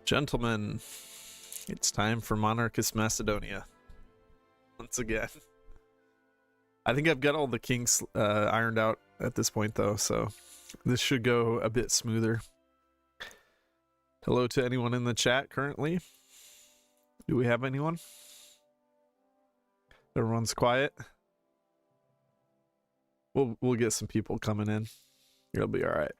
Gentlemen, it's time for Monarchist Macedonia. Once again. I think I've got all the kings ironed out at this point, though, so this should go a bit smoother. Hello to anyone in the chat currently. Do we have anyone? Everyone's quiet. We'll get some people coming in. It'll be all right.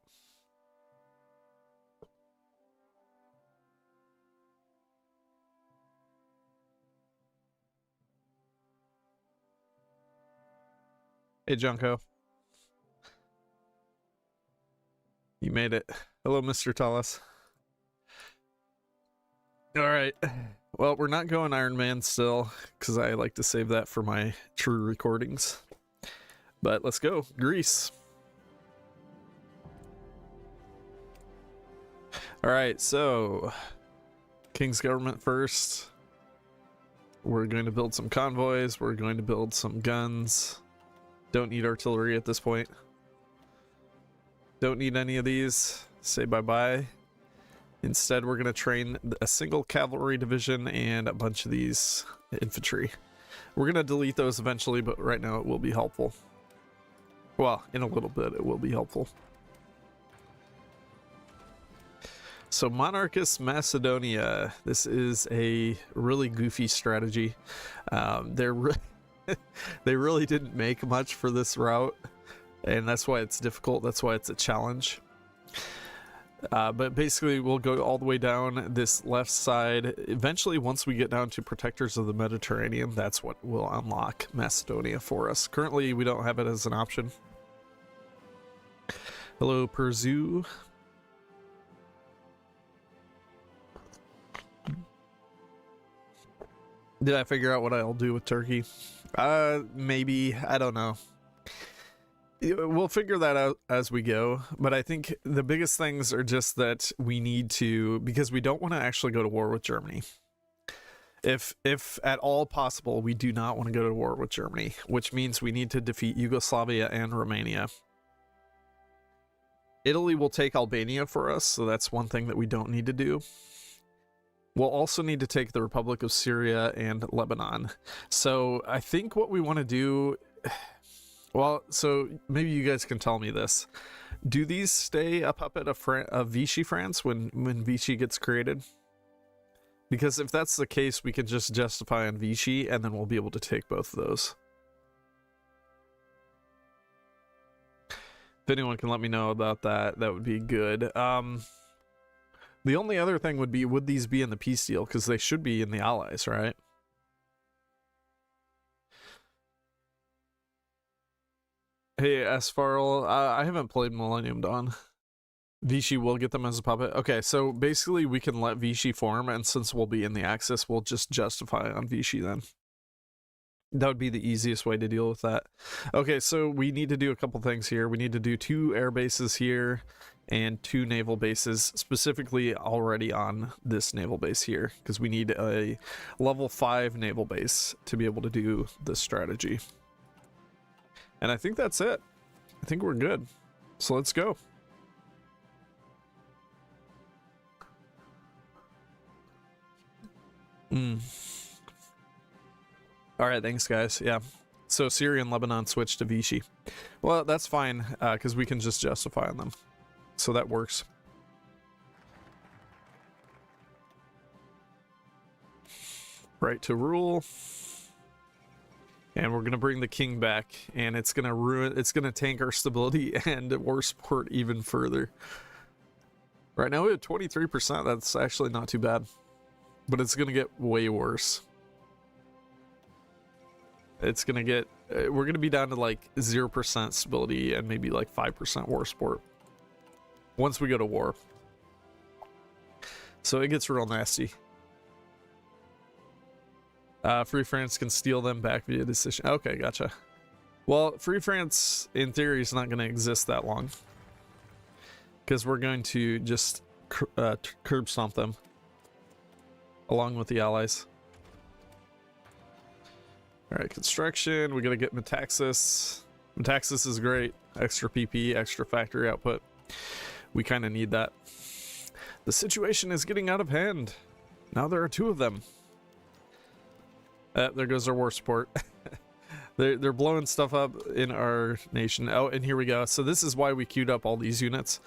Hey, Junko. You made it. Hello, Mr. Tullis. All right. Well, we're not going Iron Man still, because I like to save that for my true recordings. But let's go. Greece. All right, so King's government first. We're going to build some convoys. We're going to build some guns. Don't need artillery at this point. Don't need any of these. Say bye-bye. Instead, we're going to train a single cavalry division and a bunch of these infantry. We're going to delete those eventually, but right now it will be helpful. Well, in a little bit it will be helpful. So Monarchist Macedonia. This is a really goofy strategy. They really didn't make much for this route, and that's why it's difficult. That's why it's a challenge. But basically, we'll go all the way down this left side. Eventually, once we get down to Protectors of the Mediterranean, that's what will unlock Macedonia for us. Currently, we don't have it as an option. Hello, Perzu. Did I figure out what I'll do with Turkey? Maybe. I don't know. We'll figure that out as we go, but I think the biggest things are just that we need to, because we don't want to actually go to war with Germany. If at all possible, we do not want to go to war with Germany, which means we need to defeat Yugoslavia and Romania. Italy will take Albania for us, so that's one thing that we don't need to do. We'll also need to take the Republic of Syria and Lebanon. So I think what we want to do... Well, so maybe you guys can tell me this. Do these stay a puppet of Vichy France when Vichy gets created? Because if that's the case, we can just justify on Vichy, and then we'll be able to take both of those. If anyone can let me know about that, that would be good. The only other thing would be, would these be in the peace deal? Because they should be in the Allies, right? Hey, Asfarl, I haven't played Millennium Dawn. Vichy will get them as a puppet. Okay, so basically we can let Vichy form, and since we'll be in the Axis, we'll just justify on Vichy then. That would be the easiest way to deal with that. Okay, so we need to do a couple things here. We need to do 2 air bases here and 2 naval bases, specifically already on this naval base here, because we need a level 5 naval base to be able to do this strategy. And I think that's it. I think we're good. So let's go. All right, thanks, guys. Yeah. So Syria and Lebanon switched to Vichy. Well, that's fine, because we can just justify on them. So that works. Right to rule. And we're gonna bring the king back, and it's gonna tank our stability and war support even further. Right now we have 23%. That's actually not too bad, but it's gonna get way worse. It's gonna get, we're gonna be down to like 0% stability and maybe like 5% war support once we go to war. So it gets real nasty. Free France can steal them back via decision. Okay, gotcha. Well, Free France, in theory, is not going to exist that long, because we're going to just curb stomp them along with the Allies. All right, construction. We're going to get Metaxas. Metaxas is great. Extra PP, extra factory output. We kind of need that. The situation is getting out of hand. Now there are 2 of them. There goes our war support. They're blowing stuff up in our nation. Oh, and here we go. So this is why we queued up all these units.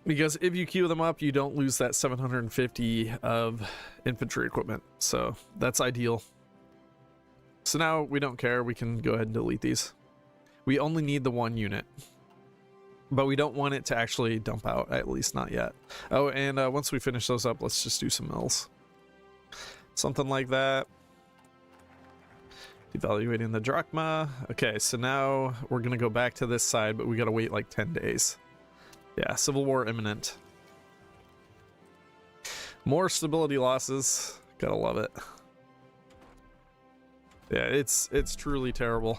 Because if you queue them up, you don't lose that 750 of infantry equipment. So that's ideal. So now we don't care. We can go ahead and delete these. We only need the 1 unit. But we don't want it to actually dump out, at least not yet. Oh, and once we finish those up, let's just do some mills. Something like that. Evaluating the drachma. Okay, so now we're going to go back to this side, but we got to wait like 10 days. Yeah, civil war imminent. More stability losses. Gotta love it. Yeah, it's truly terrible.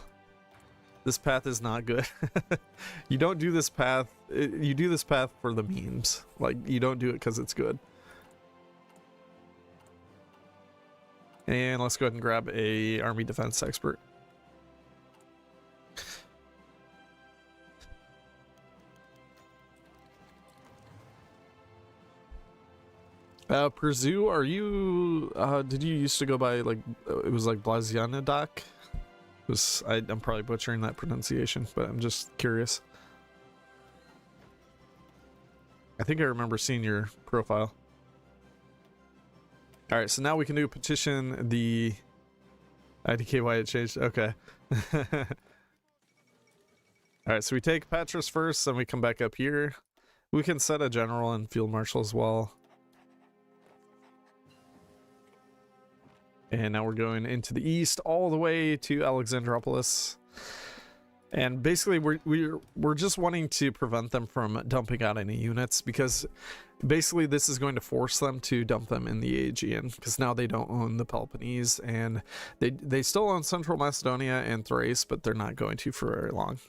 This path is not good. You don't do this path. You do this path for the memes. Like, you don't do it because it's good. And let's go ahead and grab a army defense expert. Perzu, are you, did you used to go by, like, it was like Blasianadak? I'm probably butchering that pronunciation, but I'm just curious. I think I remember seeing your profile. Alright, so now we can do petition the IDK. Why it changed. Okay. Alright, so we take Patras first, then we come back up here. We can set a general and field marshal as well. And now we're going into the east all the way to Alexandropolis. And basically we're just wanting to prevent them from dumping out any units, because basically this is going to force them to dump them in the Aegean, because now they don't own the Peloponnese, and they still own Central Macedonia and Thrace, but they're not going to for very long.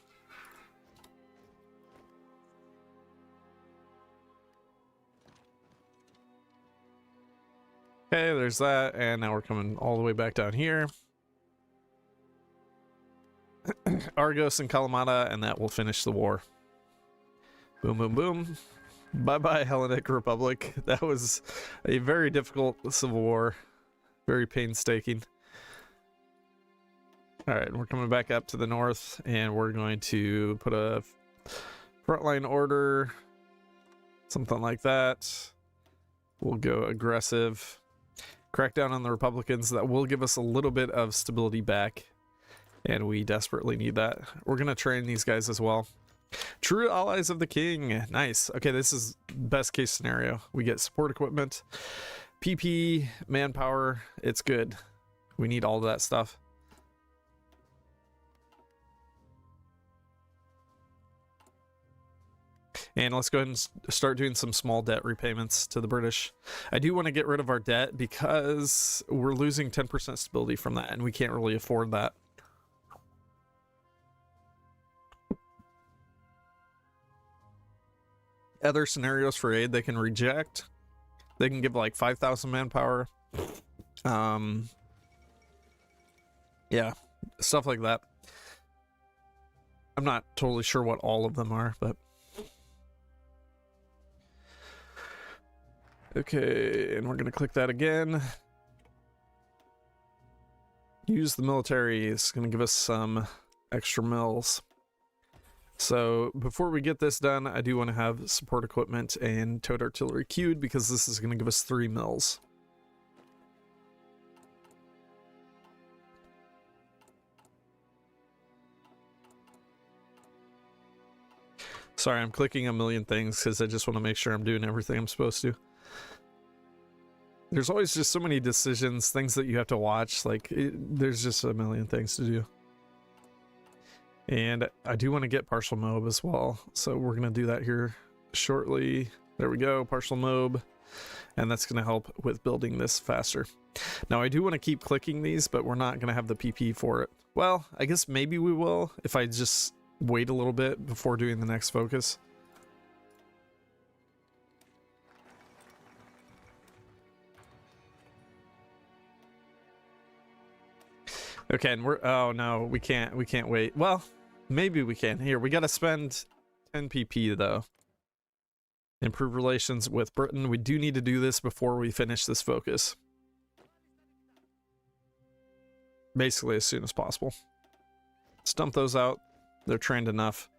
Okay, there's that, and now we're coming all the way back down here. Argos and Kalamata, and that will finish the war. Boom, boom, boom. Bye-bye, Hellenic Republic. That was a very difficult civil war. Very painstaking. Alright, we're coming back up to the north, and we're going to put a frontline order. Something like that. We'll go aggressive. Crack down on the Republicans. That will give us a little bit of stability back, and we desperately need that. We're gonna train these guys as well. True allies of the king. Nice. Okay, this is best case scenario. We get support equipment, PP, manpower. It's good. We need all of that stuff. And let's go ahead and start doing some small debt repayments to the British. I do want to get rid of our debt because we're losing 10% stability from that, and we can't really afford that. Other scenarios for aid they can reject. They can give like 5,000 manpower. Yeah, stuff like that. I'm not totally sure what all of them are, but... Okay, and we're going to click that again. Use the military. It's going to give us some extra mills. So before we get this done, I do want to have support equipment and towed artillery queued, because this is going to give us 3 mills. Sorry, I'm clicking a million things because I just want to make sure I'm doing everything I'm supposed to. There's always just so many decisions, things that you have to watch. Like, there's just a million things to do. And I do want to get partial mob as well. So we're going to do that here shortly. There we go, partial mob. And that's going to help with building this faster. Now, I do want to keep clicking these, but we're not going to have the PP for it. Well, I guess maybe we will if I just wait a little bit before doing the next focus. Okay, and we're, oh no, we can't wait. Well, maybe we can. Here, we gotta spend 10 PP though. Improve relations with Britain. We do need to do this before we finish this focus. Basically as soon as possible. Stump those out. They're trained enough.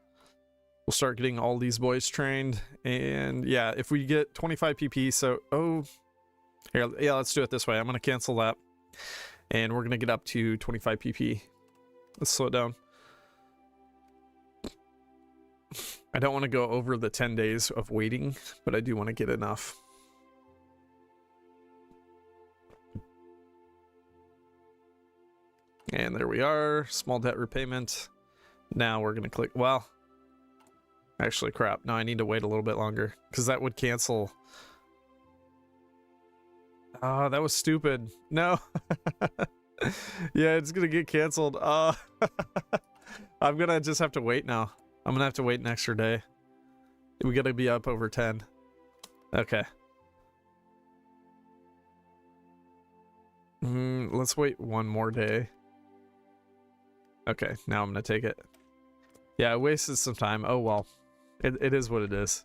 We'll start getting all these boys trained. And yeah, if we get 25 PP, so, oh, here, yeah, let's do it this way. I'm going to cancel that. And we're going to get up to 25 PP. Let's slow it down. I don't want to go over the 10 days of waiting, but I do want to get enough. And there we are. Small debt repayment. Now we're going to click, well, actually crap. No, I need to wait a little bit longer because that would cancel. Oh, that was stupid. No. Yeah, it's going to get canceled. I'm going to just have to wait now. I'm going to have to wait an extra day. We got to be up over 10. Okay. Let's wait one more day. Okay, now I'm going to take it. Yeah, I wasted some time. Oh, well. It is what it is.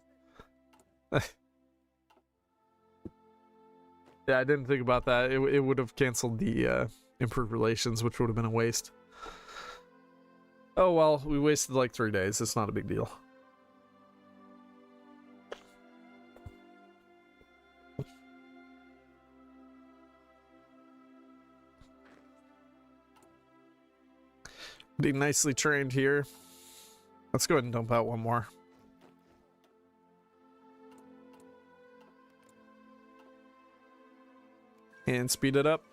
Yeah, I didn't think about that. It would have canceled the improved relations, which would have been a waste. Oh, well, we wasted like 3 days. It's not a big deal. Being nicely trained here. Let's go ahead and dump out one more. And speed it up.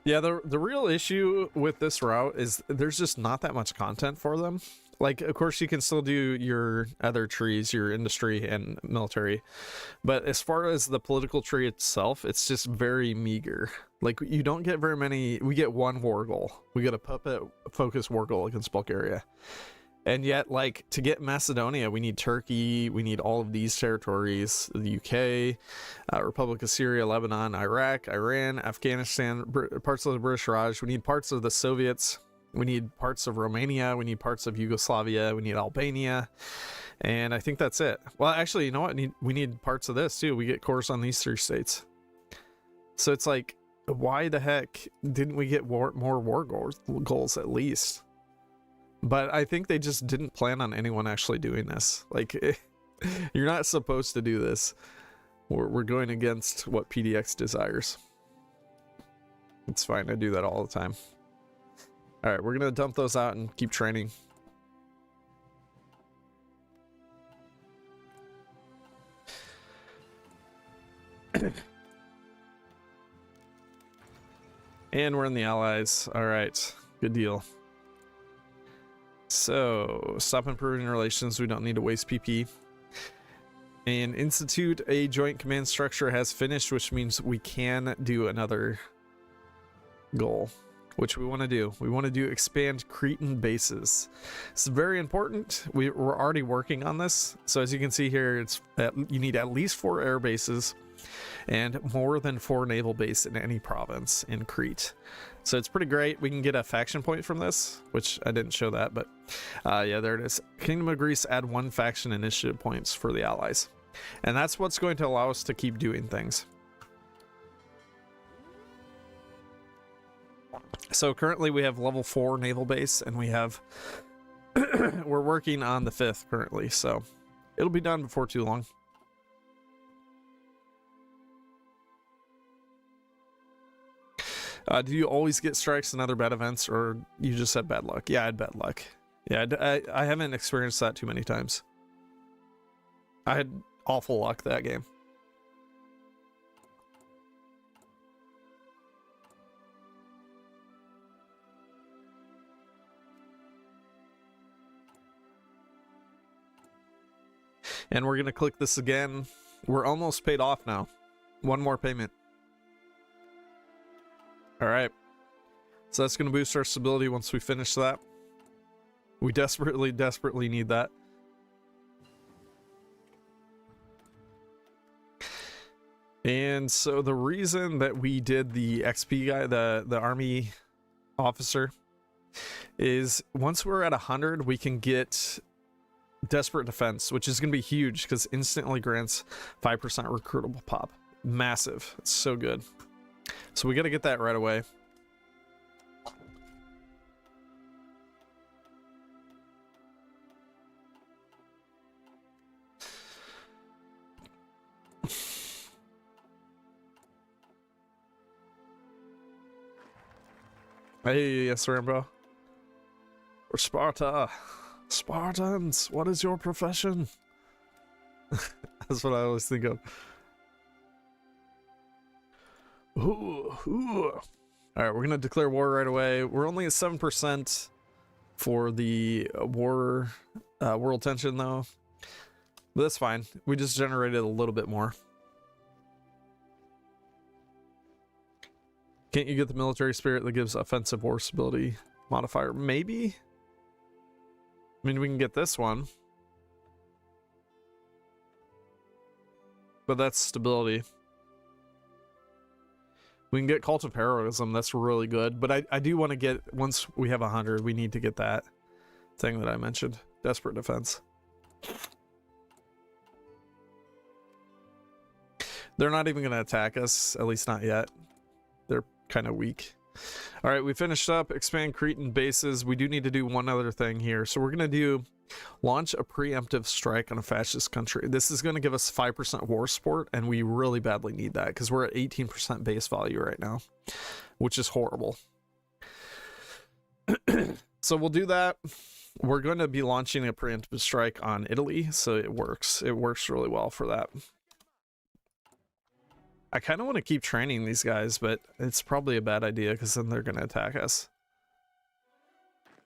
Yeah, the real issue with this route is there's just not that much content for them. Like, of course, you can still do your other trees, your industry and military. But as far as the political tree itself, it's just very meager. Like, you don't get very many. We get one war goal. We get a puppet focus war goal against Bulgaria. And yet, like, to get Macedonia, we need Turkey, we need all of these territories, the UK, Republic of Syria, Lebanon, Iraq, Iran, Afghanistan, parts of the British Raj. We need parts of the Soviets. We need parts of Romania. We need parts of Yugoslavia. We need Albania. And I think that's it. Well, actually, you know what? We need parts of this, too. We get cores on these 3 states. So it's like, why the heck didn't we get more war goals at least? But I think they just didn't plan on anyone actually doing this. Like, you're not supposed to do this. We're going against what PDX desires. It's fine. I do that all the time. All right, we're going to dump those out and keep training. And we're in the Allies. All right, good deal. So, stop improving relations. We don't need to waste PP. And institute a joint command structure has finished, which means we can do another goal, which we want to do. We want to do expand Cretan bases. It's very important. We're already working on this. So as you can see here, it's you need at least 4 air bases and more than 4 naval bases in any province in Crete. So it's pretty great. We can get a faction point from this, which I didn't show that, but yeah, there it is. Kingdom of Greece add 1 faction initiative points for the allies. And that's what's going to allow us to keep doing things. So currently we have level 4 naval base, and we have we're working on the 5th currently, so it'll be done before too long. Do you always get strikes in other bad events, or you just had bad luck? Yeah, I had bad luck. Yeah, I haven't experienced that too many times. I had awful luck that game. And we're going to click this again. We're almost paid off now. 1 more payment. All right. So that's going to boost our stability once we finish that. We desperately, desperately need that. And so the reason that we did the XP guy, the army officer, is once we're at 100, we can get Desperate Defense, which is going to be huge because instantly grants 5% recruitable pop. Massive. It's so good. So we got to get that right away. Hey, yes, Rambo. We're Sparta. Spartans, what is your profession? That's what I always think of. Ooh. All right, we're gonna declare war right away. We're only at 7% for the war world tension, though. But that's fine. We just generated a little bit more. Can't you get the military spirit that gives offensive war stability modifier? Maybe. I mean, we can get this one. But that's stability. We can get Cult of Heroism. That's really good. But I do want to get, once we have 100, we need to get that thing that I mentioned. Desperate Defense. They're not even going to attack us, at least not yet. They're kind of weak. All right, we finished up. Expand Cretan bases. We do need to do one other thing here. So we're going to do launch a preemptive strike on a fascist country. This is going to give us 5% war support, and we really badly need that because we're at 18% base value right now, which is horrible. So we'll do that. We're going to be launching a preemptive strike on Italy, so it works. It works really well for that. I kind of want to keep training these guys, but it's probably a bad idea because then they're going to attack us.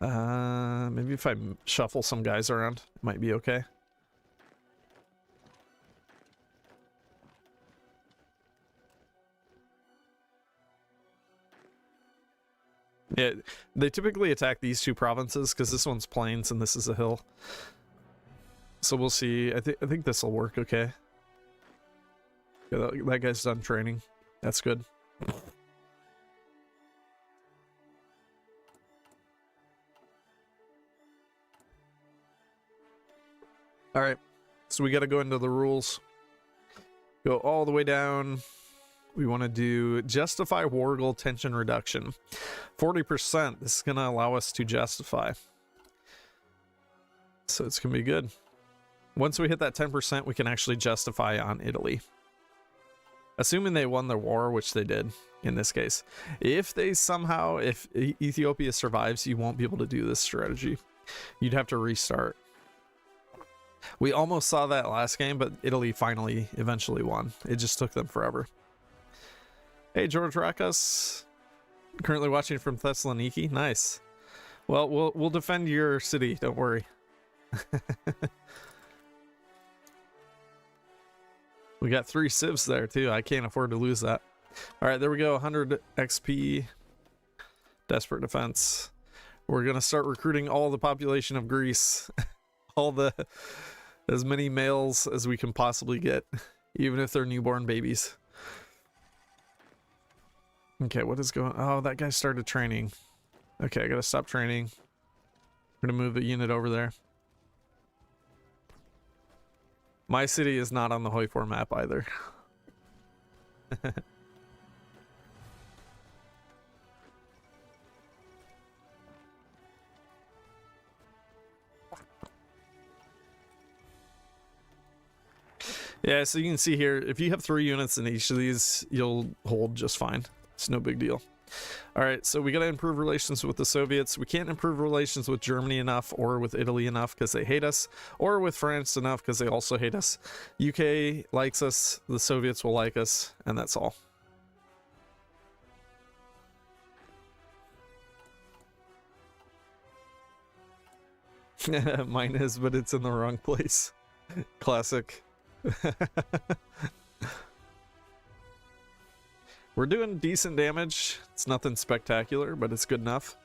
Maybe if I shuffle some guys around, it might be okay. Yeah, they typically attack these two provinces because this one's plains and this is a hill. So we'll see. I think this will work okay. Yeah, that guy's done training. That's good. All right, so we got to go into the rules. Go all the way down. We want to do justify war goal tension reduction. 40%. This is going to allow us to justify. So it's going to be good. Once we hit that 10%, we can actually justify on Italy. Assuming they won their war, which they did in this case. If they somehow, if Ethiopia survives, you won't be able to do this strategy. You'd have to restart. We almost saw that last game, but Italy finally, eventually won. It just took them forever. Hey, George Rakas. Currently watching from Thessaloniki. Nice. Well, we'll defend your city. Don't worry. We got 3 civs there too. I can't afford to lose that. All right, there we go. 100 XP. Desperate Defense. We're gonna start recruiting all the population of Greece. As many males as we can possibly get, even if they're newborn babies. Okay, what is going on? Oh, that guy started training. Okay, I gotta stop training. We're gonna move the unit over there. My city is not on the Hoi4 map either. Yeah, so you can see here, if you have 3 units in each of these, you'll hold just fine. It's no big deal. All right, so we got to improve relations with the Soviets. We can't improve relations with Germany enough or with Italy enough because they hate us, or with France enough because they also hate us. UK likes us, the Soviets will like us, and that's all. Mine is, but it's in the wrong place. Classic. We're doing decent damage. It's nothing spectacular, but it's good enough.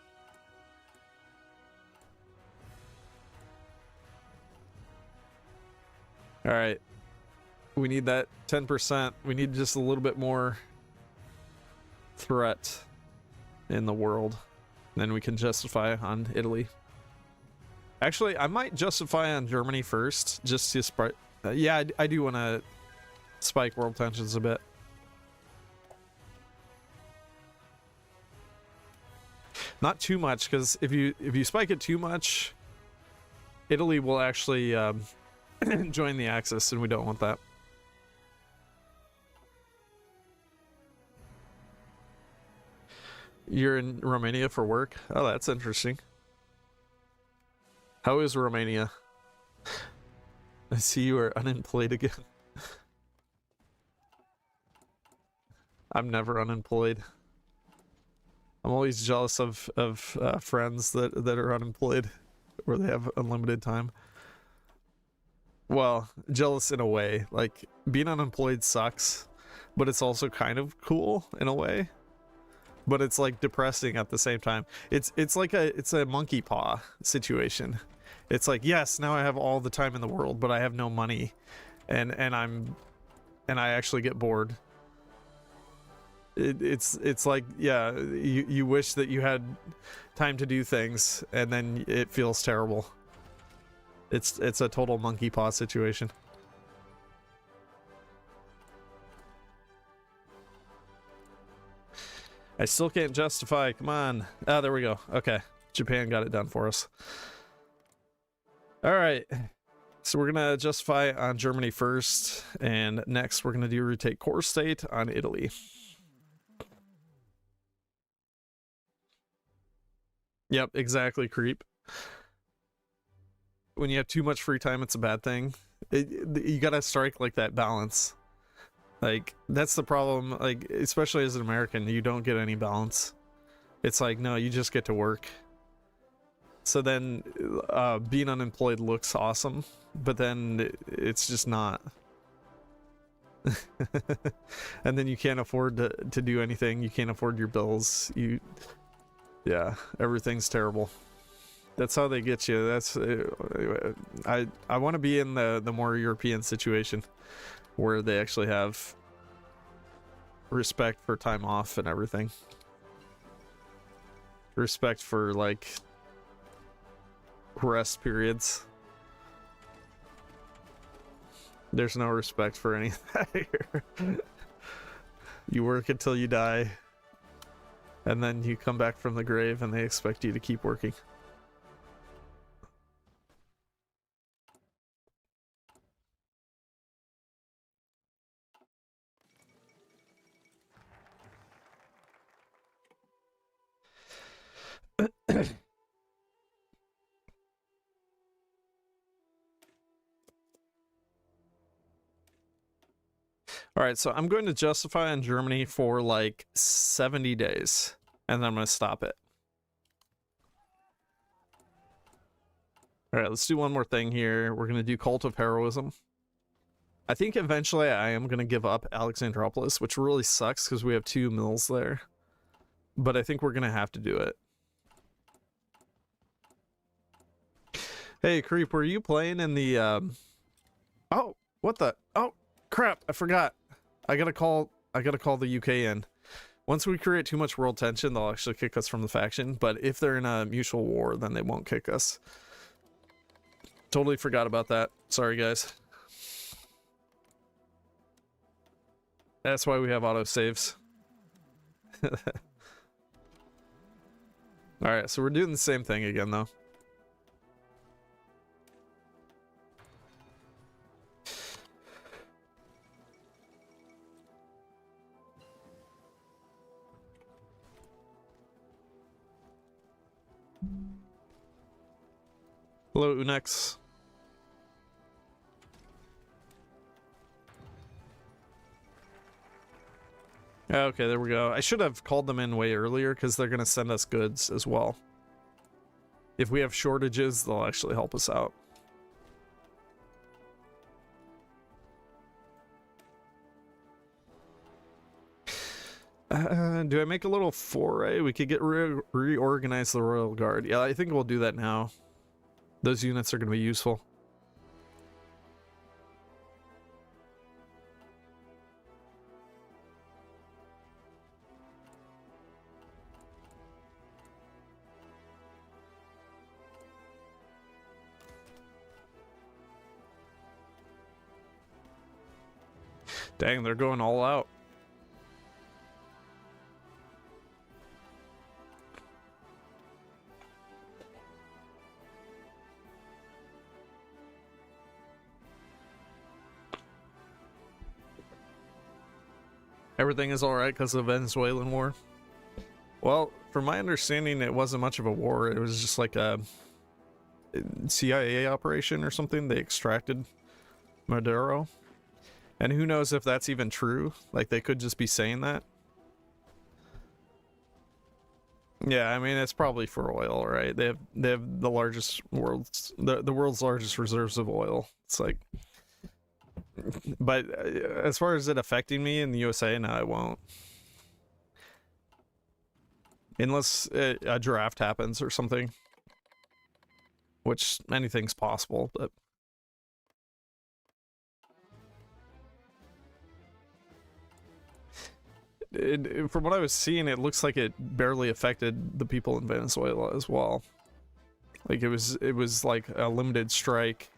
All right. We need that 10%. We need just a little bit more threat in the world. Then we can justify on Italy. Actually, I might justify on Germany first, just to spike. Yeah, I do want to spike world tensions a bit. Not too much, because if you spike it too much, Italy will actually join the Axis, and we don't want that. You're in Romania for work? Oh, that's interesting. How is Romania? I see you are unemployed again. I'm never unemployed. I'm always jealous of friends that are unemployed, where they have unlimited time. Well, jealous in a way. Like, being unemployed sucks, but it's also kind of cool in a way. But it's like depressing at the same time. It's like a monkey paw situation. It's like, yes, now I have all the time in the world, but I have no money, and I actually get bored. It's like, yeah, you wish that you had time to do things, and then it feels terrible. It's a total monkey paw situation. I still can't justify. Come on. Ah, there we go. Okay. Japan got it done for us. All right. So we're going to justify on Germany first. And next, we're going to do retake core state on Italy. Yep, exactly, creep. When you have too much free time, it's a bad thing. You got to strike like that balance. Like, that's the problem. Like, especially as an American, you don't get any balance. It's like, no, you just get to work. So then being unemployed looks awesome, but then it's just not. And then you can't afford to do anything. You can't afford your bills. Yeah, everything's terrible. That's how they get you. That's I want to be in the more European situation, where they actually have respect for time off and everything. Respect for, like, rest periods. There's no respect for any of that here. You work until you die, and then you come back from the grave and they expect you to keep working. All right, so I'm going to justify on Germany for like 70 days, and then I'm going to stop it. All right, let's do one more thing here. We're going to do Cult of Heroism. I think eventually I am going to give up Alexandropolis, which really sucks because we have 2 mills there. But I think we're going to have to do it. Hey, Creep, were you playing in the... Oh, what the... Oh, crap, I forgot. I gotta call the UK in. Once we create too much world tension, they'll actually kick us from the faction. But if they're in a mutual war, then they won't kick us. Totally forgot about that. Sorry, guys. That's why we have autosaves. Alright, so we're doing the same thing again, though. Hello, Unex. Okay, there we go. I should have called them in way earlier because they're going to send us goods as well. If we have shortages, they'll actually help us out. Do I make a little foray? We could get reorganize the Royal Guard. Yeah, I think we'll do that now. Those units are going to be useful. Dang, they're going all out. Everything is all right because of the Venezuelan war. Well, from my understanding, it wasn't much of a war. It was just like a CIA operation or something. They extracted Maduro. And who knows if that's even true? Like, they could just be saying that. Yeah, I mean, it's probably for oil, right? They have the largest the world's largest reserves of oil. It's like, but as far as it affecting me in the USA, no, it won't. Unless a draft happens or something, which anything's possible, but from what I was seeing, it looks like it barely affected the people in Venezuela as well. Like it was like a limited strike.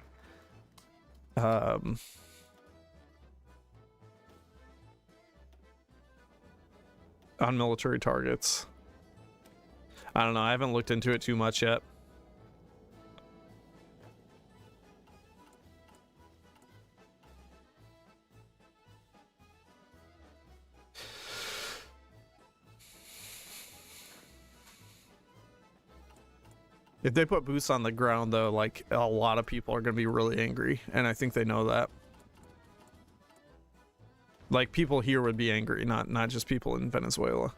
On military targets. I don't know, I haven't looked into it too much yet. If they put boots on the ground, though, like, a lot of people are going to be really angry, and I think they know that. Like, people here would be angry, not just people in Venezuela.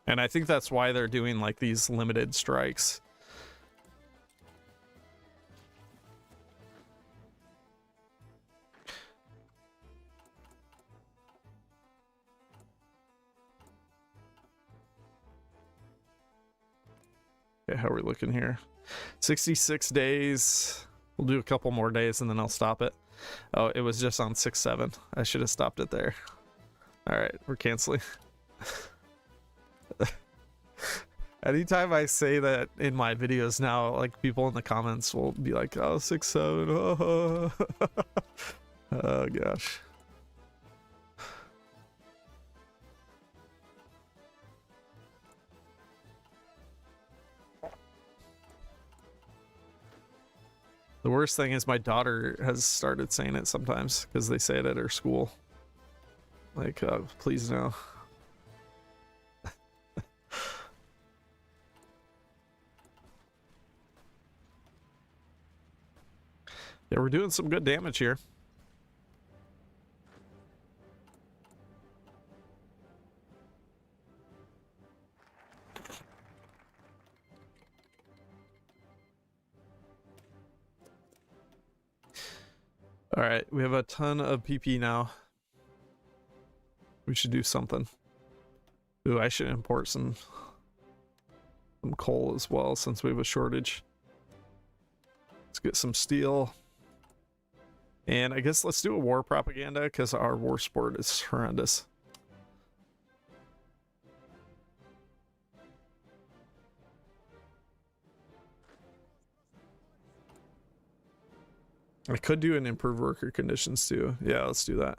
And I think that's why they're doing, like, these limited strikes. Okay, how are we looking here? 66 days. We'll do a couple more days and then I'll stop it. Oh, it was just on 6-7. I should have stopped it there. All right, we're canceling. Anytime I say that in my videos now, like, people in the comments will be like, oh, 6-7. Oh, oh gosh. The worst thing is my daughter has started saying it sometimes because they say it at her school. Like, please no. Yeah, we're doing some good damage here. All right, we have a ton of PP now. We should do something. Ooh, I should import some coal as well since we have a shortage. Let's get some steel. And I guess let's do a war propaganda because our war sport is horrendous. I could do an improved worker conditions too. Yeah, let's do that.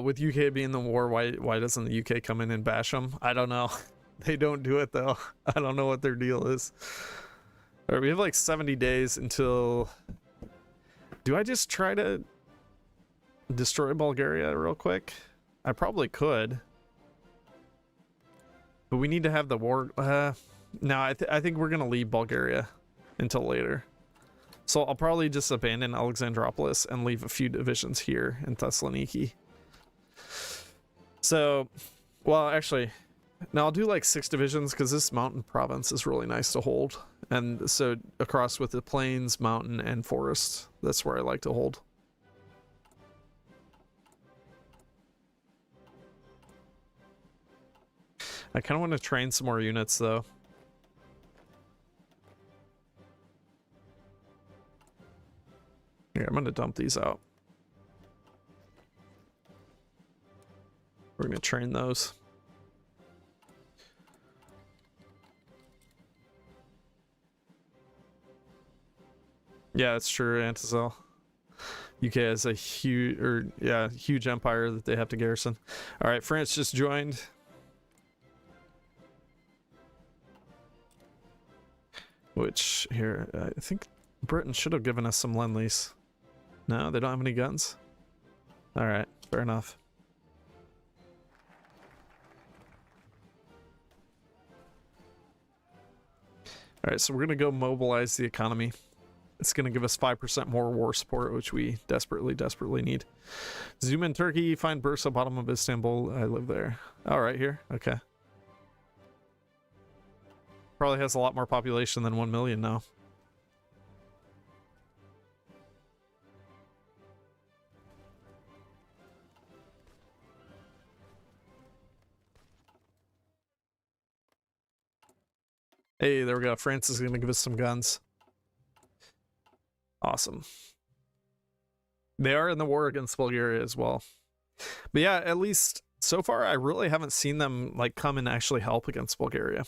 With UK being the war, why doesn't the UK come in and bash them? I don't know. They don't do it though. I don't know what their deal is. All right, we have like 70 days until... Do I just try to destroy Bulgaria real quick? I probably could. But we need to have the war... no, I think we're going to leave Bulgaria until later. So I'll probably just abandon Alexandropolis and leave a few divisions here in Thessaloniki. So, well, actually, now I'll do like 6 divisions because this mountain province is really nice to hold. And so across with the plains, mountain, and forest, that's where I like to hold. I kind of want to train some more units though. Here, I'm going to dump these out. We're going to train those. Yeah, it's true. Antizel. UK has a huge empire that they have to garrison. All right, France just joined. Which here, I think Britain should have given us some lend-lease. No, they don't have any guns. All right, fair enough. All right, so we're gonna go mobilize the economy. It's gonna give us 5% more war support, which we desperately need. Zoom in Turkey, find Bursa, bottom of Istanbul. I live there. All right, here, okay. Probably has a lot more population than 1 million now. Hey, there we go. France is going to give us some guns. Awesome. They are in the war against Bulgaria as well. But yeah, at least so far, I really haven't seen them like come and actually help against Bulgaria.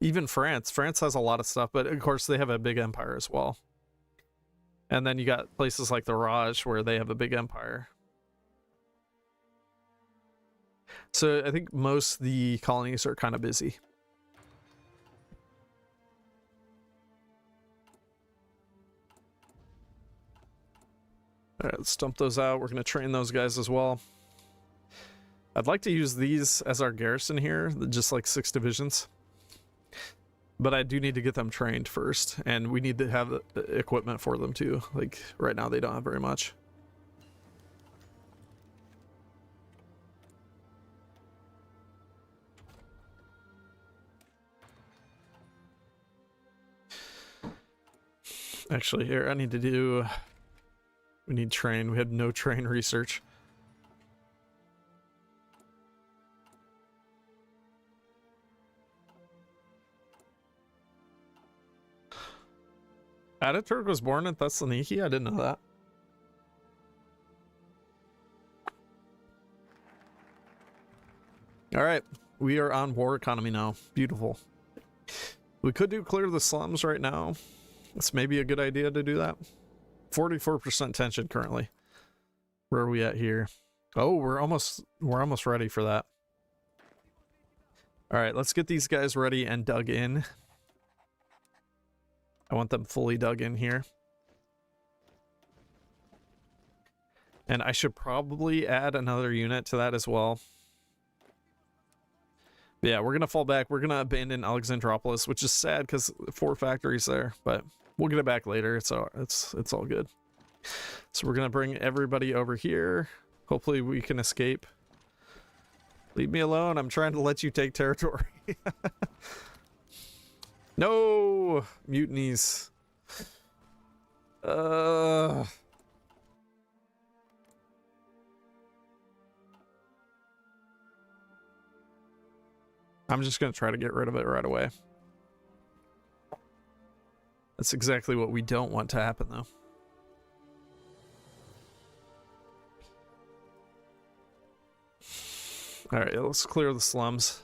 Even France. France has a lot of stuff, but of course they have a big empire as well. And then you got places like the Raj where they have a big empire. So I think most of the colonies are kind of busy. All right, let's dump those out. We're going to train those guys as well. I'd like to use these as our garrison here, just like 6 divisions. But I do need to get them trained first, and we need to have the equipment for them too. Like, right now they don't have very much. Actually, here, I need to do... We need train. We had no train research. Ataturk was born in Thessaloniki? I didn't know that. All right, we are on war economy now. Beautiful. We could do clear the slums right now. It's maybe a good idea to do that. 44% tension currently. Where are we at here? Oh, we're almost ready for that. All right, let's get these guys ready and dug in. I want them fully dug in here. And I should probably add another unit to that as well. But yeah, we're going to fall back. We're going to abandon Alexandropolis, which is sad because 4 factories there, but we'll get it back later. It's all good. So we're going to bring everybody over here. Hopefully we can escape. Leave me alone. I'm trying to let you take territory. No! Mutinies. I'm just going to try to get rid of it right away. That's exactly what we don't want to happen, though. All right, let's clear the slums.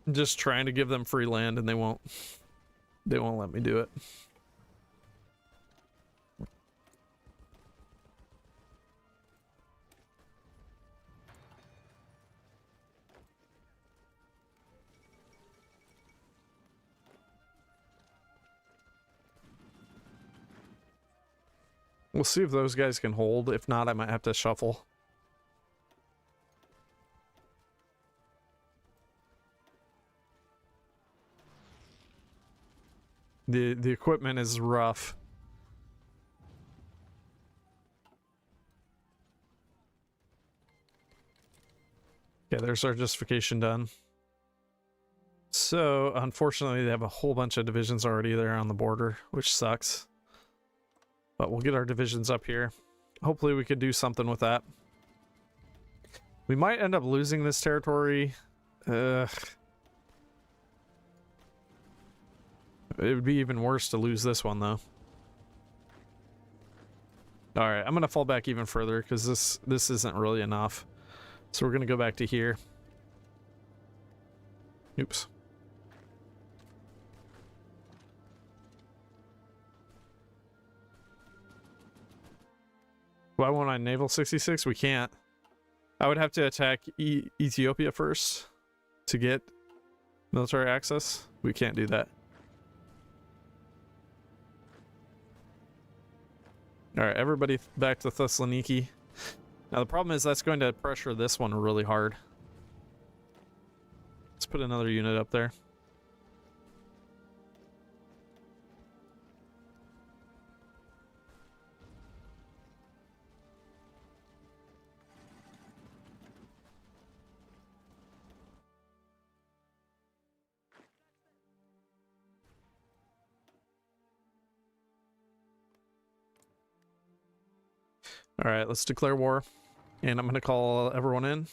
I'm just trying to give them free land and they won't let me do it. We'll see if those guys can hold. If not, I might have to shuffle. The equipment is rough. Okay, there's our justification done. So, unfortunately, they have a whole bunch of divisions already there on the border, which sucks. But we'll get our divisions up here. Hopefully we could do something with that. We might end up losing this territory. It would be even worse to lose this one, though. All right, I'm gonna fall back even further because this isn't really enough. So we're gonna go back to here. Oops. Why won't I naval 66? We can't. I would have to attack Ethiopia first to get military access. We can't do that. All right, everybody back to Thessaloniki. Now the problem is that's going to pressure this one really hard. Let's put another unit up there. All right, let's declare war. And I'm going to call everyone in.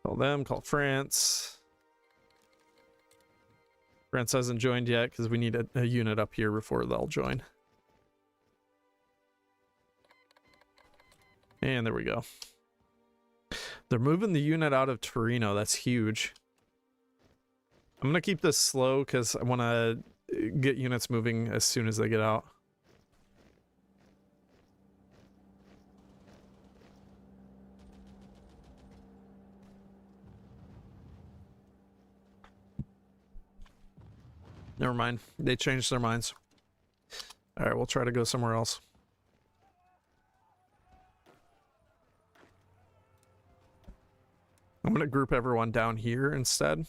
Call them, call France. France hasn't joined yet because we need a unit up here before they'll join. And there we go. They're moving the unit out of Torino. That's huge. I'm going to keep this slow because I want to get units moving as soon as they get out. Never mind. They changed their minds. All right, we'll try to go somewhere else. I'm going to group everyone down here instead.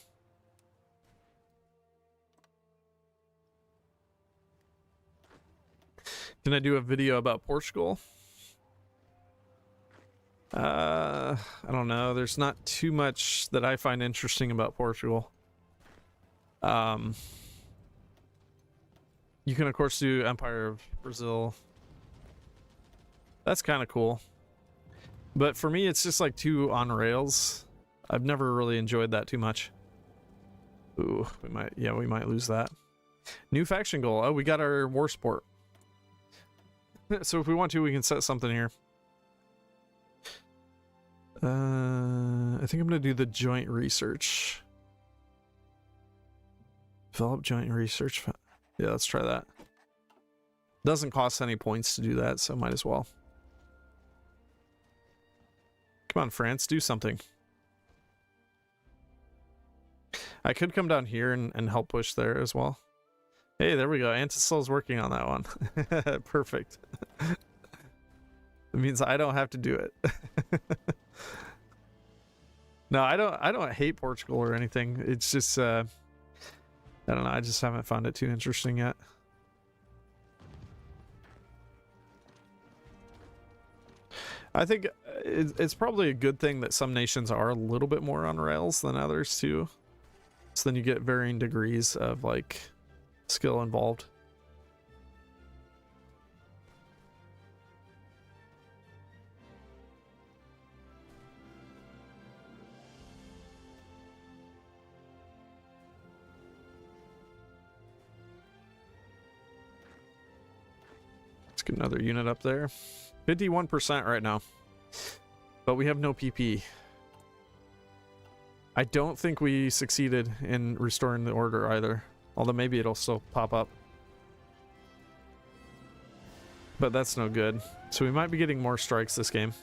Can I do a video about Portugal? I don't know. There's not too much that I find interesting about Portugal. You can, of course, do Empire of Brazil. That's kind of cool. But for me, it's just like too on rails. I've never really enjoyed that too much. Ooh, we might lose that. New faction goal. Oh, we got our war sport. So if we want to, we can set something here. I think I'm going to do the joint research. Develop joint research. Yeah, let's try that. Doesn't cost any points to do that, so might as well. Come on, France, do something. I could come down here and help push there as well. Hey, there we go. Antisol's working on that one. Perfect. It means I don't have to do it. No, I don't hate Portugal or anything. It's just I don't know, I just haven't found it too interesting yet. I think it's probably a good thing that some nations are a little bit more on rails than others too. So then you get varying degrees of like skill involved. Let's get another unit up there. 51% right now. But we have no PP. I don't think we succeeded in restoring the order either. Although maybe it'll still pop up. But that's no good. So we might be getting more strikes this game.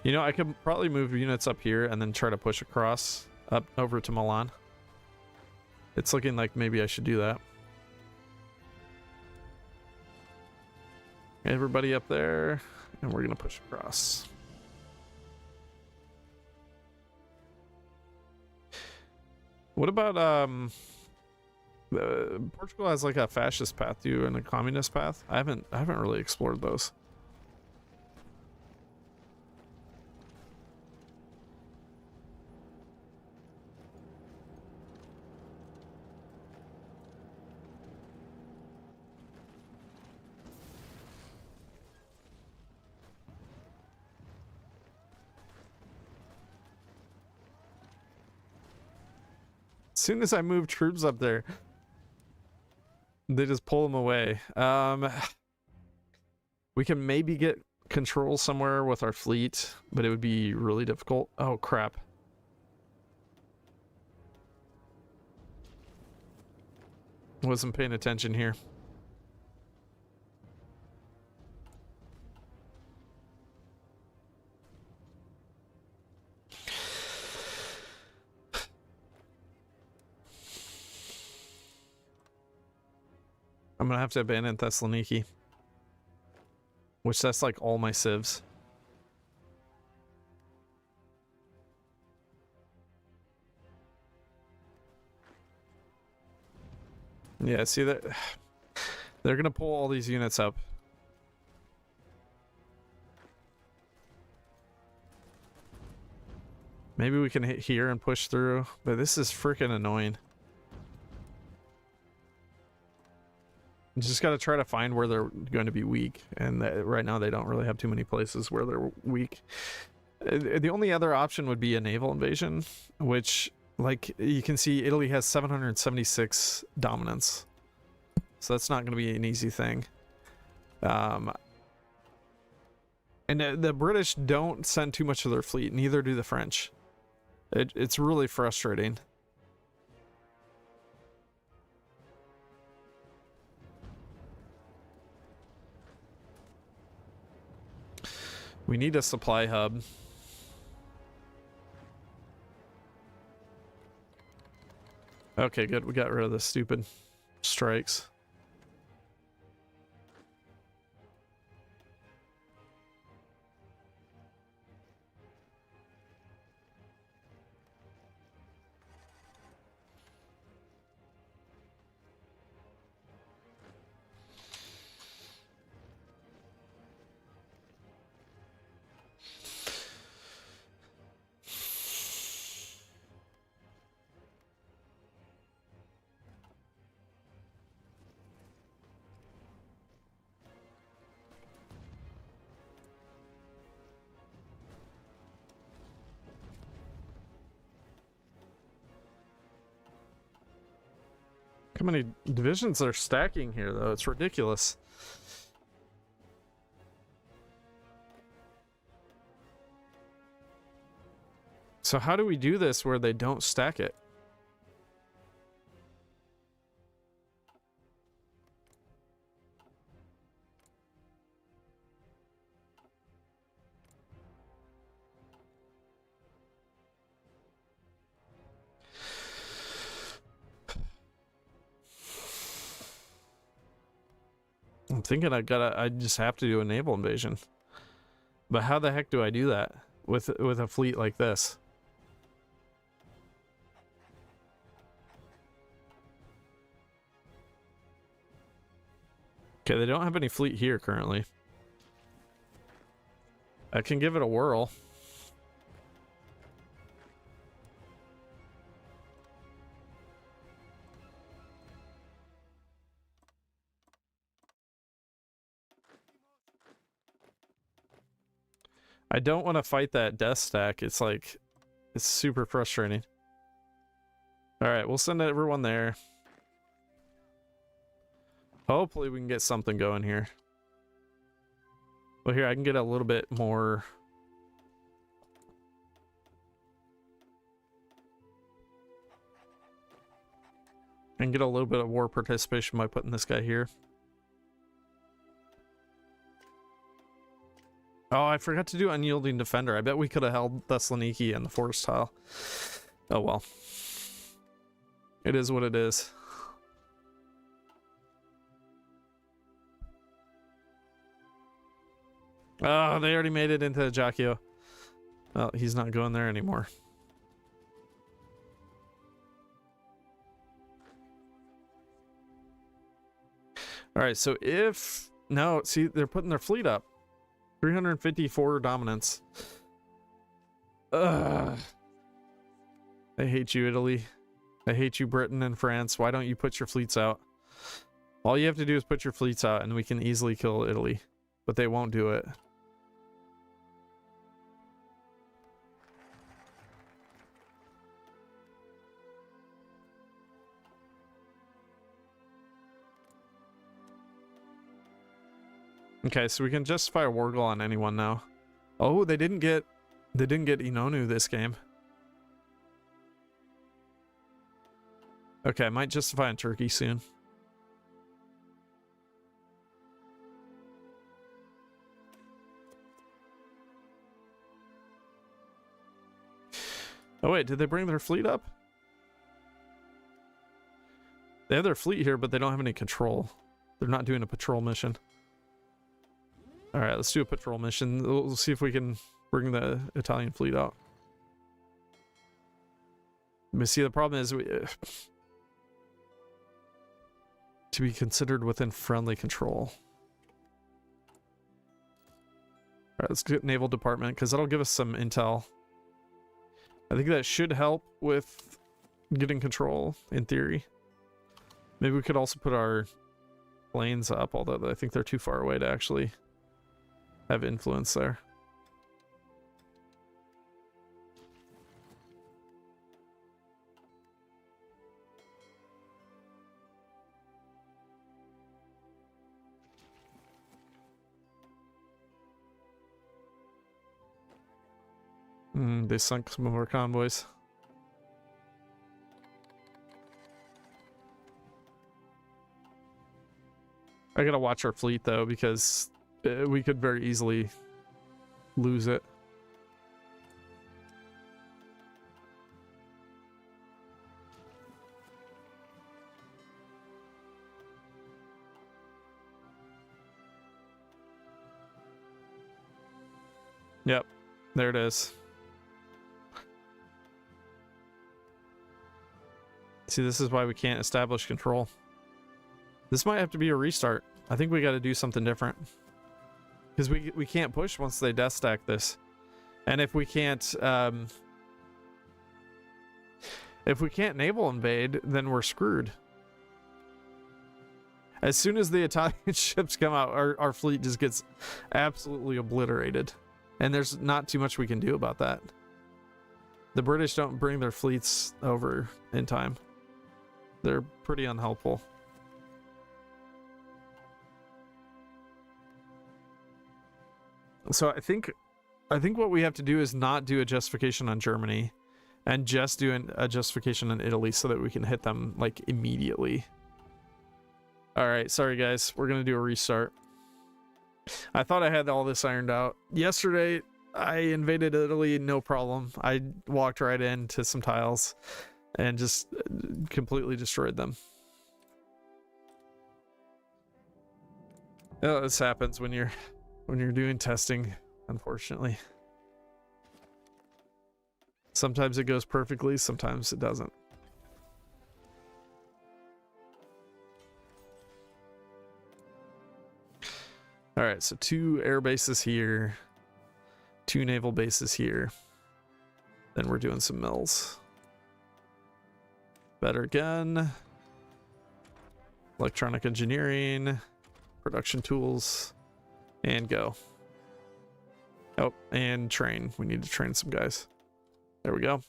You know, I could probably move units up here and then try to push across up over to Milan. It's looking like maybe I should do that. Everybody up there, and we're gonna push across. What about Portugal has like a fascist path too and a communist path? I haven't really explored those. soon as I move troops up there, they just pull them away. We can maybe get control somewhere with our fleet, but it would be really difficult. Oh, crap. Wasn't paying attention here. I'm gonna have to abandon Thessaloniki. Which that's like all my civs. Yeah, see that they're gonna pull all these units up. Maybe we can hit here and push through, but this is freaking annoying. You just gotta try to find where they're going to be weak, and right now they don't really have too many places where they're weak. The only other option would be a naval invasion, which, like, you can see Italy has 776 dominance. So that's not going to be an easy thing. And the British don't send too much of their fleet, neither do the French. It's really frustrating. We need a supply hub. Okay, good. We got rid of the stupid strikes. How many divisions are stacking here, though? It's ridiculous. So how do we do this where they don't stack it? I'm thinking I just have to do a naval invasion. But how the heck do I do that with a fleet like this? Okay, they don't have any fleet here currently. I can give it a whirl. I don't want to fight that death stack. It's like, it's super frustrating. All right, we'll send everyone there. Hopefully we can get something going here. Well, here, I can get a little bit more. I can get a little bit of war participation by putting this guy here. Oh, I forgot to do unyielding defender. I bet we could have held Thessaloniki and the forest tile. Oh well. It is what it is. Oh, they already made it into Ajaccio. Well, he's not going there anymore. All right, so if... No, see, they're putting their fleet up. 354 dominance. Ugh. I hate you, Italy. I hate you, Britain and France. Why don't you put your fleets out? All you have to do is put your fleets out and we can easily kill Italy. But they won't do it. Okay, so we can justify a wargle on anyone now. Oh, they didn't get Inonu this game. Okay, I might justify in Turkey soon. Oh wait, did they bring their fleet up? They have their fleet here, but they don't have any control. They're not doing a patrol mission. Alright, let's do a patrol mission. We'll see if we can bring the Italian fleet out. But see, the problem is to be considered within friendly control. Alright, let's get Naval Department, because that'll give us some intel. I think that should help with getting control, in theory. Maybe we could also put our planes up, although I think they're too far away to actually have influence there. They sunk some of our convoys. I gotta watch our fleet though, because we could very easily lose it. Yep, there it is. See, this is why we can't establish control. This might have to be a restart. I think we got to do something different. Because we can't push once they death stack this. And if we can't naval invade, then we're screwed. As soon as the Italian ships come out, our fleet just gets absolutely obliterated. And there's not too much we can do about that. The British don't bring their fleets over in time. They're pretty unhelpful. So I think what we have to do is not do a justification on Germany and just do a justification on Italy so that we can hit them like immediately. All right, sorry guys, we're gonna do a restart. I thought I had all this ironed out. Yesterday, I invaded Italy, no problem. I walked right into some tiles and just completely destroyed them. Oh, this happens when you're doing testing, unfortunately. Sometimes it goes perfectly, sometimes it doesn't. All right, so 2 air bases here, 2 naval bases here. Then we're doing some mills. Better gun, electronic engineering, production tools, and go. Oh, and train. We need to train some guys. There we go.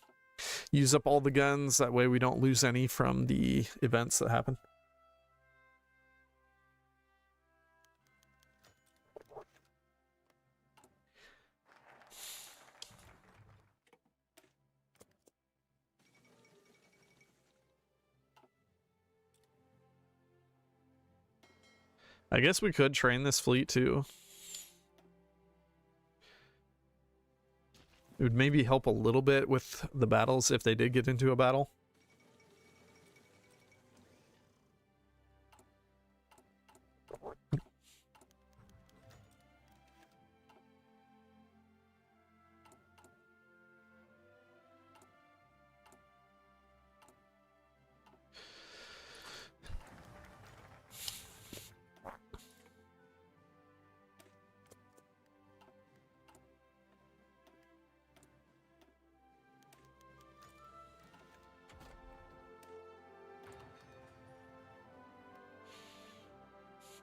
Use up all the guns, that way we don't lose any from the events that happen. I guess we could train this fleet too. It would maybe help a little bit with the battles if they did get into a battle.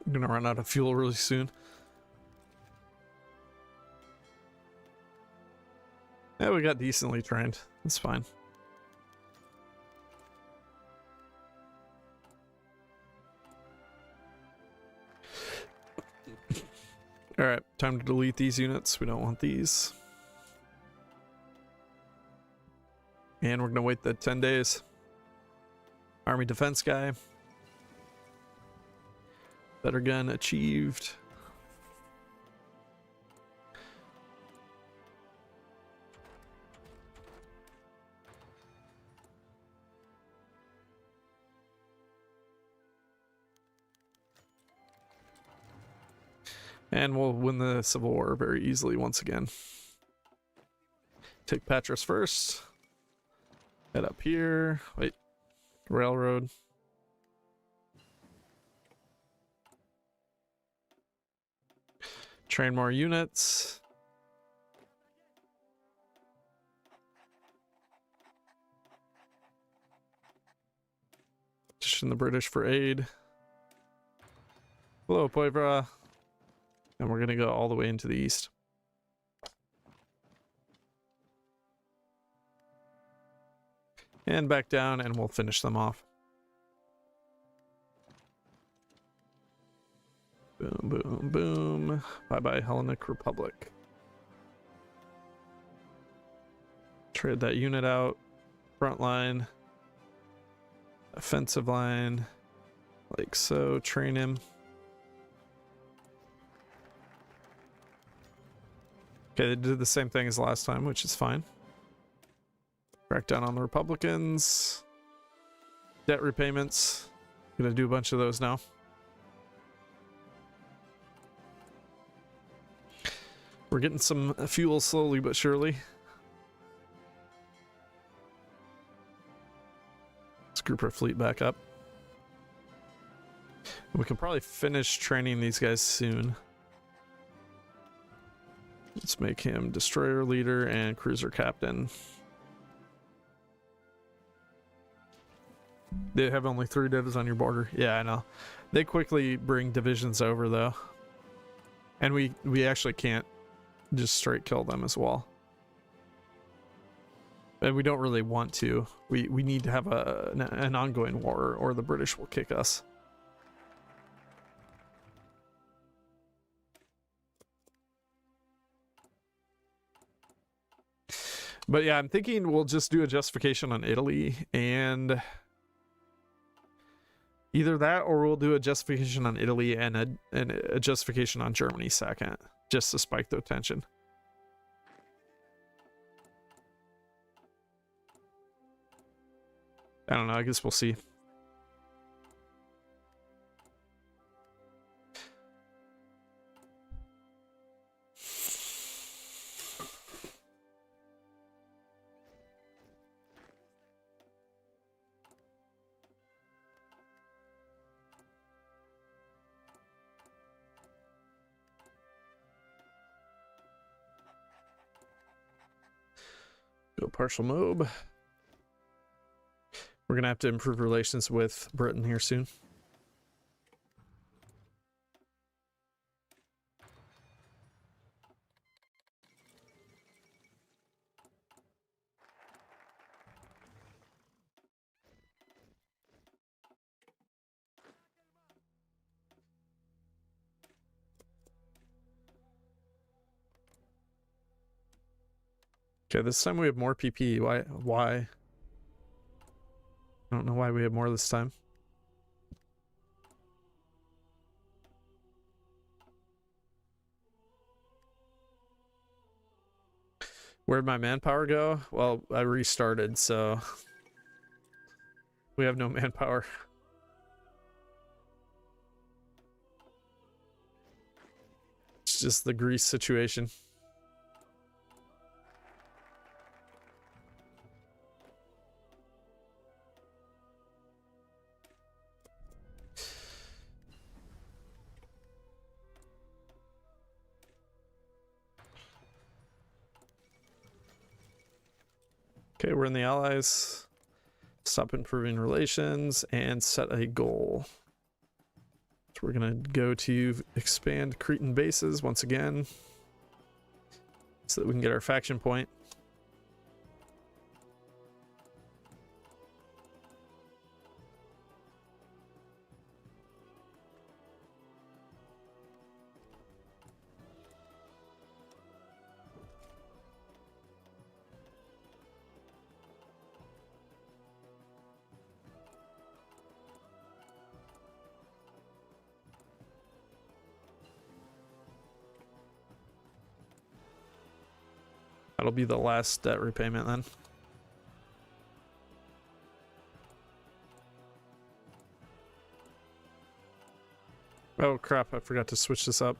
I'm gonna run out of fuel really soon. Yeah, we got decently trained. That's fine. Time to delete these units. We don't want these. And we're going to wait the 10 days. Army defense guy. Better gun achieved. And we'll win the Civil War very easily once again. Take Patras first. Head up here. Wait. Railroad. Train more units. Petition the British for aid. Hello, Poivra. And we're going to go all the way into the east. And back down, and we'll finish them off. Boom, boom, boom. Bye-bye, Hellenic Republic. Trade that unit out. Front line. Offensive line. Like so. Train him. Okay, they did the same thing as last time, which is fine. Crack down on the Republicans. Debt repayments. Gonna do a bunch of those now. We're getting some fuel slowly but surely. Let's group our fleet back up. We can probably finish training these guys soon. Let's make him destroyer leader and cruiser captain. They have only 3 divs on your border. Yeah, I know. They quickly bring divisions over though. And we actually can't just straight kill them as well. And we don't really want to. We need to have an ongoing war or the British will kick us. But yeah, I'm thinking we'll just do a justification on Italy and either that or we'll do a justification on Italy and a justification on Germany second, just to spike the tension. I don't know, I guess we'll see. Go partial mob. We're gonna have to improve relations with Britain here soon. Okay, this time we have more PP. Why? I don't know why we have more this time. Where'd my manpower go? Well, I restarted, so we have no manpower. It's just the Greece situation. Okay, we're in the Allies. Stop improving relations and set a goal. So we're gonna go to expand Cretan bases once again so that we can get our faction point. That'll be the last debt repayment then. Oh crap, I forgot to switch this up.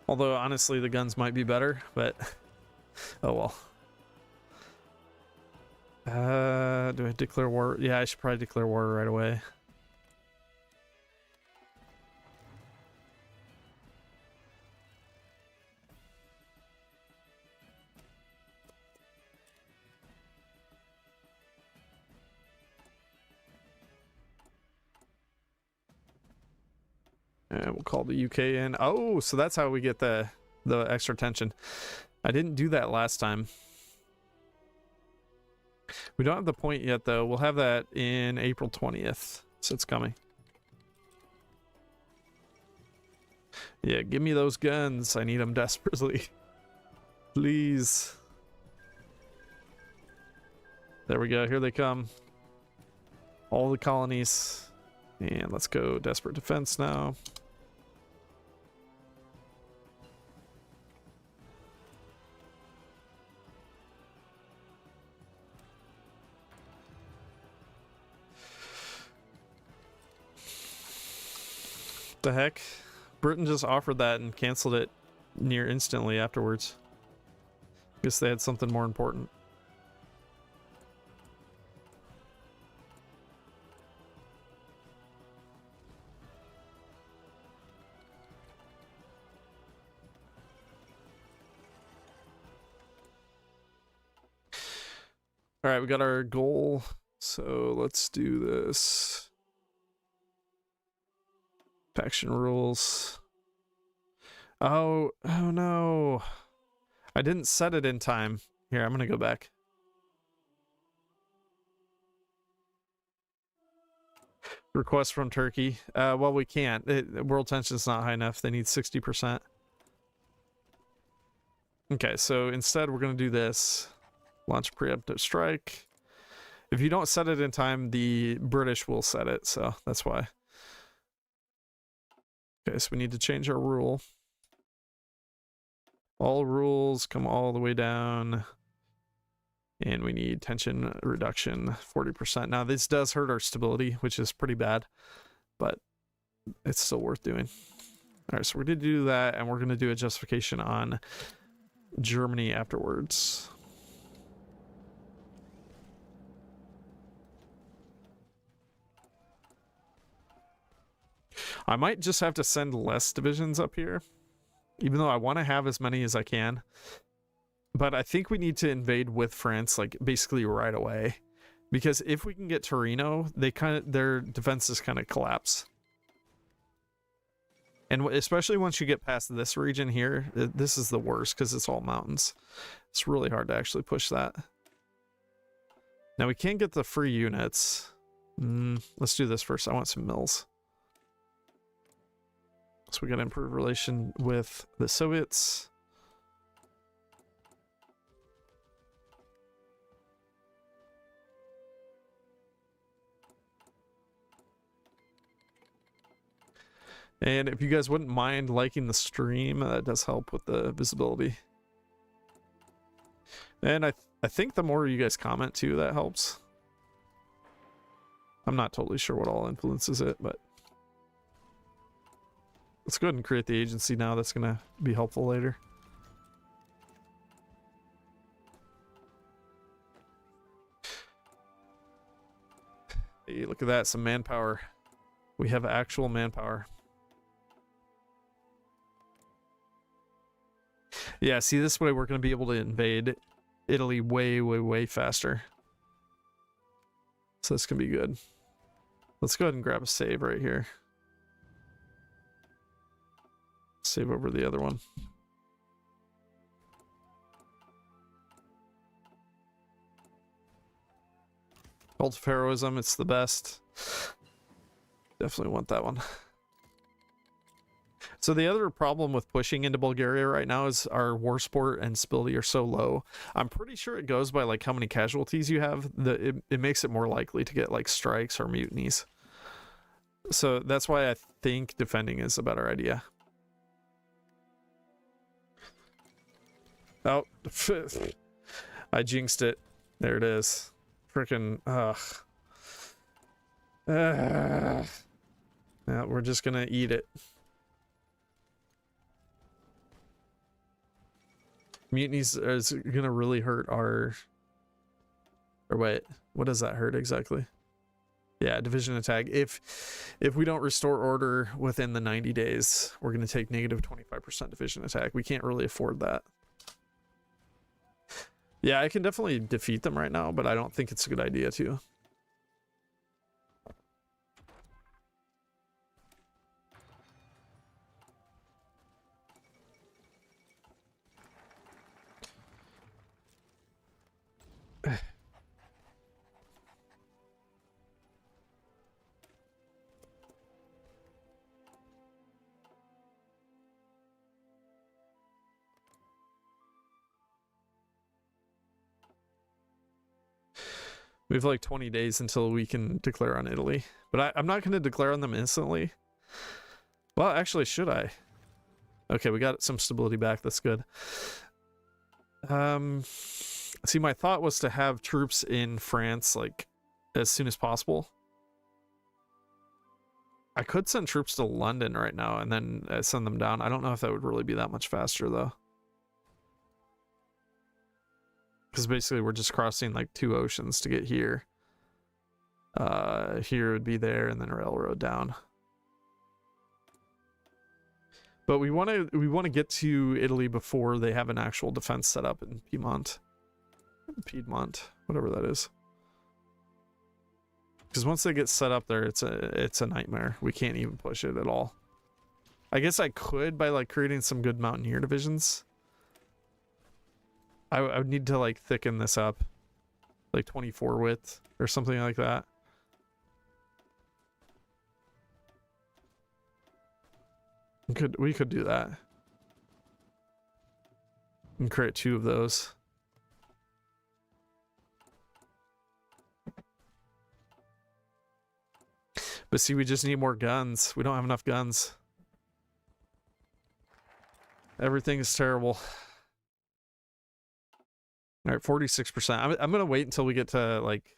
Although honestly the guns might be better, but oh well. Do I declare war? Yeah, I should probably declare war right away. And we'll call the UK in. Oh, so that's how we get the extra tension. I didn't do that last time. We don't have the point yet, though. We'll have that in April 20th, so it's coming. Yeah, give me those guns. I need them desperately. Please. There we go. Here they come. All the colonies. And let's go desperate defense now. The heck? Britain just offered that and canceled it near instantly afterwards. Guess they had something more important. All right, we got our goal. So let's do this. Faction rules. Oh no. I didn't set it in time. Here, I'm gonna go back. Request from Turkey. Well, we can't. World tension is not high enough. They need 60%. Okay, so instead we're gonna do this. Launch preemptive strike. If you don't set it in time, the British will set it, so that's why. Okay, so we need to change our rule. All rules come all the way down. And we need tension reduction 40%. Now this does hurt our stability, which is pretty bad, but it's still worth doing. All right, so we're gonna do that, and we're gonna do a justification on Germany afterwards. I might just have to send less divisions up here, even though I want to have as many as I can. But I think we need to invade with France, like basically right away, because if we can get Torino, their defenses kind of collapse. And especially once you get past this region here, this is the worst because it's all mountains. It's really hard to actually push that. Now we can't get the free units. Let's do this first. I want some mills. So we got to improve relation with the Soviets. And if you guys wouldn't mind liking the stream, that does help with the visibility. And I think the more you guys comment too, that helps. I'm not totally sure what all influences it, but let's go ahead and create the agency now. That's going to be helpful later. Hey, look at that. Some manpower. We have actual manpower. Yeah, see, this way we're going to be able to invade Italy way, way, way faster. So this can be good. Let's go ahead and grab a save right here. Save over the other one. Cult of Heroism, it's the best. Definitely want that one. So the other problem with pushing into Bulgaria right now is our war support and stability are so low. I'm pretty sure it goes by like how many casualties you have. It makes it more likely to get like strikes or mutinies. So that's why I think defending is a better idea. Oh, I jinxed it. There it is. Freaking, yeah, we're just gonna eat it. Mutinies is gonna really hurt our... Or wait, what does that hurt exactly? Yeah, division attack. If we don't restore order within the 90 days, we're gonna take negative 25% division attack. We can't really afford that. Yeah, I can definitely defeat them right now, but I don't think it's a good idea to. We have like 20 days until we can declare on Italy. But I'm not going to declare on them instantly. Well, actually, should I? Okay, we got some stability back. That's good. See, my thought was to have troops in France, like, as soon as possible. I could send troops to London right now and then send them down. I don't know if that would really be that much faster, though. Because basically we're just crossing like 2 oceans to get here. Here would be there and then railroad down. But we want to get to Italy before they have an actual defense set up in Piedmont, whatever that is. Because once they get set up there, it's a nightmare. We can't even push it at all. I guess I could by like creating some good mountaineer divisions. I would need to like thicken this up, like 24 width or something like that. We could do that and create 2 of those. But see, we just need more guns. We don't have enough guns. Everything is terrible. All right, 46%. I'm going to wait until we get to like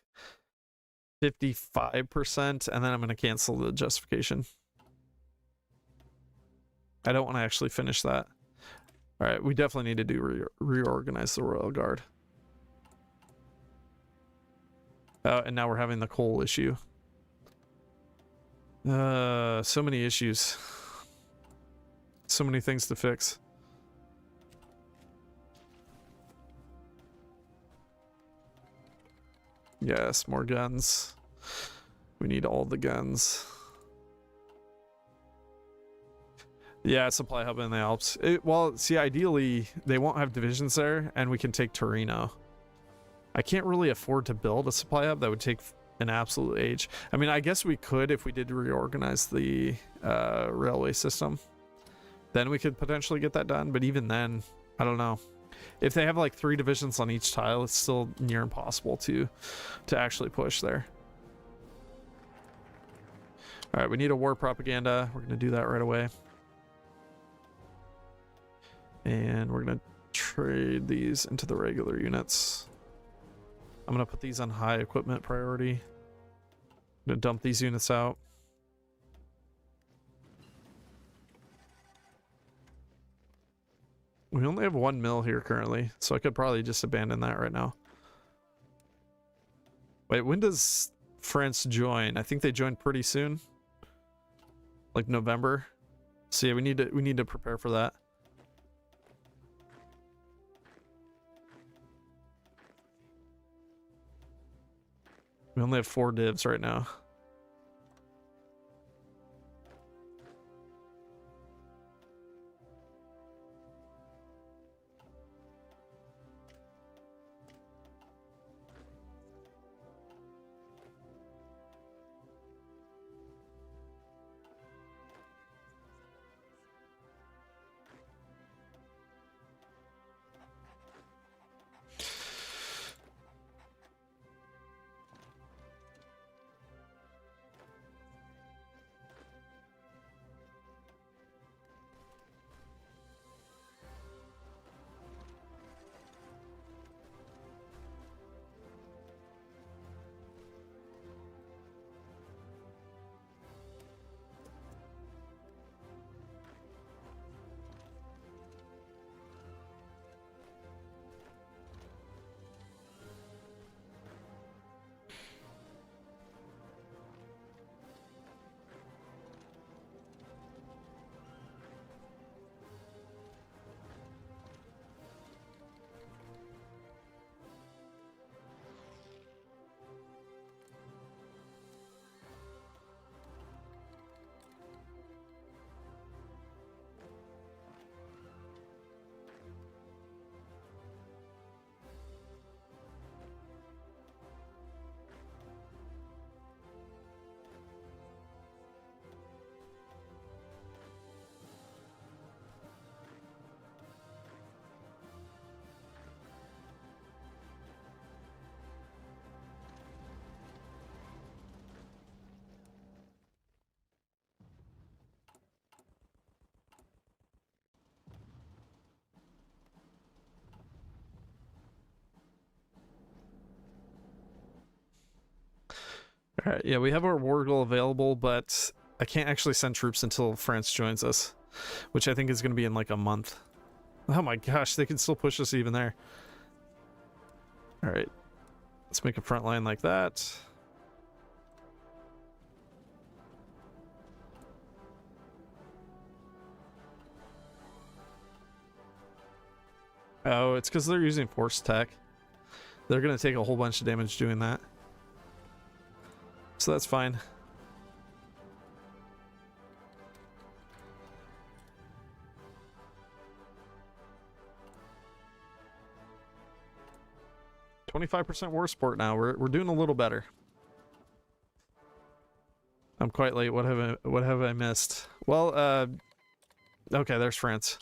55% and then I'm going to cancel the justification. I don't want to actually finish that. All right, we definitely need to do reorganize the Royal Guard. And now we're having the coal issue. So many issues. So many things to fix. Yes, more guns. We need all the guns. Yeah, supply hub in the Alps. Well, see, ideally, they won't have divisions there, and we can take Torino. I can't really afford to build a supply hub. That would take an absolute age. I mean, I guess we could if we did reorganize the railway system. Then we could potentially get that done, but even then, I don't know. If they have like 3 divisions on each tile, it's still near impossible to actually push there. All right, we need a war propaganda. We're going to do that right away. And we're going to trade these into the regular units. I'm going to put these on high equipment priority. I'm going to dump these units out. We only have 1 mill here currently, so I could probably just abandon that right now. Wait, when does France join? I think they join pretty soon. Like November. So yeah, we need to prepare for that. We only have 4 divs right now. All right, yeah, we have our war goal available, but I can't actually send troops until France joins us, which I think is going to be in like a month. Oh my gosh, they can still push us even there. All right, let's make a front line like that. Oh, it's because they're using force attack. They're going to take a whole bunch of damage doing that. So that's fine. %25 war support now. We're doing a little better. I'm quite late. What have I missed? Well, okay, there's France.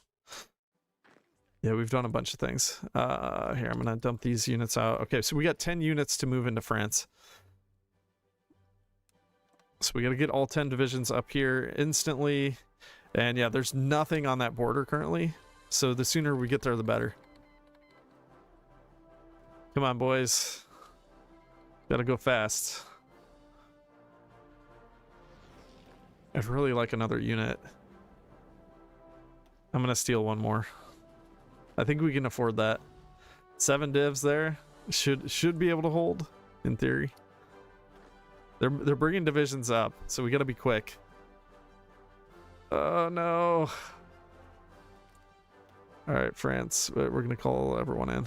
Yeah, we've done a bunch of things. Here, I'm gonna dump these units out. Okay, so we got 10 units to move into France. So we got to get all 10 divisions up here instantly. And yeah, there's nothing on that border currently. So the sooner we get there, the better. Come on, boys. Gotta go fast. I'd really like another unit. I'm gonna steal one more. I think we can afford that. 7 divs there. Should be able to hold, in theory. They're bringing divisions up, so we gotta be quick. Oh no. Alright, France. We're gonna call everyone in.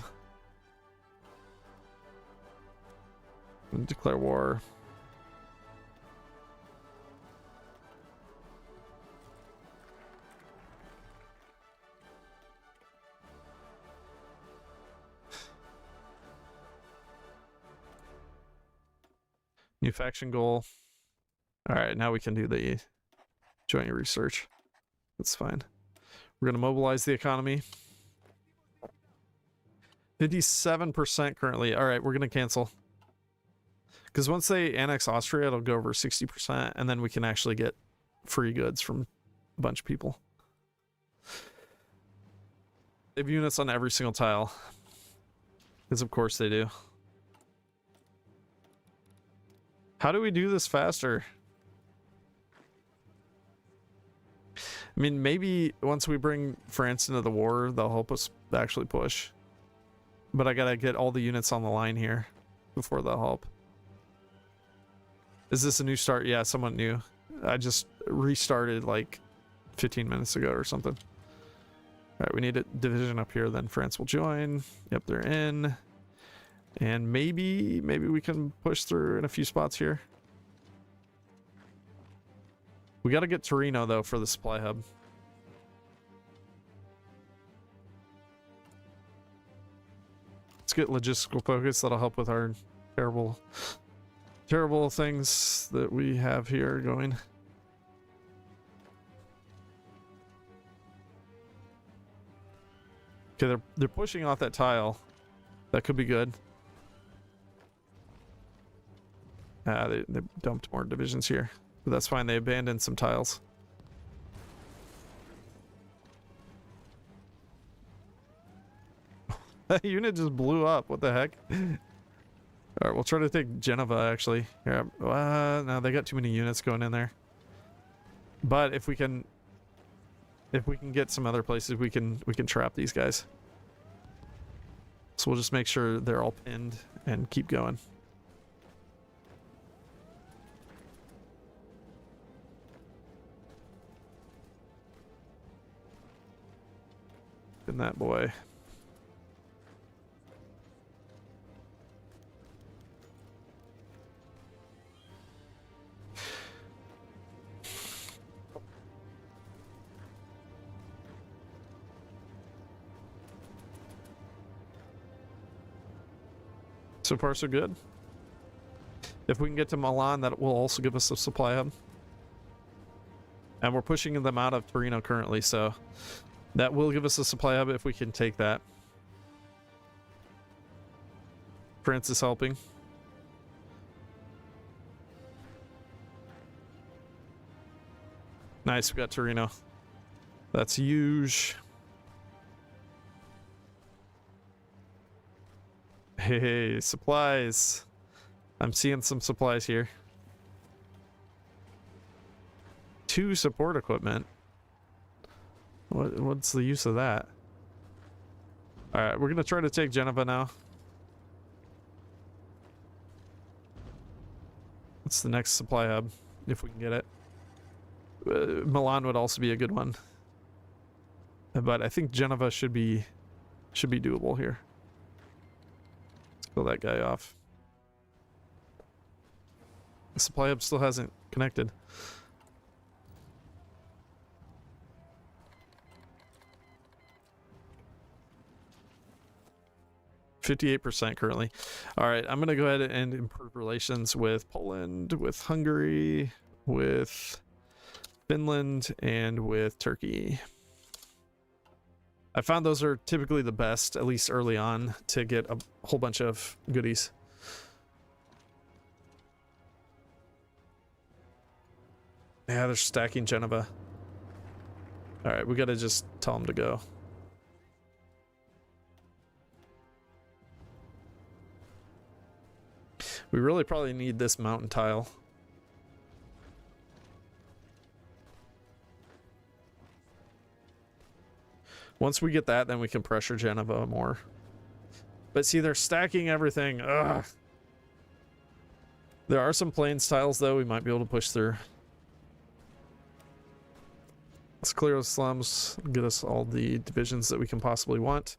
And declare war. New faction goal. Alright, now we can do the joint research. That's fine. We're going to mobilize the economy. 57% currently. Alright, we're going to cancel. Because once they annex Austria, it'll go over 60%, and then we can actually get free goods from a bunch of people. They have units on every single tile. Because of course they do. How do we do this faster? I mean, maybe once we bring France into the war, they'll help us actually push. But I gotta get all the units on the line here before they'll help. Is this a new start? Yeah, somewhat new. I just restarted like 15 minutes ago or something. Alright, we need a division up here, then France will join. Yep, they're in. And maybe we can push through in a few spots here. We got to get Torino, though, for the supply hub. Let's get logistical focus. That'll help with our terrible things that we have here going. Okay, they're pushing off that tile. That could be good. They dumped more divisions here. But that's fine, they abandoned some tiles. That unit just blew up, what the heck? Alright, we'll try to take Genova, actually. Here, no, they got too many units going in there. But if we can get some other places, we can trap these guys. So we'll just make sure they're all pinned and keep going. Pin that boy. So far, so good. If we can get to Milan, that will also give us a supply hub. And we're pushing them out of Torino currently, so that will give us a supply hub if we can take that. France is helping. Nice, we got Torino. That's huge. Hey, supplies. I'm seeing some supplies here. 2 support equipment. What's the use of that? Alright, we're gonna try to take Geneva now. What's the next supply hub, if we can get it? Milan would also be a good one. But I think Geneva should be doable here. Let's kill that guy off. The supply hub still hasn't connected. %58% currently. All right, I'm gonna go ahead and improve relations with Poland, with Hungary, with Finland, and with Turkey. I found those are typically the best, at least early on, to get a whole bunch of goodies. Yeah, they're stacking Geneva. All right, we gotta just tell them to go. We really probably need this mountain tile. Once we get that, then we can pressure Geneva more. But see, they're stacking everything. Ugh. There are some plains tiles, though, we might be able to push through. Let's clear the slums, get us all the divisions that we can possibly want.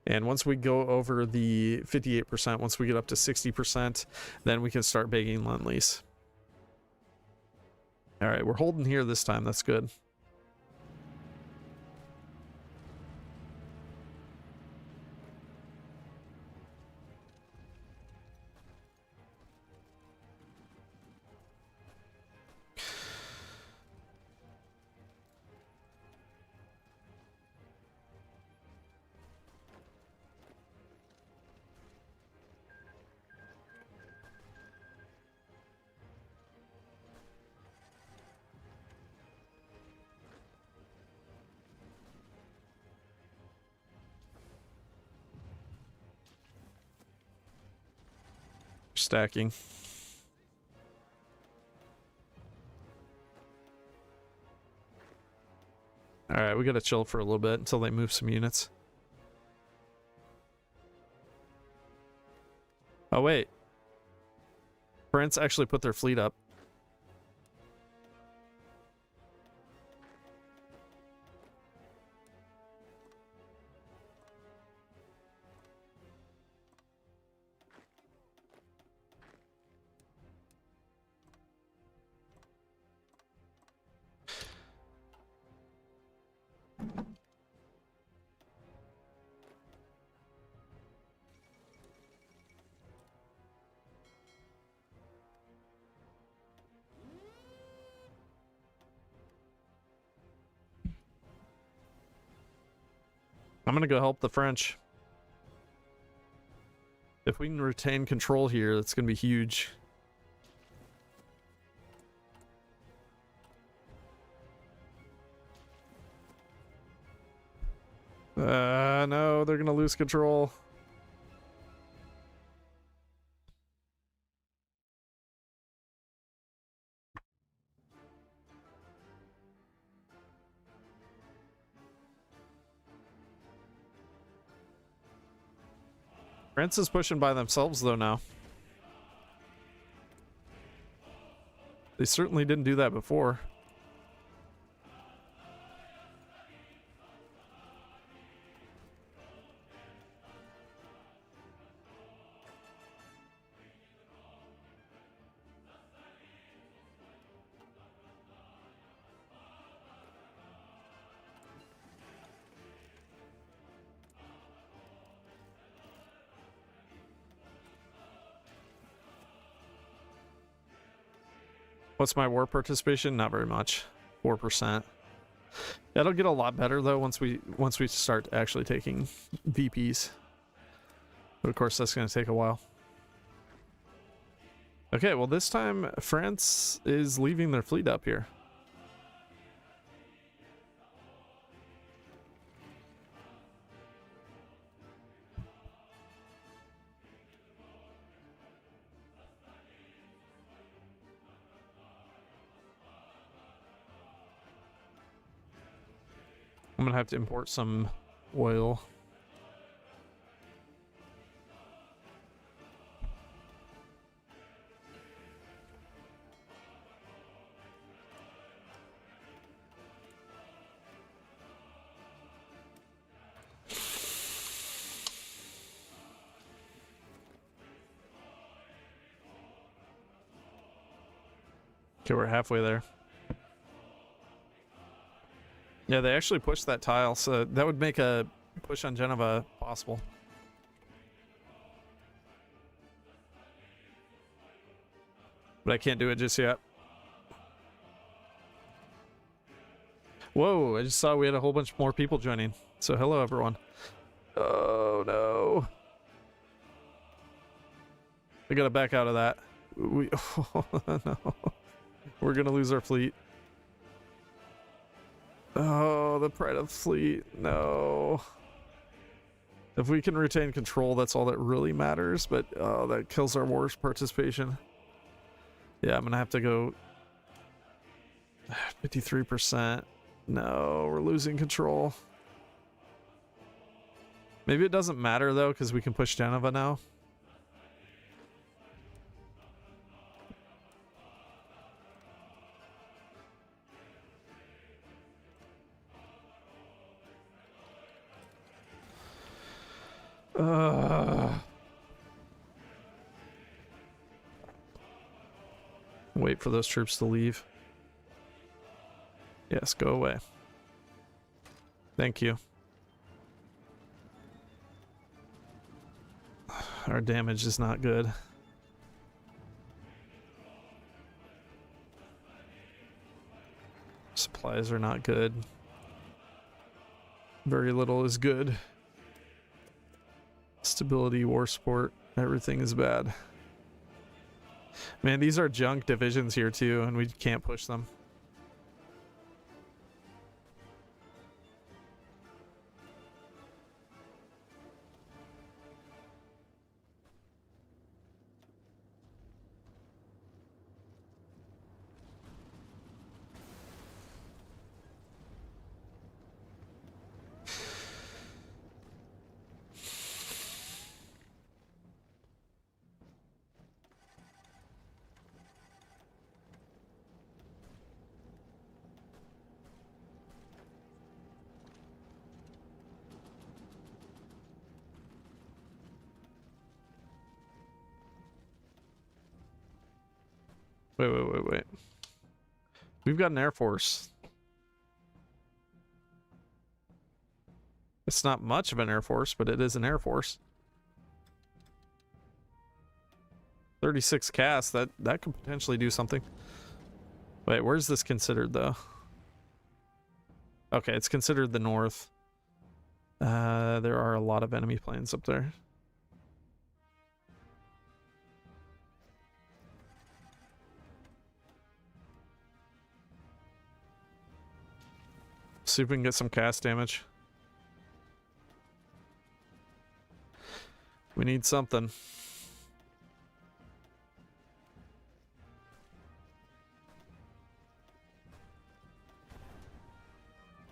And once we go over the 58%, once we get up to 60%, then we can start begging Lend-Lease. All right, we're holding here this time. That's good. Stacking. All right, we gotta chill for a little bit until they move some units. Oh wait, France actually put their fleet up. I'm gonna go help the French. If we can retain control here, that's gonna be huge. No, they're gonna lose control. France is pushing by themselves though now. They certainly didn't do that before. What's my war participation? Not very much. 4%. That'll get a lot better though once we start actually taking VPs. But of course that's going to take a while. Okay, well this time France is leaving their fleet up here. I'm gonna have to import some oil. Okay, we're halfway there. Yeah, they actually pushed that tile, so that would make a push on Genova possible. But I can't do it just yet. Whoa, I just saw we had a whole bunch more people joining. So hello, everyone. Oh, no. We gotta back out of that. We, oh, no. We're gonna lose our fleet. Oh, the pride of the fleet. No. If we can retain control, that's all that really matters. But oh, that kills our wars participation. Yeah, I'm gonna have to go 53%. No, we're losing control. Maybe it doesn't matter though, because we can push Genova now. Wait for those troops to leave. Yes, go away. Thank you. Our damage is not good. Supplies are not good. Very little is good. Stability, war support, everything is bad. Man, these are junk divisions here too, and we can't push them. Wait. We've got an air force. It's not much of an air force, but it is an air force. 36 cast, that could potentially do something. Wait, where's this considered though? Okay, it's considered the north. There are a lot of enemy planes up there. See if we can get some cast damage. We need something.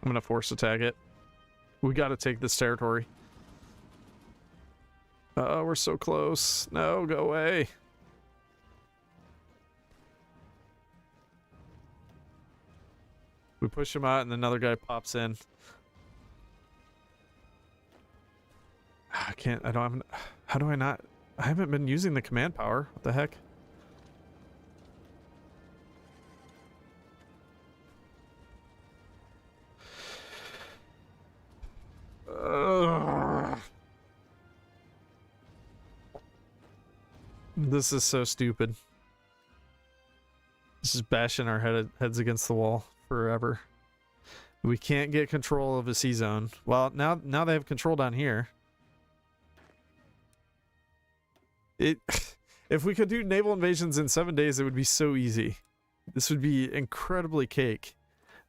I'm gonna force attack it. We gotta take this territory. Oh, we're so close. No, go away. We push him out and another guy pops in. I can't, I don't have, how do I not, I haven't been using the command power. What the heck? This is so stupid. This is bashing our heads against the wall forever. We can't get control of a sea zone. Well, now they have control down here. If we could do naval invasions in 7 days, it would be so easy. This would be incredibly cake.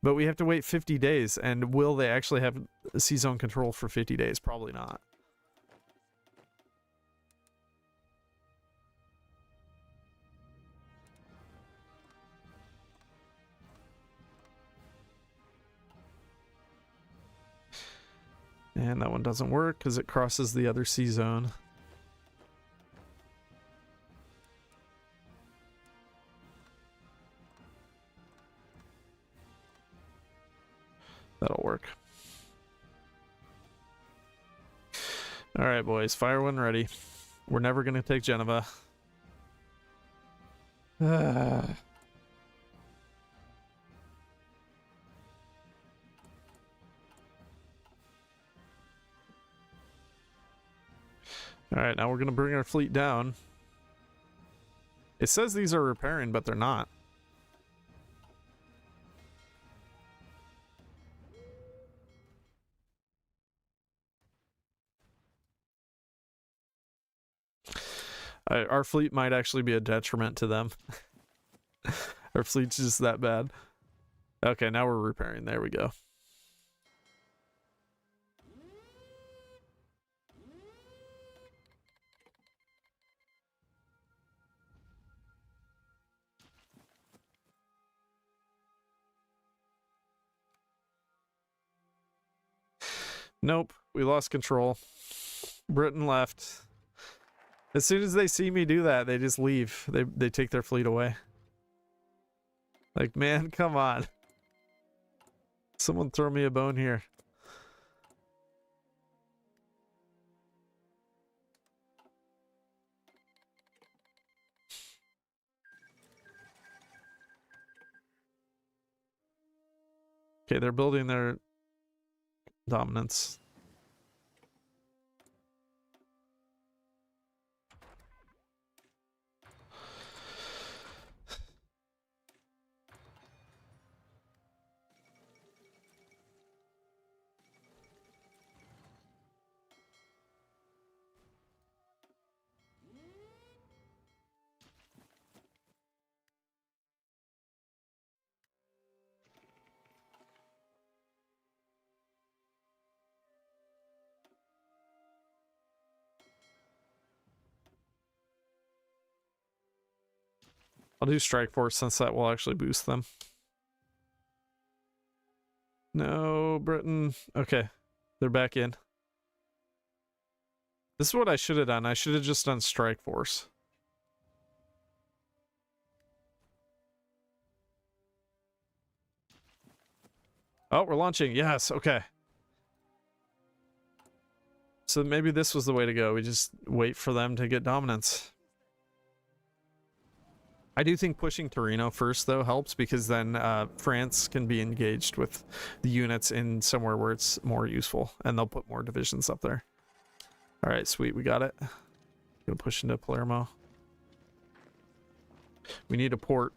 But we have to wait 50 days, and will they actually have sea zone control for 50 days? Probably not. And that one doesn't work because it crosses the other sea zone. That'll work. All right, boys. Fire one ready. We're never going to take Geneva. All right, now we're going to bring our fleet down. It says these are repairing, but they're not. Our fleet might actually be a detriment to them. Our fleet's just that bad. Okay, now we're repairing. There we go. Nope, we lost control. Britain left. As soon as they see me do that, they just leave. They take their fleet away. Like, man, come on. Someone throw me a bone here. Okay, they're building their dominance. I'll do strike force since that will actually boost them. No, Britain. Okay, they're back in. This is what I should have done. I should have just done strike force. Oh, we're launching. Yes, okay. So maybe this was the way to go. We just wait for them to get dominance. I do think pushing Torino first, though, helps because then France can be engaged with the units in somewhere where it's more useful, and they'll put more divisions up there. All right, sweet, we got it. Gonna push into Palermo. We need a port.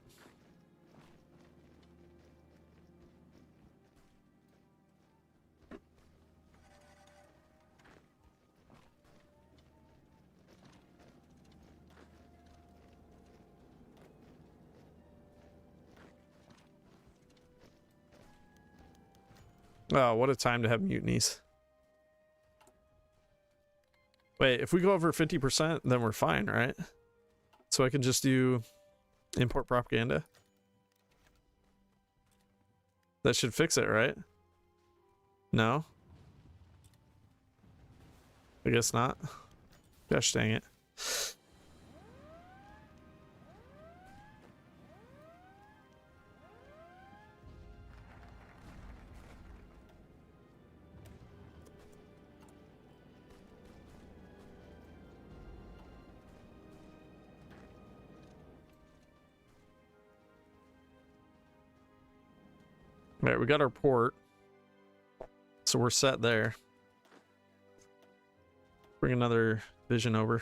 Oh, what a time to have mutinies. Wait, if we go over 50%, then we're fine, right? So I can just do import propaganda. That should fix it, right? No? I guess not. Gosh dang it. All right, we got our port. So we're set there. Bring another vision over.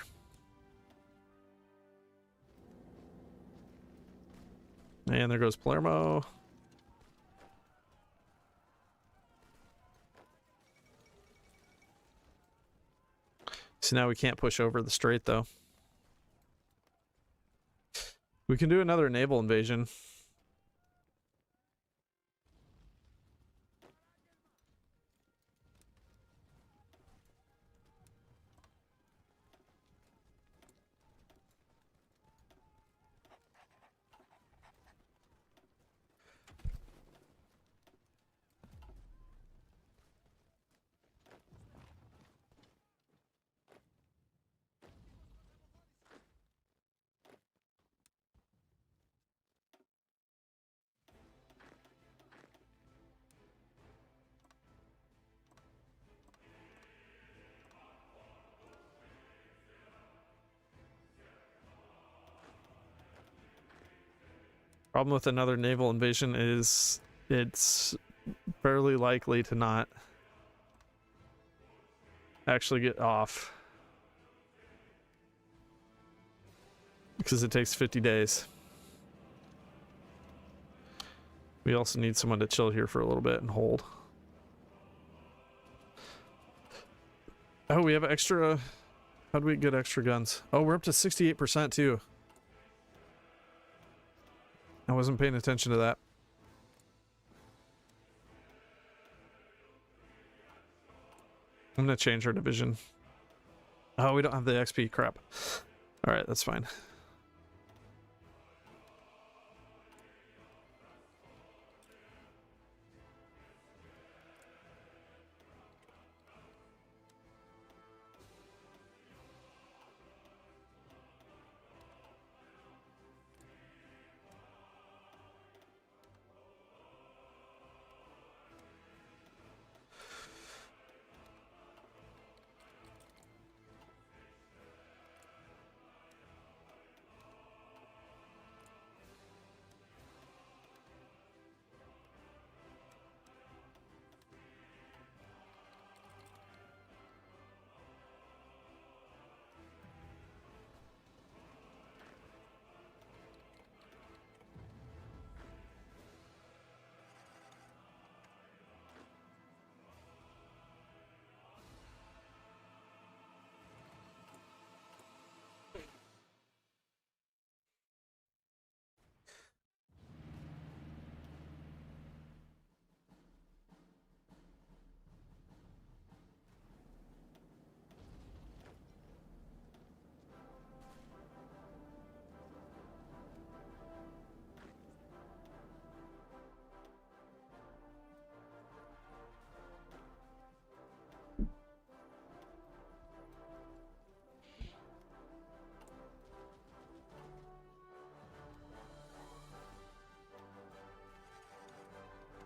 And there goes Palermo. So now we can't push over the strait, though. We can do another naval invasion. Problem with another naval invasion is it's fairly likely to not actually get off. Because it takes 50 days. We also need someone to chill here for a little bit and hold. Oh, we have extra... How do we get extra guns? Oh, we're up to 68% too. I wasn't paying attention to that. I'm gonna change our division. Oh, we don't have the XP. Crap. Alright, that's fine.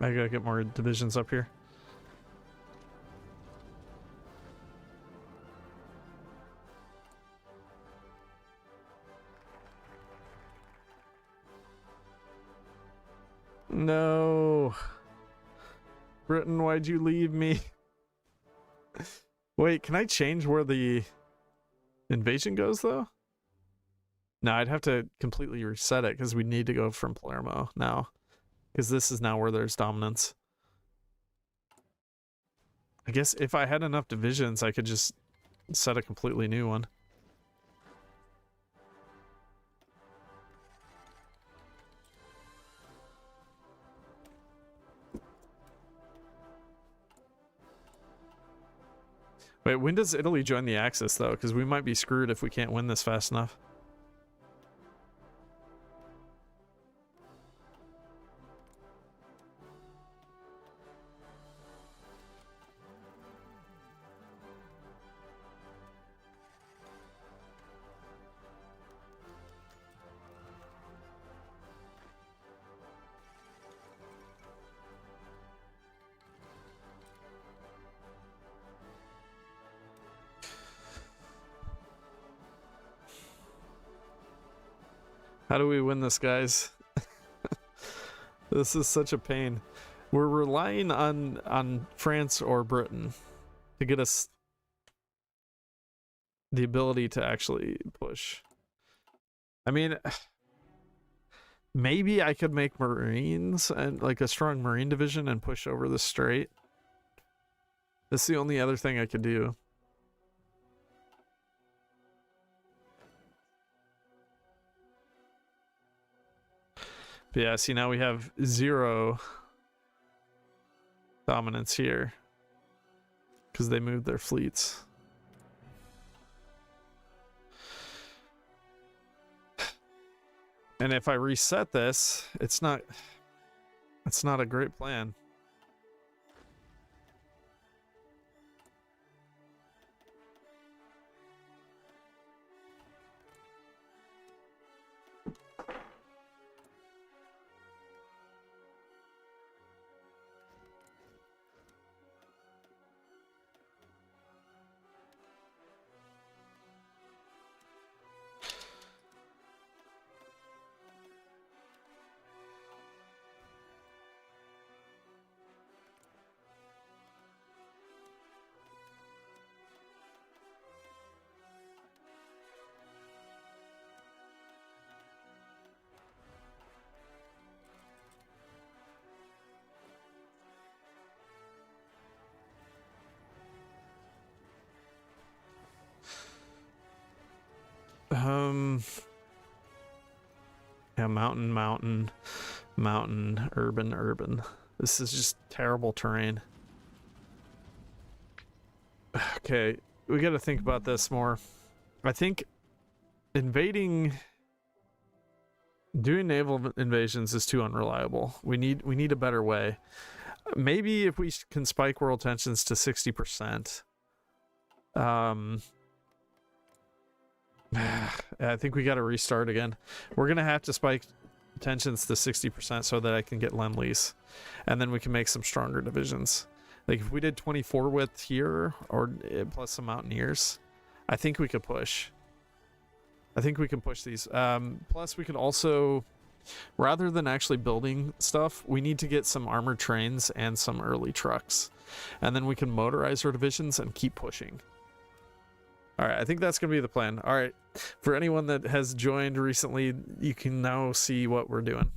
I gotta get more divisions up here. No. Britain, why'd you leave me? Wait, can I change where the invasion goes, though? No, I'd have to completely reset it because we need to go from Palermo now. Because this is now where there's dominance. I guess if I had enough divisions, I could just set a completely new one. Wait, when does Italy join the Axis, though? Because we might be screwed if we can't win this fast enough. How do we win this, guys? This is such a pain. We're relying on France or Britain to get us the ability to actually push. I mean, maybe I could make Marines and like a strong Marine division and push over the strait. That's the only other thing I could do. But yeah, see, now we have 0 dominance here because they moved their fleets. And if I reset this, it's not a great plan. Yeah, mountain, urban. This is just terrible terrain. Okay, we got to think about this more. I think doing naval invasions is too unreliable. We need a better way. Maybe if we can spike world tensions to 60%. I think we got to restart again. We're gonna have to spike tensions to 60% so that I can get Lend-Lease, and then we can make some stronger divisions. Like if we did 24 width here, or plus some Mountaineers, I think we could push. I think we can push these. Plus we could also, rather than actually building stuff, we need to get some armored trains and some early trucks, and then we can motorize our divisions and keep pushing. All right, I think that's gonna be the plan. All right, for anyone that has joined recently, you can now see what we're doing.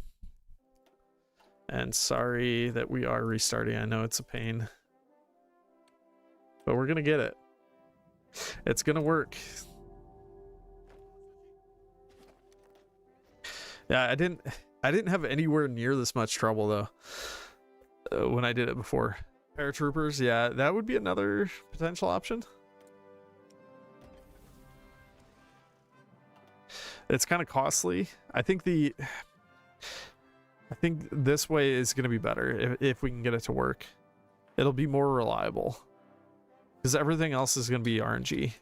And sorry that we are restarting. I know it's a pain, but we're gonna get it. It's gonna work. Yeah, I didn't have anywhere near this much trouble though when I did it before. Paratroopers, yeah, that would be another potential option. It's kind of costly. I think this way is going to be better if we can get it to work. It'll be more reliable because everything else is going to be RNG.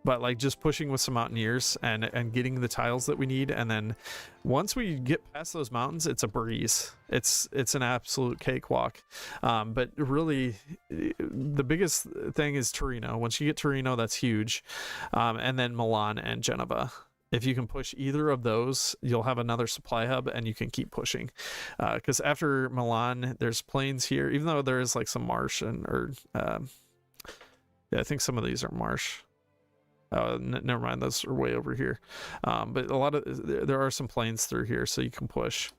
But like just pushing with some Mountaineers and getting the tiles that we need, and then once we get past those mountains, it's a breeze. It's an absolute cakewalk. But really, the biggest thing is Torino. Once you get Torino, that's huge. And then Milan and Genova. If you can push either of those, you'll have another supply hub and you can keep pushing. Because after Milan, there's plains here, even though there is like some marsh yeah, I think some of these are marsh. Never mind, those are way over here. But a lot of there are some plains through here, so you can push.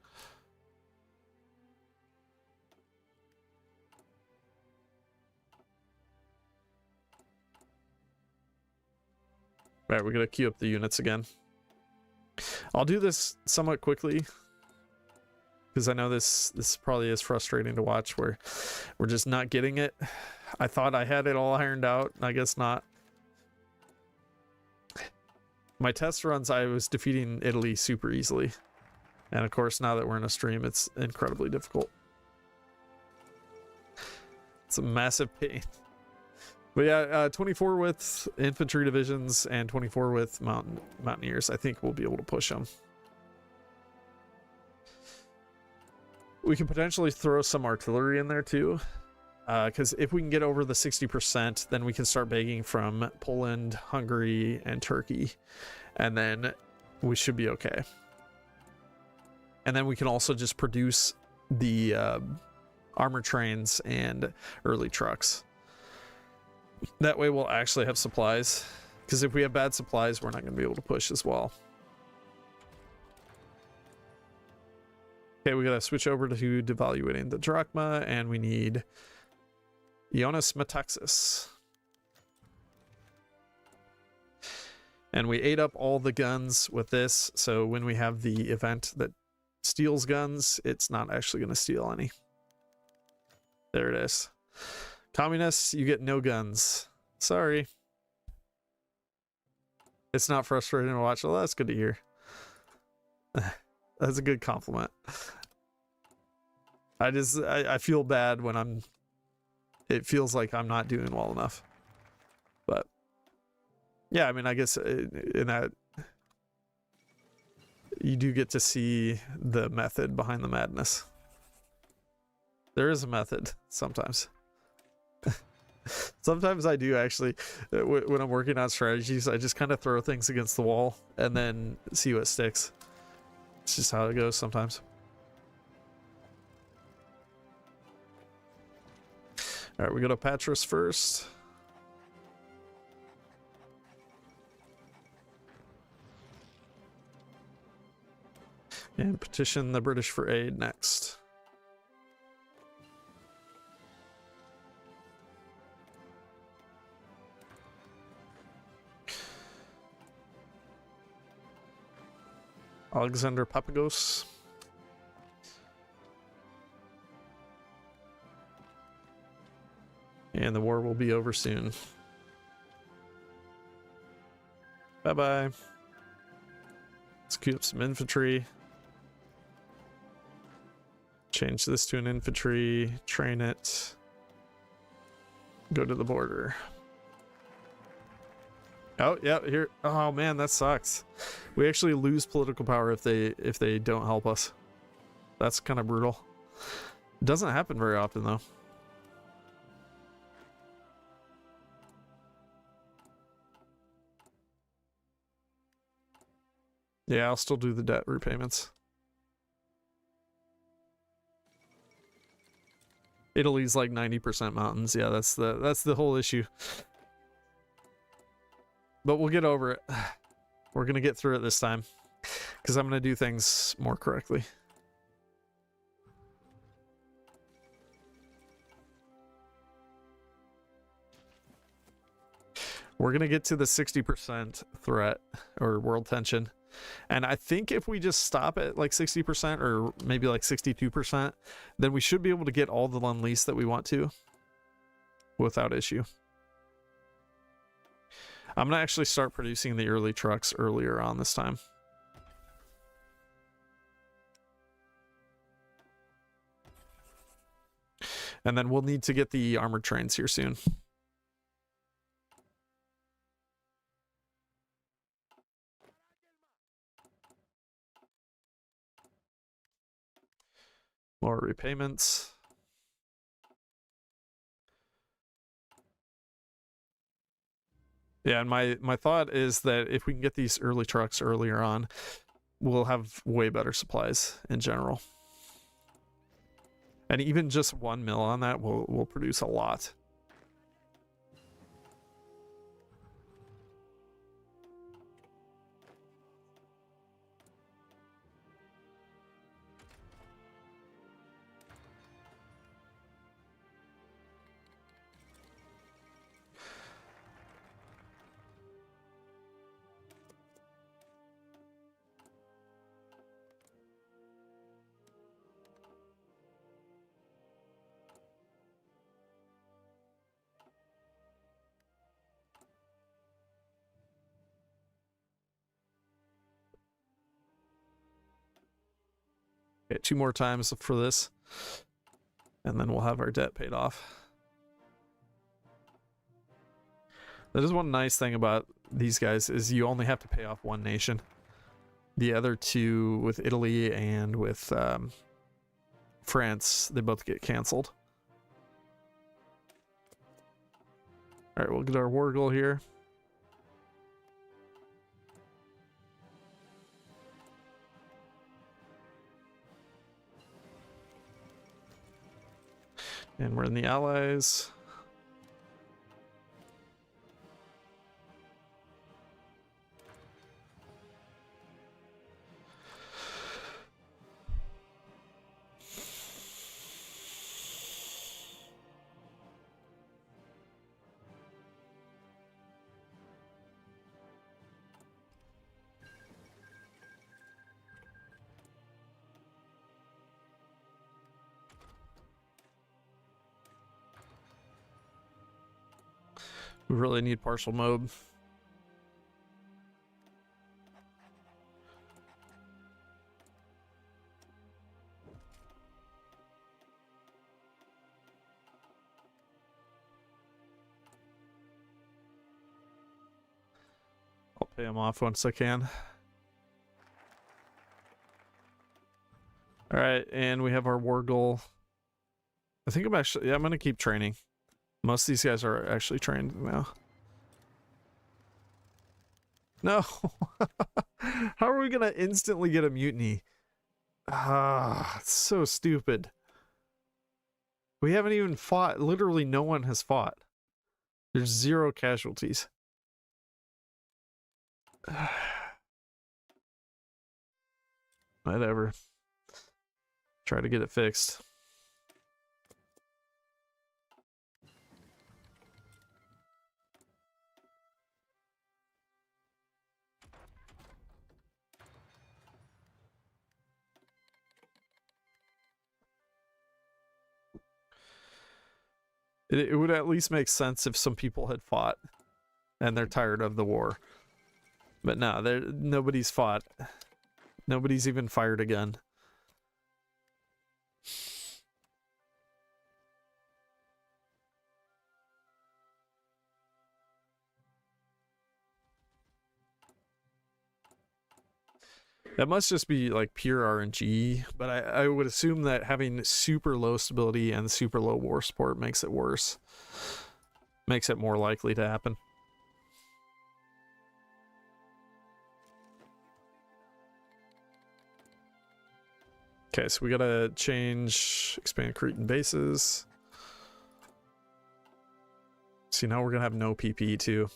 All right, we're gonna queue up the units again. I'll do this somewhat quickly because I know this probably is frustrating to watch, where we're just not getting it. I thought I had it all ironed out, I guess not. My test runs, I was defeating Italy super easily. And of course, now that we're in a stream, it's incredibly difficult. It's a massive pain. But yeah, 24 with infantry divisions and 24 with Mountaineers. I think we'll be able to push them. We can potentially throw some artillery in there too. Because if we can get over the 60%, then we can start begging from Poland, Hungary, and Turkey. And then we should be okay. And then we can also just produce the armored trains and early trucks. That way we'll actually have supplies. Because if we have bad supplies, we're not going to be able to push as well. Okay, we got to switch over to devaluating the drachma, and we need Ioannis Metaxas. And we ate up all the guns with this, so when we have the event that steals guns, it's not actually going to steal any. There it is. Communists, you get no guns. Sorry. It's not frustrating to watch. Well, that's good to hear. That's a good compliment. I feel bad when it feels like I'm not doing well enough. But yeah, I mean, I guess in that you do get to see the method behind the madness. There is a method sometimes. Sometimes I do actually, when I'm working on strategies, I just kind of throw things against the wall and then see what sticks. It's just how it goes sometimes. All right, we go to Patras first. And petition the British for aid next. Alexander Papagos. And the war will be over soon. Bye-bye. Let's queue up some infantry. Change this to an infantry. Train it. Go to the border. Oh, yeah, here. Oh, man, that sucks. We actually lose political power if they don't help us. That's kind of brutal. It doesn't happen very often, though. Yeah, I'll still do the debt repayments. Italy's like 90% mountains. Yeah, that's the whole issue. But we'll get over it. We're gonna get through it this time, because I'm gonna do things more correctly. We're gonna get to the 60% threat or world tension. And I think if we just stop at like 60% or maybe like 62%, then we should be able to get all the Lend Lease that we want to without issue. I'm going to actually start producing the early trucks earlier on this time. And then we'll need to get the armored trains here soon. More repayments. Yeah, and my thought is that if we can get these early trucks earlier on, we'll have way better supplies in general. And even just 1 mil on that will produce a lot. Okay, 2 more times for this, and then we'll have our debt paid off. That is one nice thing about these guys is you only have to pay off one nation. The other two, with Italy and with France, they both get canceled. All right, we'll get our war goal here. And we're in the Allies. We really need partial mob. I'll pay him off once I can. All right, and we have our war goal. I think I'm actually, yeah, I'm gonna keep training. Most of these guys are actually trained now. No. How are we gonna instantly get a mutiny? Ah, it's so stupid. We haven't even fought. Literally no one has fought. There's 0 casualties. Whatever. Try to get it fixed. It would at least make sense if some people had fought and they're tired of the war. But no, nobody's fought. Nobody's even fired a gun. That must just be like pure RNG, but I would assume that having super low stability and super low war support makes it worse. Makes it more likely to happen. Okay, so we gotta change, expand Cretan bases. See, now we're gonna have no PP too.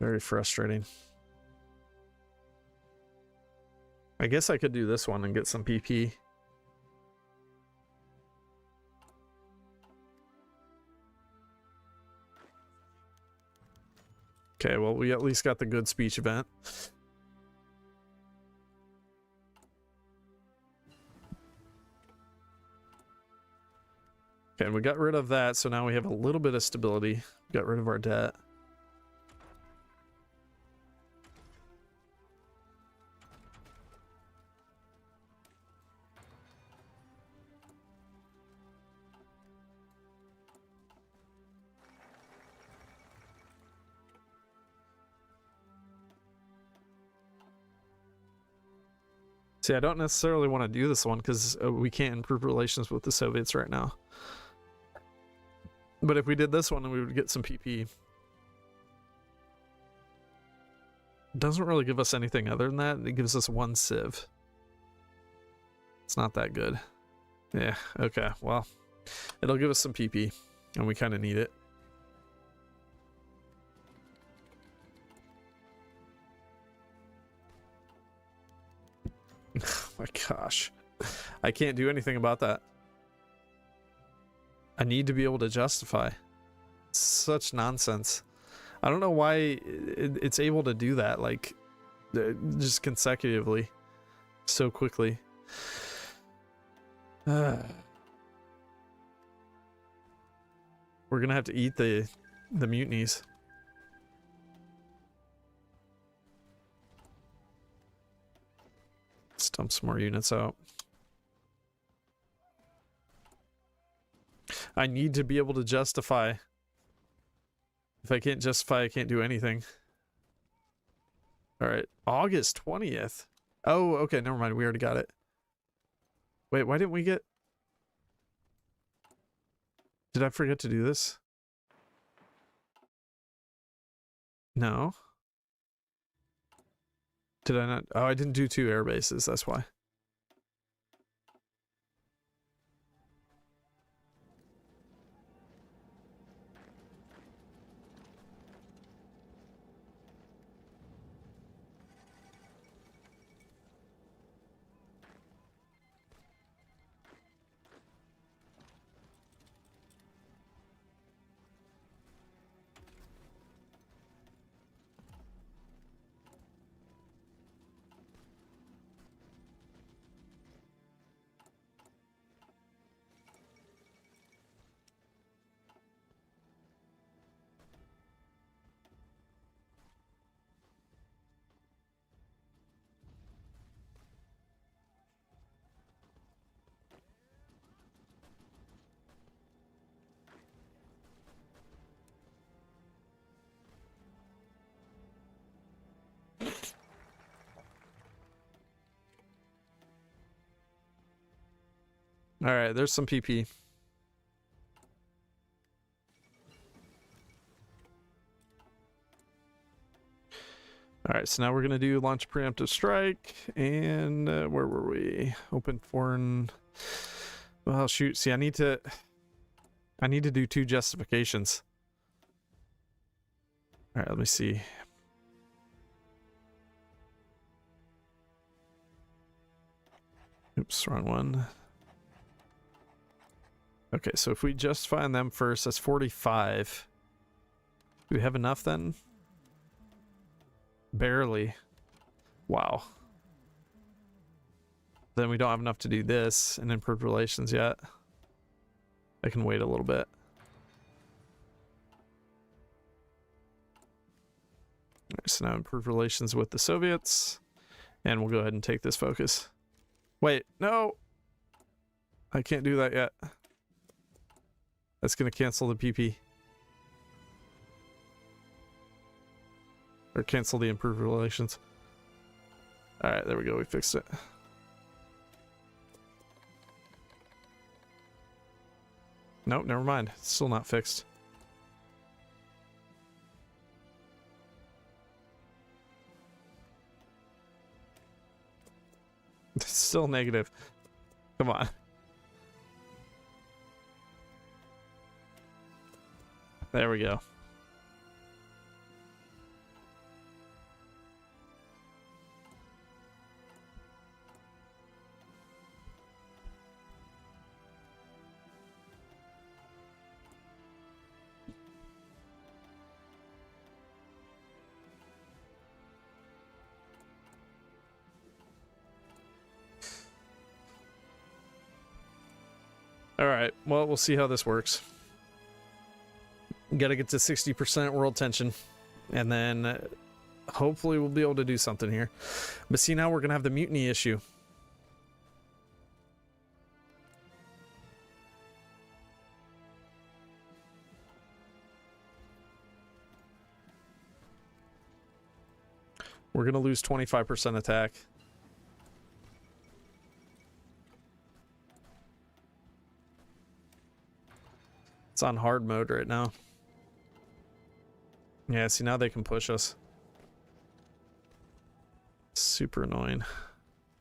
Very frustrating. I guess I could do this one and get some PP. Okay, well, we at least got the good speech event. Okay, and we got rid of that, so now we have a little bit of stability. Got rid of our debt. See, I don't necessarily want to do this one because we can't improve relations with the Soviets right now. But if we did this one, we would get some PP. Doesn't really give us anything other than that. It gives us 1 civ. It's not that good. Yeah, okay, well, it'll give us some PP, and we kind of need it. Oh my gosh. I can't do anything about that. I need to be able to justify. Such nonsense. I don't know why it's able to do that, like, just consecutively, so quickly. We're gonna have to eat the mutinies. Let's dump some more units out. I need to be able to justify. If I can't justify, I can't do anything. All right, August 20th. Oh, okay, never mind. We already got it. Wait, why didn't we get... Did I forget to do this? No. Did I not? Oh, I didn't do 2 air bases, that's why. All right, there's some PP. All right, so now we're gonna do launch preemptive strike, and where were we? Open foreign. Well, shoot. See, I need to do 2 justifications. All right, let me see. Oops, wrong one. Okay, so if we justify on them first, that's 45. Do we have enough then? Barely. Wow. Then we don't have enough to do this and improved relations yet. I can wait a little bit. Right, so now improved relations with the Soviets. And we'll go ahead and take this focus. Wait, no! I can't do that yet. That's going to cancel the PP. Or cancel the improved relations. Alright, there we go. We fixed it. Nope, never mind. It's still not fixed. It's still negative. Come on. There we go. All right, well, we'll see how this works. Got to get to 60% world tension, and then hopefully we'll be able to do something here. But see, now we're going to have the mutiny issue. We're going to lose 25% attack. It's on hard mode right now. Yeah, see, now they can push us. Super annoying.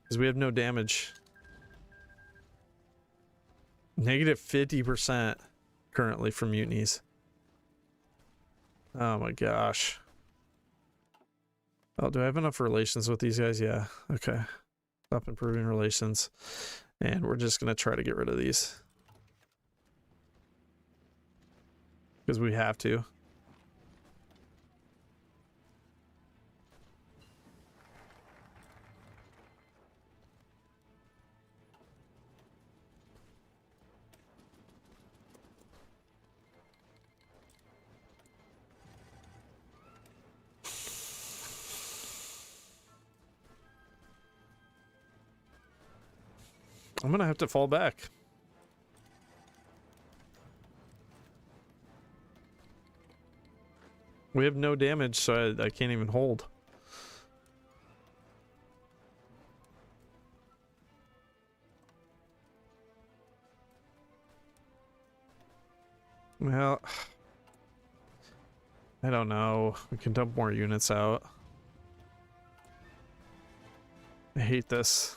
Because we have no damage. Negative 50% currently from mutinies. Oh my gosh. Oh, do I have enough relations with these guys? Yeah, okay. Stop improving relations. And we're just going to try to get rid of these. Because we have to. I'm gonna have to fall back. We have no damage, so I can't even hold. Well, I don't know. We can dump more units out. I hate this.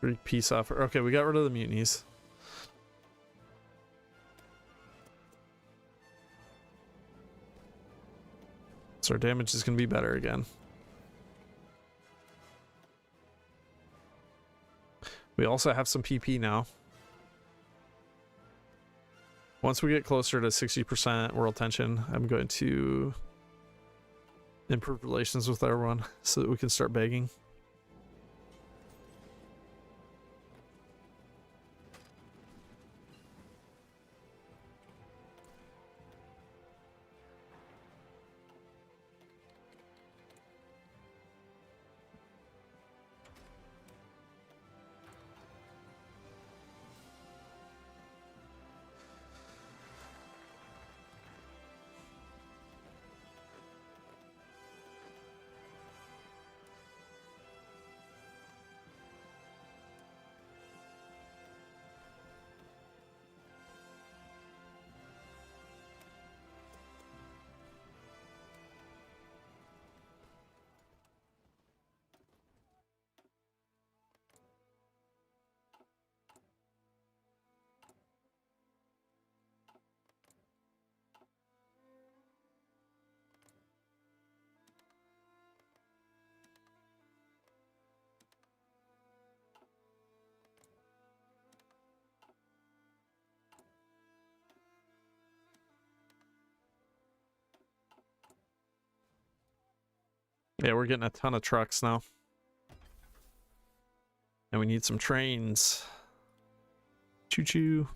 Greek peace offer. Okay, we got rid of the mutinies. So our damage is going to be better again. We also have some PP now. Once we get closer to 60% world tension, I'm going to improve relations with everyone so that we can start begging. Yeah, we're getting a ton of trucks now. And we need some trains. Choo-choo.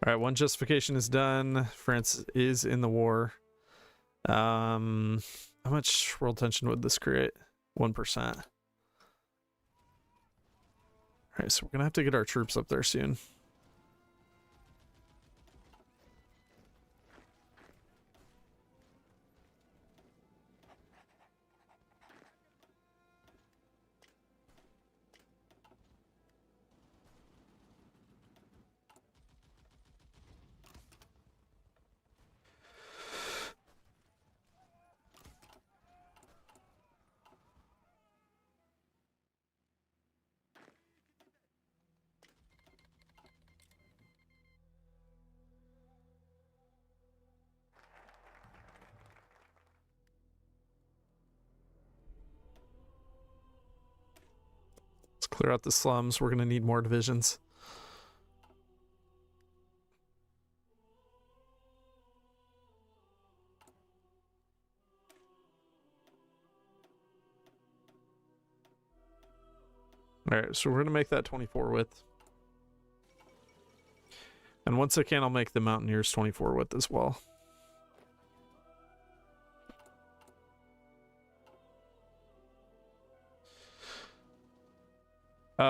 All right, one justification is done. France is in the war. How much world tension would this create? 1%. All right, so we're gonna have to get our troops up there soon. Let's clear out the slums. We're gonna need more divisions. All right, so we're gonna make that 24 width. And once I can, I'll make the Mountaineers 24 width as well.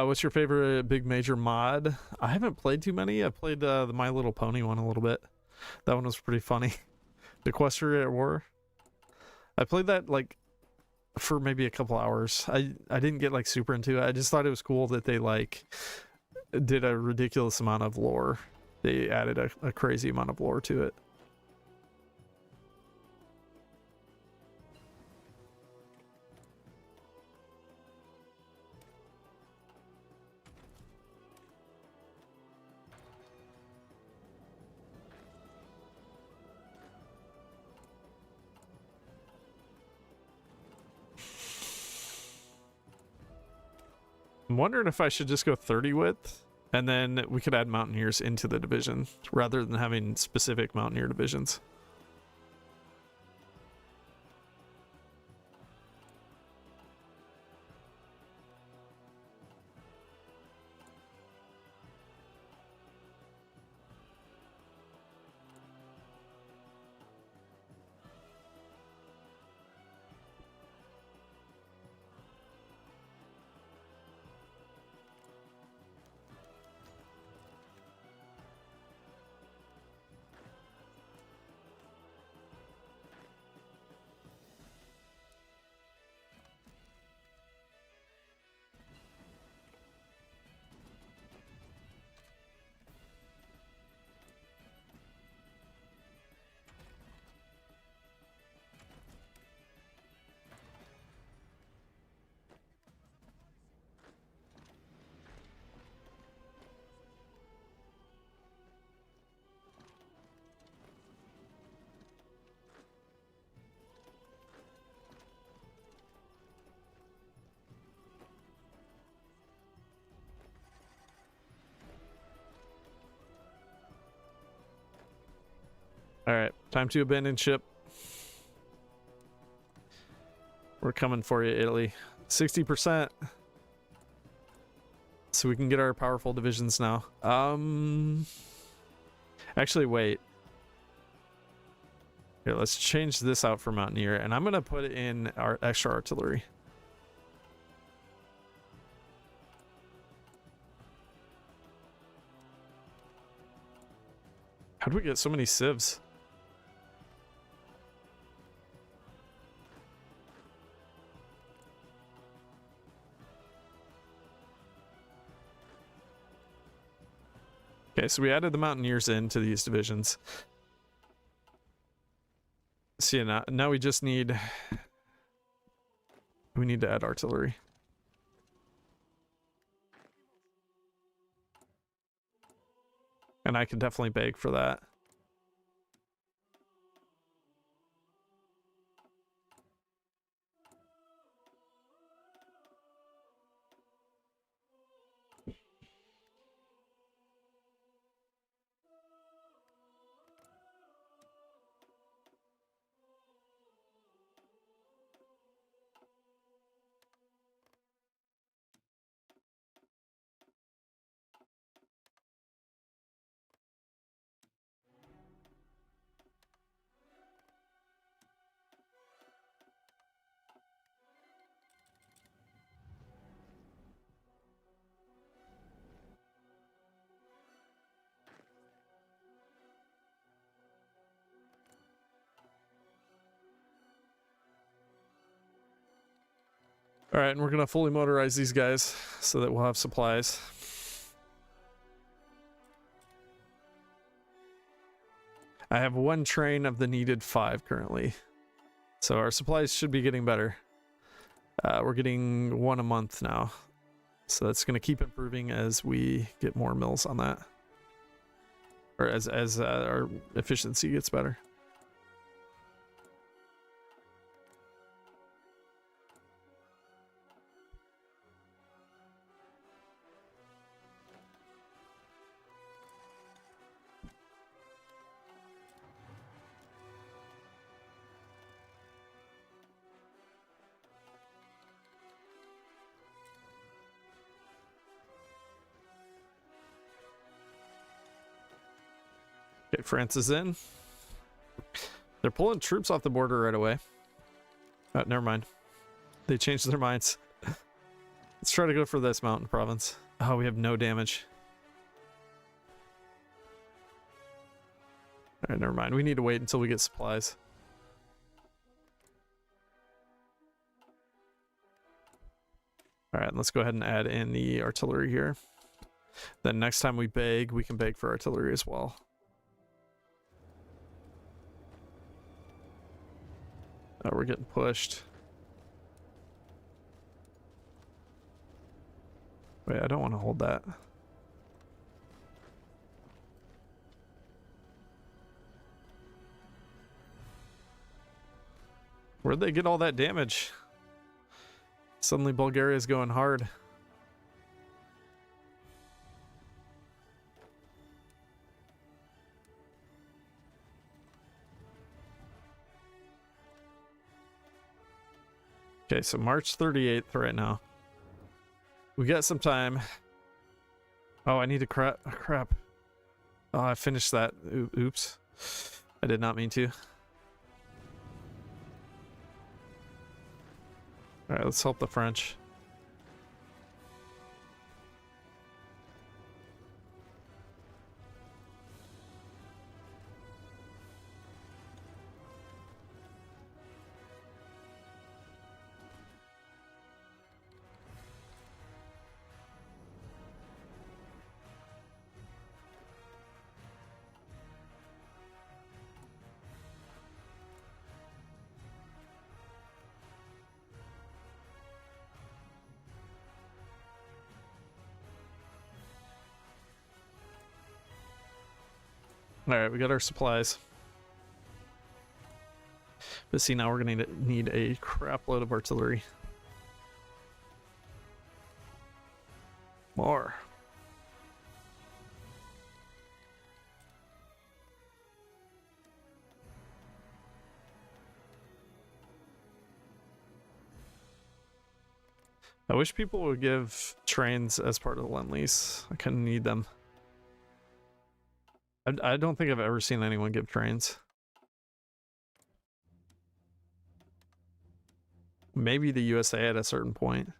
What's your favorite big major mod? I haven't played too many. I played the My Little Pony one a little bit. That one was pretty funny. The Equestria at War. I played that like for maybe a couple hours. I didn't get like super into it. I just thought it was cool that they like did a ridiculous amount of lore. They added a crazy amount of lore to it. I'm wondering if I should just go 30 width, and then we could add Mountaineers into the division, rather than having specific Mountaineer divisions. All right, time to abandon ship. We're coming for you, Italy. 60%. So we can get our powerful divisions now. Actually, wait. Here, let's change this out for Mountaineer, and I'm gonna put in our extra artillery. How do we get so many civs? Okay, so we added the Mountaineers into these divisions. So yeah, now we just need... We need to add artillery. And I can definitely beg for that. All right, and we're gonna fully motorize these guys so that we'll have supplies. I have 1 train of the needed 5 currently. So our supplies should be getting better. We're getting 1 a month now. So that's going to keep improving as we get more mills on that. Or as our efficiency gets better. Okay, France is in. They're pulling troops off the border right away. Oh, never mind. They changed their minds. Let's try to go for this mountain province. Oh, we have no damage. Alright, never mind. We need to wait until we get supplies. Alright, let's go ahead and add in the artillery here. Then next time we beg, we can beg for artillery as well. Oh, we're getting pushed. Wait, I don't want to hold that. Where'd they get all that damage? Suddenly Bulgaria is going hard. Okay, so March 38th right now. We got some time. Oh, I need to crap. Oh, I finished that. Oops. I did not mean to. Alright, let's help the French. Alright, we got our supplies. But see, now we're gonna need a crap load of artillery. More. I wish people would give trains as part of the Lend-Lease. I kind of need them. I don't think I've ever seen anyone give trains. Maybe the USA at a certain point.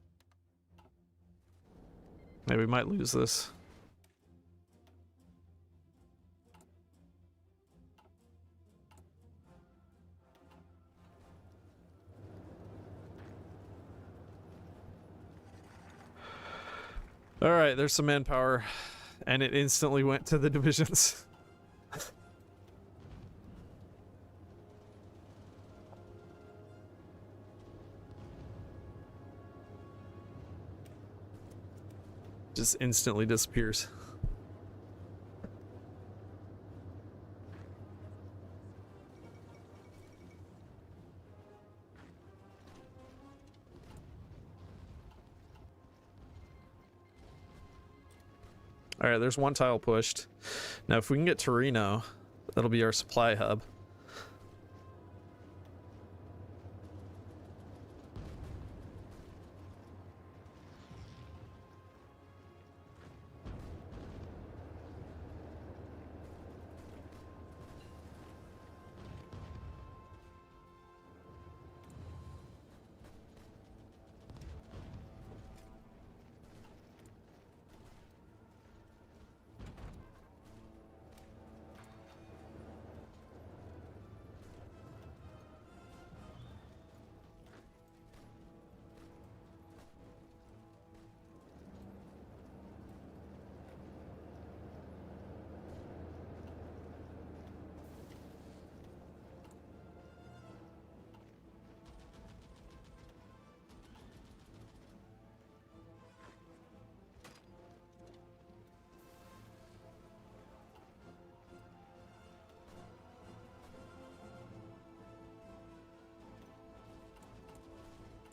Maybe we might lose this. All right, there's some manpower, and it instantly went to the divisions. Just instantly disappears. All right, there's 1 tile pushed. Now, if we can get Torino, that'll be our supply hub.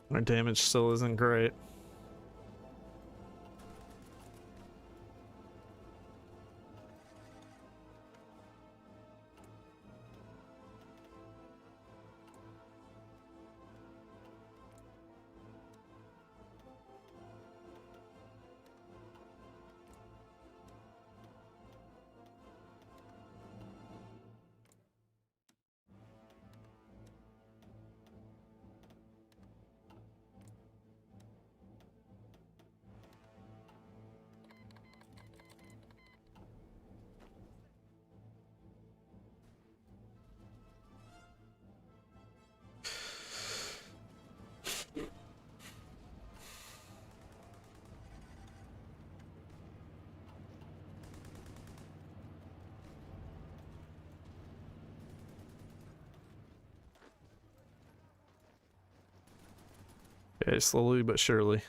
Our damage still isn't great. Okay, slowly but surely.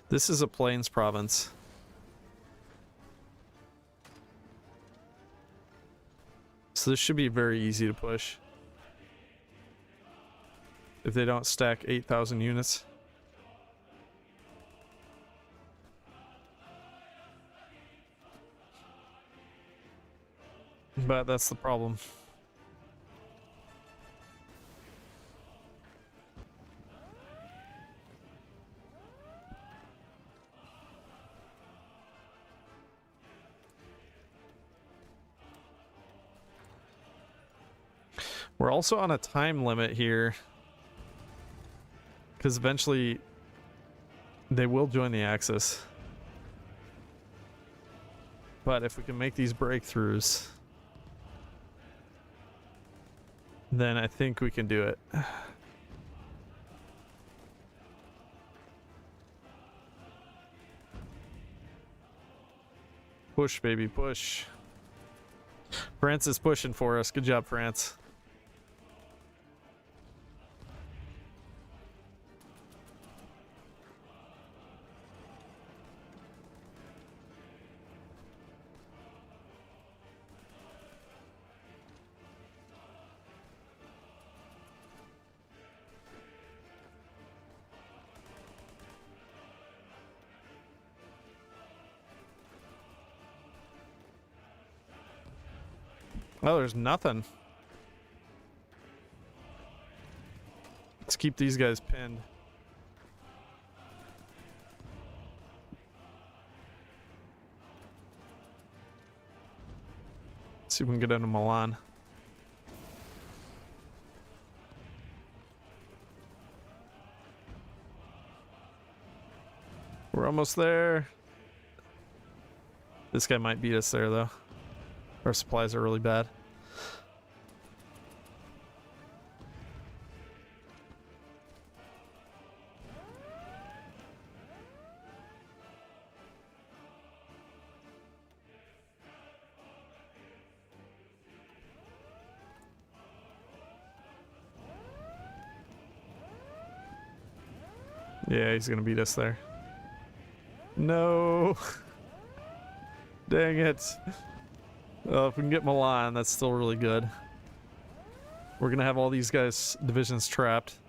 This is a plains province. So this should be very easy to push. If they don't stack 8,000 units. But that's the problem. We're also on a time limit here. Because eventually they will join the Axis. But if we can make these breakthroughs, then I think we can do it. Push, baby, push. France is pushing for us. Good job, France. Oh, there's nothing. Let's keep these guys pinned. Let's see if we can get into Milan. We're almost there. This guy might beat us there, though. Our supplies are really bad. Yeah, he's gonna beat us there. No. Dang it. Oh, if we can get Milan, that's still really good. We're gonna have all these guys' divisions trapped.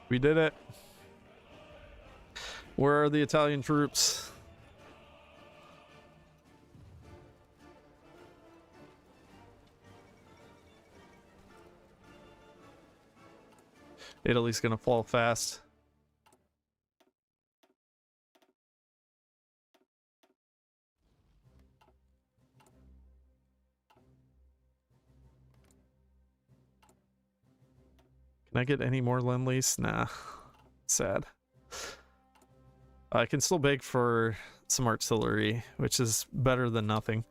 We did it. Where are the Italian troops? Italy's gonna fall fast. Can I get any more Lend-Lease? Nah. Sad. I can still beg for some artillery, which is better than nothing.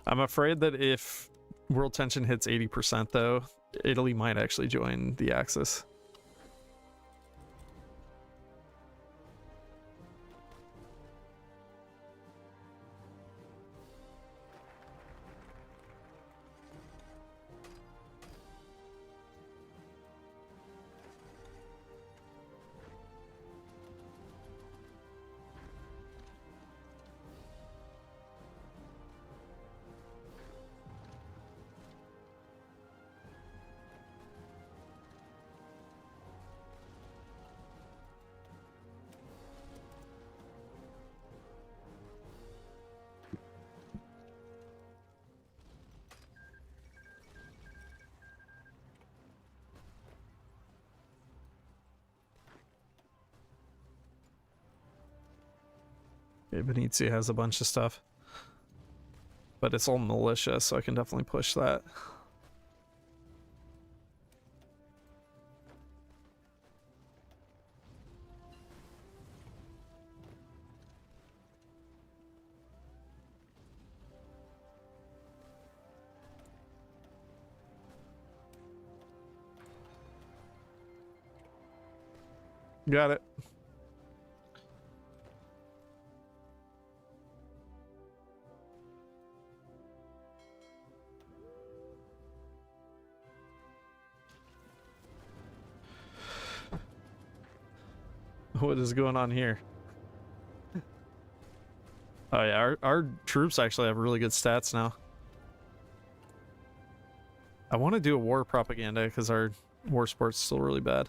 I'm afraid that if world tension hits 80% though, Italy might actually join the Axis. Okay, Venezia has a bunch of stuff, but it's all militia, so I can definitely push that. Got it. What is going on here? Oh yeah, our troops actually have really good stats now. I want to do a war propaganda because our war sport's still really bad.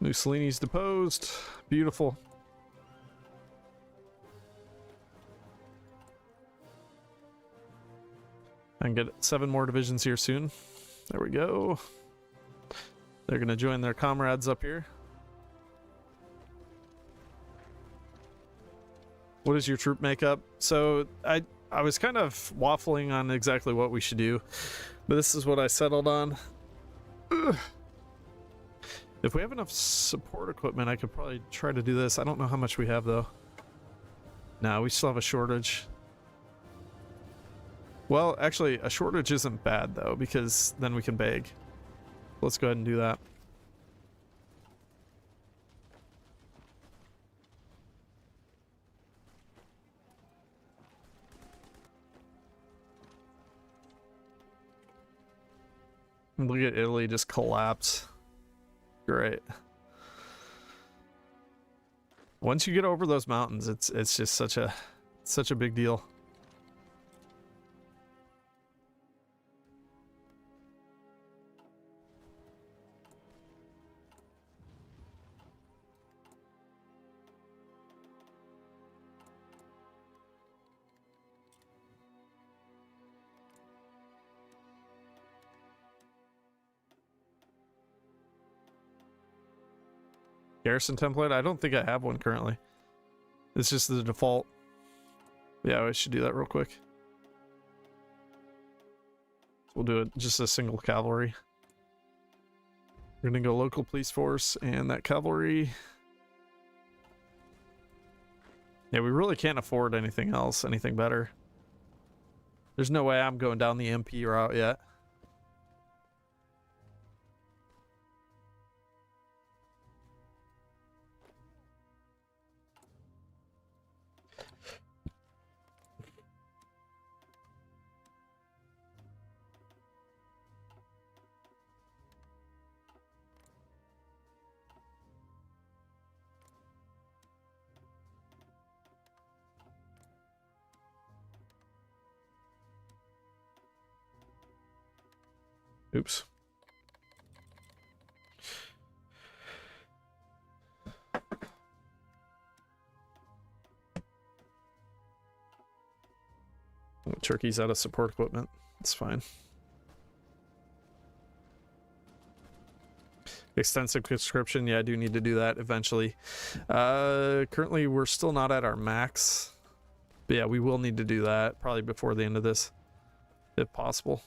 Mussolini's deposed. Beautiful. I can get 7 more divisions here soon. There we go. They're gonna join their comrades up here. What is your troop makeup? So I was kind of waffling on exactly what we should do, but this is what I settled on. Ugh. If we have enough support equipment, I could probably try to do this. I don't know how much we have though. No, we still have a shortage. Well, actually, a shortage isn't bad though, because then we can beg. Let's go ahead and do that. Look at Italy just collapse. Great. Once you get over those mountains, it's just such a big deal. Garrison template? I don't think I have one currently. It's just the default. Yeah, I should do that real quick. We'll do it just a single cavalry. We're gonna go local police force and that cavalry. Yeah, we really can't afford anything else, anything better. There's no way I'm going down the MP route yet. Oops. Turkey's out of support equipment. It's fine. Extensive conscription. Yeah, I do need to do that eventually. Currently, we're still not at our max. But yeah, we will need to do that probably before the end of this, if possible.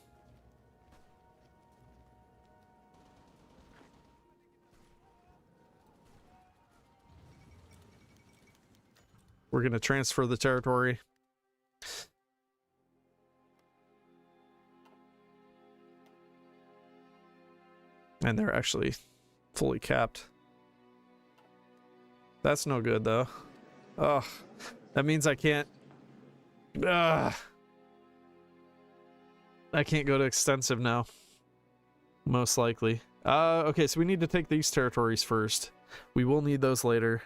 We're going to transfer the territory. And they're actually fully capped. That's no good, though. Ugh. That means I can't... Ugh. I can't go to extensive now. Most likely. Okay, so we need to take these territories first. We will need those later.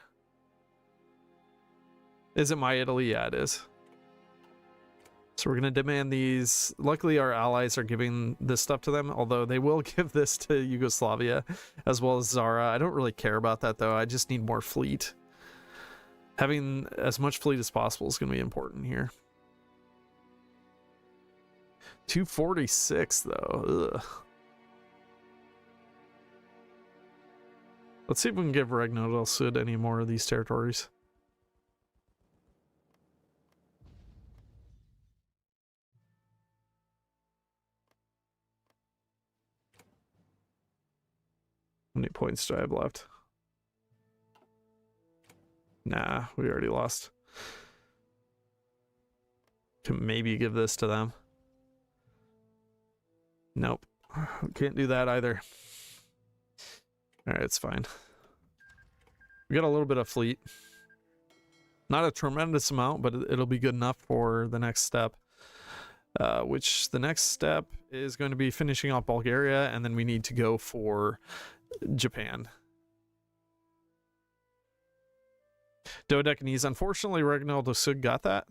Is it my Italy? Yeah, it is. So we're going to demand these. Luckily, our allies are giving this stuff to them, although they will give this to Yugoslavia as well as Zara. I don't really care about that, though. I just need more fleet. Having as much fleet as possible is going to be important here. 246, though. Ugh. Let's see if we can give Regno del Sud any more of these territories. How many points do I have left? Nah, we already lost. Can maybe give this to them. Nope. Can't do that either. Alright, it's fine. We got a little bit of fleet. Not a tremendous amount, but it'll be good enough for the next step. Which the next step is going to be finishing off Bulgaria, and then we need to go for Japan. Dodecanese. Unfortunately, Regnal del Sud got that.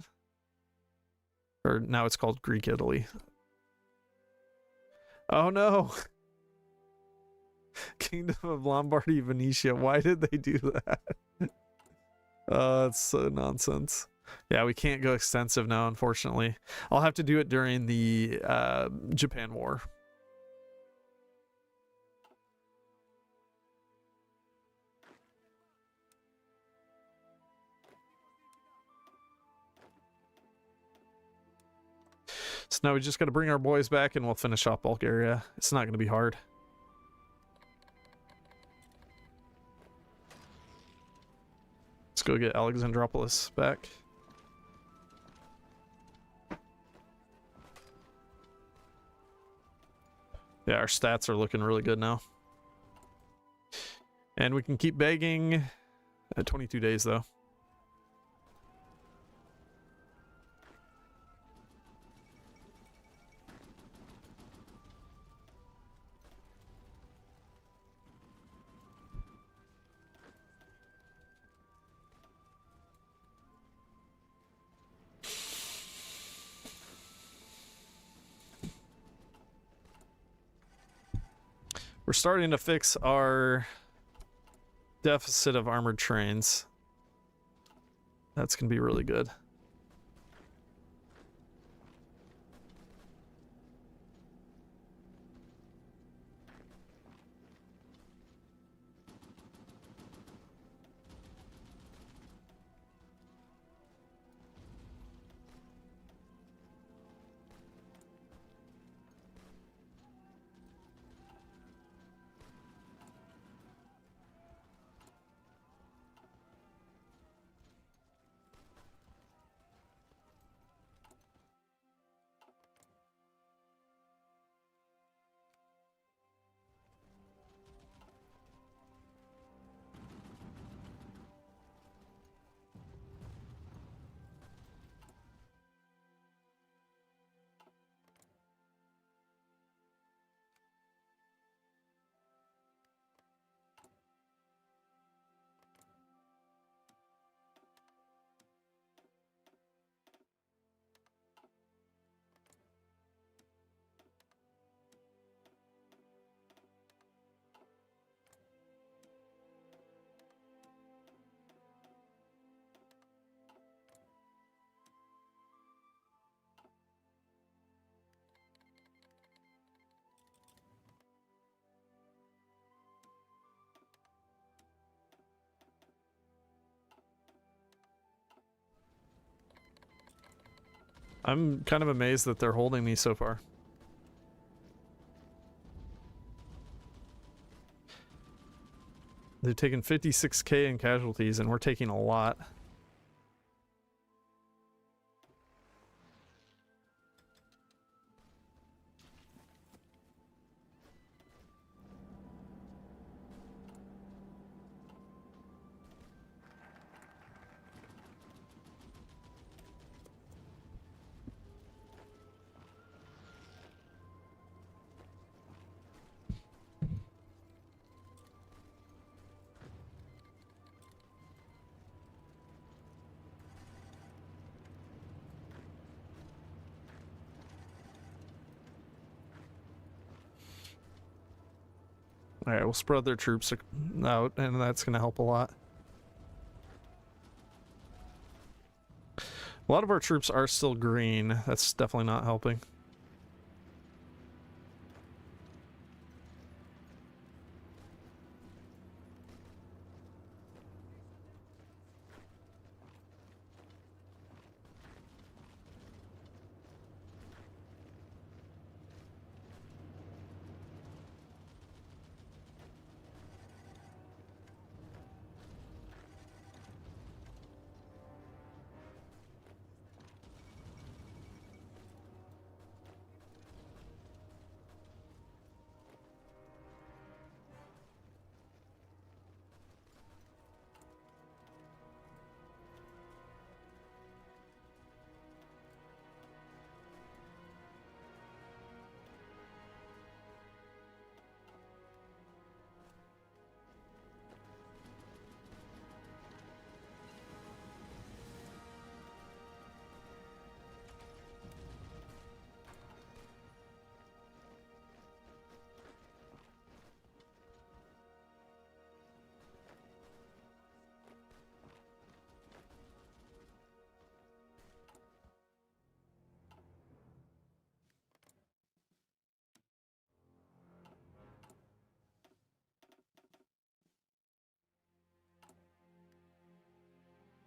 Or now it's called Greek Italy. Oh no! Kingdom of Lombardy, Venetia. Why did they do that? It's so nonsense. Yeah, we can't go extensive now, unfortunately. I'll have to do it during the Japan War. So now we just got to bring our boys back and we'll finish off Bulgaria. It's not going to be hard. Let's go get Alexandropolis back. Yeah, our stats are looking really good now. And we can keep begging at 22 days, though. We're starting to fix our deficit of armored trains. That's going to be really good. I'm kind of amazed that they're holding me so far. They've taken 56k in casualties, and we're taking a lot. All right, we'll spread their troops out, and that's going to help a lot. A lot of our troops are still green. That's definitely not helping.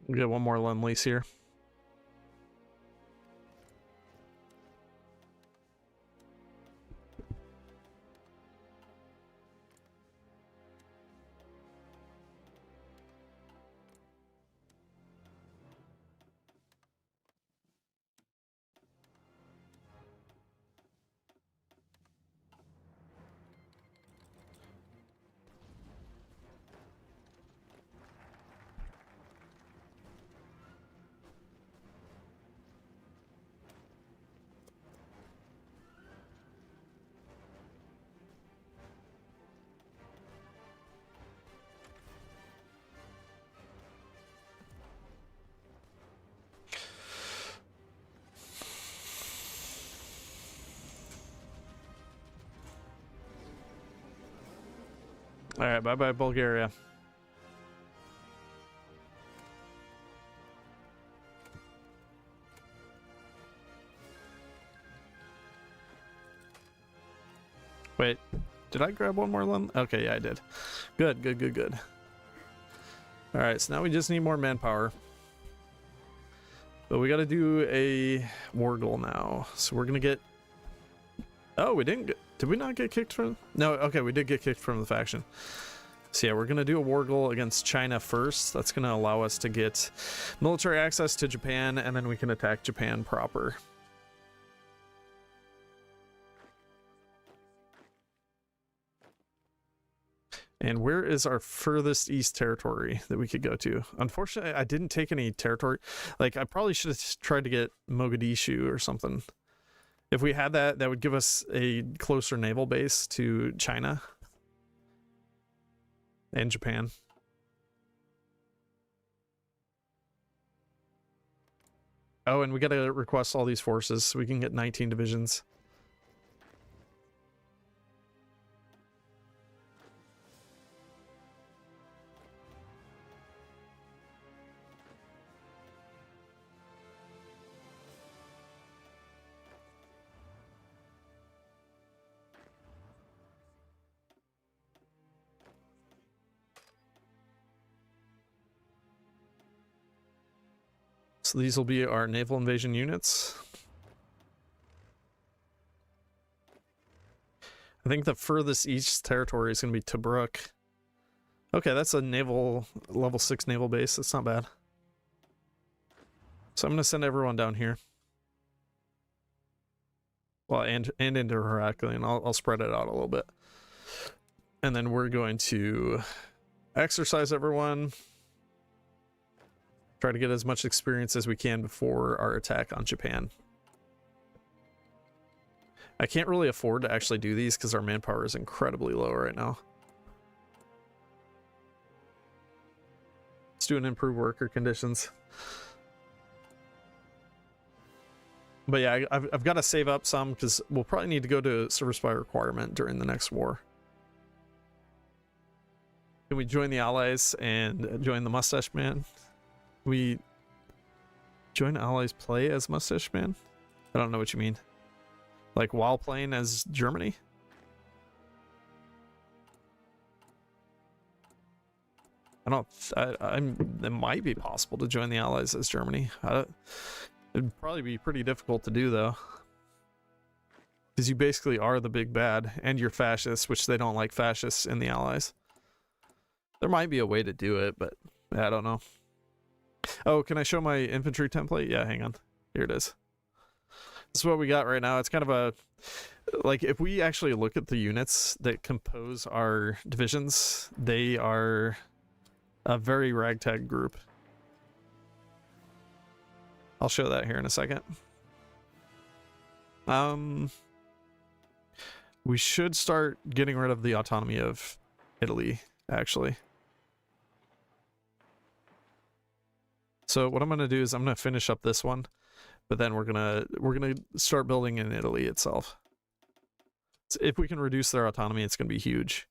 We'll get one more Lend Lease here. All right, bye-bye, Bulgaria. Wait, did I grab one more Lend? Okay, yeah, I did. Good, good, good, good. All right, so now we just need more manpower. But we got to do a war goal now. So we're going to get... Oh, we didn't get... Did we not get kicked from... No, okay, we did get kicked from the faction. So yeah, we're going to do a war goal against China first. That's going to allow us to get military access to Japan, and then we can attack Japan proper. And where is our furthest east territory that we could go to? Unfortunately, I didn't take any territory. Like, I probably should have tried to get Mogadishu or something. If we had that, that would give us a closer naval base to China and Japan. Oh, and we got to request all these forces so we can get 19 divisions. So these will be our naval invasion units. I think the furthest east territory is going to be Tobruk. Okay, that's a naval level 6 naval base. That's not bad. So I'm going to send everyone down here. Well, and into Heraclean. I'll spread it out a little bit. And then we're going to exercise everyone. Try to get as much experience as we can before our attack on Japan. I can't really afford to actually do these because our manpower is incredibly low right now. Let's do an improved worker conditions. But yeah, I've got to save up some because we'll probably need to go to service by requirement during the next war. Can we join the Allies and join the Mustache Man? We join Allies play as Mustache Man? I don't know what you mean. Like while playing as Germany? It might be possible to join the Allies as Germany. It'd probably be pretty difficult to do though. Because you basically are the big bad and you're fascists, which they don't like fascists in the Allies. There might be a way to do it, but I don't know. Oh, can I show my infantry template? Yeah, hang on. Here it is. This is what we got right now. It's kind of a, like, if we actually look at the units that compose our divisions, they are a very ragtag group. I'll show that here in a second. We should start getting rid of the autonomy of Italy, actually. So what I'm going to do is I'm going to finish up this one, but then we're going to start building in Italy itself. So if we can reduce their autonomy, it's going to be huge.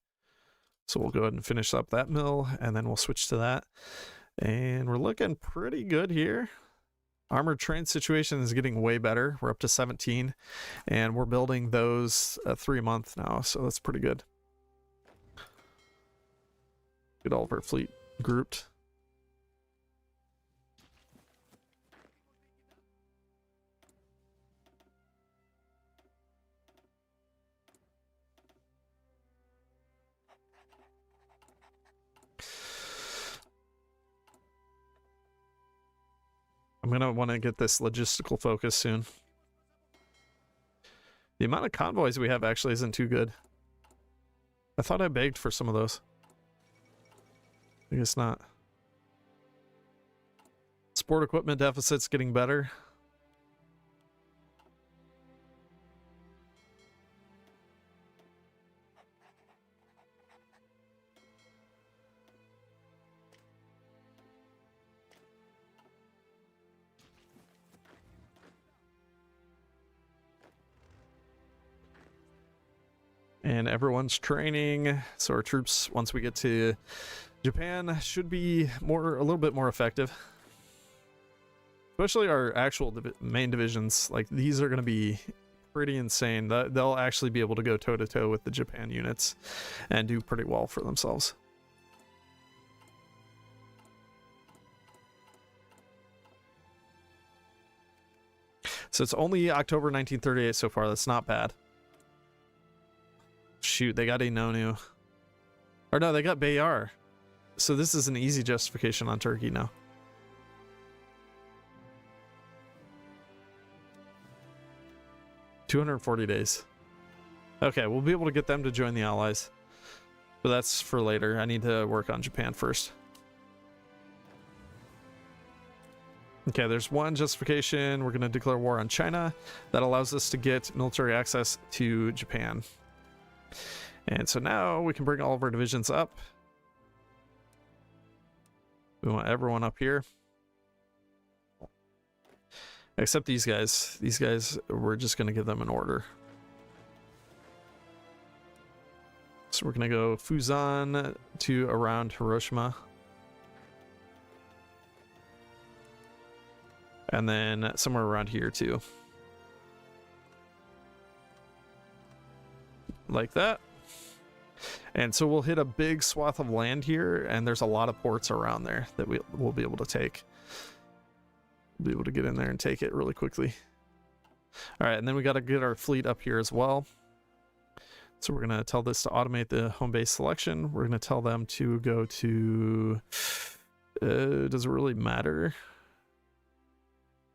So we'll go ahead and finish up that mill, and then we'll switch to that. And we're looking pretty good here. Armored train situation is getting way better. We're up to 17, and we're building those 3 months now, so that's pretty good. Get all of our fleet grouped. I'm going to want to get this logistical focus soon. The amount of convoys we have actually isn't too good. I thought I begged for some of those. I guess not. Sport equipment deficit's getting better. And everyone's training, so our troops, once we get to Japan, should be a little bit more effective. Especially our actual main divisions. Like, these are going to be pretty insane. They'll actually be able to go toe-to-toe with the Japan units and do pretty well for themselves. So it's only October 1938 so far. That's not bad. Shoot, they got Inonu. Or no, they got Bayar. So this is an easy justification on Turkey now. $240 days. Okay, we'll be able to get them to join the Allies. But that's for later. I need to work on Japan first. Okay, there's one justification. We're going to declare war on China. That allows us to get military access to Japan. And so now we can bring all of our divisions up. We want everyone up here. Except these guys. These guys, we're just going to give them an order. So we're going to go Fusan to around Hiroshima. And then somewhere around here too. Like that. And so we'll hit a big swath of land here, and there's a lot of ports around there that we'll be able to take. We'll be able to get in there and take it really quickly. All right, and then we got to get our fleet up here as well. So we're going to tell this to automate the home base selection. We're going to tell them to go to... does it really matter?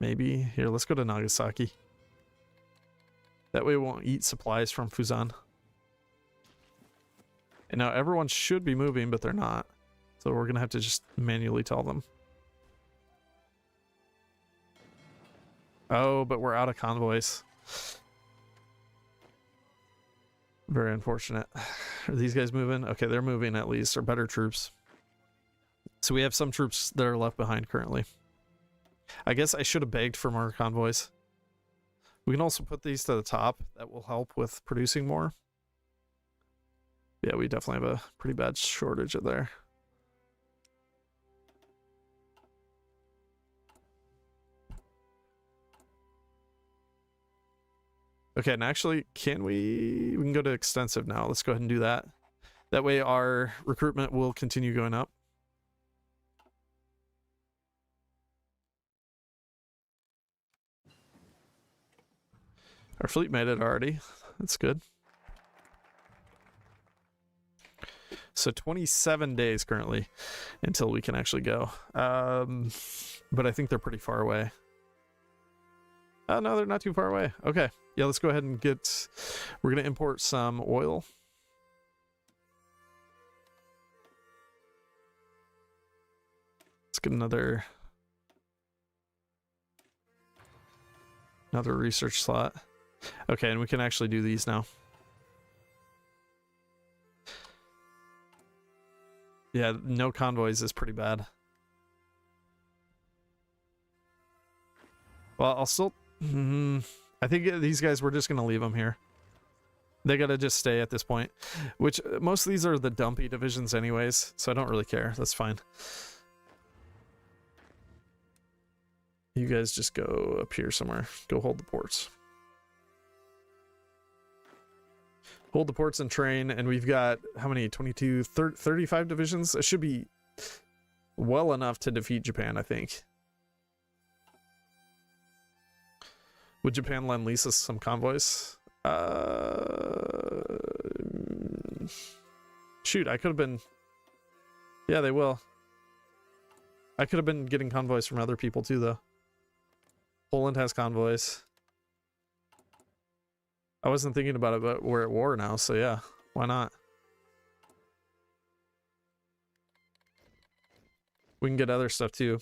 Maybe. Here, let's go to Nagasaki. That way we won't eat supplies from Fusan. And now everyone should be moving, but they're not. So we're going to have to just manually tell them. Oh, but we're out of convoys. Very unfortunate. Are these guys moving? Okay, they're moving at least, or better troops. So we have some troops that are left behind currently. I guess I should have begged for more convoys. We can also put these to the top. That will help with producing more. Yeah, we definitely have a pretty bad shortage of there. Okay, and actually, we can go to extensive now. Let's go ahead and do that. That way our recruitment will continue going up. Our fleet made it already. That's good. So 27 days currently until we can actually go. But I think they're pretty far away. Oh, no, they're not too far away. Okay. Yeah, let's go ahead and get... We're going to import some oil. Let's get another research slot. Okay, and we can actually do these now. Yeah, no convoys is pretty bad. Well, I'll still... I think these guys, we're just going to leave them here. They got to just stay at this point. Which, most of these are the dumpy divisions anyways, so I don't really care. That's fine. You guys just go up here somewhere. Go hold the ports. Hold the ports and train, and we've got, how many? 22, 35 divisions? It should be well enough to defeat Japan, I think. Would Japan lend Lisa some convoys? Shoot, I could have been... Yeah, they will. I could have been getting convoys from other people too, though. Poland has convoys. I wasn't thinking about it, but we're at war now, so yeah, why not? We can get other stuff too.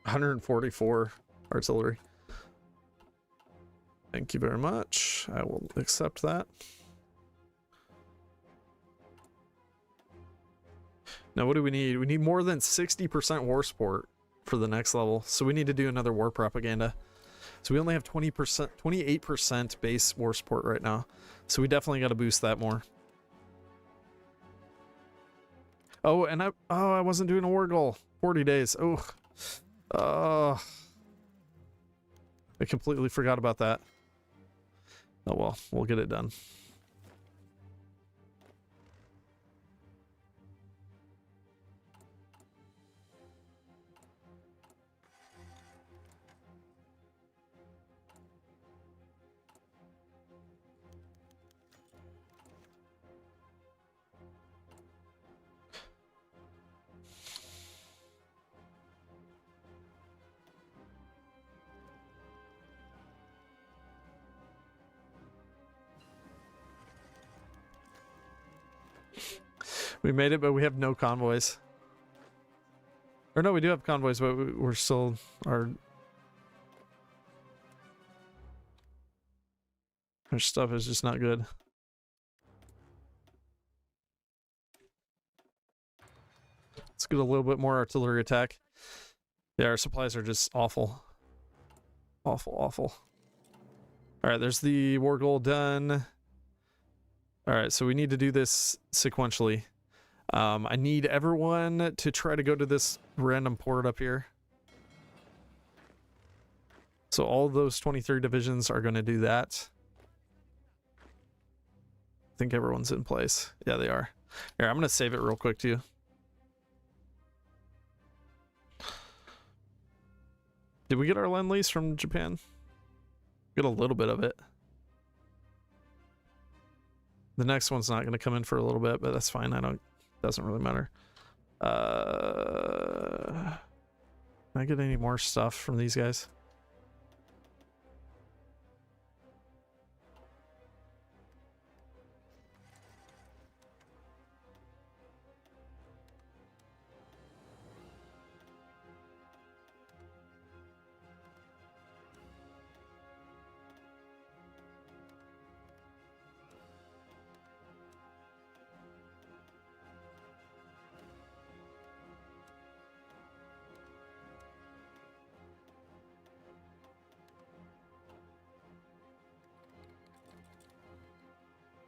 $144 artillery. Thank you very much. I will accept that. Now, what do we need? We need more than 60% war support for the next level. So we need to do another war propaganda. So we only have 20%, 28% base war support right now. So we definitely got to boost that more. Oh, and I wasn't doing a war goal. 40 days. Oh. I completely forgot about that. Oh well, we'll get it done. We made it, but we have no convoys. Or no, we do have convoys, but we're still... Our stuff is just not good. Let's get a little bit more artillery attack. Yeah, our supplies are just awful. Awful, awful. All right, there's the war goal done. All right, so we need to do this sequentially. I need everyone to try to go to this random port up here. So all those 23 divisions are going to do that. I think everyone's in place. Yeah, they are. Here, I'm going to save it real quick too. Did we get our lend lease from Japan? Get a little bit of it. The next one's not going to come in for a little bit, but that's fine. Doesn't really matter. Can I get any more stuff from these guys?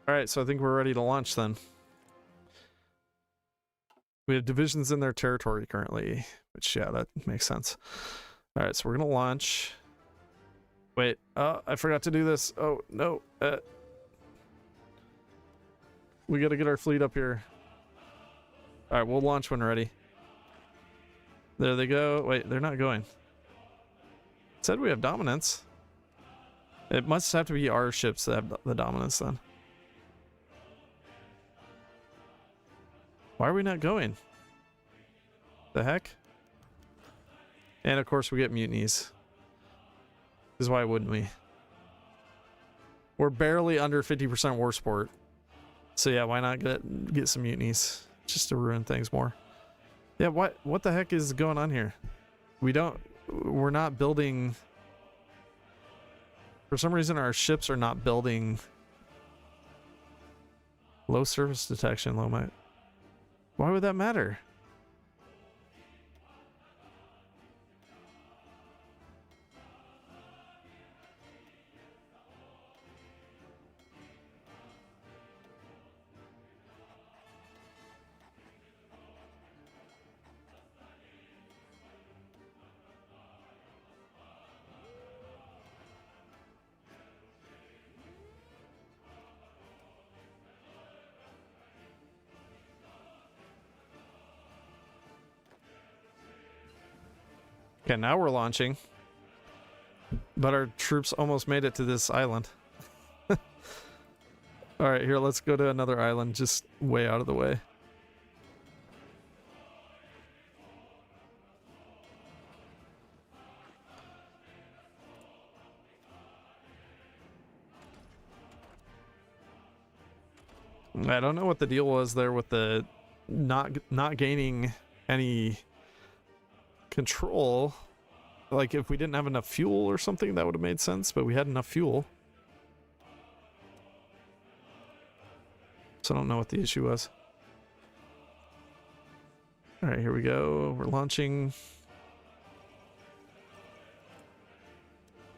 All right, so I think we're ready to launch then. We have divisions in their territory currently, which, yeah, that makes sense. All right, so we're going to launch. Wait, I forgot to do this. Oh, no. We got to get our fleet up here. All right, we'll launch when ready. There they go. Wait, they're not going. It said we have dominance. It must have to be our ships that have the dominance then. Why are we not going? The heck? And of course we get mutinies. Because why wouldn't we? We're barely under 50% war support. So yeah, why not get some mutinies? Just to ruin things more. Yeah, what the heck is going on here? We're not building... For some reason our ships are not building... Low surface detection, low might... Why would that matter? Okay, now we're launching. But our troops almost made it to this island. Alright, here, let's go to another island just way out of the way. I don't know what the deal was there with the not gaining any control. Like if we didn't have enough fuel or something, that would have made sense, but we had enough fuel. So I don't know what the issue was. All right, here we go. We're launching.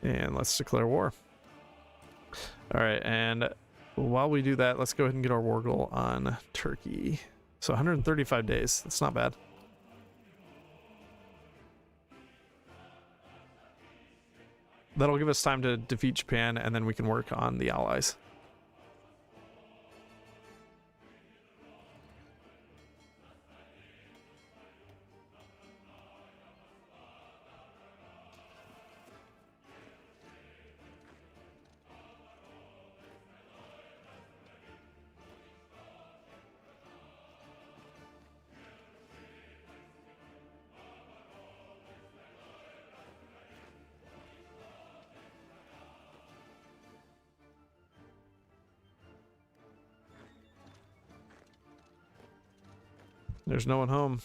And let's declare war. All right, and while we do that, let's go ahead and get our war goal on Turkey. So 135 days. That's not bad. That'll give us time to defeat Japan, and then we can work on the allies. There's no one home.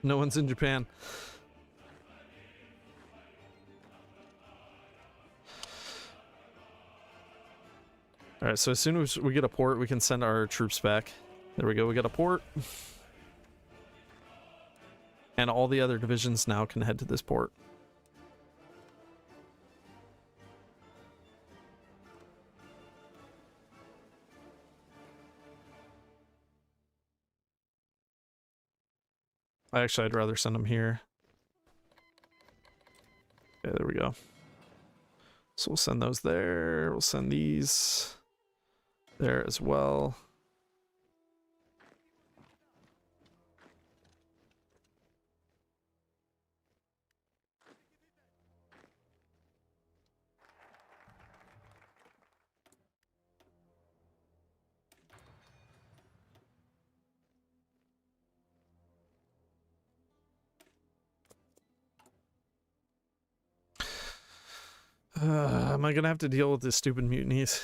No one's in Japan. All right, so as soon as we get a port, we can send our troops back. There we go, we got a port. And all the other divisions now can head to this port. Actually, I'd rather send them here. Okay, there we go. So we'll send those there. We'll send these there as well. Am I gonna have to deal with this stupid mutinies?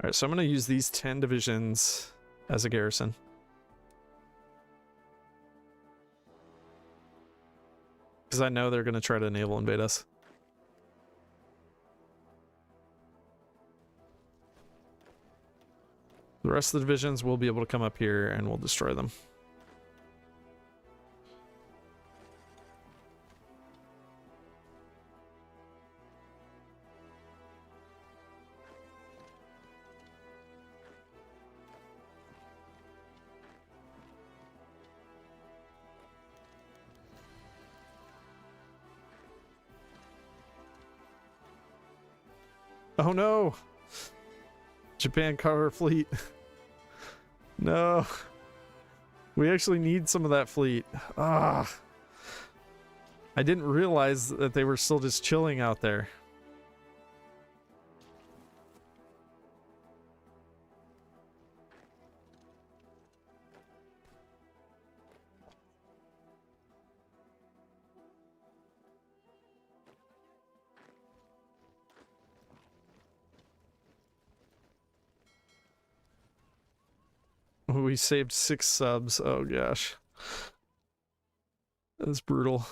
All right, so I'm going to use these 10 divisions as a garrison. Because I know they're going to try to naval invade us. The rest of the divisions will be able to come up here and we'll destroy them. Oh no! Japan caught our fleet. No. We actually need some of that fleet. Ah. I didn't realize that they were still just chilling out there. We saved 6 subs. Oh gosh. That's brutal.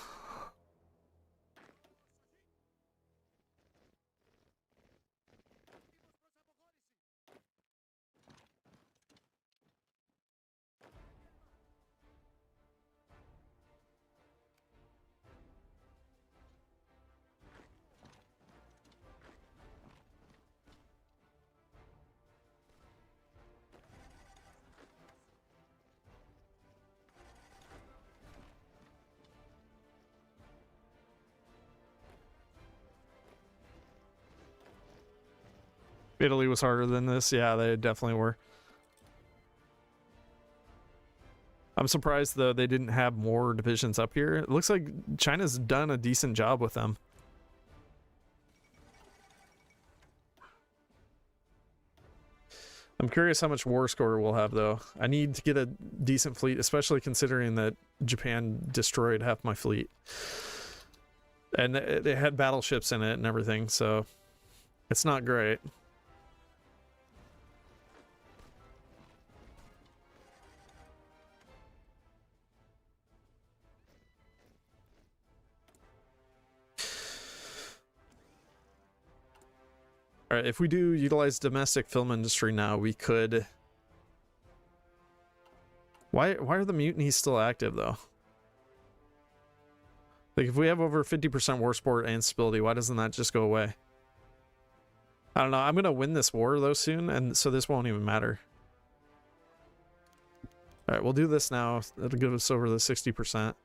Italy was harder than this. Yeah, they definitely were. I'm surprised, though, they didn't have more divisions up here. It looks like China's done a decent job with them. I'm curious how much war score we'll have, though. I need to get a decent fleet, especially considering that Japan destroyed half my fleet. And they had battleships in it and everything, so it's not great. All right, if we do utilize domestic film industry now, we could... Why are the mutinies still active, though? Like, if we have over 50% war support and stability, why doesn't that just go away? I don't know. I'm going to win this war, though, soon, and so this won't even matter. All right, we'll do this now. It'll give us over the 60%.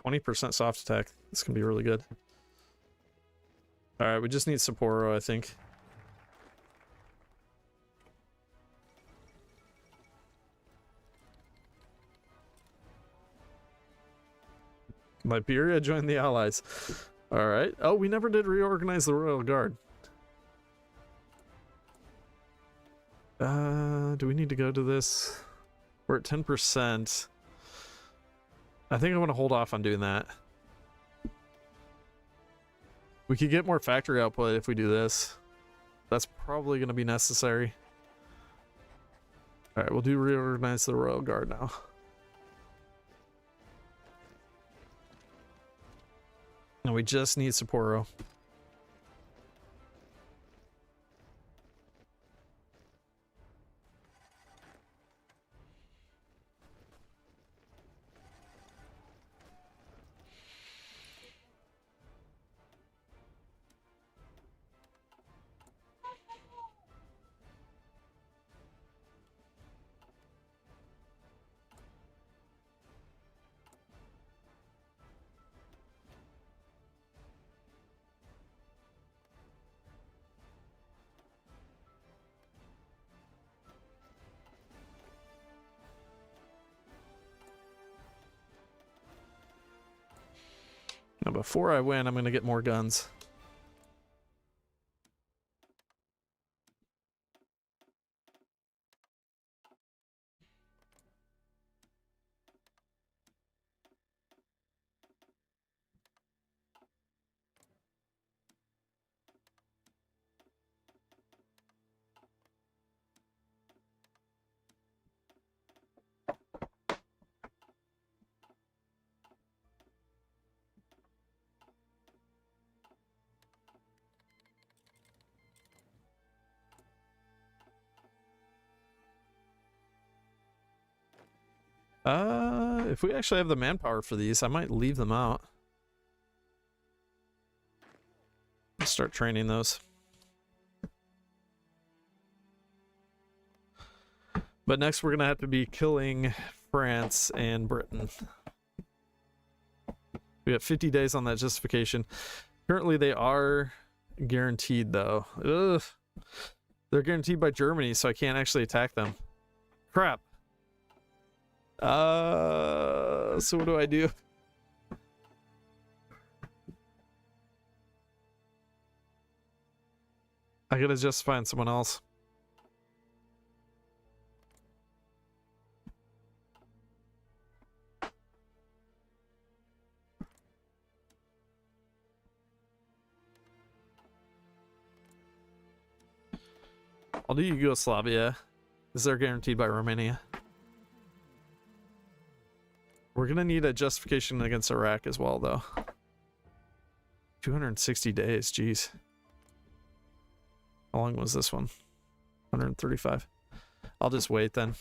20% soft attack. This can be really good. All right, we just need Sapporo, I think. Liberia joined the Allies. All right. Oh, we never did reorganize the Royal Guard. Do we need to go to this? We're at 10%. I think I want to hold off on doing that. We could get more factory output if we do this. That's probably going to be necessary. All right, we'll do reorganize the Royal Guard now. And we just need Sapporo. Now, before I win, I'm going to get more guns. If we actually have the manpower for these, I might leave them out. Let's start training those. But next we're gonna have to be killing France and Britain. We have 50 days on that justification. Currently they are guaranteed though. Ugh. They're guaranteed by Germany, so I can't actually attack them. Crap. So what do I do? I gotta just find someone else. I'll do Yugoslavia. Is they're guaranteed by Romania. We're gonna need a justification against Iraq as well, though. 260 days, jeez. How long was this one? 135. I'll just wait then.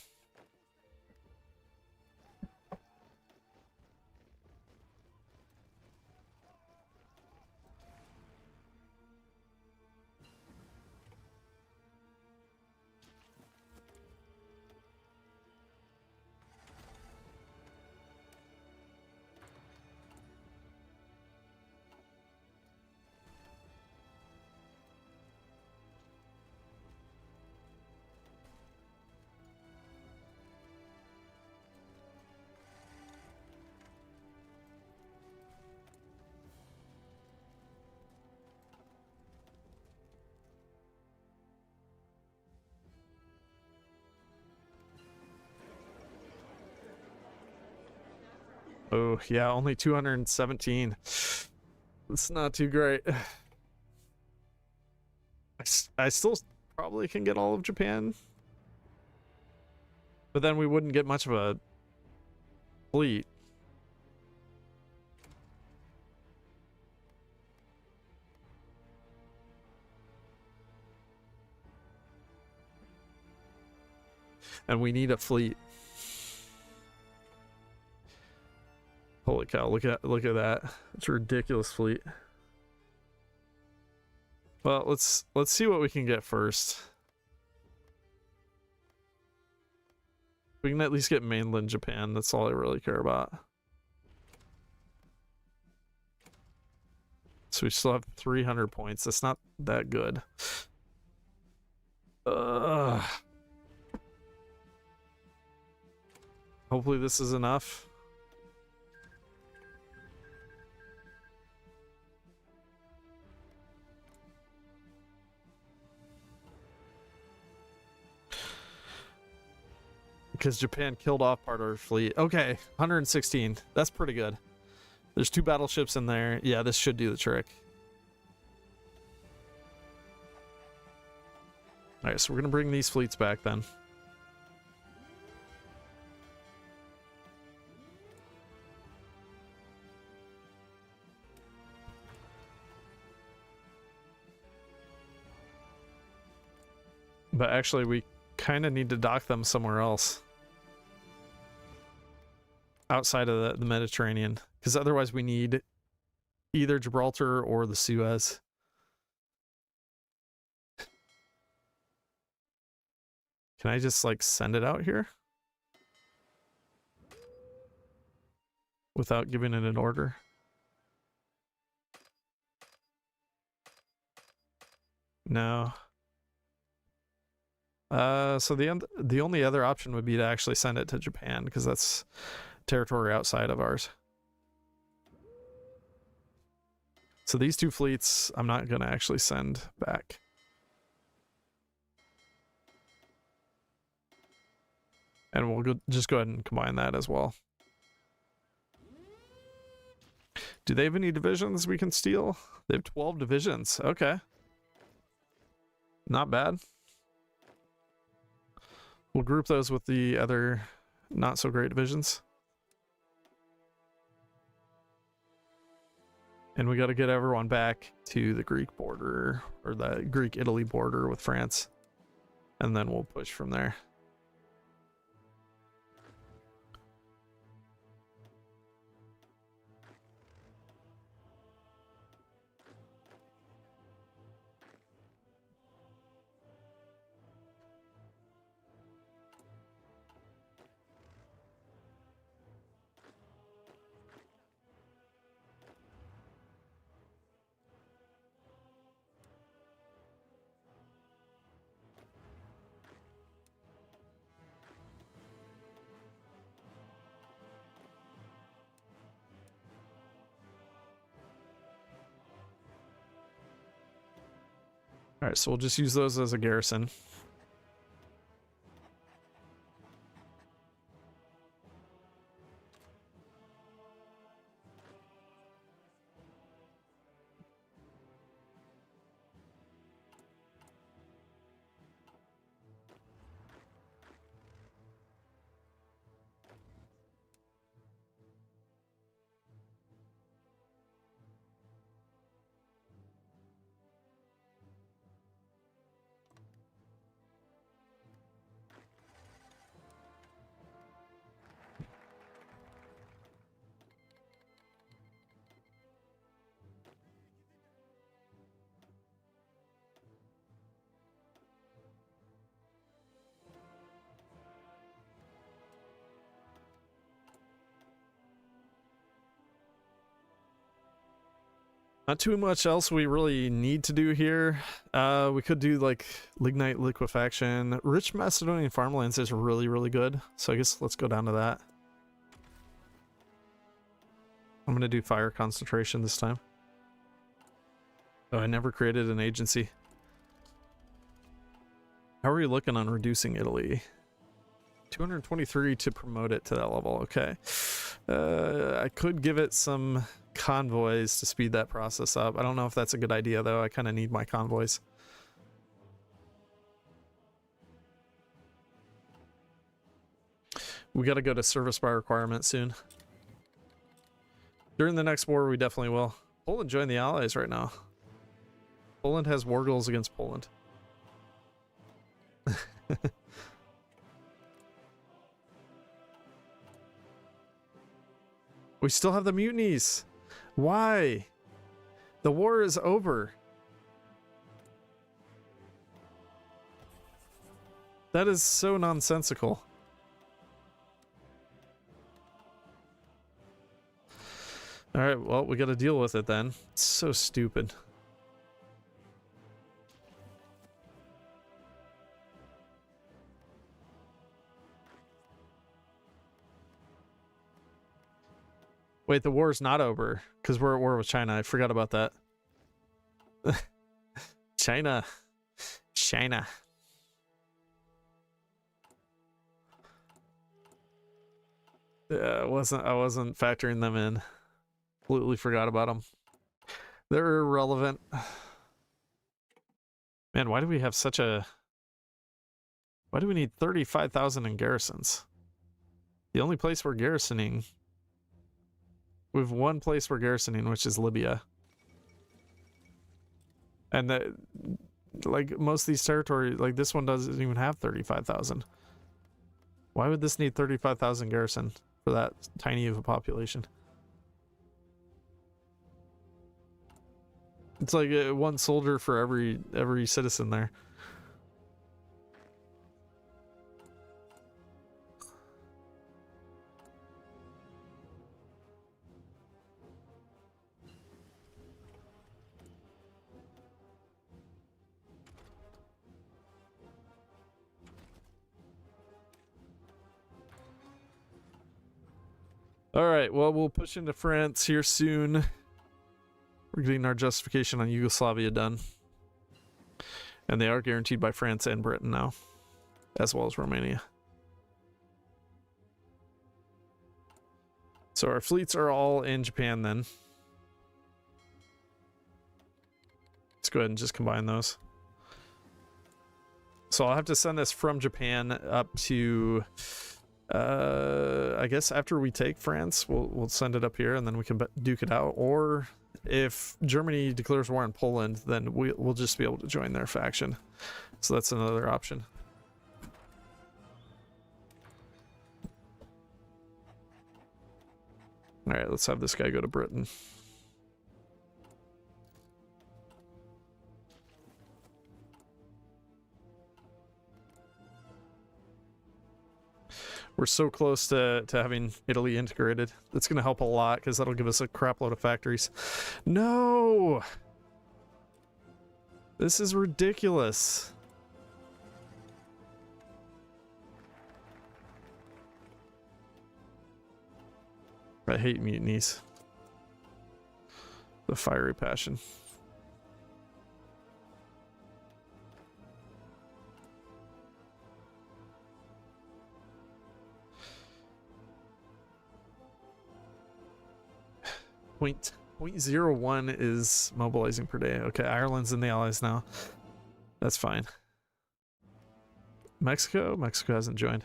Oh, yeah, only 217. It's not too great. I still probably can get all of Japan. But then we wouldn't get much of a fleet. And we need a fleet. Holy cow, look at that. It's a ridiculous fleet. Well, let's see what we can get first. We can at least get mainland Japan. That's all I really care about. So we still have 300 points. That's not that good. Hopefully this is enough. Because Japan killed off part of our fleet. Okay, 116. That's pretty good. There's 2 battleships in there. Yeah, this should do the trick. Alright, so we're going to bring these fleets back then. But actually, we kind of need to dock them somewhere else. Outside of the Mediterranean. Because otherwise we need either Gibraltar or the Suez. Can I just, like, send it out here? Without giving it an order? No. So the only other option would be to actually send it to Japan, because that's territory outside of ours. So these 2 fleets, I'm not going to actually send back. And we'll just go ahead and combine that as well. Do they have any divisions we can steal? They have 12 divisions. Okay. Not bad. We'll group those with the other not so great divisions. And we got to get everyone back to the Greek border, or the Greek-Italy border with France. And then we'll push from there. All right, so we'll just use those as a garrison. Not too much else we really need to do here. We could do like lignite liquefaction. Rich Macedonian farmlands is really, really good. So I guess let's go down to that. I'm going to do fire concentration this time. Oh, I never created an agency. How are we looking on reducing Italy? 223 to promote it to that level. Okay. I could give it some convoys to speed that process up. I don't know if that's a good idea, though. I kind of need my convoys. We got to go to service by requirement soon. During the next war, we definitely will. Poland joined the Allies right now. Poland has war goals against Poland. We still have the mutinies. Why? The war is over. That is so nonsensical. All right, well, we got to deal with it then. It's so stupid. Wait, the war's not over because we're at war with China. I forgot about that. China. China. I wasn't factoring them in. Completely forgot about them. They're irrelevant. Man, why do we have such a... Why do we need 35,000 in garrisons? The only place we're garrisoning... We have one place we're garrisoning, which is Libya. And that... Like, most of these territories... Like, this one doesn't even have 35,000. Why would this need 35,000 garrison for that tiny of a population? It's like one soldier for every citizen there. All right, well, we'll push into France here soon. We're getting our justification on Yugoslavia done. And they are guaranteed by France and Britain now, as well as Romania. So our fleets are all in Japan then. Let's go ahead and just combine those. So I'll have to send this from Japan up to... I guess after we take France, we'll send it up here and then we can duke it out. Or if Germany declares war on Poland, then we'll just be able to join their faction. So that's another option. All right, let's have this guy go to Britain. We're so close to having Italy integrated. That's going to help a lot because that'll give us a crap load of factories. No! This is ridiculous. I hate mutinies. The fiery passion. Point 0.01 is mobilizing per day. Okay, Ireland's in the Allies now. That's fine. Mexico? Mexico hasn't joined.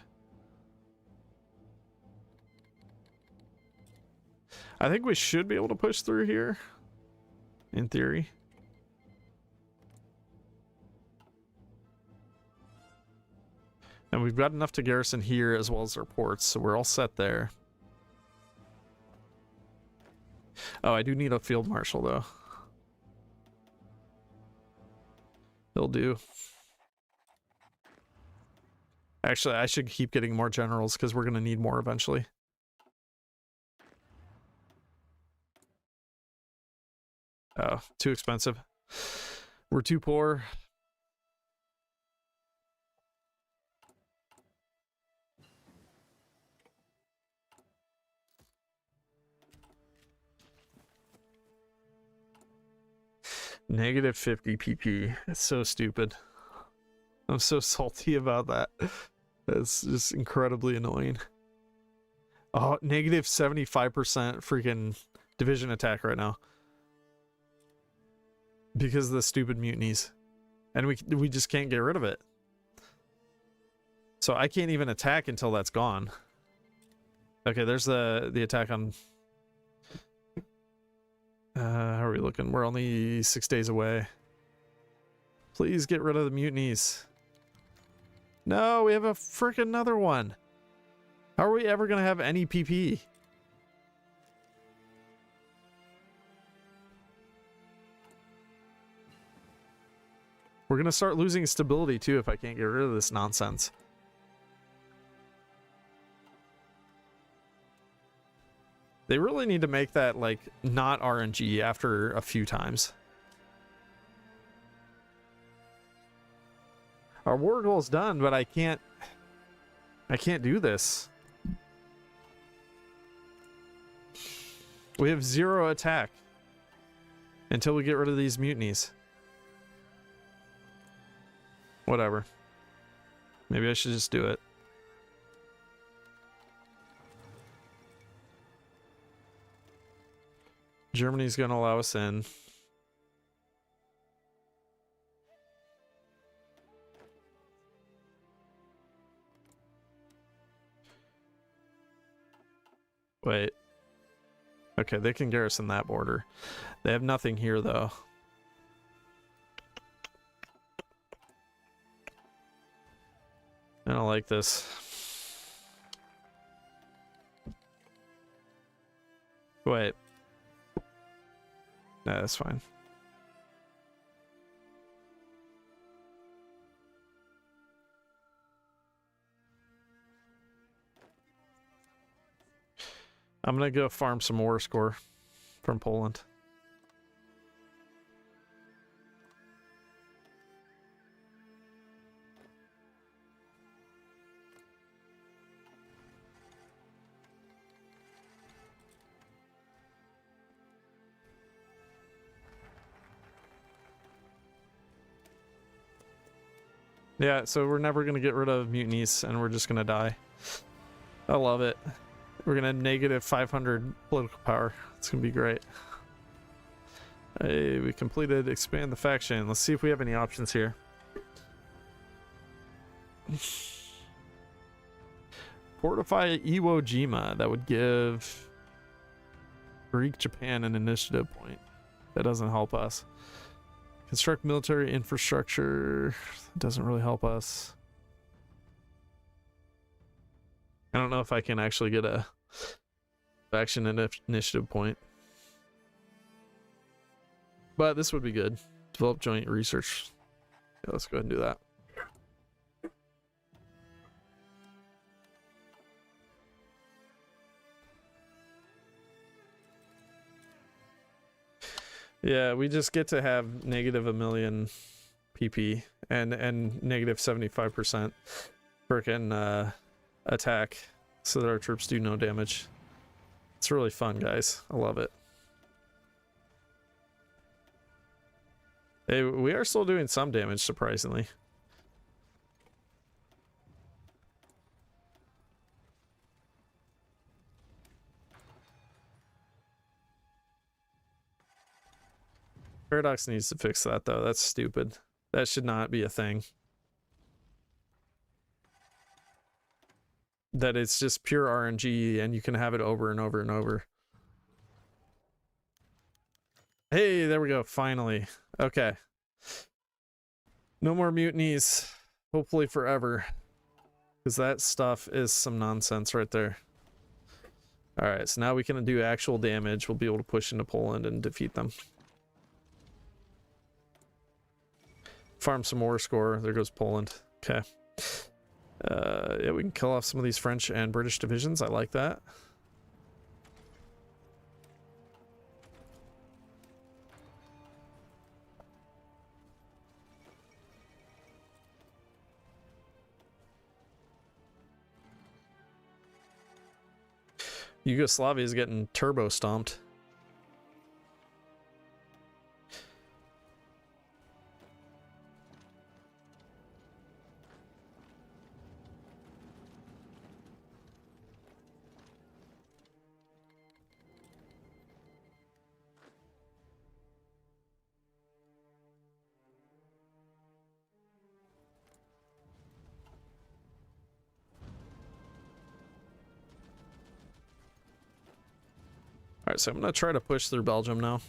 I think we should be able to push through here. In theory. And we've got enough to garrison here as well as our ports, so we're all set there. Oh, I do need a field marshal, though. They'll do. Actually, I should keep getting more generals, because we're going to need more eventually. Oh, too expensive. We're too poor. Negative 50 PP. It's so stupid. I'm so salty about that. That's just incredibly annoying. Oh, negative 75% freaking division attack right now. Because of the stupid mutinies. And we just can't get rid of it. So I can't even attack until that's gone. Okay, there's the attack on... how are we looking? We're only 6 days away. Please get rid of the mutinies. No, we have a freaking another one. How are we ever going to have any PP? We're going to start losing stability too if I can't get rid of this nonsense. They really need to make that, like, not RNG after a few times. Our war goal's done, but I can't do this. We have 0 attack until we get rid of these mutinies. Whatever. Maybe I should just do it. Germany's going to allow us in. Wait. Okay, they can garrison that border. They have nothing here, though. I don't like this. Wait. Nah, that's fine. I'm gonna go farm some war score from Poland. Yeah, so we're never gonna get rid of mutinies and we're just gonna die. I love it. We're gonna negative 500 political power. It's gonna be great. Hey, we completed expand the faction. Let's see if we have any options here. Fortify Iwo Jima. That would give Greek Japan an initiative point. That doesn't help us. Construct military infrastructure. Doesn't really help us. I don't know if I can actually get a faction initiative point. But this would be good. Develop joint research. Yeah, let's go ahead and do that. Yeah, we just get to have negative 1 million PP and negative 75% frickin' attack so that our troops do no damage. It's really fun, guys. I love it. Hey, we are still doing some damage, surprisingly. Paradox needs to fix that, though. That's stupid. That should not be a thing. That it's just pure RNG and you can have it over and over and over. Hey, there we go. Finally. Okay. No more mutinies. Hopefully forever. Because that stuff is some nonsense right there. Alright, so now we can do actual damage. We'll be able to push into Poland and defeat them. Farm some more score. There goes Poland. Okay. Yeah, we can kill off some of these French and British divisions. I like that. Yugoslavia is getting turbo stomped. Alright, so I'm going to try to push through Belgium now.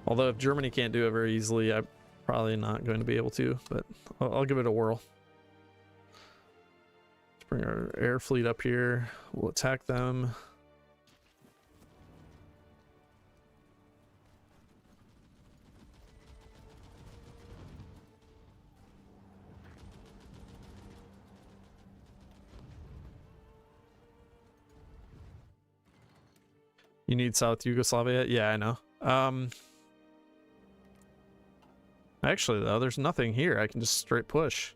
Although if Germany can't do it very easily, I'm probably not going to be able to, but I'll give it a whirl. Let's bring our air fleet up here. We'll attack them. You need South Yugoslavia? Yeah, I know. Actually, though, there's nothing here. I can just straight push.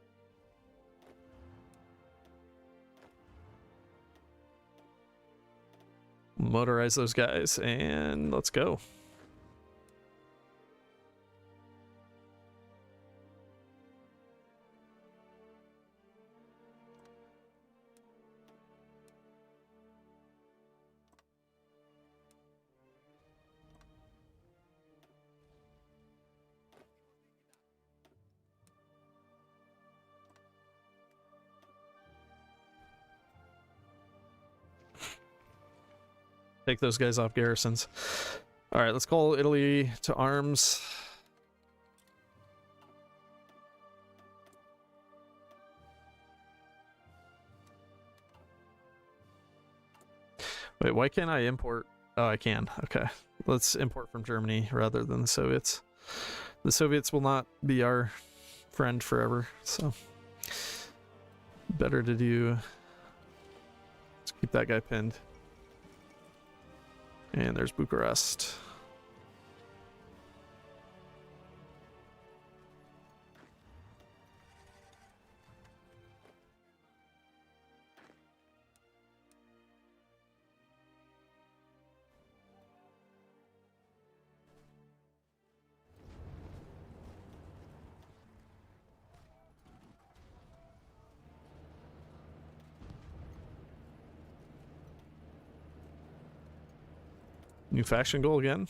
Motorize those guys, and let's go. Take those guys off garrisons. All right, let's call Italy to arms. Wait, why can't I import? Oh, I can. Okay. Let's import from Germany rather than the Soviets. The Soviets will not be our friend forever, so better to do. Let's keep that guy pinned. And there's Bucharest. New faction goal again.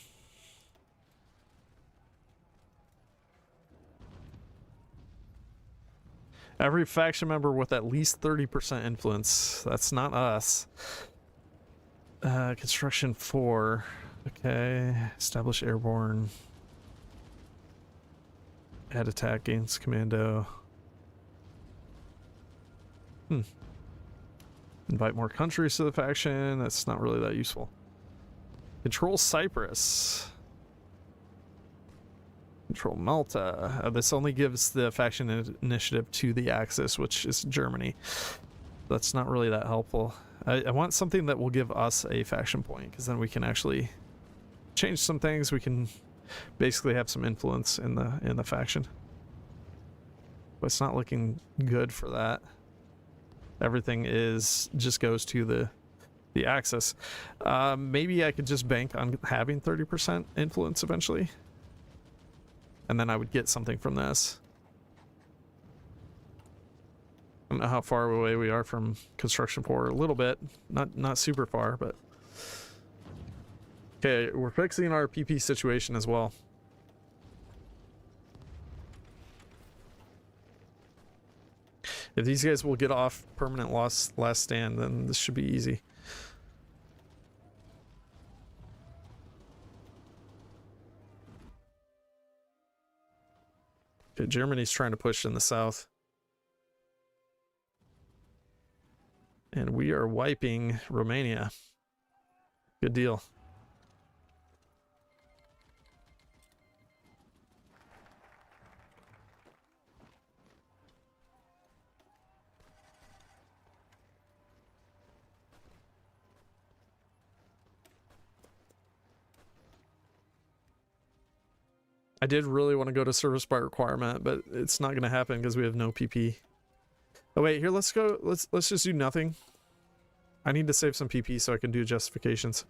Every faction member with at least 30% influence. That's not us. Construction 4. Okay. Establish airborne. Add attack against commando. Invite more countries to the faction. That's not really that useful. Control Cyprus. Control Malta. This only gives the faction initiative to the Axis, which is Germany. That's not really that helpful. I want something that will give us a faction point, because then we can actually change some things. We can basically have some influence in the faction. But it's not looking good for that. Everything just goes to the Axis. Maybe I could just bank on having 30% influence eventually. And then I would get something from this. I don't know how far away we are from construction 4. A little bit. Not super far, but... Okay, we're fixing our PP situation as well. If these guys will get off permanent last stand, then this should be easy. Okay, Germany's trying to push in the south. And we are wiping Romania. Good deal. I did really want to go to service by requirement, but it's not going to happen because we have no PP. Oh wait, here, let's go. Let's just do nothing. I need to save some PP so I can do justifications.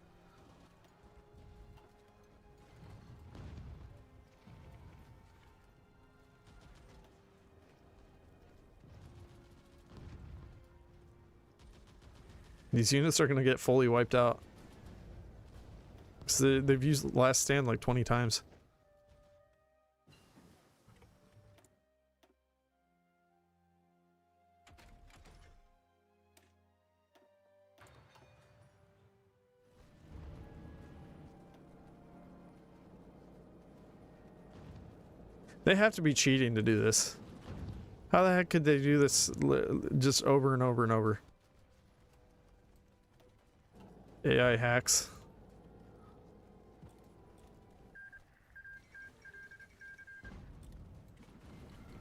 These units are going to get fully wiped out. So they've used last stand like 20 times. They have to be cheating to do this. How the heck could they do this just over and over and over? AI hacks.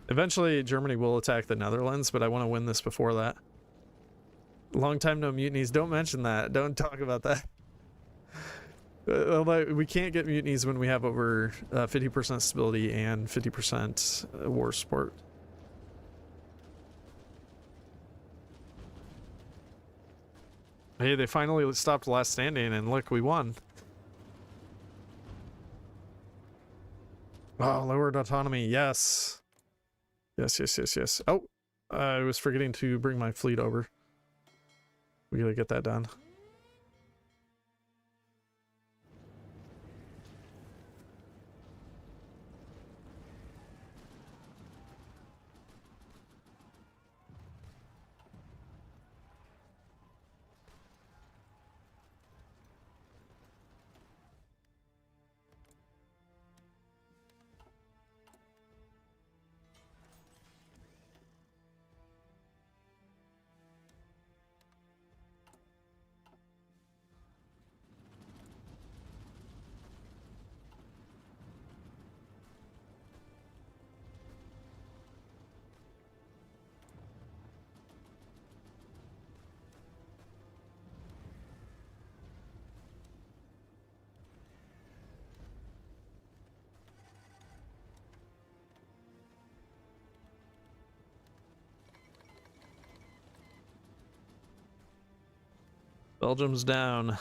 Eventually, Germany will attack the Netherlands, but I want to win this before that. Long time no mutinies. Don't mention that. Don't talk about that. We can't get mutinies when we have over 50% stability and 50% war support. Hey, they finally stopped last standing, and look, we won. Oh, lowered autonomy, yes. Yes. Oh, I was forgetting to bring my fleet over. We gotta get that done. Belgium's down.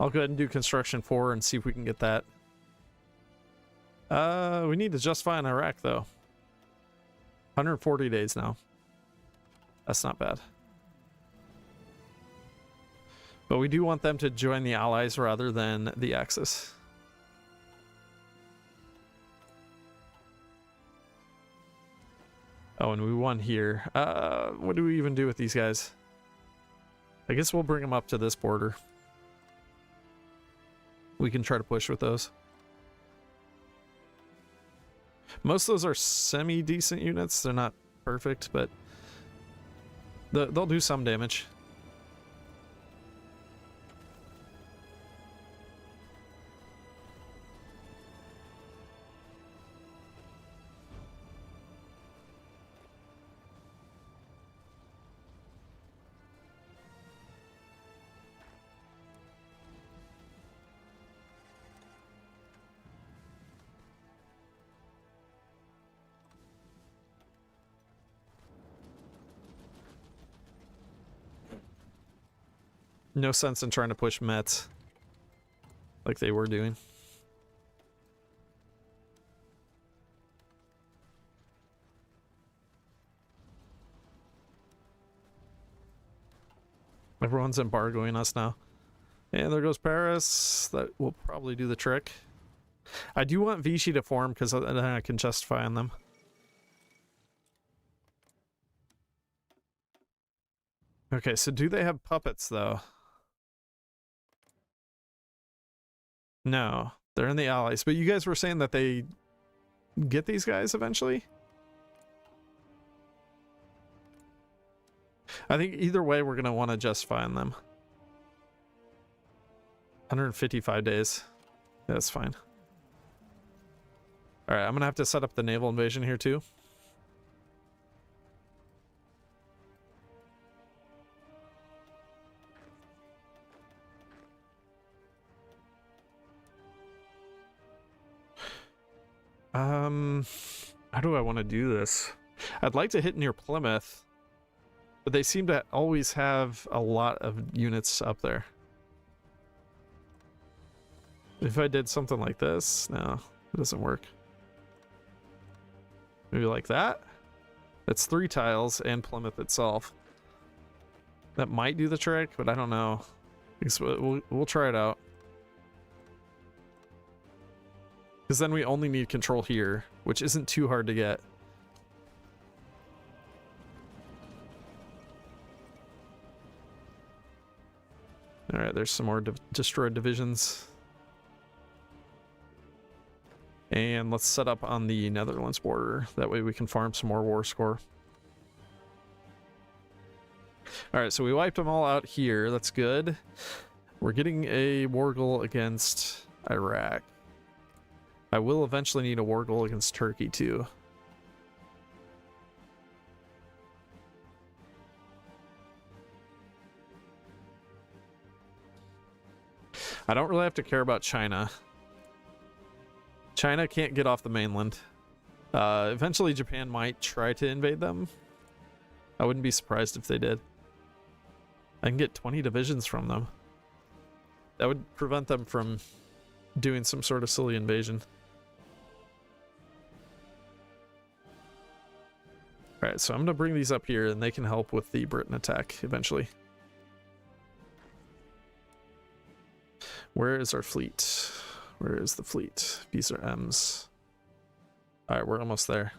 I'll go ahead and do construction 4 and see if we can get that. We need to justify in Iraq though. 140 days now. That's not bad. But we do want them to join the Allies rather than the Axis. Oh, and we won here. What do we even do with these guys? I guess we'll bring them up to this border. We can try to push with those. Most of those are semi-decent units. They're not perfect, but they'll do some damage. No sense in trying to push Mets like they were doing. Everyone's embargoing us now. And there goes Paris. That will probably do the trick. I do want Vichy to form because then I can justify on them. Okay, so do they have puppets though? No, they're in the Allies. But you guys were saying that they get these guys eventually? I think either way we're going to want to justify on them. 155 days. Yeah, that's fine. Alright, I'm going to have to set up the naval invasion here too. How do I want to do this? I'd like to hit near Plymouth, but they seem to always have a lot of units up there. If I did something like this, no, it doesn't work. Maybe like that? That's 3 tiles and Plymouth itself. That might do the trick, but I don't know. We'll try it out. Because then we only need control here, which isn't too hard to get. Alright, there's some more destroyed divisions. And let's set up on the Netherlands border. That way we can farm some more war score. Alright, so we wiped them all out here. That's good. We're getting a war goal against Iraq. I will eventually need a war goal against Turkey, too. I don't really have to care about China. China can't get off the mainland. Eventually Japan might try to invade them. I wouldn't be surprised if they did. I can get 20 divisions from them. That would prevent them from doing some sort of silly invasion. Alright, so I'm going to bring these up here and they can help with the Britain attack eventually. Where is our fleet? Where is the fleet? These are M's. Alright, we're almost there.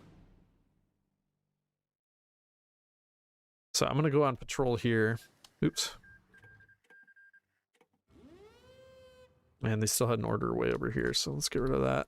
So I'm going to go on patrol here. Oops. Man, they still had an order way over here, so let's get rid of that.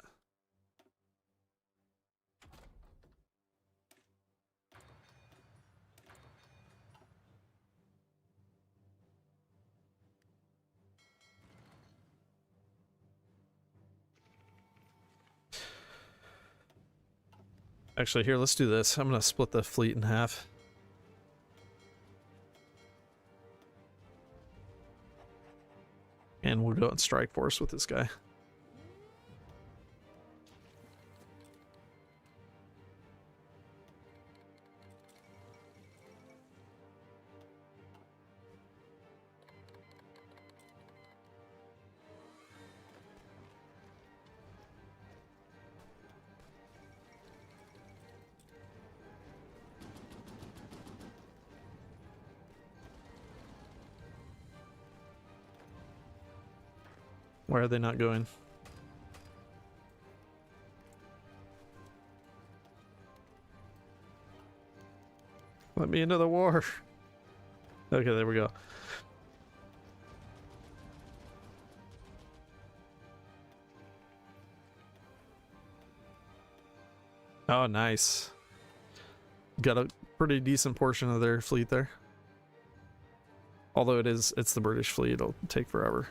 Actually, here, let's do this. I'm going to split the fleet in half. And we'll go and strike force with this guy. Why are they not going? Let me into the war. Okay, there we go. Oh, nice. Got a pretty decent portion of their fleet there. Although it's the British fleet, it'll take forever.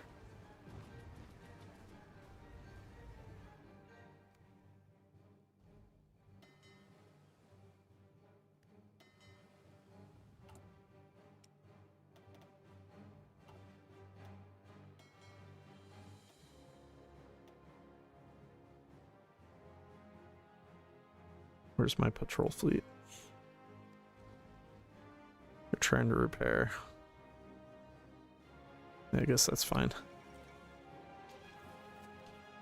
Where's my patrol fleet? They're trying to repair. I guess that's fine.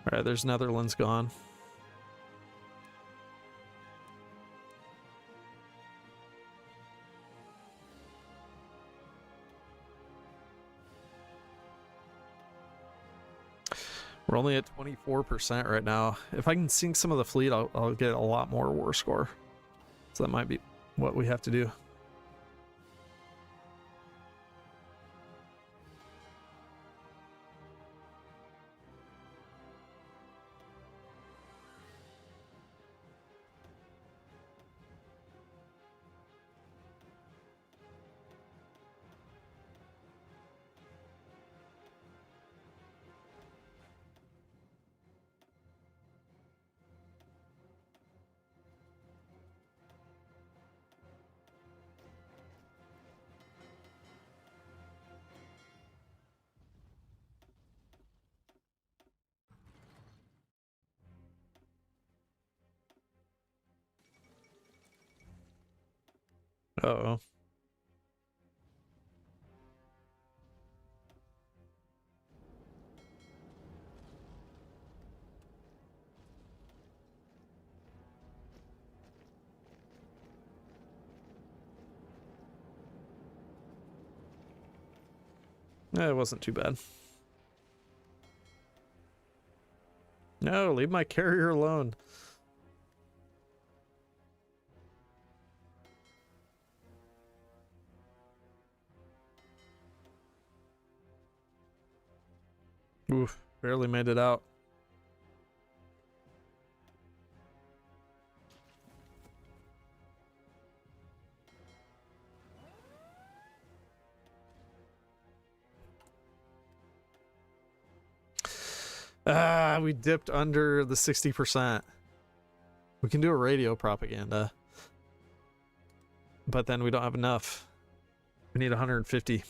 Alright, there's Netherlands gone. We're only at 24% right now. If I can sink some of the fleet, I'll get a lot more war score. So that might be what we have to do. Uh-oh. It wasn't too bad. No, leave my carrier alone. Oof, barely made it out. Ah, we dipped under the 60%. We can do a radio propaganda. But then we don't have enough. We need 150.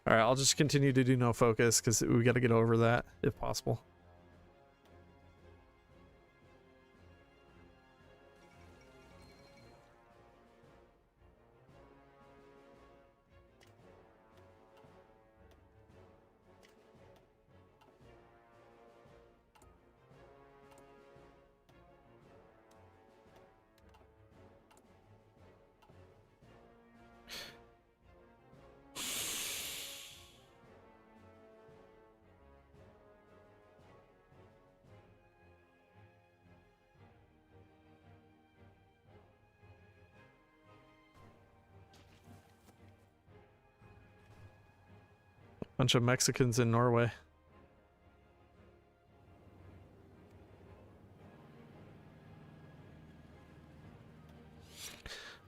Alright, I'll just continue to do no focus because we got to get over that if possible. Bunch of Mexicans in Norway.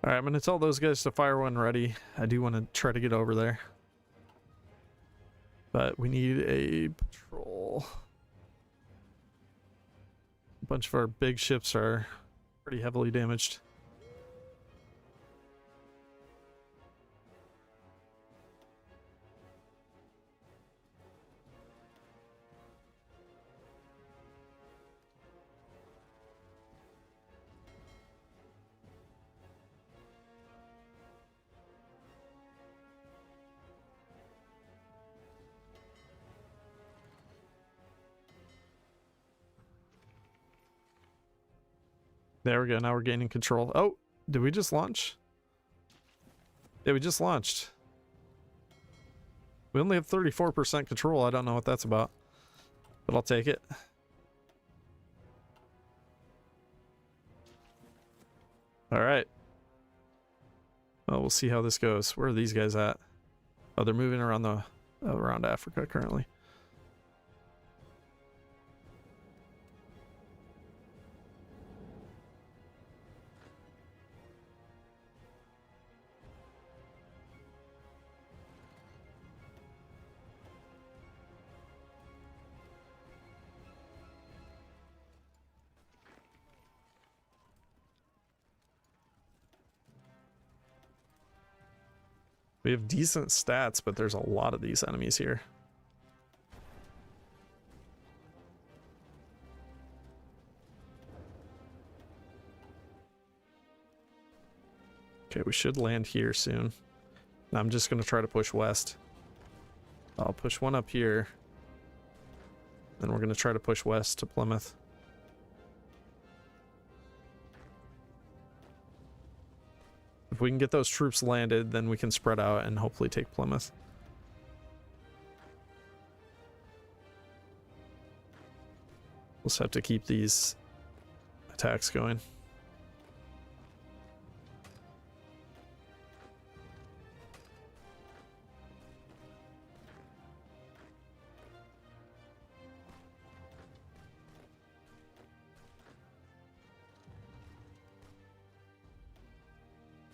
Alright, I'm going to tell those guys to fire when ready. I do want to try to get over there. But we need a patrol. A bunch of our big ships are pretty heavily damaged. There we go. Now we're gaining control. Oh, did we just launch? Yeah, we just launched. We only have 34% control. I don't know what that's about, but I'll take it. All right. Well, we'll see how this goes. Where are these guys at? Oh, they're moving around around Africa currently. We have decent stats, but there's a lot of these enemies here. Okay, we should land here soon. I'm just going to try to push west. I'll push one up here. Then we're going to try to push west to Plymouth. If we can get those troops landed, then we can spread out and hopefully take Plymouth. We'll just have to keep these attacks going.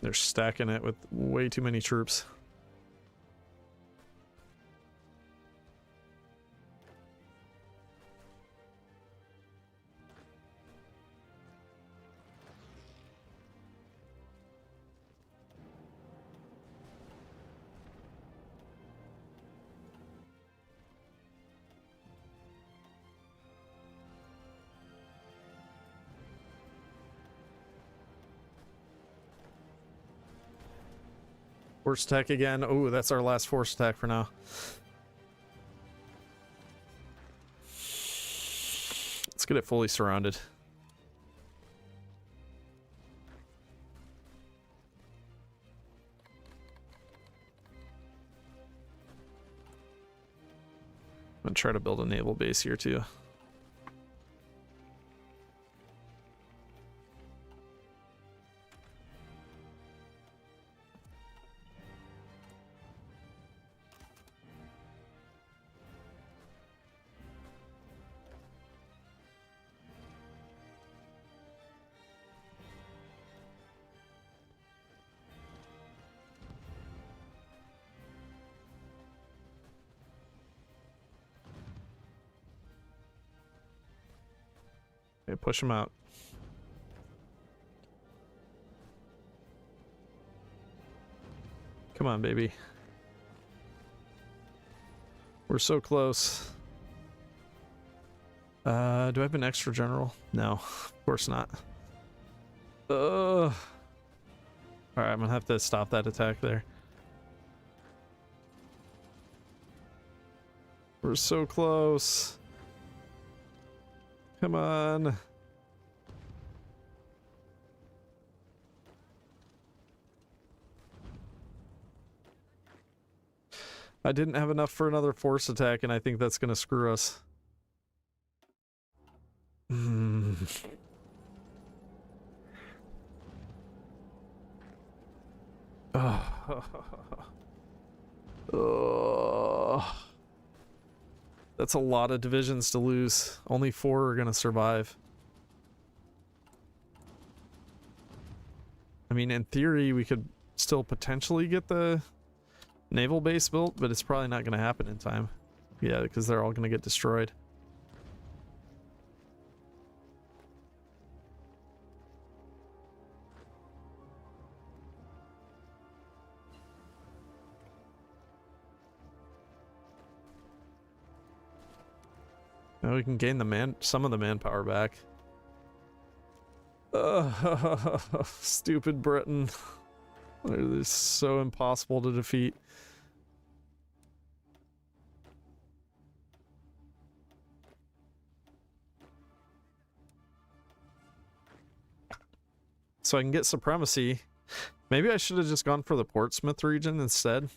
They're stacking it with way too many troops. Force attack again. Oh, that's our last force attack for now. Let's get it fully surrounded. gonna try to build a naval base here too. Okay, push him out. Come on, baby. We're so close. Do I have an extra general? No, of course not. Alright, I'm gonna have to stop that attack there. We're so close. Come on. I didn't have enough for another force attack, and I think that's gonna screw us. That's a lot of divisions to lose. Only 4 are gonna survive. I mean, in theory, we could still potentially get the naval base built, but it's probably not gonna happen in time. Yeah, because they're all gonna get destroyed. Now we can gain some of the manpower back. Stupid Britain. They're so impossible to defeat. So I can get supremacy. Maybe I should have just gone for the Portsmouth region instead.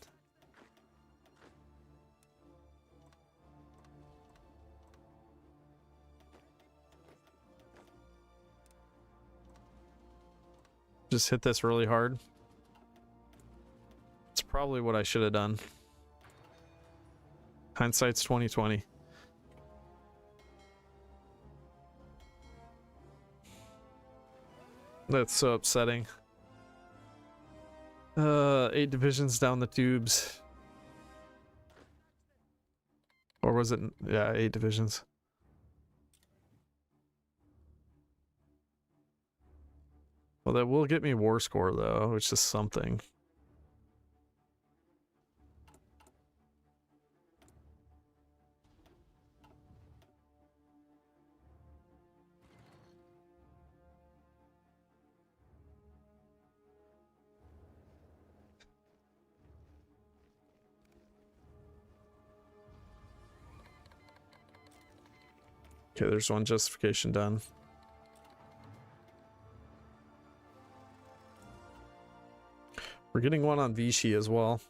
Just hit this really hard. It's probably what I should have done. Hindsight's 2020. That's so upsetting. 8 divisions down the tubes. Or was it? Yeah, 8 divisions. Well, that will get me war score though, which is something. Okay, there's one justification done. We're getting one on Vichy as well.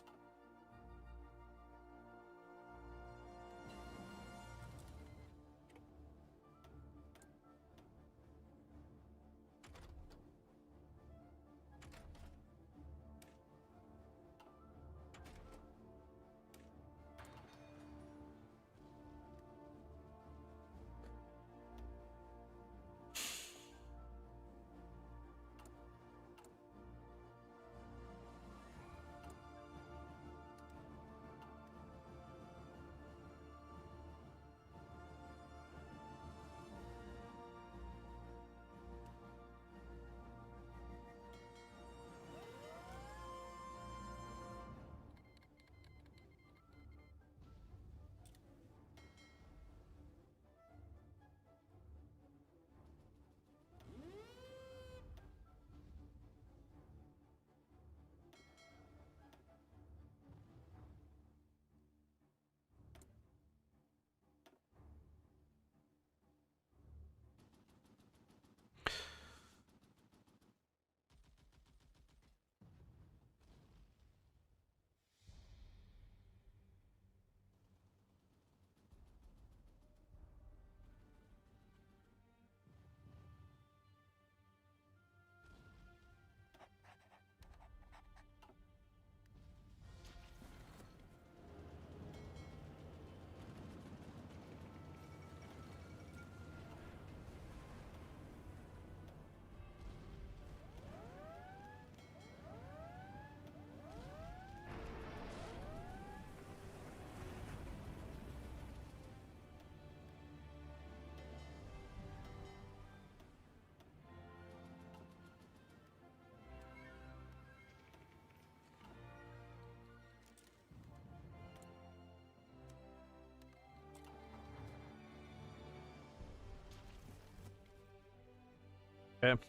Okay.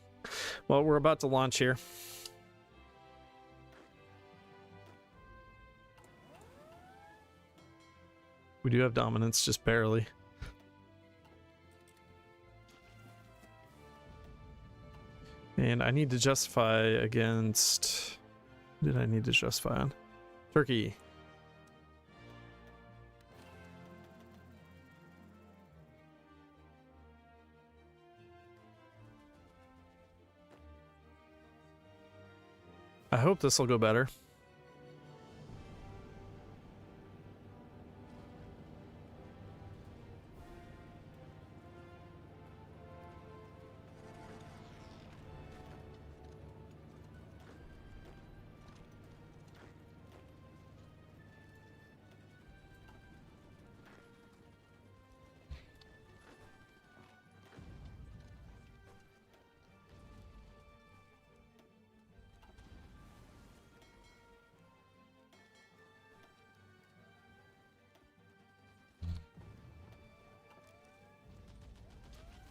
Well, we're about to launch here. We do have dominance, just barely. And I need to justify against... What did I need to justify on? Turkey. I hope this will go better.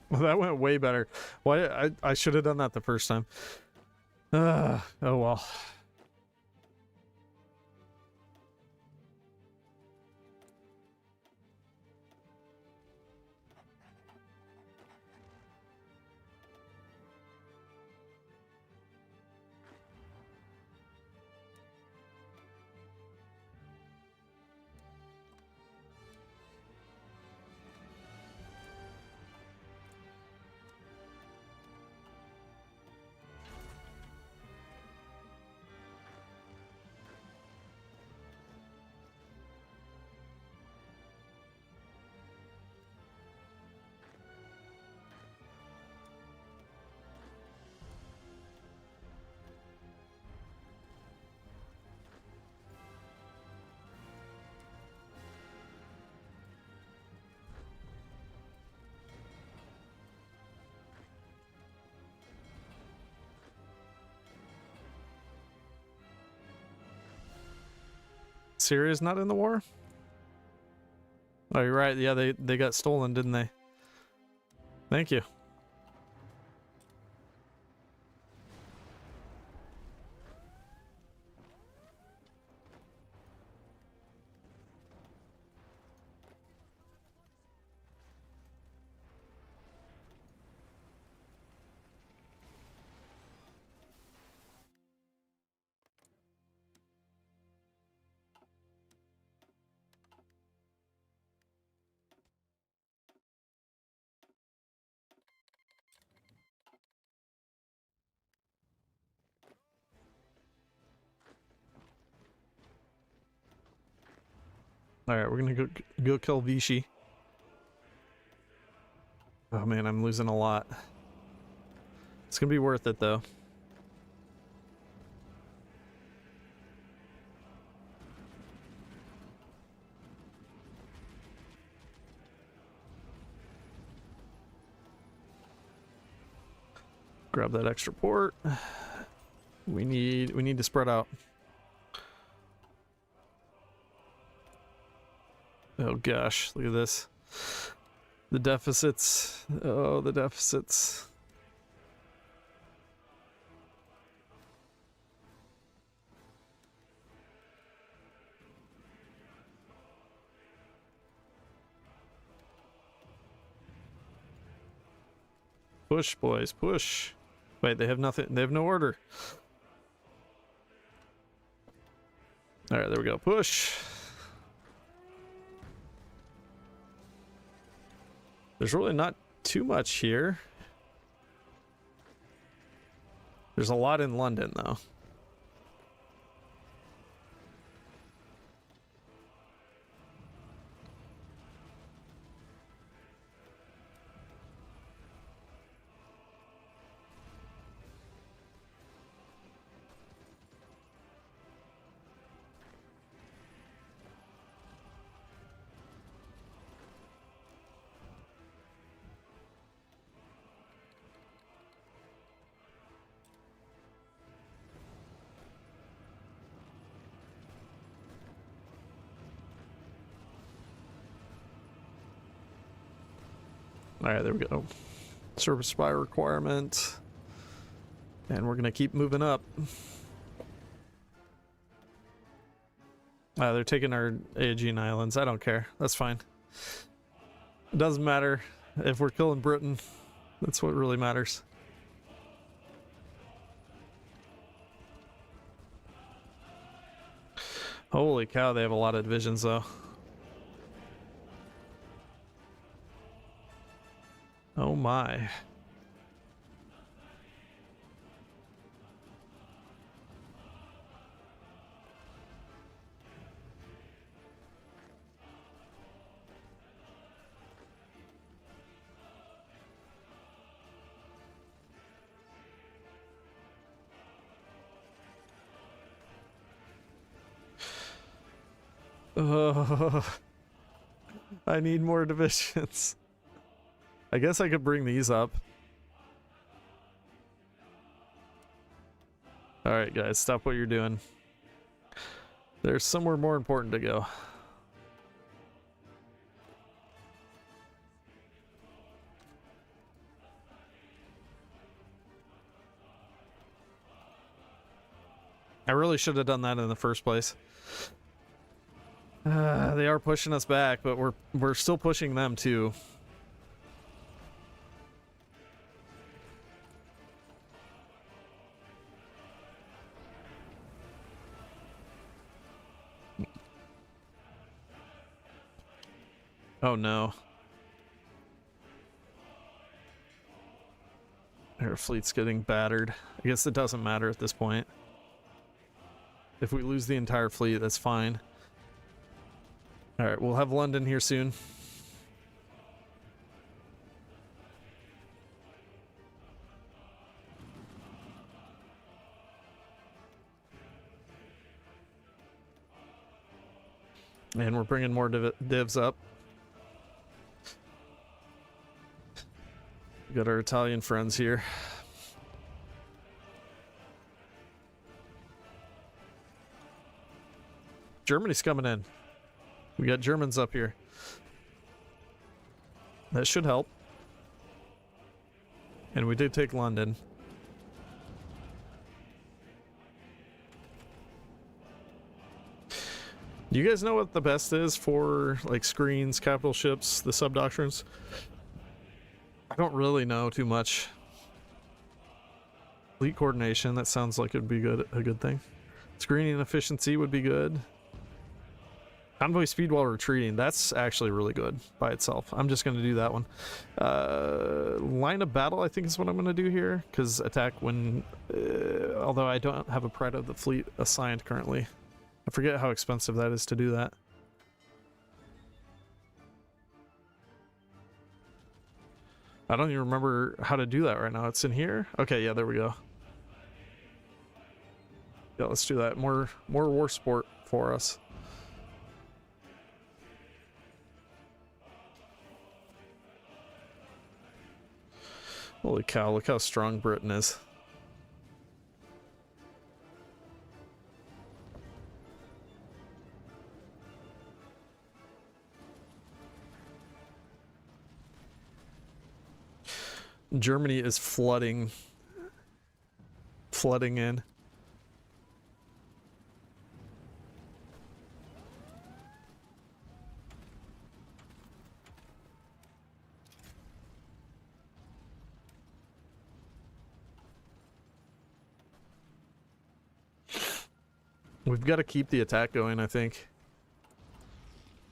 Well, that went way better. Why? I should have done that the first time. Oh well. Syria's not in the war? Oh, you're right. Yeah, they got stolen, didn't they? Thank you. All right, we're gonna go kill Vichy. Oh man, I'm losing a lot. It's gonna be worth it though. Grab that extra port. We need to spread out. Oh gosh, look at this. The deficits. Oh, the deficits. Push, boys, push. Wait, they have nothing. They have no order. All right, there we go. Push. There's really not too much here. There's a lot in London, though. All right, there we go. Service by requirement. And we're gonna keep moving up. They're taking our Aegean Islands. I don't care. That's fine. It doesn't matter if we're killing Britain. That's what really matters. Holy cow, they have a lot of divisions though. Oh my. I need more divisions. I guess I could bring these up. Alright guys, stop what you're doing. There's somewhere more important to go. I really should have done that in the first place. They are pushing us back, but we're still pushing them too. Oh no. Our fleet's getting battered. I guess it doesn't matter at this point. If we lose the entire fleet, that's fine. Alright, we'll have London here soon. And we're bringing more divs up. We got our Italian friends here. Germany's coming in. We got Germans up here. That should help. And we did take London. Do you guys know what the best is for like screens, capital ships, the sub-doctrines? I don't really know too much. Fleet coordination, that sounds like it'd be a good thing. Screening efficiency would be good. Convoy speed while retreating, that's actually really good by itself. I'm just going to do that one. Line of battle, I think is what I'm going to do here, because attack when... although I don't have a Pride of the Fleet assigned currently. I forget how expensive that is to do that. I don't even remember how to do that right now. It's in here? Okay, yeah, there we go. Yeah, let's do that. More war sport for us. Holy cow, look how strong Britain is. Germany is flooding in. We've got to keep the attack going, I think.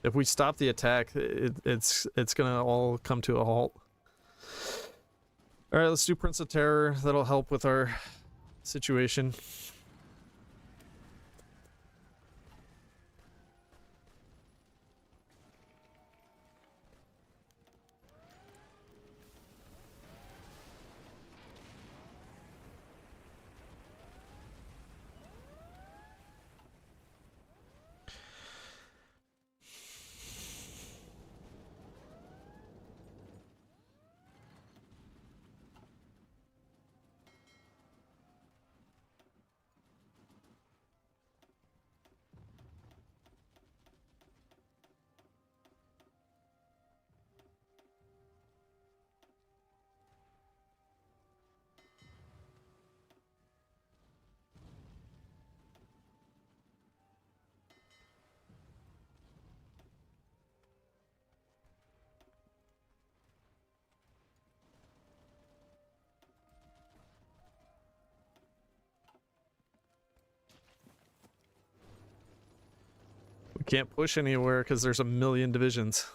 If we stop the attack, it's gonna all come to a halt. Alright, let's do Prince of Terror. That'll help with our situation. Can't push anywhere because there's a million divisions.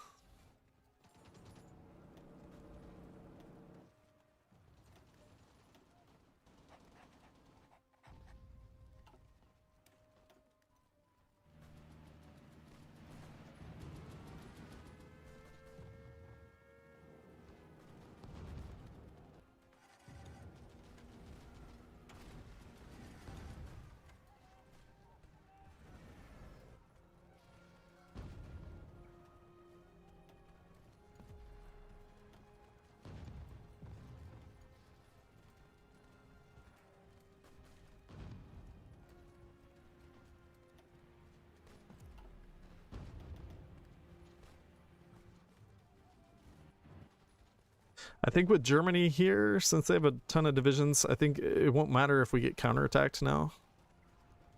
I think with Germany here, since they have a ton of divisions, I think it won't matter if we get counterattacked now.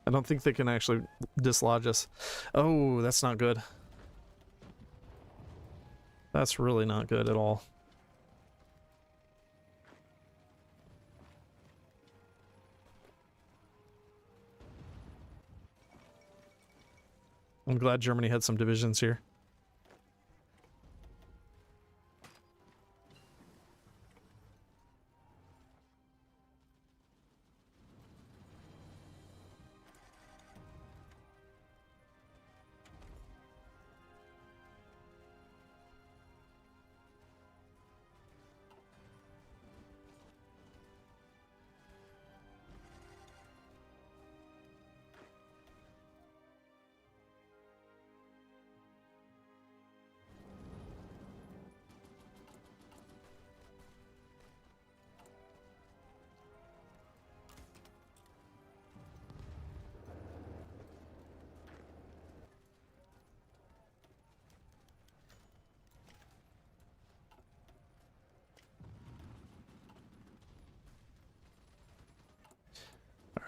I don't think they can actually dislodge us. Oh, that's not good. That's really not good at all. I'm glad Germany had some divisions here.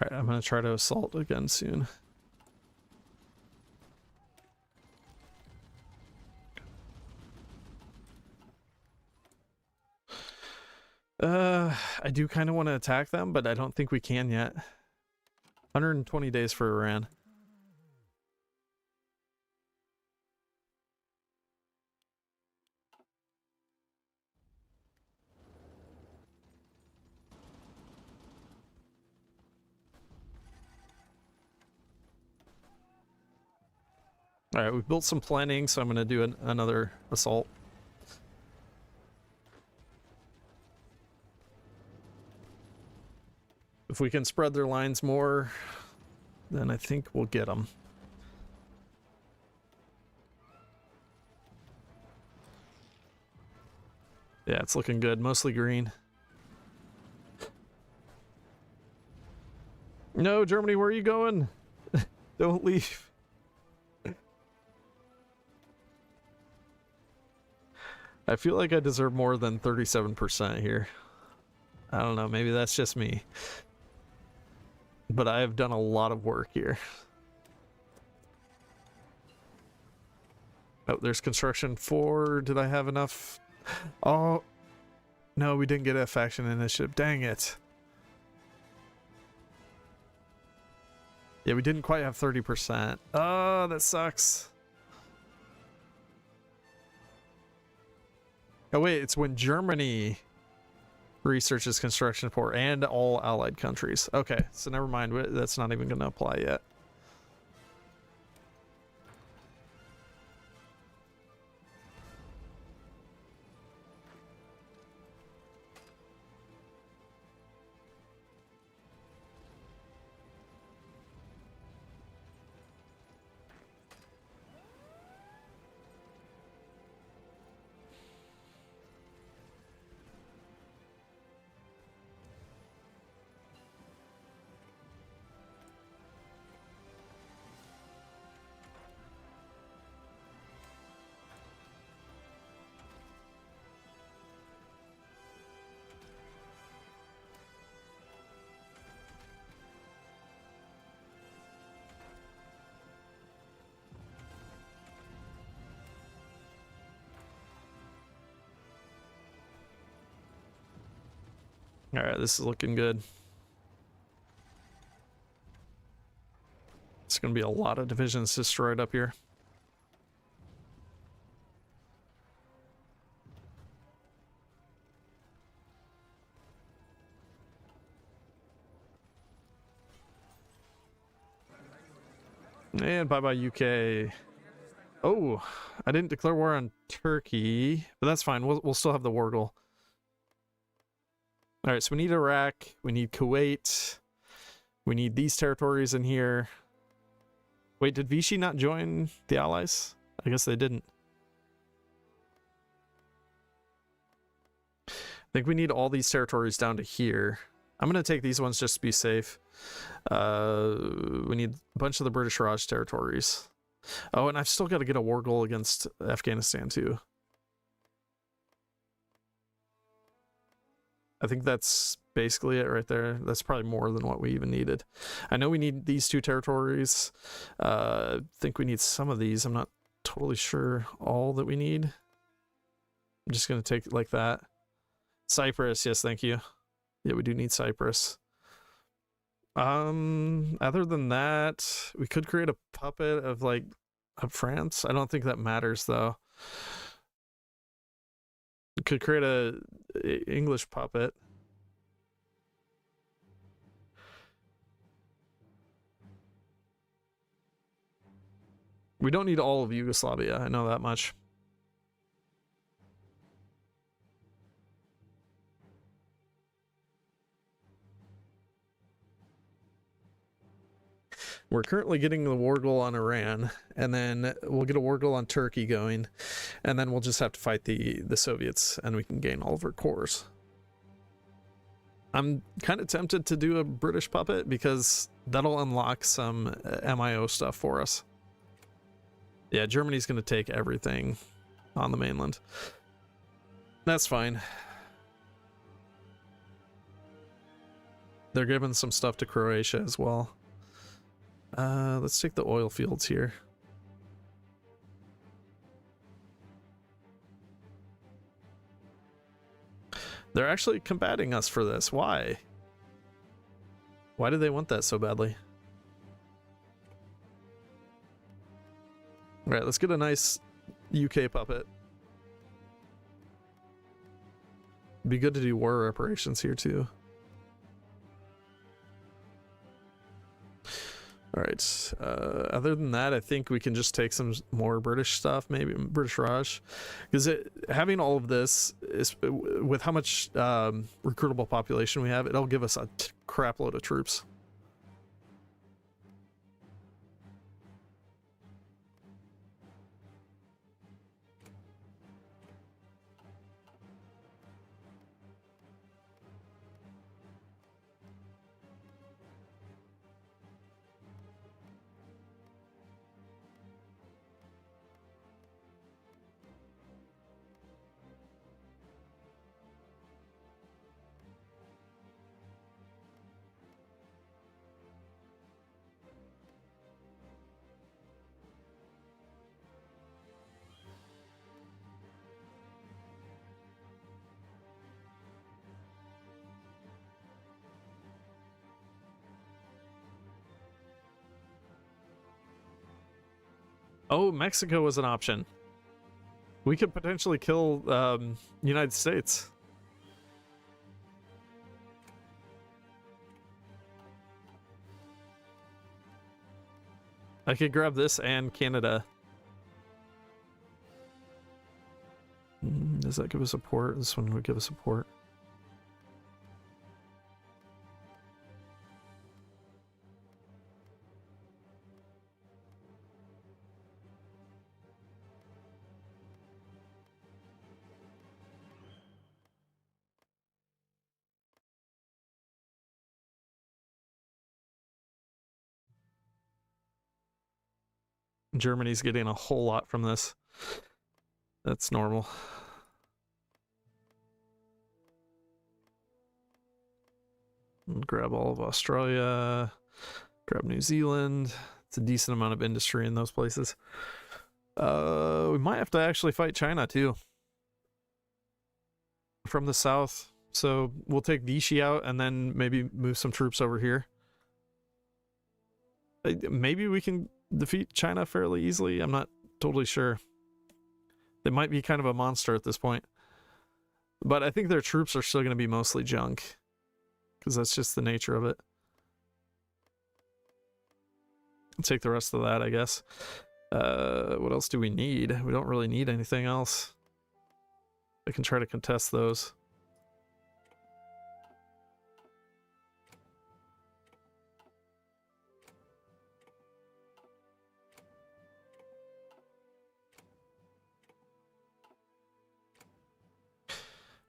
Alright, I'm gonna try to assault again soon. I do kind of want to attack them, but I don't think we can yet. 120 days for Iran. Alright, we've built some planning, so I'm going to do another assault. If we can spread their lines more, then I think we'll get them. Yeah, it's looking good. Mostly green. No, Germany, where are you going? Don't leave. I feel like I deserve more than 37% here. I don't know, maybe that's just me. But I have done a lot of work here. Oh, there's construction 4. Did I have enough? Oh, no, we didn't get a faction initiative. Dang it. Yeah, we didn't quite have 30%. Oh, that sucks. Oh, wait, it's when Germany researches construction 4 and all allied countries. Okay, so never mind. That's not even going to apply yet. All right, this is looking good. It's going to be a lot of divisions destroyed up here. And bye-bye UK. Oh, I didn't declare war on Turkey, but that's fine. We'll still have the war goal. All right, so we need Iraq, we need Kuwait, we need these territories in here. Wait, did Vichy not join the Allies? I guess they didn't. I think we need all these territories down to here. I'm going to take these ones just to be safe. We need a bunch of the British Raj territories. Oh, and I've still got to get a war goal against Afghanistan too. I think that's basically it right there. That's probably more than what we even needed. I know we need these two territories. I think we need some of these. I'm not totally sure all that we need. I'm just going to take it like that. Cyprus, yes, thank you. Yeah, we do need Cyprus. Other than that, we could create a puppet of like France. I don't think that matters though. We could create a English puppet. We don't need all of Yugoslavia, I know that much. We're currently getting the war goal on Iran, and then we'll get a war goal on Turkey going, and then we'll just have to fight the Soviets, and we can gain all of our cores. I'm kind of tempted to do a British puppet because that'll unlock some MIO stuff for us. Yeah, Germany's going to take everything on the mainland. That's fine. They're giving some stuff to Croatia as well. Let's take the oil fields here. They're actually combating us for this. Why? Why do they want that so badly? All right, let's get a nice UK puppet. Be good to do war reparations here too. All right. Other than that, I think we can just take some more British stuff, maybe British Raj, because having all of this is with how much recruitable population we have, it'll give us a crap load of troops. Oh, Mexico was an option. We could potentially kill United States. I could grab this and Canada. Does that give us support? This one would give us support. Germany's getting a whole lot from this. That's normal. Grab all of Australia. Grab New Zealand. It's a decent amount of industry in those places. We might have to actually fight China too. From the south. So we'll take Vichy out and then maybe move some troops over here. Maybe we can defeat China fairly easily. I'm not totally sure. They might be kind of a monster at this point. But I think their troops are still going to be mostly junk. Because that's just the nature of it. take the rest of that, I guess. What else do we need? We don't really need anything else. I can try to contest those.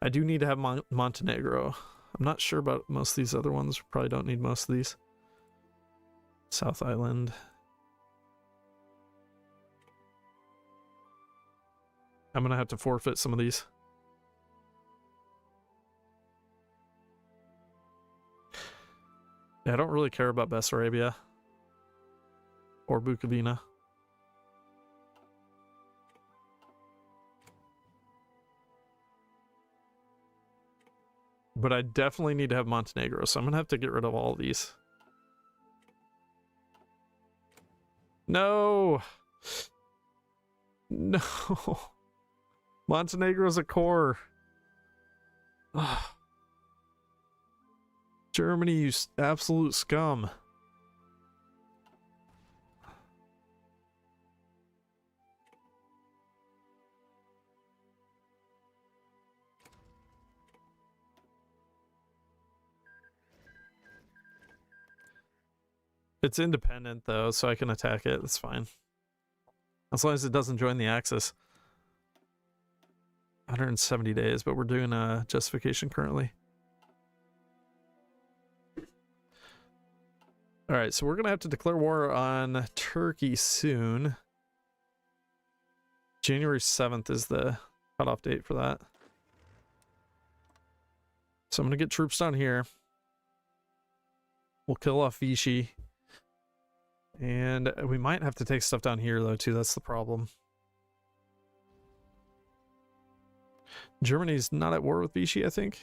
I do need to have Montenegro. I'm not sure about most of these other ones. Probably don't need most of these. South Island. I'm gonna have to forfeit some of these. Yeah, I don't really care about Bessarabia or Bukovina. But I definitely need to have Montenegro, so I'm gonna have to get rid of all of these. No! No! Montenegro's a core. Ugh. Germany, you absolute scum. It's independent though, so I can attack it. That's fine. As long as it doesn't join the Axis. 170 days, but we're doing a justification currently. Alright, so we're going to have to declare war on Turkey soon. January 7th is the cutoff date for that. So I'm going to get troops down here. We'll kill off Vichy. And we might have to take stuff down here, though, too. That's the problem. Germany's not at war with Vichy, I think.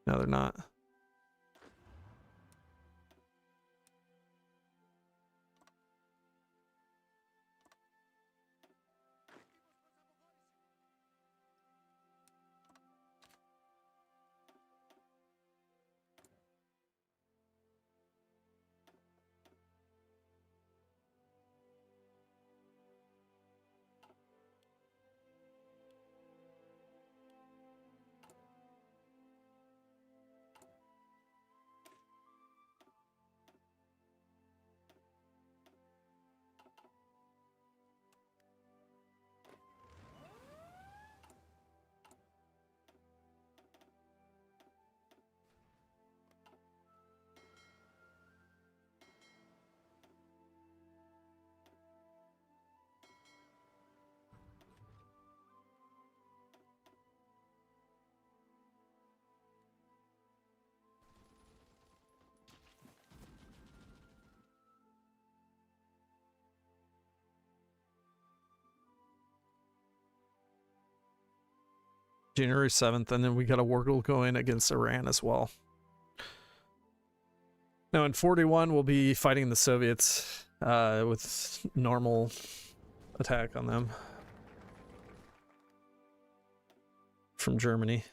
No, they're not. January 7th, and then we got a war going against Iran as well. Now in 41, we'll be fighting the Soviets with normal attack on them from Germany.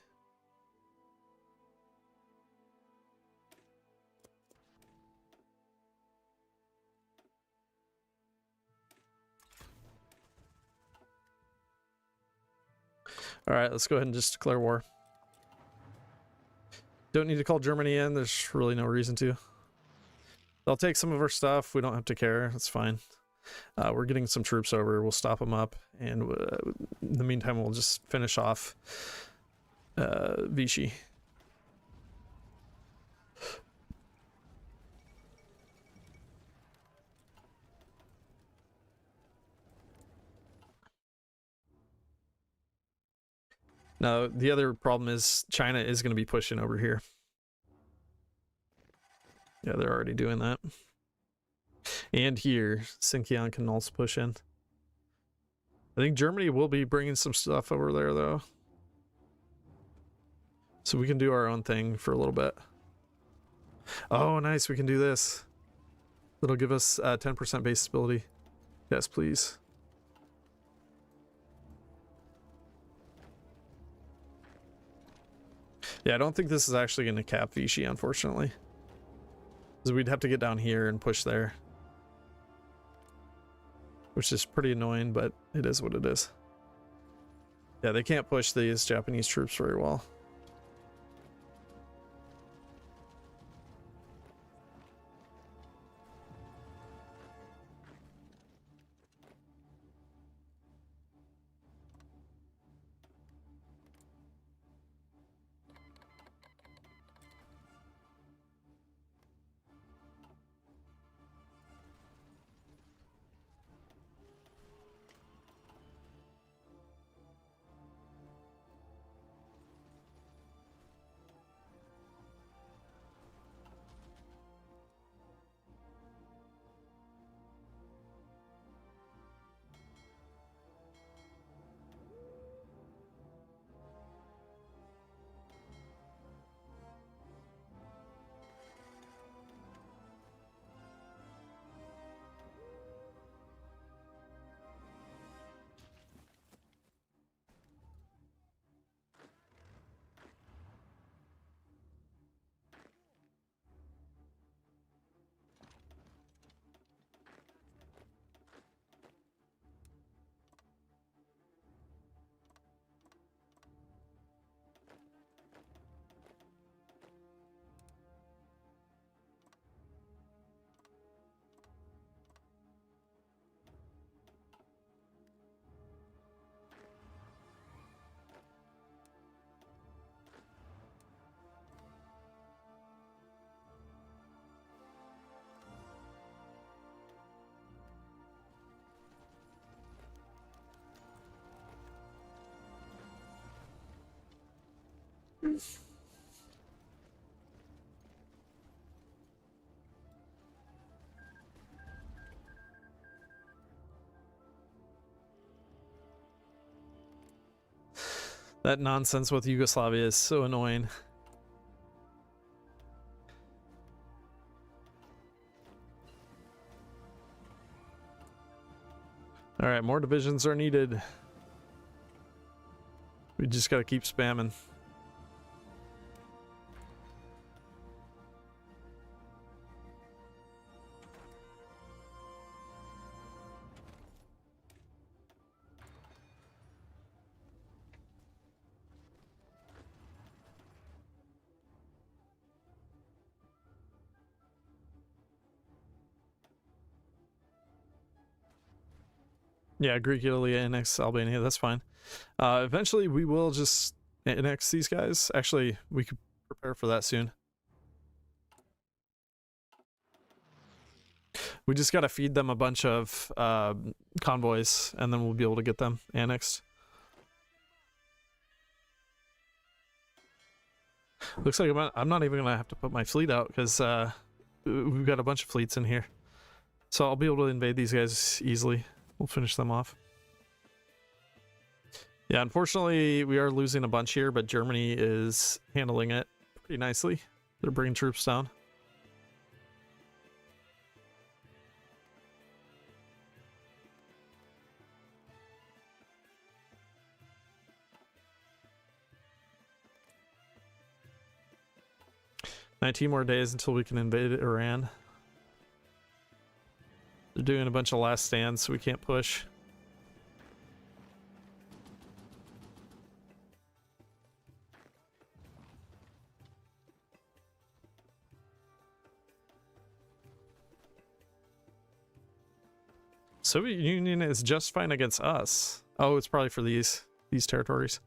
All right, let's go ahead and just declare war. Don't need to call Germany in. There's really no reason to. They'll take some of our stuff. We don't have to care. That's fine. We're getting some troops over. We'll stop them up. And in the meantime, we'll just finish off Vichy. Now, the other problem is China is going to be pushing over here. Yeah, they're already doing that. And here, Xinjiang can also push in. I think Germany will be bringing some stuff over there, though. So we can do our own thing for a little bit. Oh, nice. We can do this. That'll give us 10% base stability. Yes, please. Yeah, I don't think this is actually going to cap Vichy, unfortunately. Because we'd have to get down here and push there. which is pretty annoying, but it is what it is. Yeah, they can't push these Japanese troops very well. That nonsense with Yugoslavia is so annoying. All right, more divisions are needed. We just got to keep spamming. Yeah, Greek Italy annex Albania, that's fine. Eventually we will just annex these guys. Actually, we could prepare for that soon. We just got to feed them a bunch of convoys, and then we'll be able to get them annexed. Looks like I'm not even going to have to put my fleet out, because we've got a bunch of fleets in here. So I'll be able to invade these guys easily. We'll finish them off. Yeah, unfortunately, we are losing a bunch here, but Germany is handling it pretty nicely. They're bringing troops down. "19 more days until we can invade Iran." They're doing a bunch of last stands, so we can't push. Soviet Union is just fine against us. Oh, it's probably for these territories,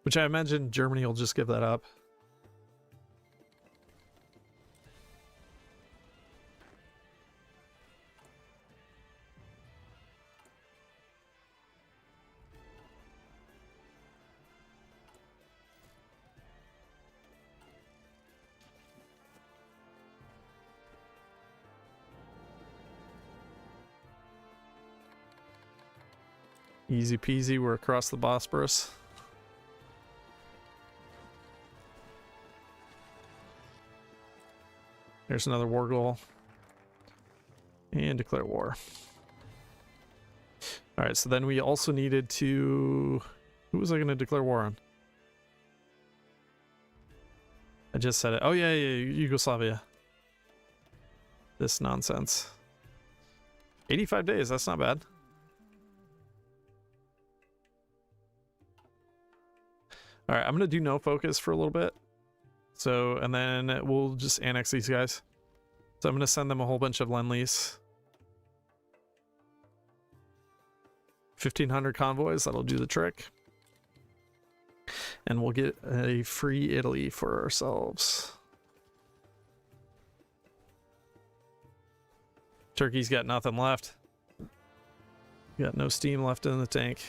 which I imagine Germany will just give that up. Easy peasy, we're across the Bosporus. There's another war goal. And declare war. Alright, so then we also needed to... Who was I going to declare war on? I just said it. Oh yeah, Yugoslavia. This nonsense. 85 days, that's not bad. All right, I'm gonna do no focus for a little bit. So, and then we'll just annex these guys. So I'm gonna send them a whole bunch of lend-lease. 1,500 convoys, that'll do the trick. And we'll get a free Italy for ourselves. Turkey's got nothing left. Got no steam left in the tank.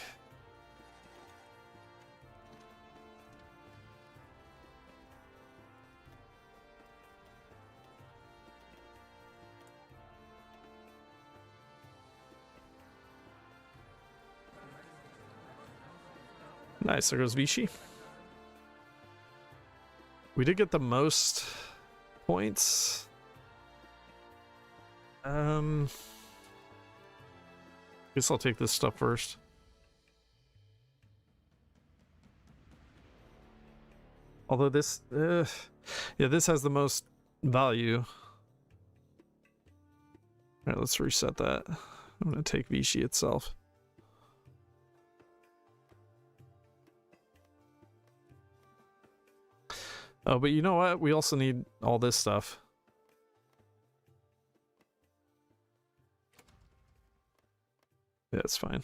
Nice, there goes Vichy. We did get the most points. Guess I'll take this stuff first. Although this, yeah, this has the most value. All right, let's reset that. I'm gonna take Vichy itself. Oh, but you know what? We also need all this stuff. Yeah, it's fine.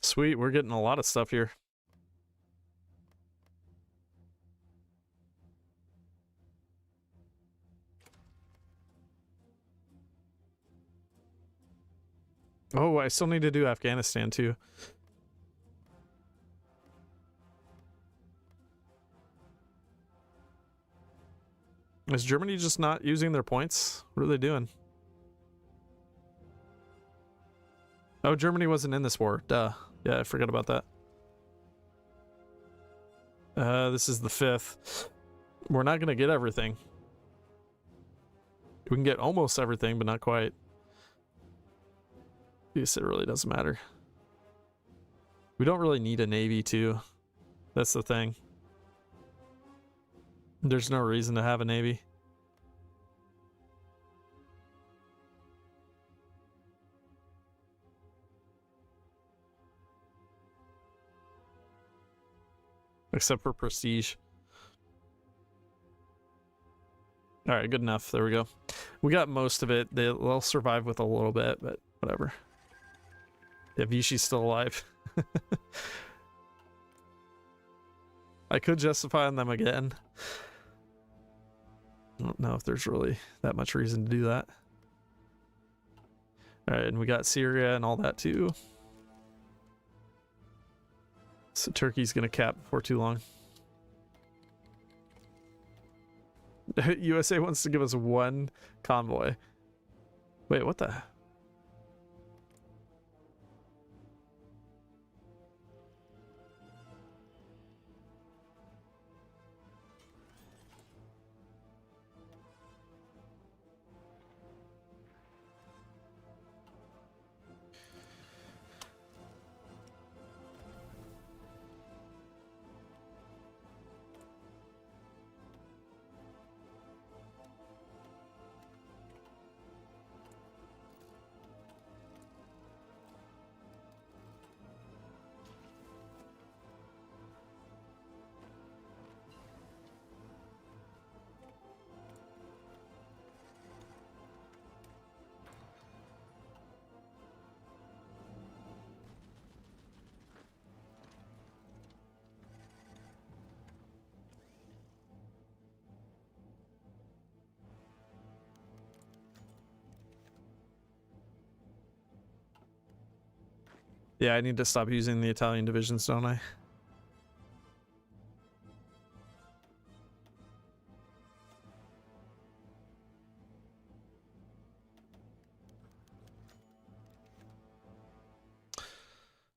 Sweet, we're getting a lot of stuff here. Oh, I still need to do Afghanistan too. Is Germany just not using their points? What are they doing? Oh, Germany wasn't in this war. Duh. Yeah, I forgot about that. This is the 5th. We're not gonna get everything. We can get almost everything, but not quite. I guess it really doesn't matter. We don't really need a navy too. That's the thing. There's no reason to have a navy. Except for prestige. All right, good enough. There we go. We got most of it. They'll survive with a little bit, but whatever. Yeah, Vichy's still alive. I could justify on them again. I don't know if there's really that much reason to do that. All right, and we got Syria and all that too. So Turkey's gonna cap before too long. USA wants to give us 1 convoy. Wait, what the? Yeah, I need to stop using the Italian divisions, don't I?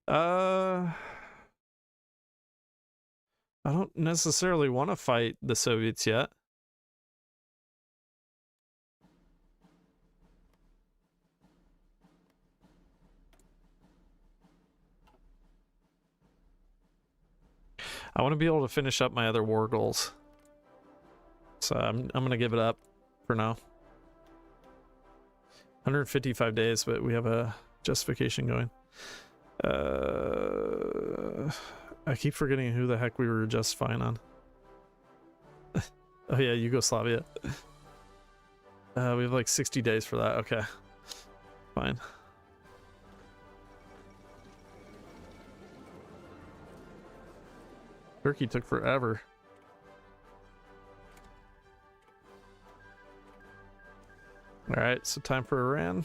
I don't necessarily want to fight the Soviets yet. I want to be able to finish up my other war goals. So I'm gonna give it up for now. 155 days, but we have a justification going. I keep forgetting who the heck we were justifying on. Oh yeah, Yugoslavia. We have like 60 days for that. Okay, fine. Turkey took forever. All right, so time for Iran.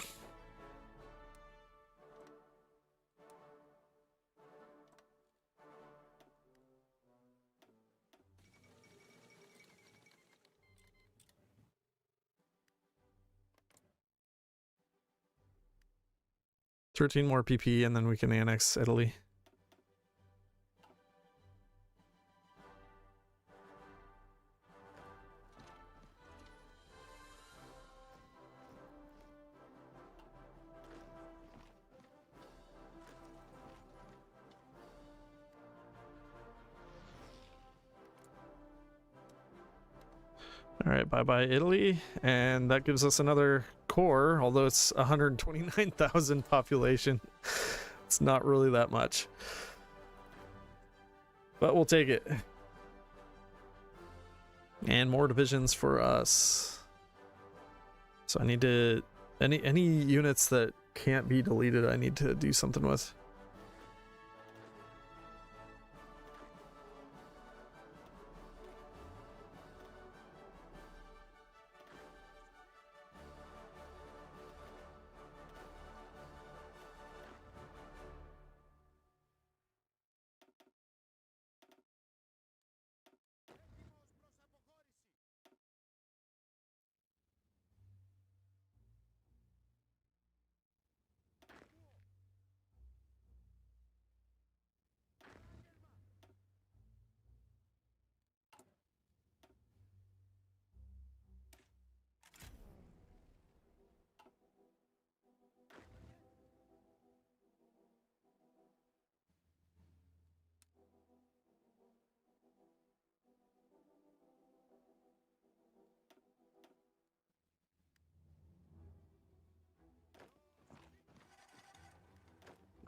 $13 more PP and then we can annex Italy. All right, bye-bye Italy, and that gives us another core, although it's 129,000 population. It's not really that much, but we'll take it. And more divisions for us. So I need to, any units that can't be deleted, I need to do something with.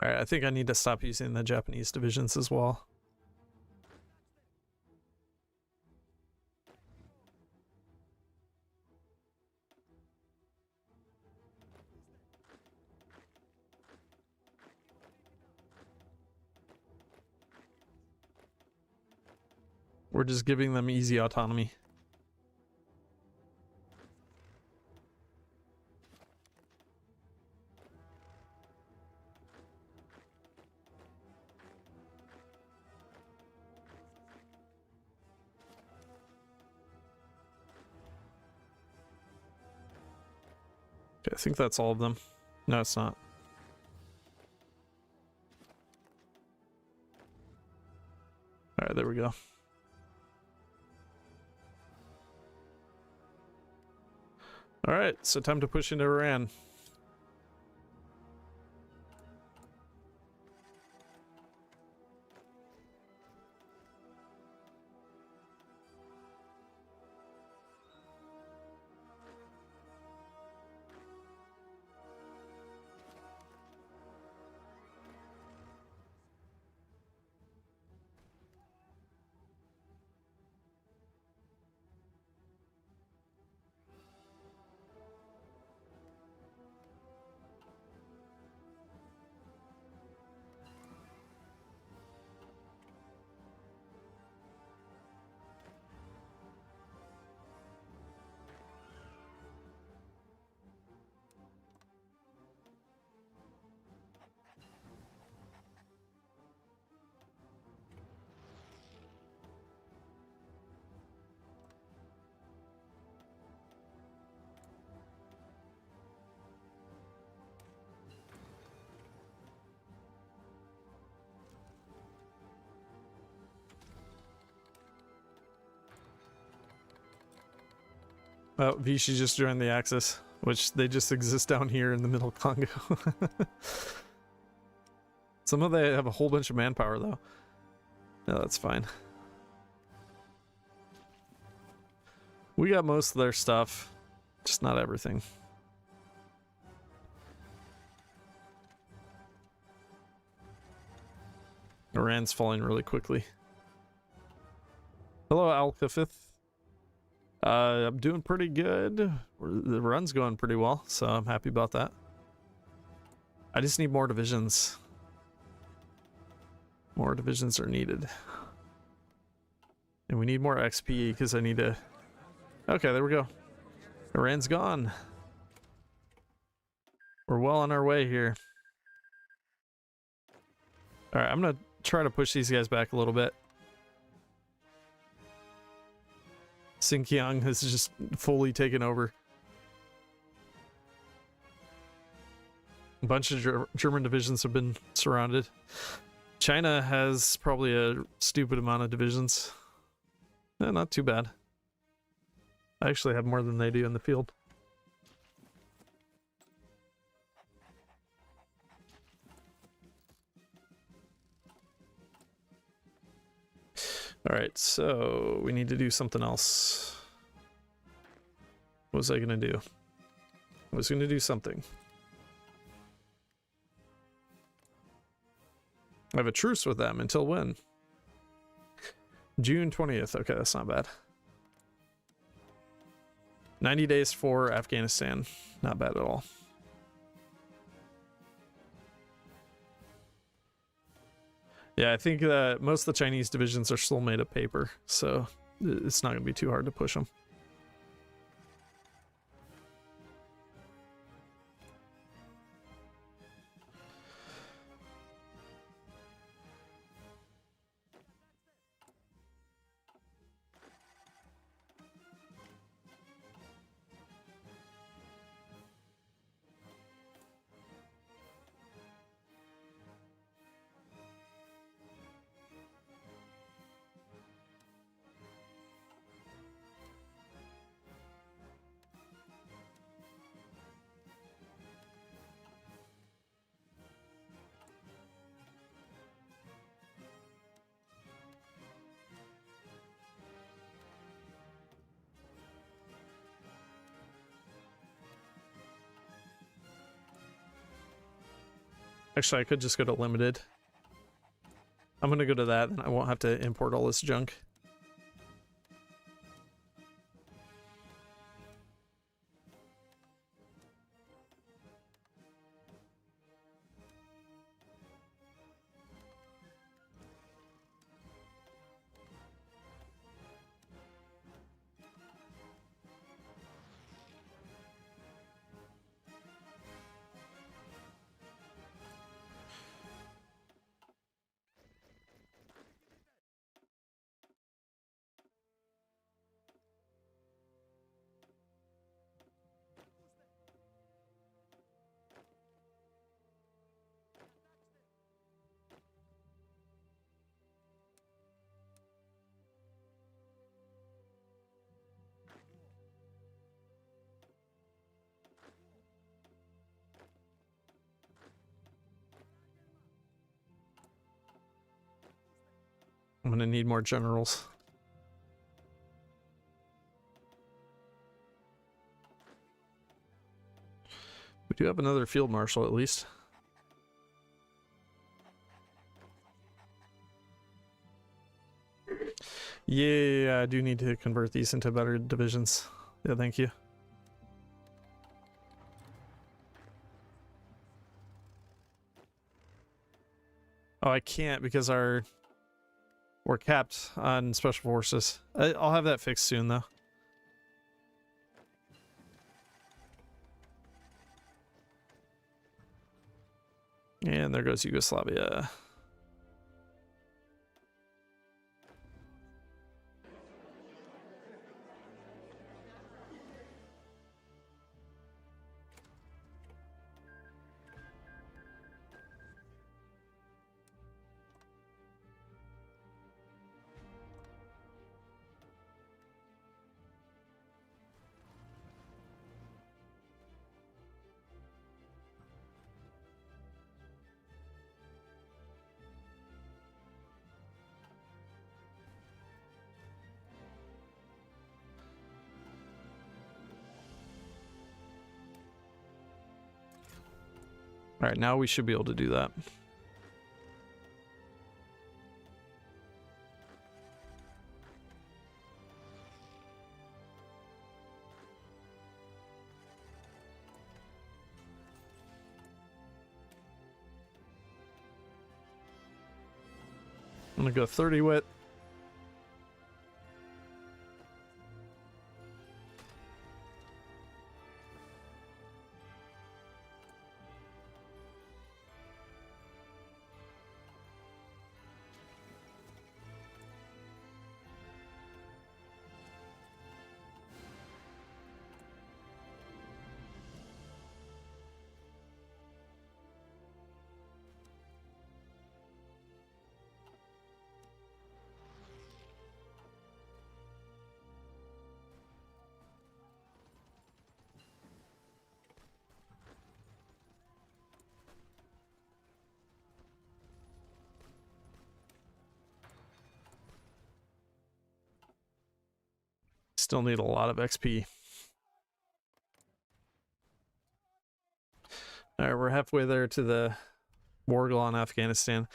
All right, I think I need to stop using the Japanese divisions as well. We're just giving them easy autonomy. Okay, I think that's all of them. No, it's not. All right, there we go. All right, so time to push into Iran. Oh, Vichy just joined the Axis, which they just exist down here in the middle Congo. Some of them have a whole bunch of manpower, though. No, that's fine. We got most of their stuff, just not everything. Iran's falling really quickly. Hello, Al-Khafith. I'm doing pretty good. The run's going pretty well, so I'm happy about that. I just need more divisions. More divisions are needed. And we need more XP because I need to... Okay, there we go. Iran's gone. We're well on our way here. Alright, I'm gonna try to push these guys back a little bit. Xinjiang has just fully taken over. A bunch of German divisions have been surrounded. China has probably a stupid amount of divisions. Not too bad. I actually have more than they do in the field. Alright, so we need to do something else. What was I gonna do? I was gonna do something. I have a truce with them until when? June 20th. Okay, that's not bad. 90 days for Afghanistan. Not bad at all. Yeah, I think that most of the Chinese divisions are still made of paper, so it's not going to be too hard to push them. Actually, I could just go to limited. I'm gonna go to that, and I won't have to import all this junk. I'm gonna need more generals. We do have another field marshal at least. Yeah, I do need to convert these into better divisions. Yeah, thank you. Oh, I can't because we're capped on special forces. I'll have that fixed soon though. And there goes Yugoslavia. All right, now we should be able to do that. I'm gonna go 30 wit. Still need a lot of XP. All right, we're halfway there to the Wargle on Afghanistan.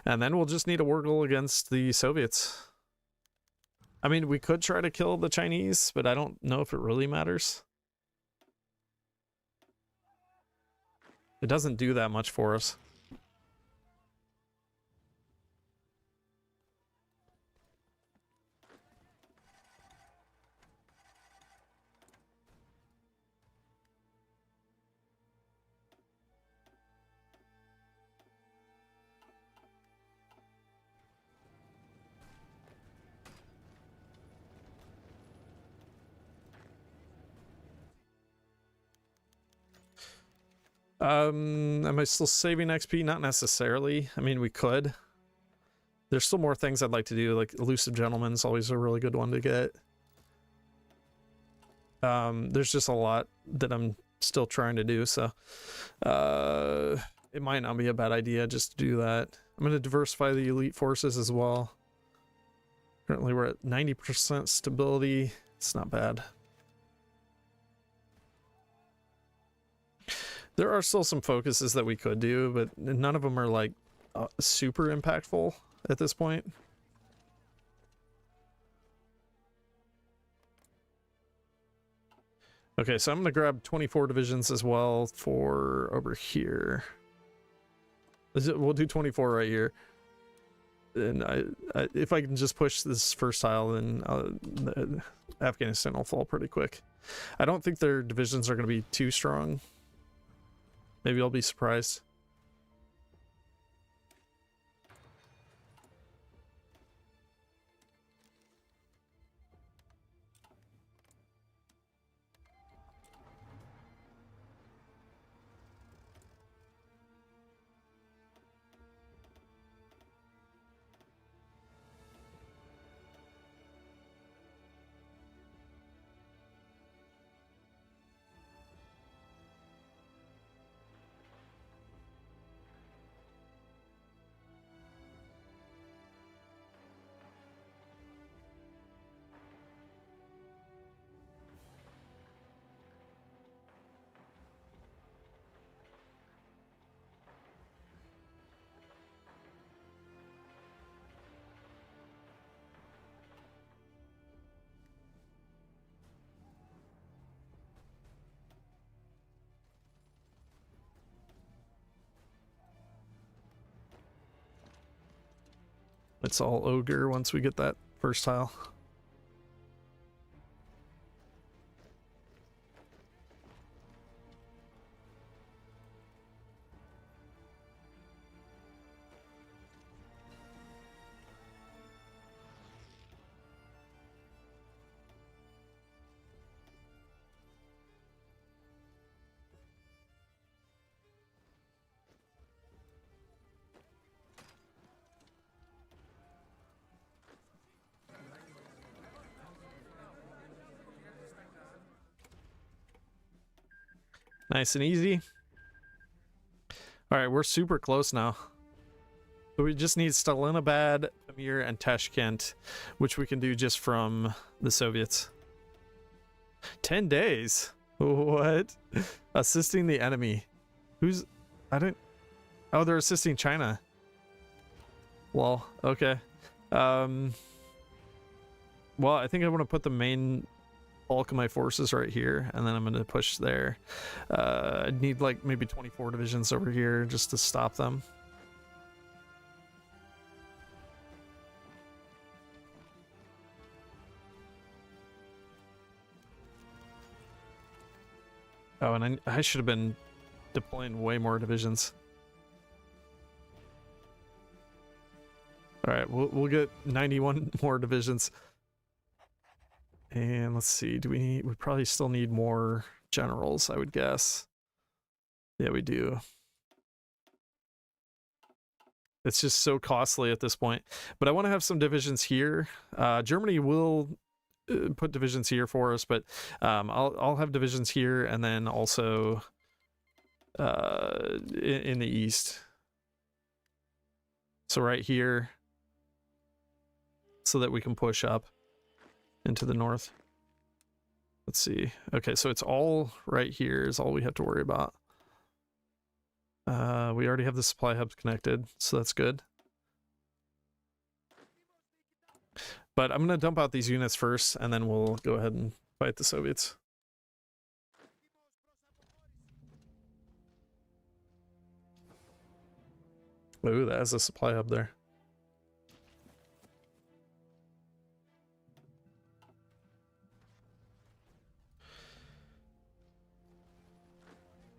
And then we'll just need a Wargle against the Soviets. I mean, we could try to kill the Chinese, but I don't know if it really matters. It doesn't do that much for us. Am I still saving XP? Not necessarily. I mean, we could. There's still more things I'd like to do, like Elusive Gentleman's always a really good one to get. There's just a lot that I'm still trying to do, so it might not be a bad idea just to do that. I'm going to diversify the elite forces as well. Currently we're at 90% stability. It's not bad. There are still some focuses that we could do, but none of them are like super impactful at this point. Okay, so I'm going to grab 24 divisions as well for over here. We'll do 24 right here. And if I can just push this first tile, then Afghanistan will fall pretty quick. I don't think their divisions are going to be too strong. Maybe I'll be surprised. It's all ogre once we get that first tile. Nice and easy. All right, we're super close now. So we just need Stalinabad, Pamir, and Tashkent, which we can do just from the Soviets. 10 days? What? Assisting the enemy. Who's... I didn't... Oh, they're assisting China. Well, okay. Well, I think I want to put the main bulk of my forces right here, and then I'm going to push there. I'd need like maybe 24 divisions over here just to stop them. Oh, and I should have been deploying way more divisions. All right, we'll get 91 more divisions. And let's see, we probably still need more generals, I would guess. Yeah, we do. It's just so costly at this point. But I want to have some divisions here. Germany will put divisions here for us, but I'll have divisions here and then also in the east. So right here, so that we can push up into the north. Let's see. Okay, so it's all right here is all we have to worry about. We already have the supply hubs connected, so that's good. But I'm going to dump out these units first, and then we'll go ahead and fight the Soviets. Ooh, that has a supply hub there.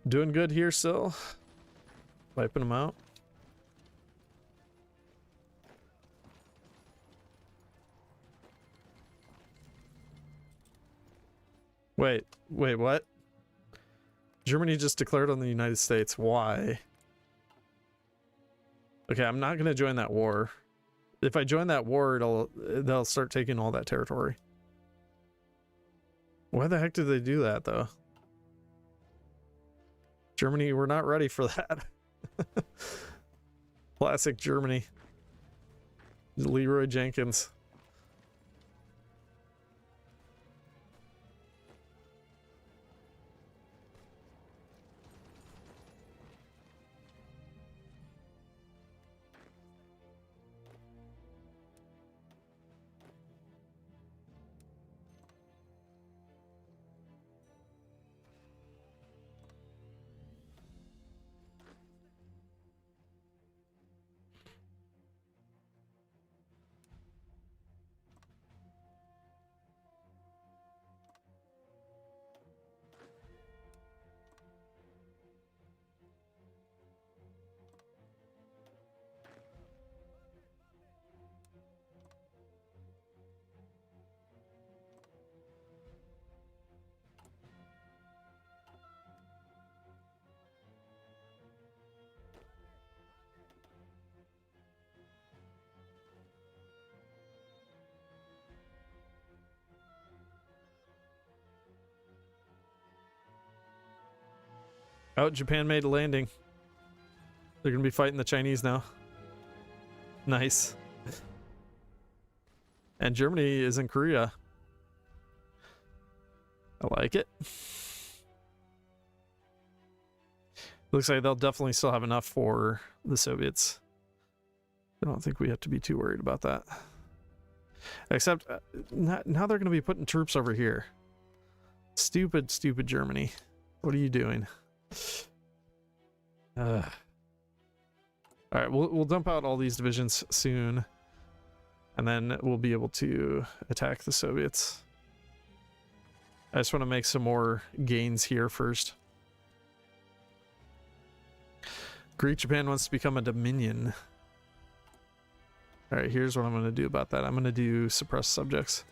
Doing good here still. Wiping them out. Wait, what? Germany just declared on the United States. Why? Okay, I'm not gonna join that war. If I join that war, they'll start taking all that territory. Why the heck did they do that, though? Germany, we're not ready for that. Classic Germany. Leroy Jenkins. Oh, Japan made a landing. They're gonna be fighting the Chinese now. Nice. And Germany is in Korea. I like it. Looks like they'll definitely still have enough for the Soviets. I don't think we have to be too worried about that. Except, now they're going to be putting troops over here. Stupid, stupid Germany. What are you doing? Alright, we'll dump out all these divisions soon. And then we'll be able to attack the Soviets. I just want to make some more gains here first. Greek Japan wants to become a dominion. Alright, here's what I'm going to do about that. I'm going to do suppress subjects.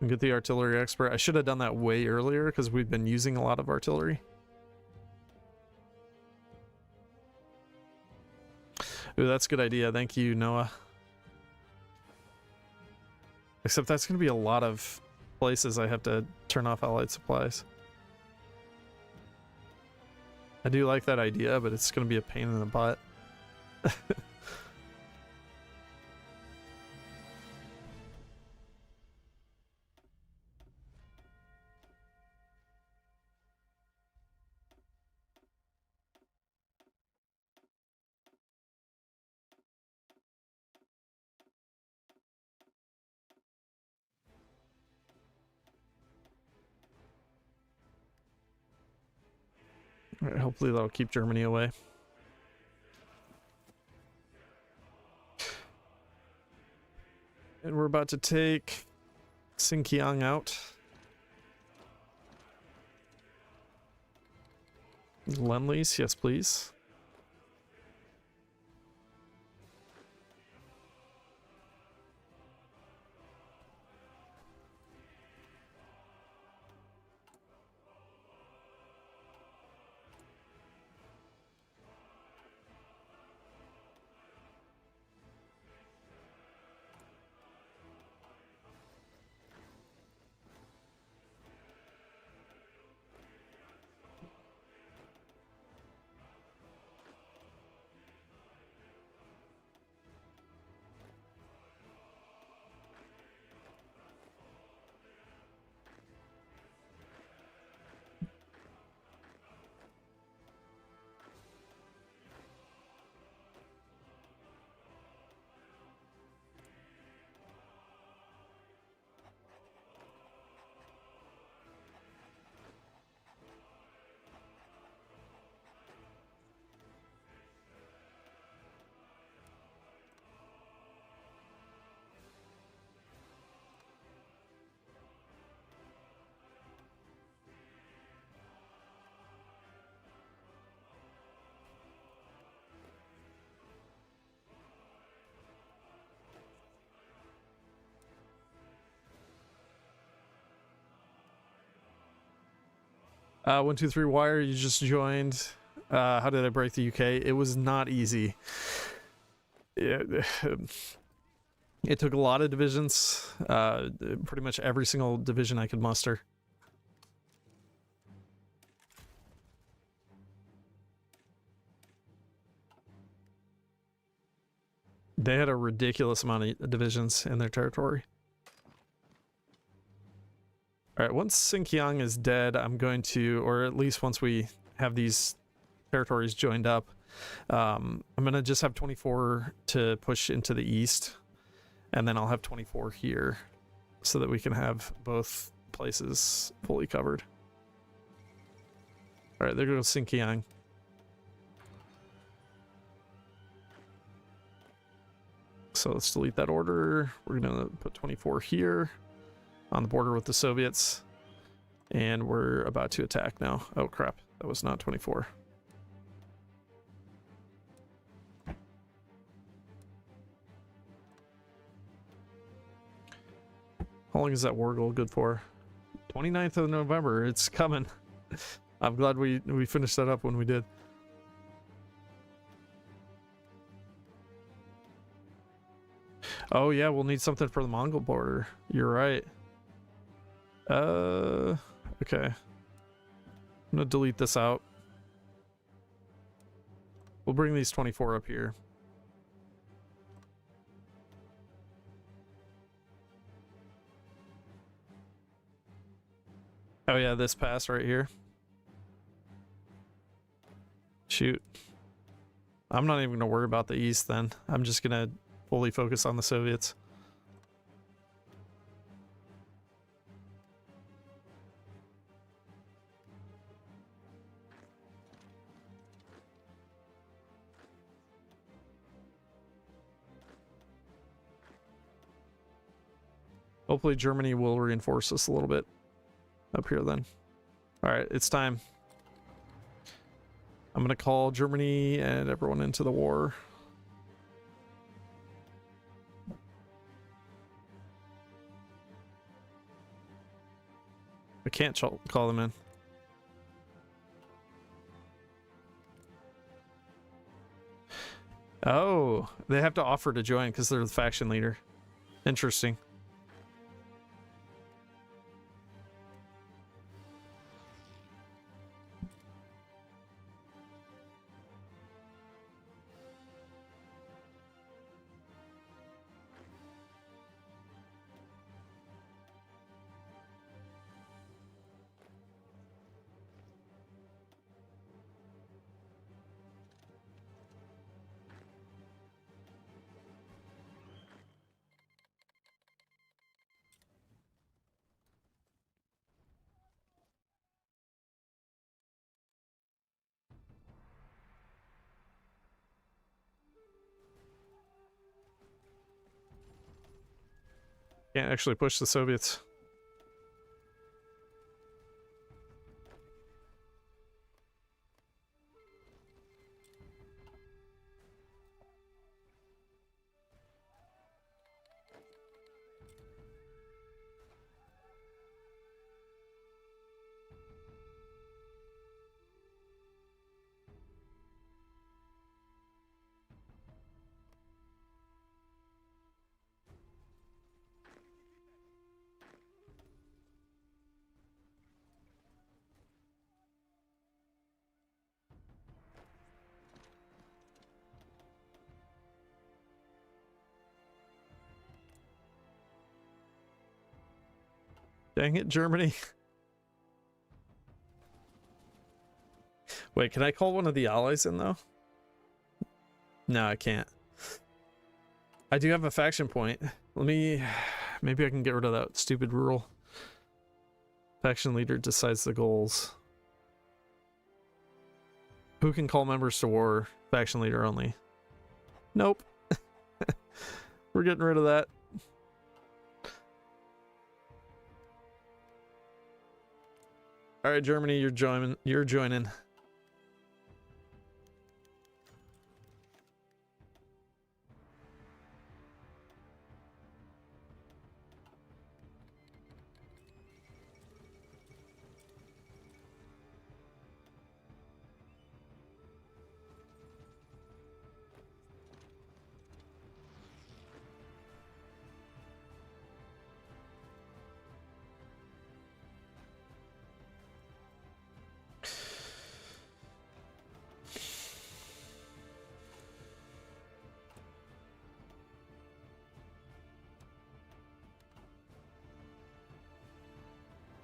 And get the artillery expert. I should have done that way earlier because we've been using a lot of artillery. Ooh, that's a good idea. Thank you, Noah. Except that's going to be a lot of places I have to turn off allied supplies. I do like that idea, but it's going to be a pain in the butt. All right, hopefully that'll keep Germany away. And we're about to take Xinjiang out. Lend-Lease, yes please. One, two, three, wire, you just joined. How did I break the UK? It was not easy. It took a lot of divisions. Pretty much every single division I could muster. They had a ridiculous amount of divisions in their territory. All right, once Xinjiang is dead, I'm going to, or at least once we have these territories joined up, I'm going to just have 24 to push into the east, and then I'll have 24 here so that we can have both places fully covered. All right, there goes Xinjiang. So let's delete that order. We're going to put 24 here on the border with the Soviets. And we're about to attack now. Oh crap, that was not 24. How long is that war goal good for? 29th of November, it's coming. I'm glad we finished that up when we did. Oh yeah, we'll need something for the Mongol border. You're right. Okay. I'm gonna delete this out. We'll bring these 24 up here. Oh yeah, this pass right here. Shoot. I'm not even gonna worry about the east then. I'm just gonna fully focus on the Soviets. Hopefully Germany will reinforce us a little bit up here then. All right, it's time. I'm gonna call Germany and everyone into the war. I can't call them in. Oh, they have to offer to join because they're the faction leader. Interesting. Can't actually push the Soviets. Dang it, Germany. Wait, can I call one of the allies in, though? No, I can't. I do have a faction point. Let me... Maybe I can get rid of that stupid rule. Faction leader decides the goals. Who can call members to war? Faction leader only. Nope. We're getting rid of that. All right, Germany, you're joining. You're joining.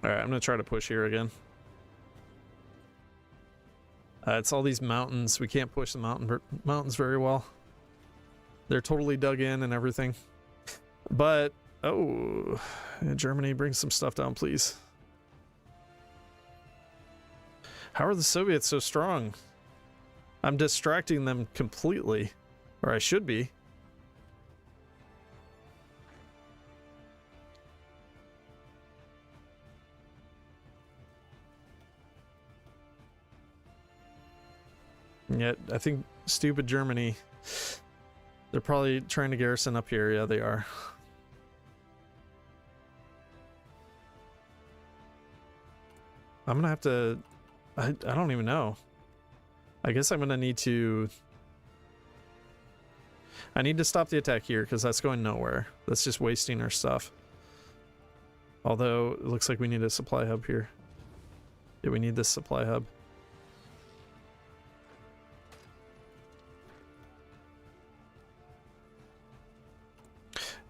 All right, I'm gonna try to push here again. It's all these mountains. We can't push the mountains very well. They're totally dug in and everything. But, oh, Germany, bring some stuff down, please. How are the Soviets so strong? I'm distracting them completely. Or I should be. Yet, I think stupid Germany, they're probably trying to garrison up here. Yeah, they are. I'm gonna have to... I don't even know. I guess I'm gonna need to... I need to stop the attack here, because that's going nowhere. That's just wasting our stuff. Although, it looks like we need a supply hub here. Yeah, we need this supply hub.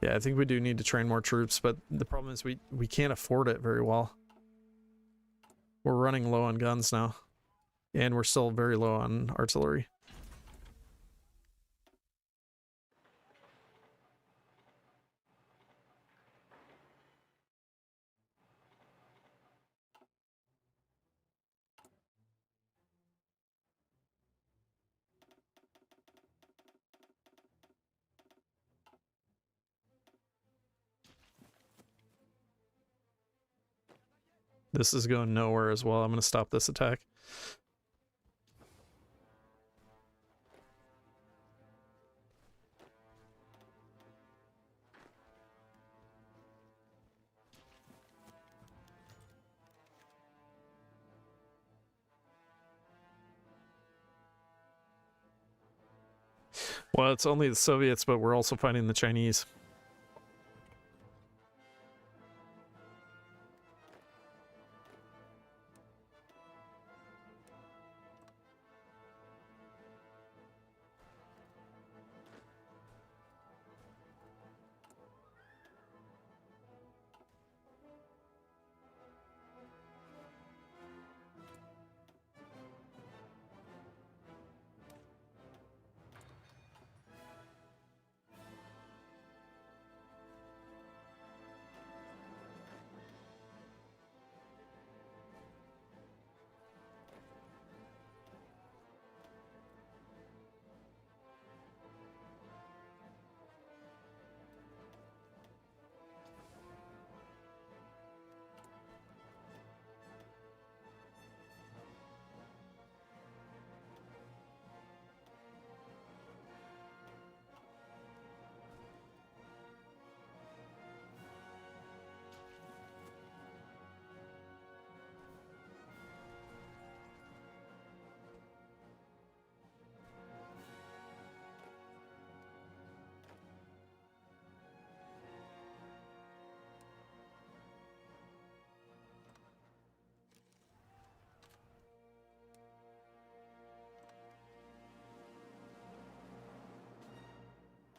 Yeah, I think we do need to train more troops, but the problem is we can't afford it very well. We're running low on guns now, and we're still very low on artillery. This is going nowhere as well. I'm going to stop this attack. Well, it's only the Soviets, but we're also fighting the Chinese.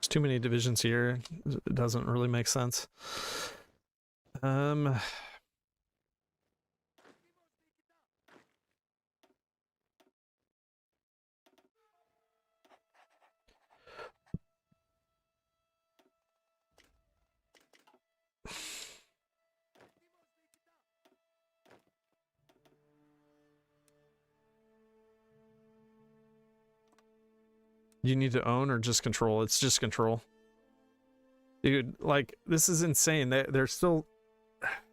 There's too many divisions here. It doesn't really make sense. You need to own or just control? It's just control. Dude, like, this is insane. They're still...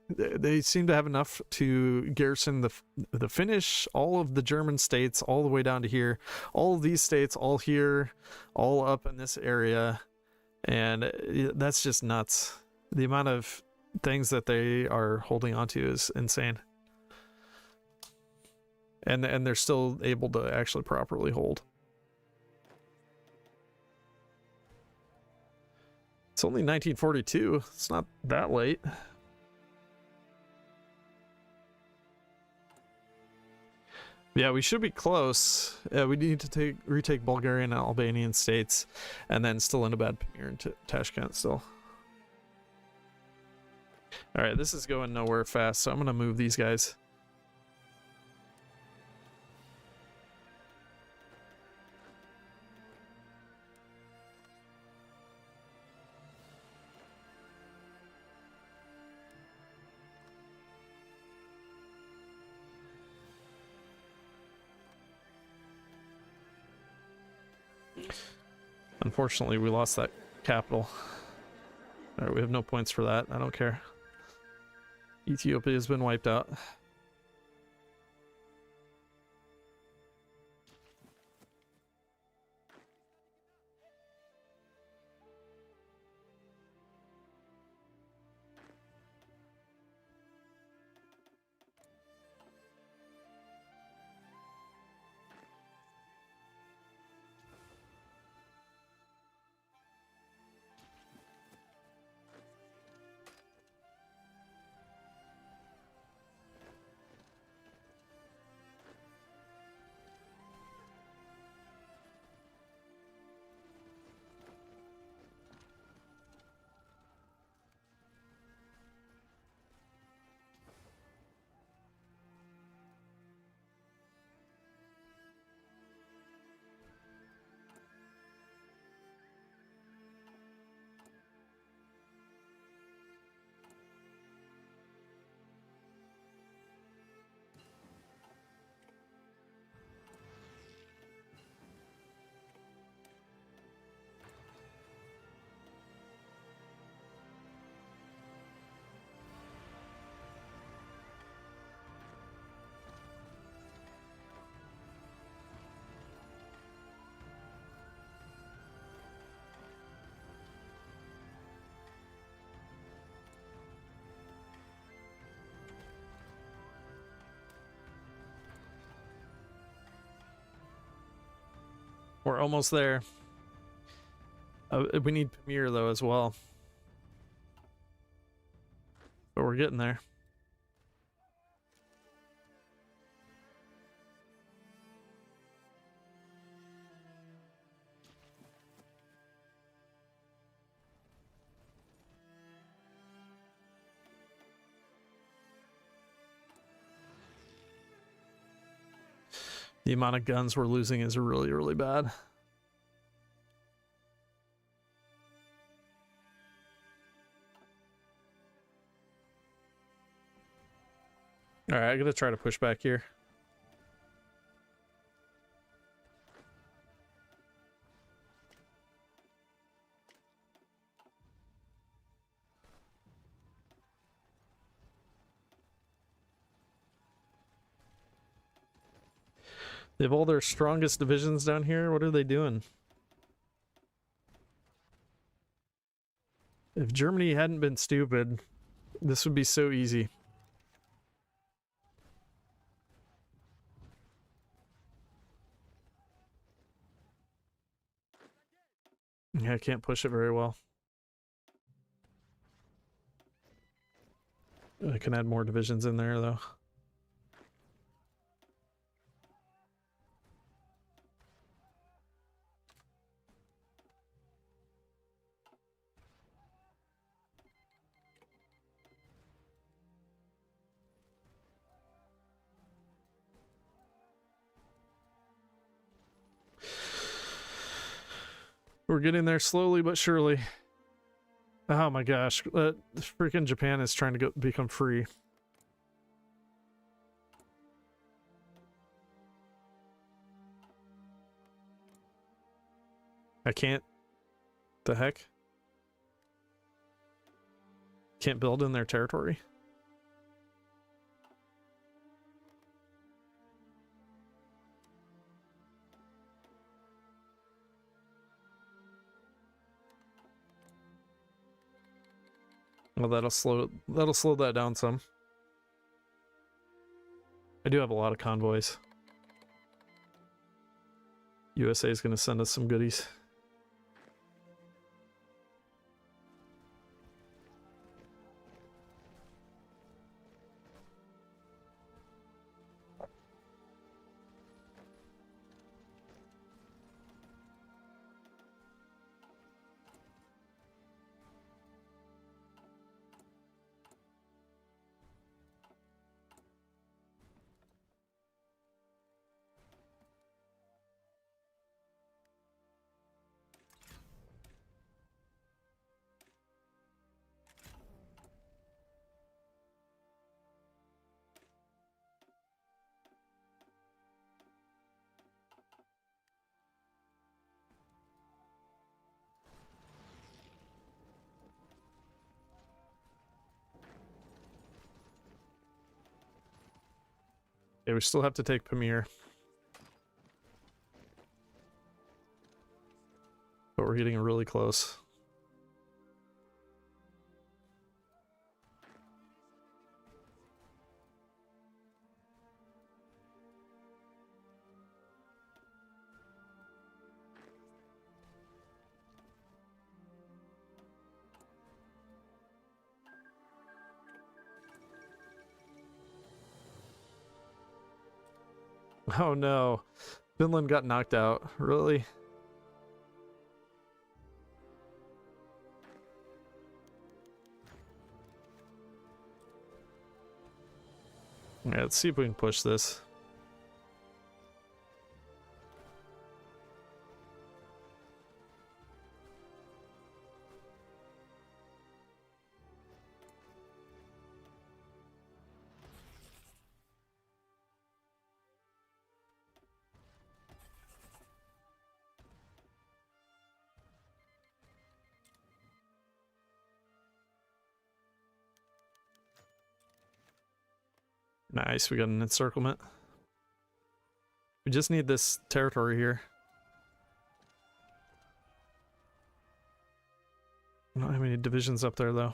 They seem to have enough to garrison the Finnish, all of the German states, all the way down to here. All of these states, all here, all up in this area. And that's just nuts. The amount of things that they are holding onto is insane. And they're still able to actually properly hold. It's only 1942. It's not that late. Yeah, we should be close. We need to retake Bulgarian and Albanian states, and then still in a bad Pamir and Tashkent still. All right, this is going nowhere fast, so I'm gonna move these guys. Unfortunately, we lost that capital. All right, we have no points for that. I don't care. Ethiopia has been wiped out. We're almost there. We need Pamir though as well. But we're getting there. The amount of guns we're losing is really, really bad. All right, I gotta try to push back here. They have all their strongest divisions down here. What are they doing? If Germany hadn't been stupid, this would be so easy. Yeah, I can't push it very well. I can add more divisions in there, though. We're getting there slowly but surely. Oh my gosh, freaking Japan is trying to become free. I can't. The heck? Can't build in their territory? Well, that'll slow that down some. I do have a lot of convoys. USA is going to send us some goodies. Okay, we still have to take Pamir. But we're getting really close. Oh no. Finland got knocked out. Really? Yeah, let's see if we can push this. Nice, we got an encirclement. We just need this territory here. I don't have any divisions up there though.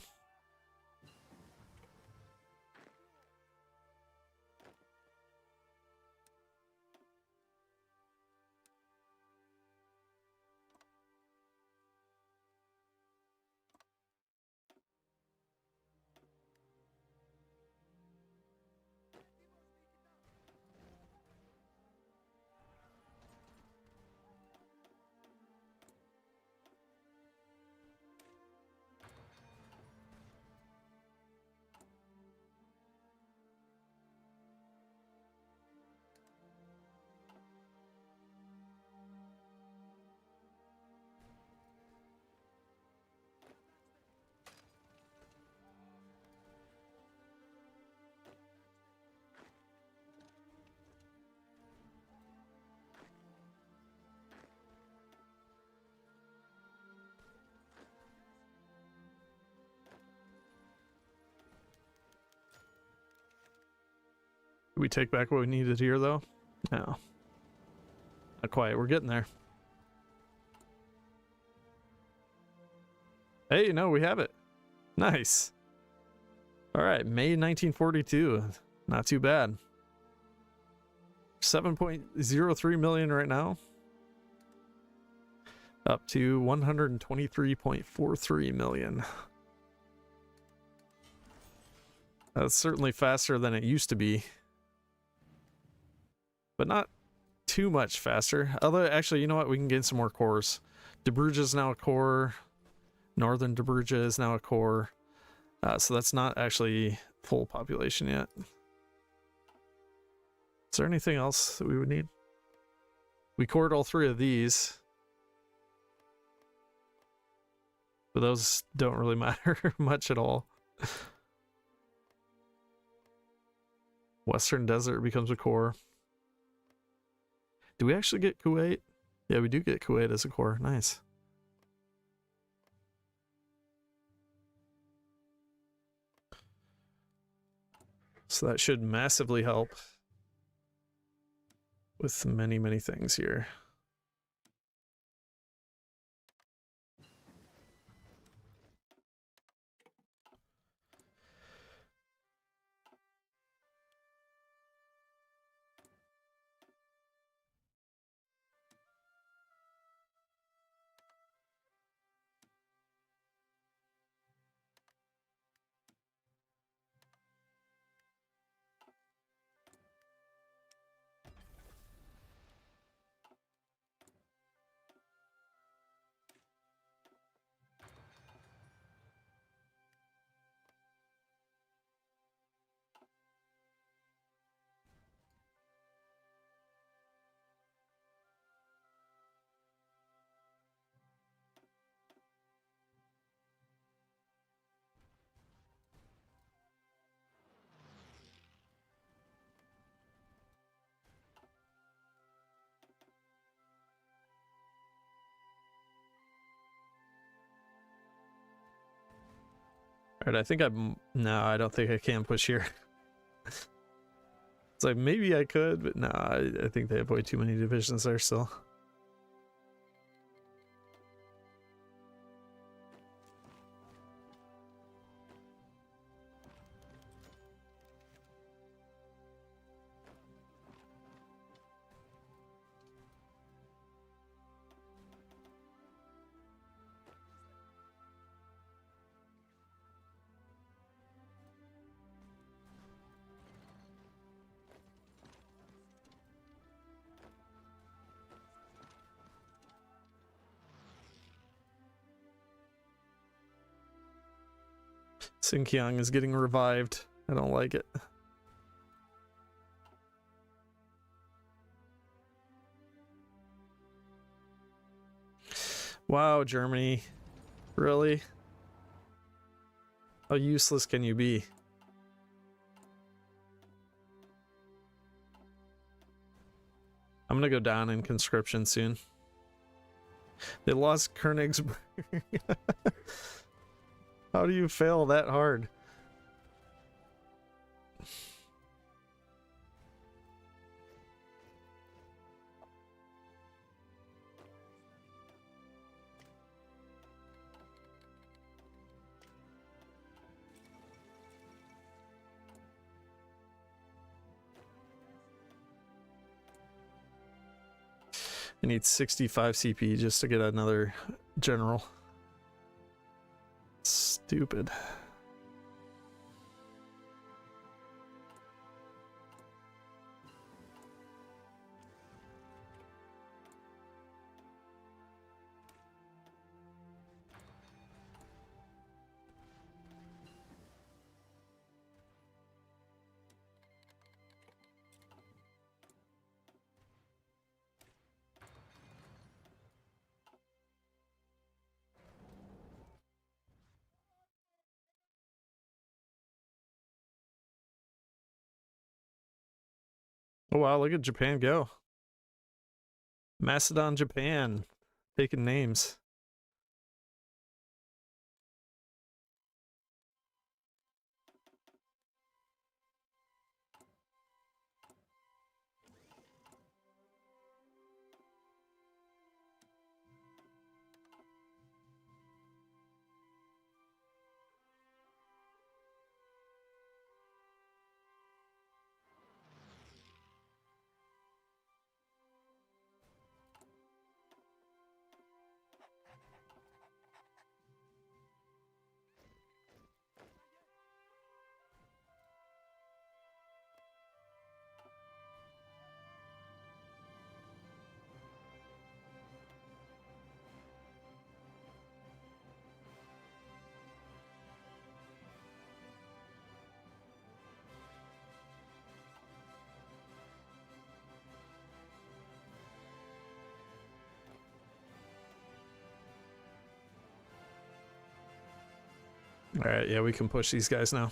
Did we take back what we needed here, though? No. Not quite. We're getting there. Hey, no, we have it. Nice. All right, May 1942. Not too bad. 7.03 million right now. Up to 123.43 million. That's certainly faster than it used to be. But not too much faster. Although, actually, you know what? We can gain some more cores. Dobruja is now a core. Northern Dobruja is now a core. So that's not actually full population yet. Is there anything else that we would need? We cored all three of these. but those don't really matter much at all. Western Desert becomes a core. Do we actually get Kuwait? Yeah, we do get Kuwait as a core. Nice. So that should massively help with many, many things here. All right, I think no, I don't think I can push here. It's like, maybe I could, but no, I think they have way too many divisions there still. Xinjiang is getting revived. I don't like it. Wow, Germany. Really? How useless can you be? I'm gonna go down in conscription soon. They lost Königsberg. How do you fail that hard? I need 65 CP just to get another general. Stupid. Oh wow, look at Japan go. Macedon, Japan. Taking names. Alright, yeah, we can push these guys now.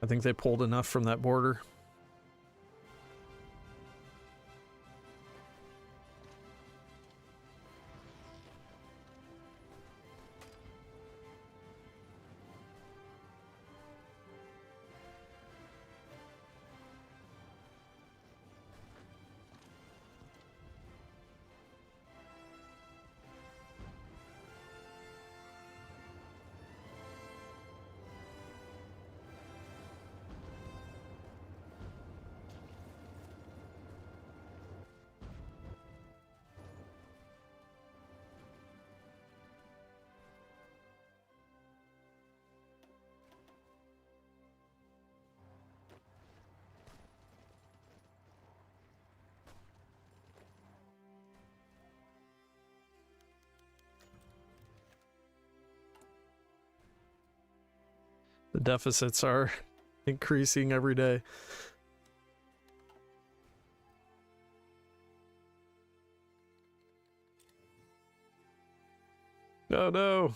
I think they pulled enough from that border. The deficits are increasing every day. Oh no.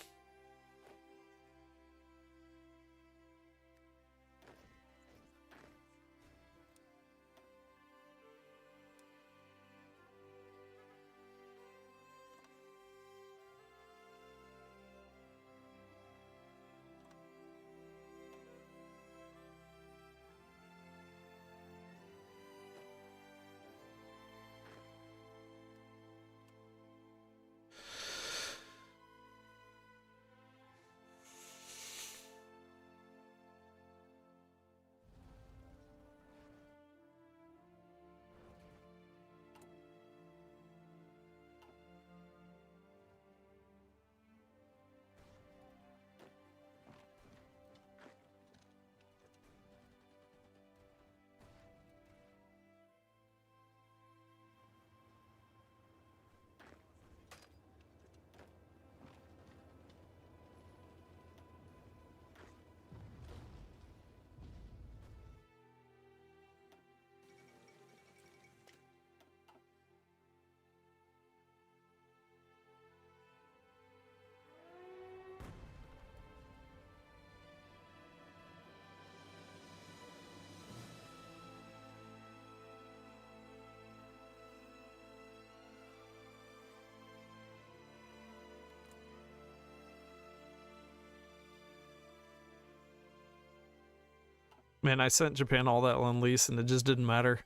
Man, I sent Japan all that Lend Lease and it just didn't matter.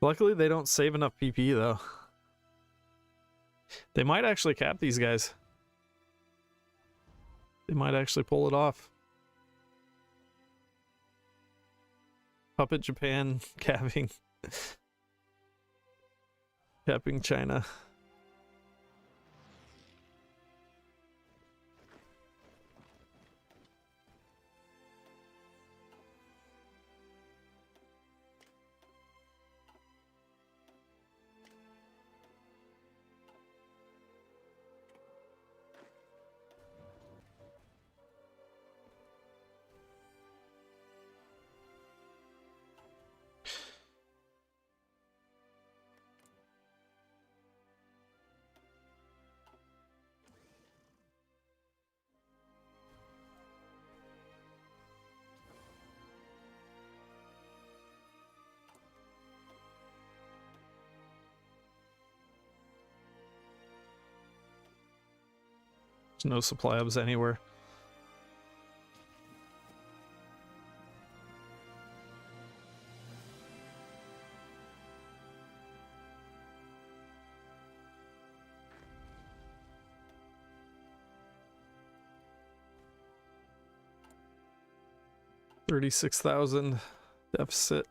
Luckily, they don't save enough PP though. They might actually cap these guys. They might actually pull it off. Puppet Japan capping. Capping China. There's no supply hubs anywhere. $36,000 deficit.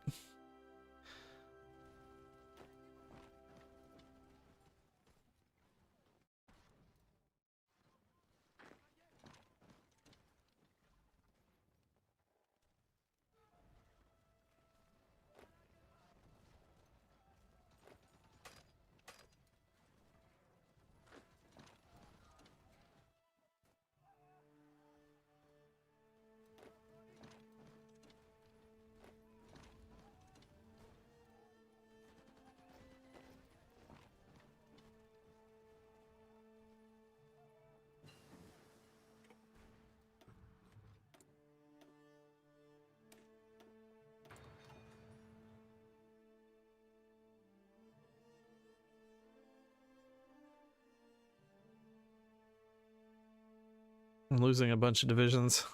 I'm losing a bunch of divisions.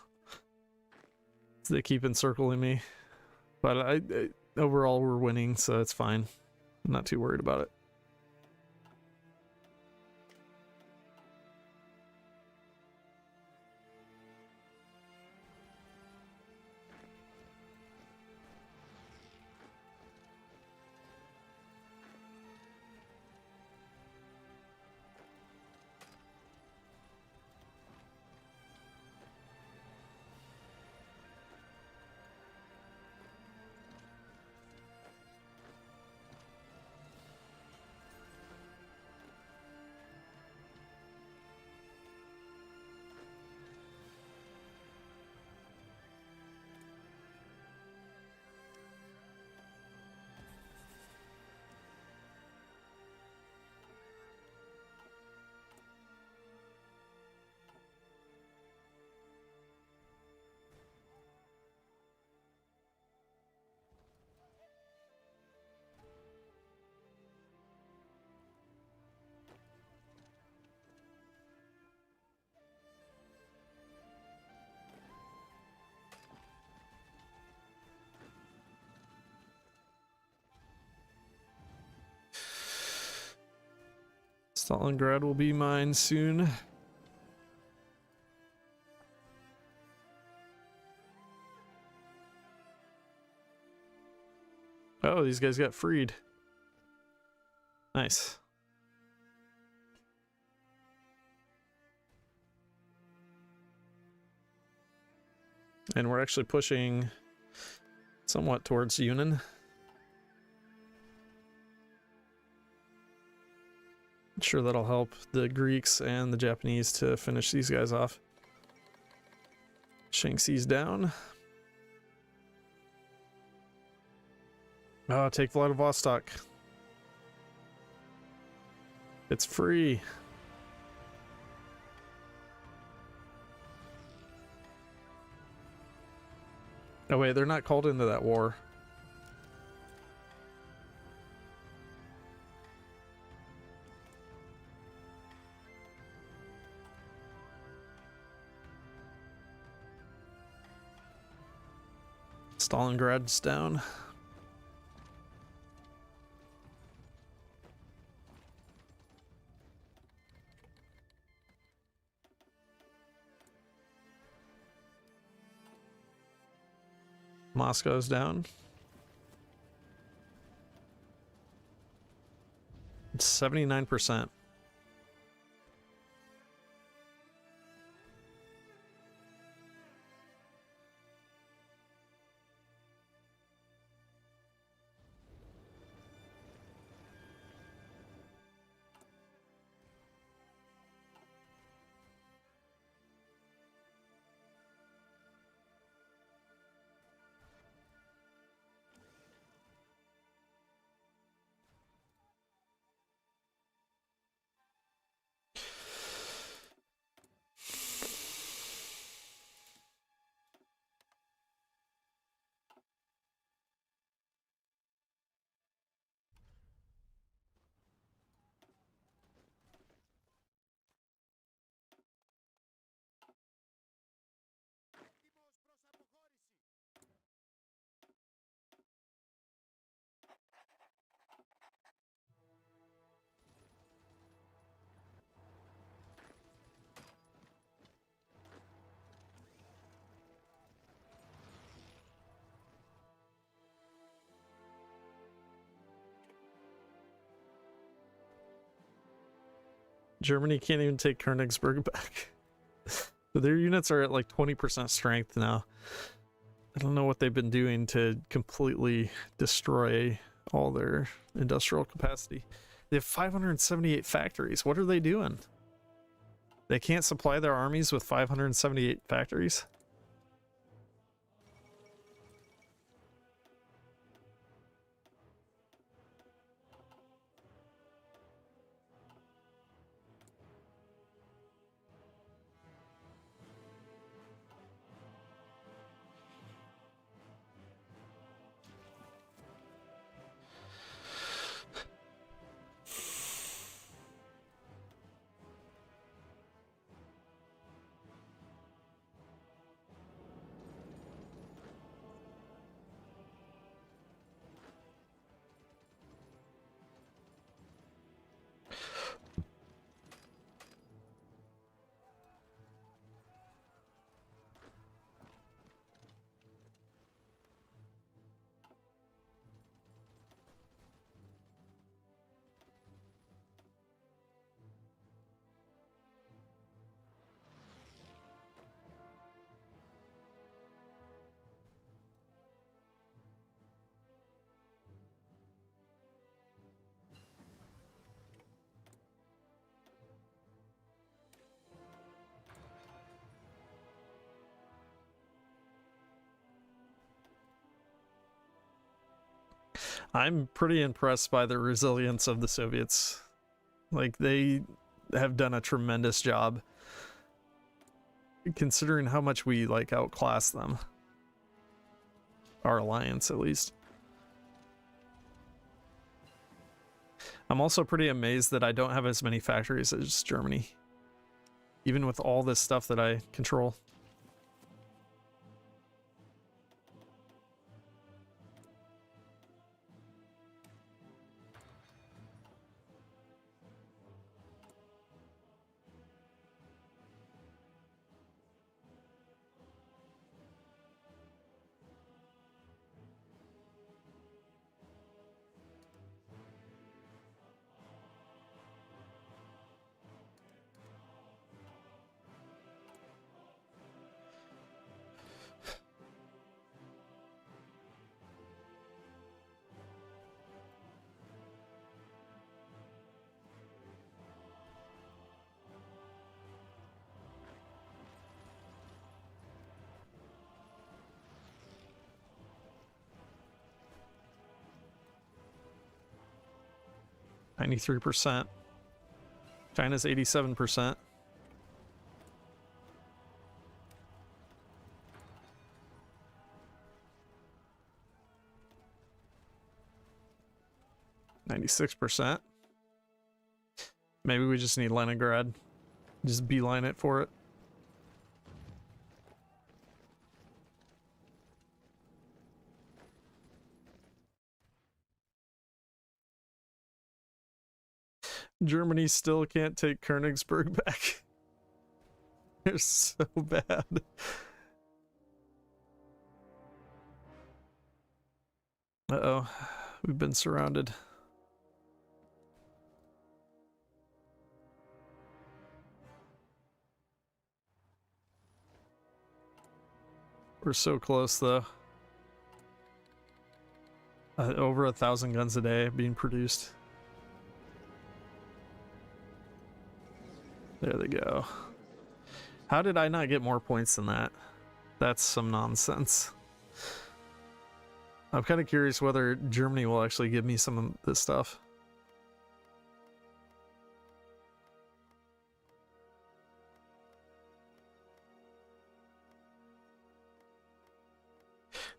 They keep encircling me. But overall, we're winning, so it's fine. I'm not too worried about it. Stalingrad will be mine soon. Oh, these guys got freed. Nice. And we're actually pushing somewhat towards Yunan. I'm sure that'll help the Greeks and the Japanese to finish these guys off. Shaanxi's down. Oh, take Vladivostok. It's free. Oh wait, they're not called into that war. Stalingrad's down. Moscow's down. It's 79%. Germany can't even take Königsberg back. Their units are at like 20% strength now. I don't know what they've been doing to completely destroy all their industrial capacity. They have 578 factories. What are they doing? They can't supply their armies with 578 factories? I'm pretty impressed by the resilience of the Soviets. Like, they have done a tremendous job considering how much we, like, outclass them. Our alliance, at least. I'm also pretty amazed that I don't have as many factories as Germany. Even with all this stuff that I control. %. China's 87%. %. Maybe we just need Leningrad. Just beeline it for it. Germany still can't take Königsberg back. They're so bad. Uh-oh. We've been surrounded. We're so close, though. Over 1,000 guns a day being produced. There they go. How did I not get more points than that? That's some nonsense. I'm kind of curious whether Germany will actually give me some of this stuff.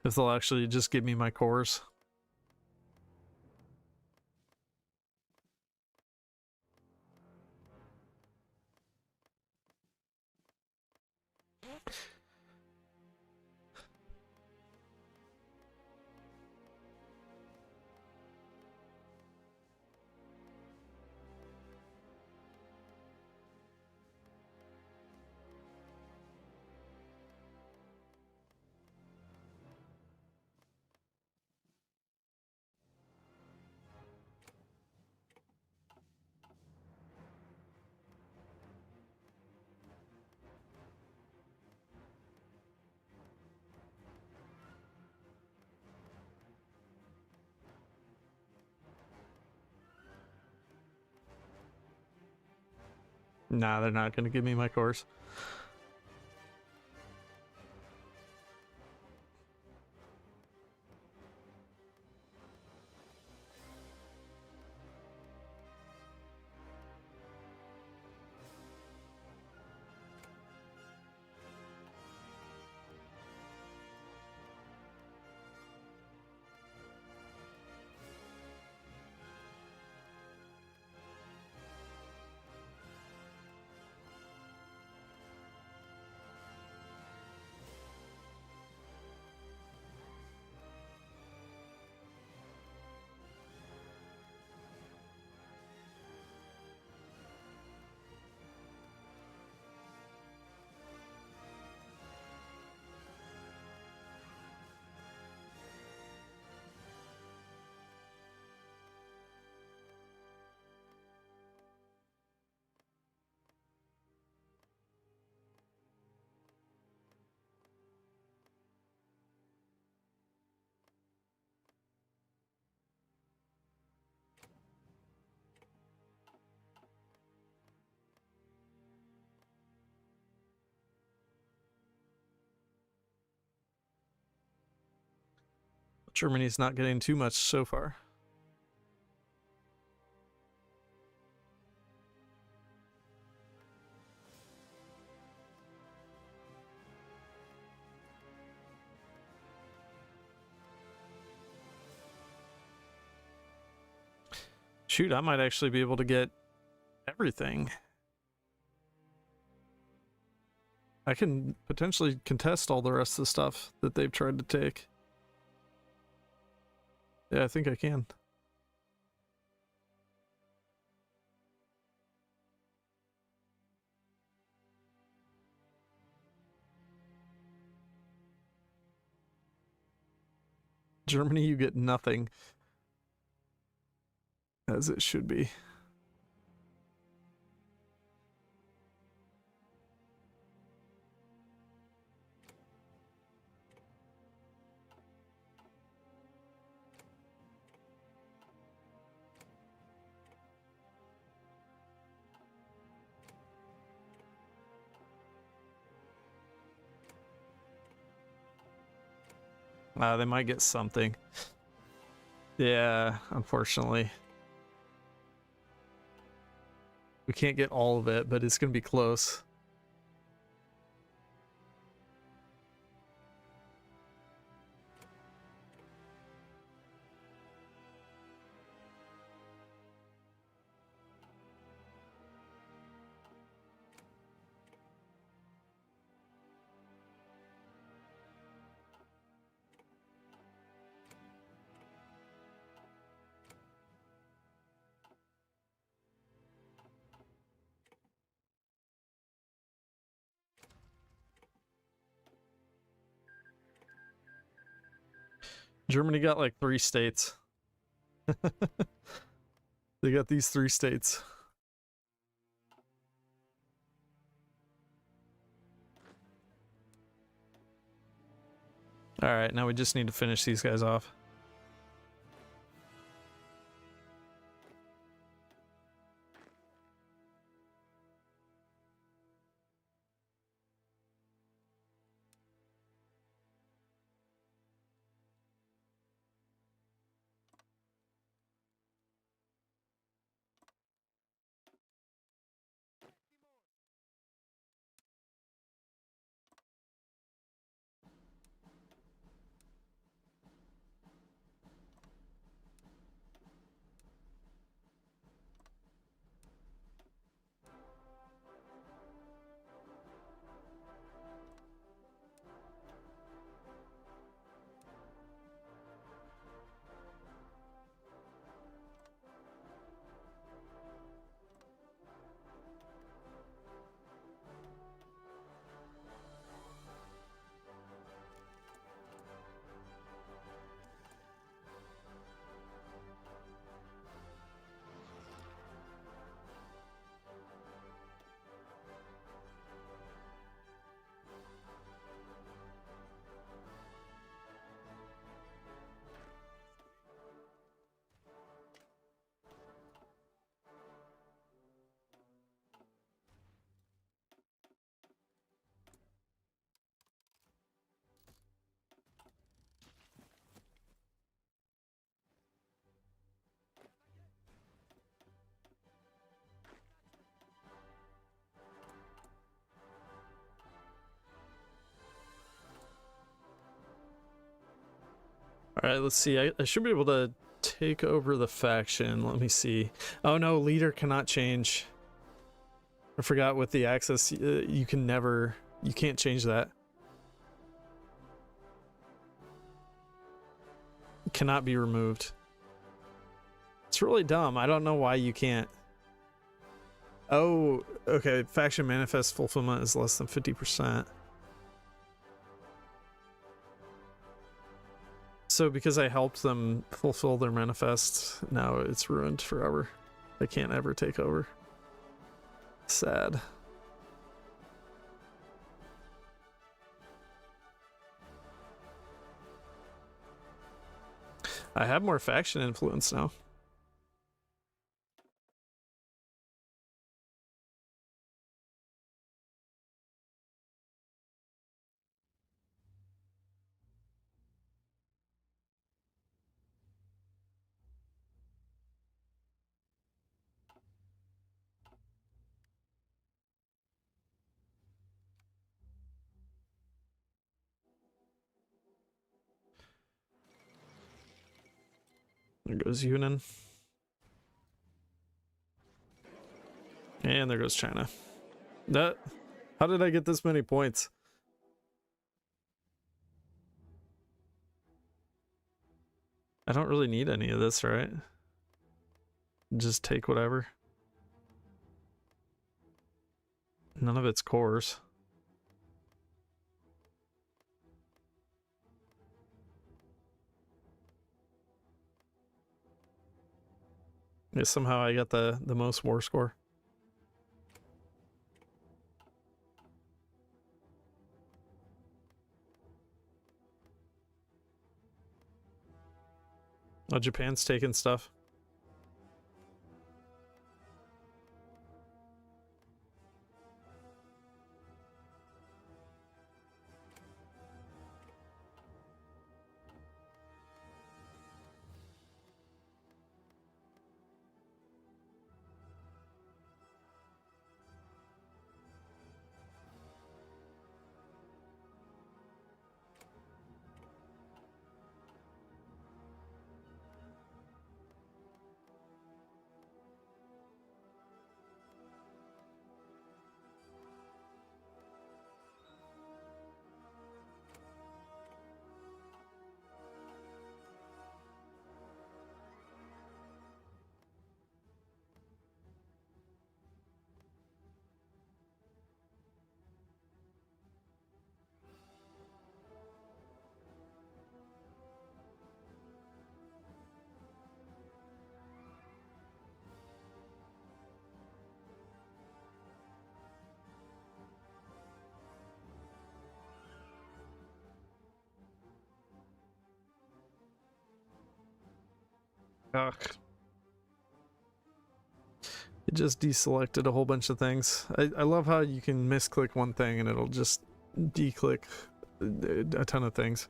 If they'll actually just give me my cores. Nah, they're not going to give me my cores. Germany's not getting too much so far. Shoot, I might actually be able to get everything. I can potentially contest all the rest of the stuff that they've tried to take. Yeah, I think I can. Germany, you get nothing. As it should be. They might get something. Yeah, unfortunately. We can't get all of it, but it's going to be close. Germany got like 3 states. They got these 3 states. All right, now we just need to finish these guys off. All right, let's see. I should be able to take over the faction. Let me see. Oh no, leader cannot change. I forgot with the access, you can't change that. It cannot be removed. It's really dumb. I don't know why you can't. Oh, okay. Faction manifest fulfillment is less than 50%. So because I helped them fulfill their manifest, now it's ruined forever. They can't ever take over. Sad. I have more faction influence now. There goes Yunan. And there goes China. That, how did I get this many points? I don't really need any of this, right? Just take whatever. None of it's cores. Yeah, somehow I got the most war score. Oh, Japan's taking stuff. Ugh. It just deselected a whole bunch of things. I love how you can misclick one thing and it'll just declick a ton of things.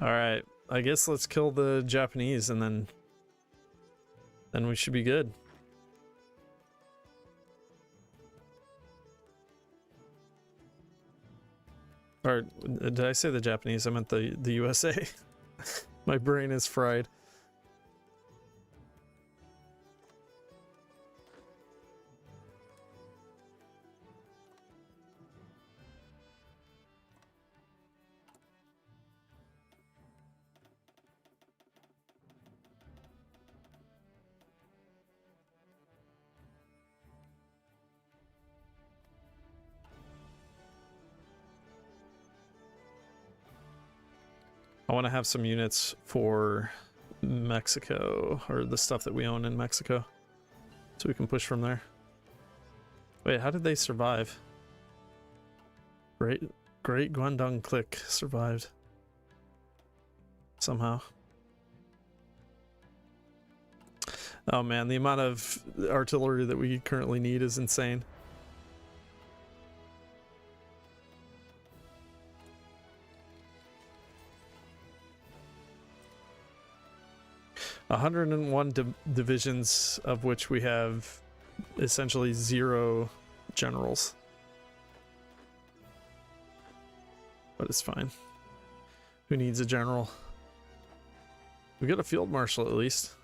Alright, I guess let's kill the Japanese and then we should be good. Or did I say the Japanese? I meant the USA. My brain is fried. I want to have some units for Mexico, or the stuff that we own in Mexico, so we can push from there. Wait, how did they survive? Great Guangdong clique survived somehow. Oh man, the amount of artillery that we currently need is insane. A 101 divisions, of which we have essentially 0 generals. But it's fine. Who needs a general? We got a field marshal at least.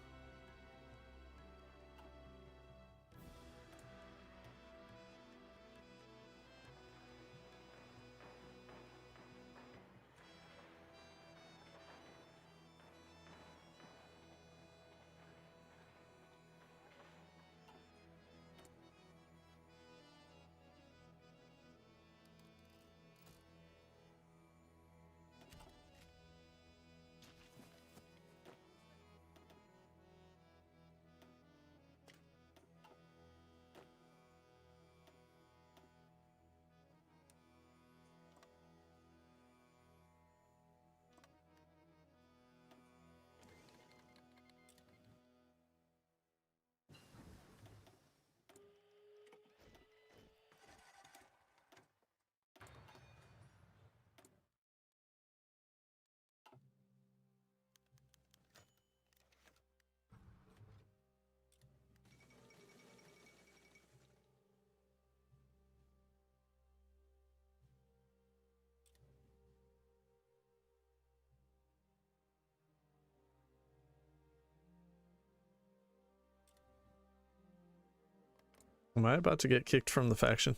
Am I about to get kicked from the faction?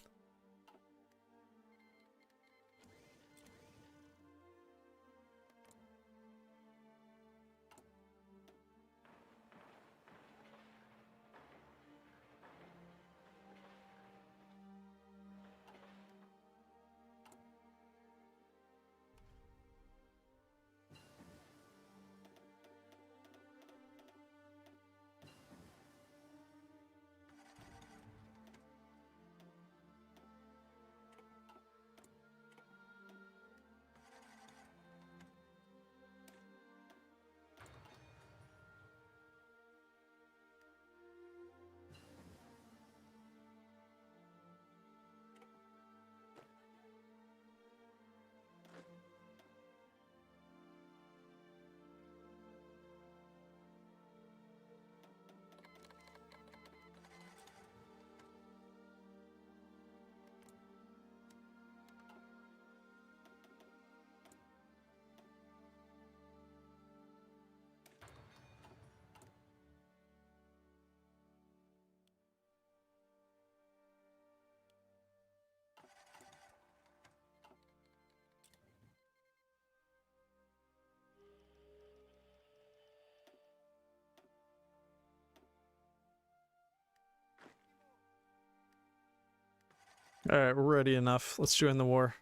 Alright, we're ready enough. Let's join the war.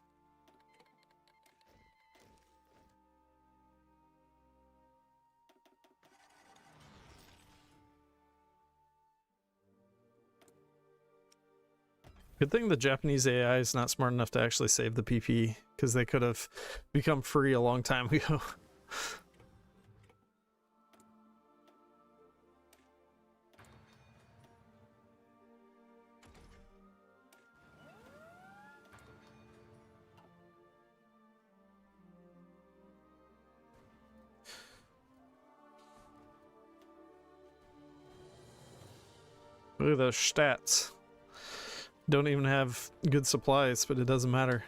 Good thing the Japanese AI is not smart enough to actually save the PP, because they could have become free a long time ago. Look at those stats. Don't even have good supplies, but it doesn't matter.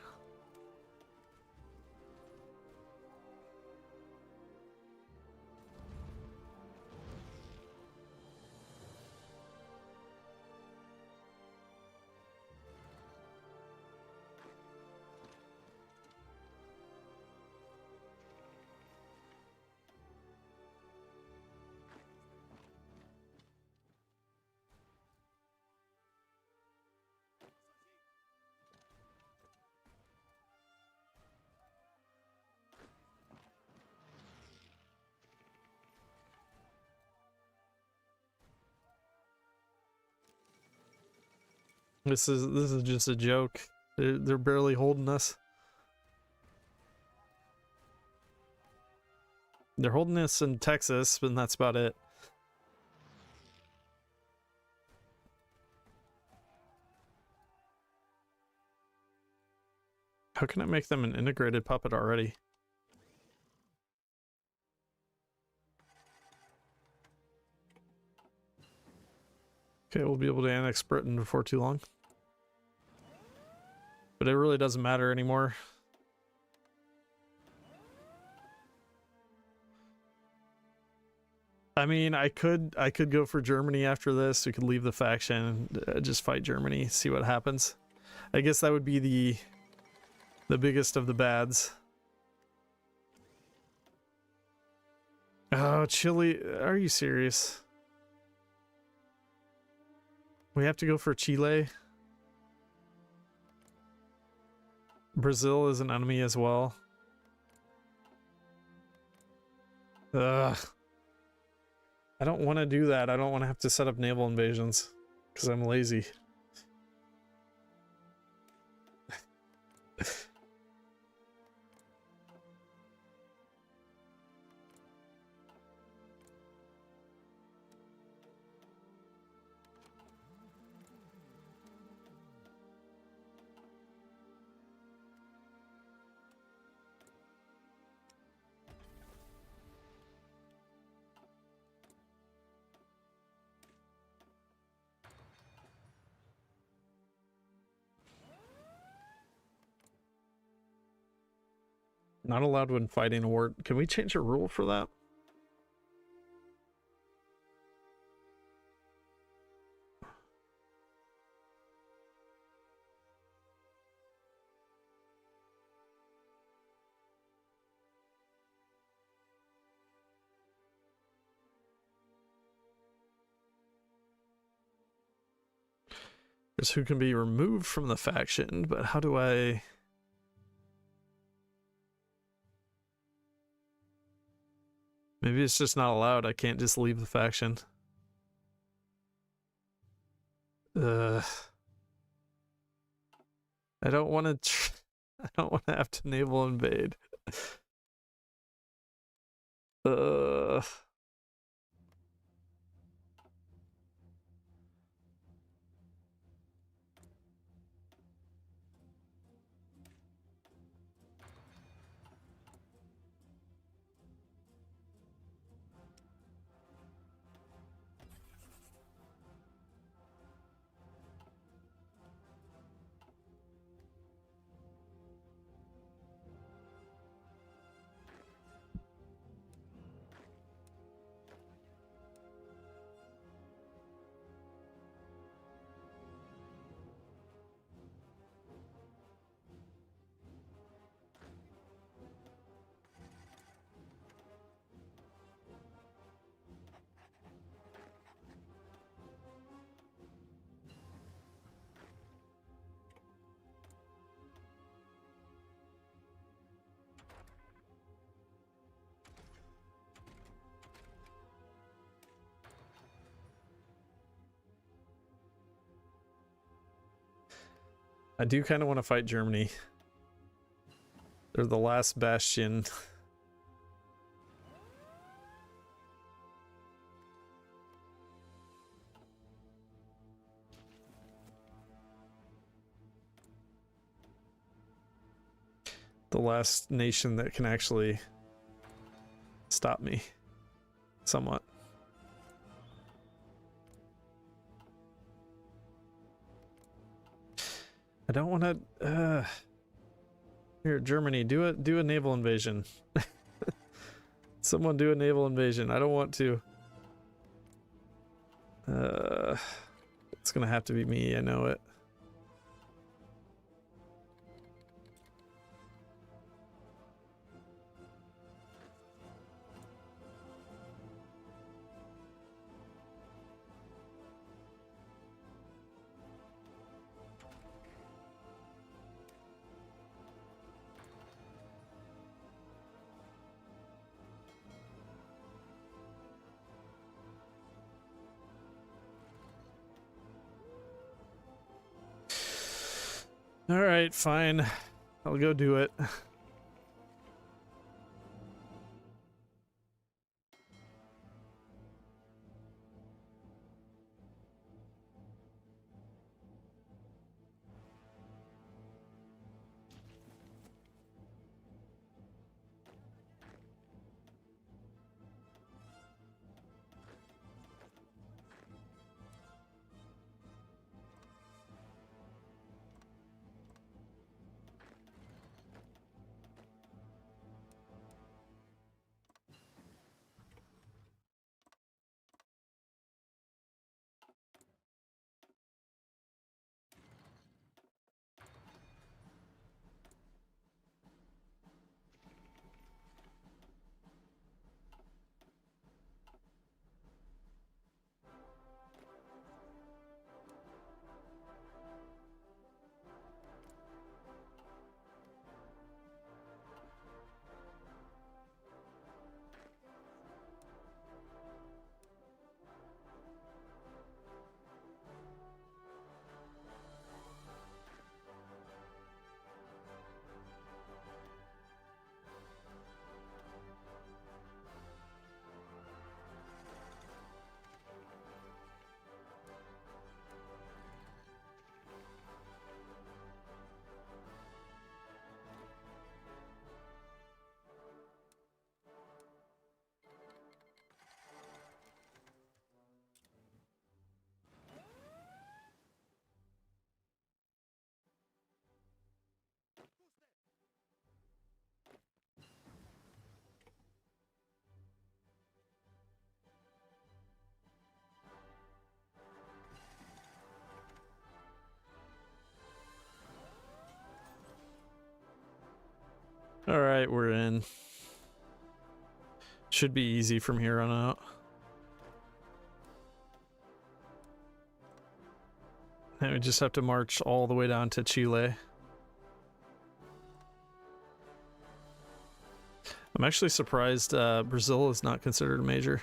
This is just a joke. They're barely holding us. They're holding us in Texas, but that's about it. How can I make them an integrated puppet already? Okay, we'll be able to annex Britain before too long. But it really doesn't matter anymore. I mean, I could go for Germany after this. We could leave the faction, just fight Germany, see what happens. I guess that would be the biggest of the bads. Oh, Chile, are you serious? We have to go for Chile. Brazil is an enemy as well. Ugh. I don't want to do that. I don't want to have to set up naval invasions because I'm lazy. Not allowed when fighting a war. Can we change a rule for that? There's who can be removed from the faction, but how do I... Maybe it's just not allowed. I can't just leave the faction. I don't want to... I don't want to have to naval invade. I do kind of want to fight Germany. They're the last bastion. The last nation that can actually stop me somewhat. I don't want to. Here, Germany, do a naval invasion. Someone do a naval invasion. I don't want to. It's gonna have to be me. I know it. All right, fine. I'll go do it. All right, we're in. Should be easy from here on out. then we just have to march all the way down to Chile. I'm actually surprised Brazil is not considered a major.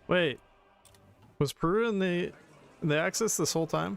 Wait, was Peru in the Axis this whole time?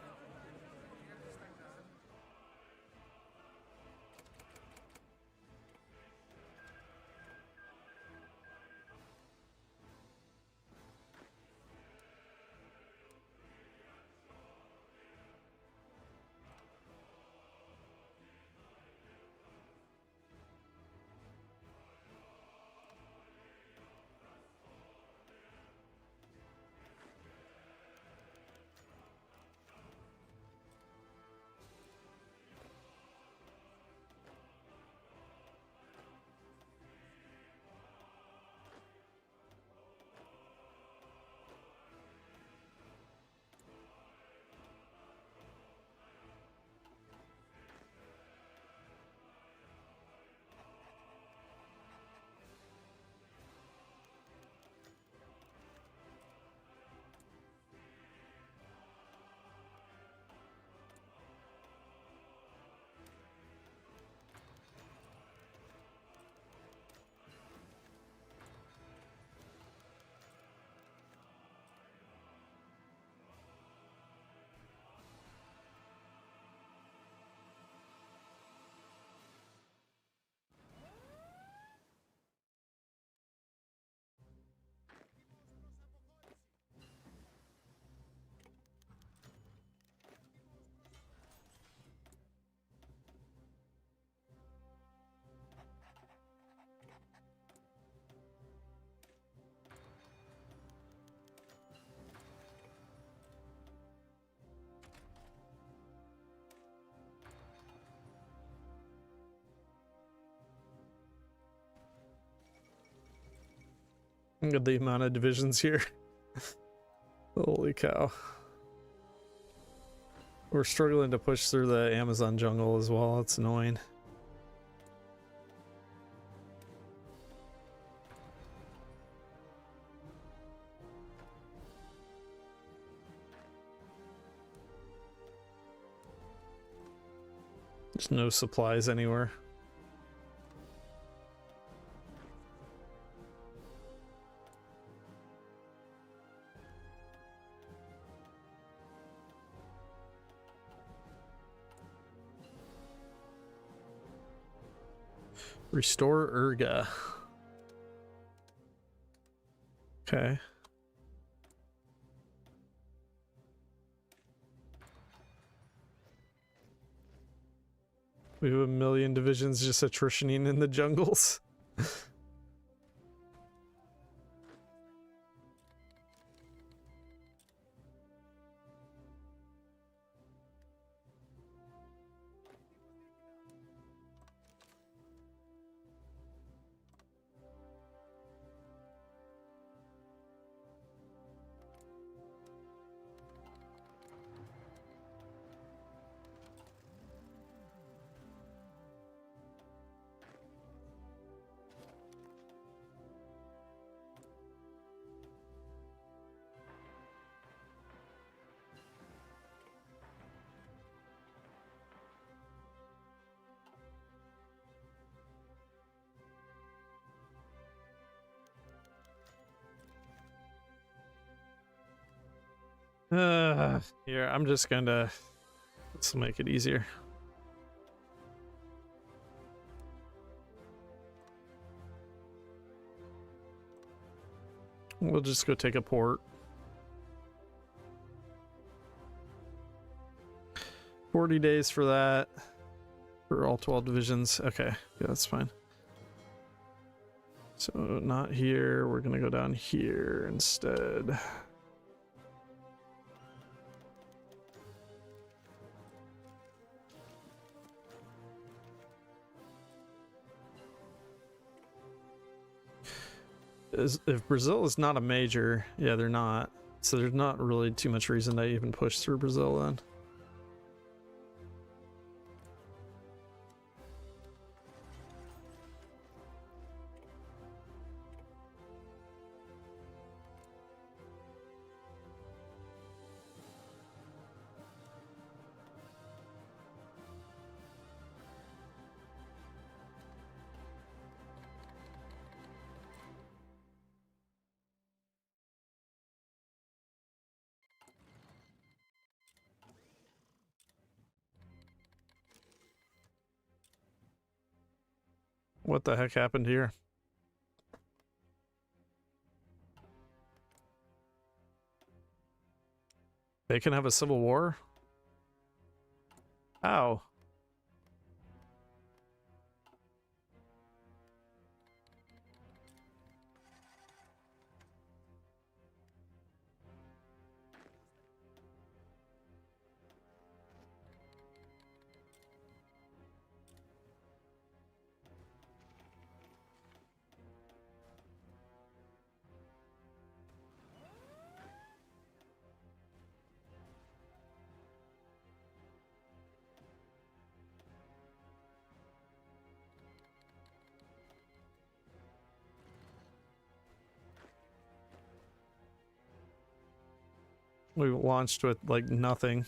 Look at the amount of divisions here. Holy cow. We're struggling to push through the Amazon jungle as well. It's annoying. There's no supplies anywhere. Restore Urga. Okay. We have 1 million divisions just attritioning in the jungles. Here, I'm just gonna... This will make it easier. We'll just go take a port. 40 days for that. For all 12 divisions. Okay, yeah, that's fine. So not here. We're gonna go down here instead. If Brazil is not a major, yeah, they're not. So there's not really too much reason to even push through Brazil then. What the heck happened here? They can have a civil war? How? We launched with like nothing.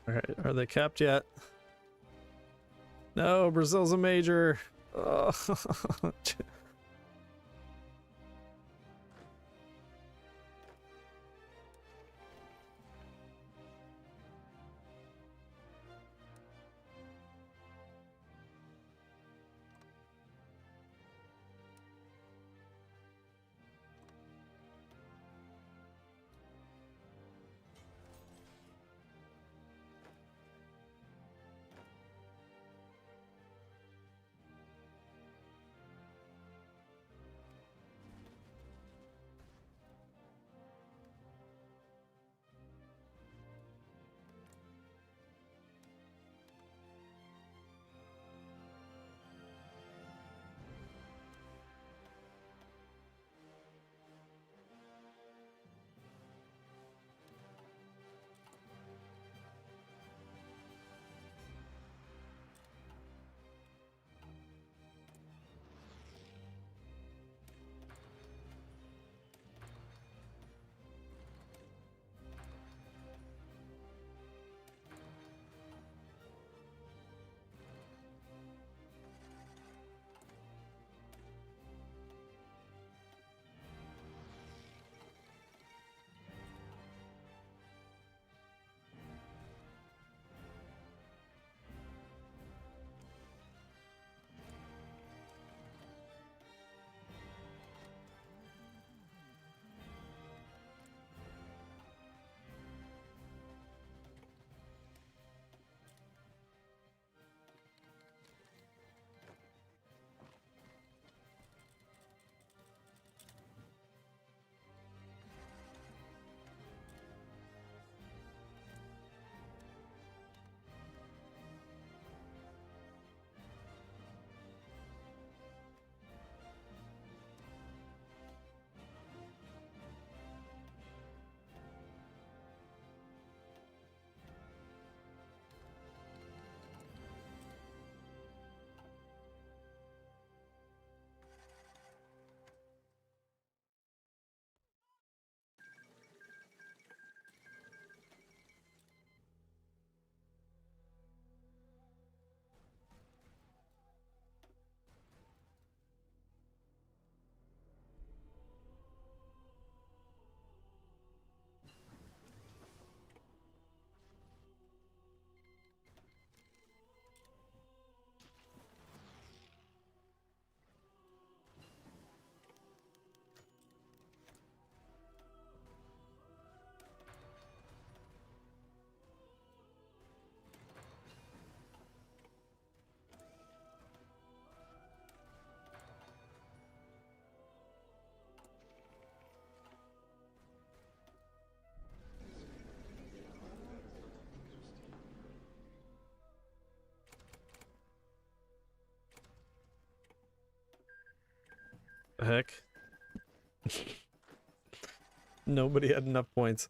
All right, are they capped yet? No, Brazil's a major. Oh. The heck? Nobody had enough points.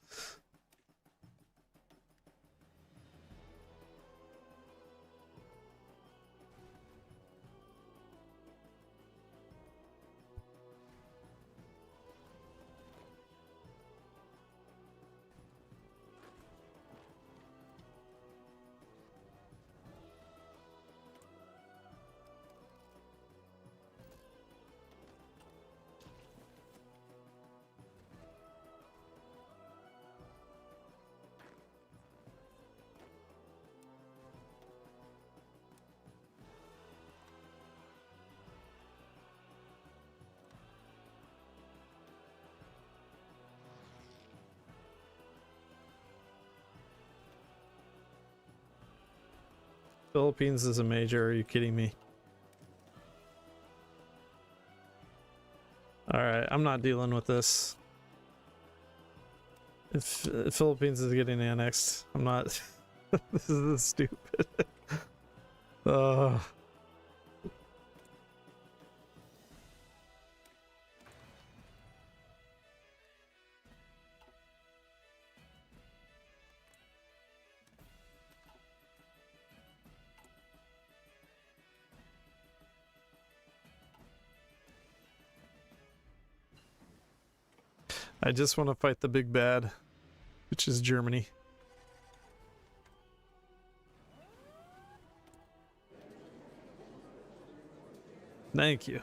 Philippines is a major, are you kidding me? Alright, I'm not dealing with this. If Philippines is getting annexed, I'm not. This is stupid. I just want to fight the big bad, which is Germany. Thank you.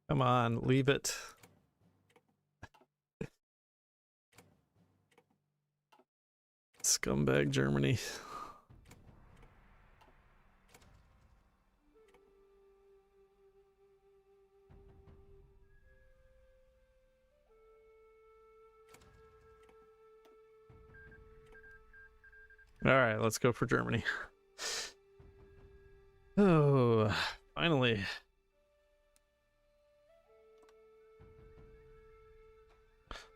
Come on, leave it. Scumbag Germany. All right, let's go for Germany. Oh, finally.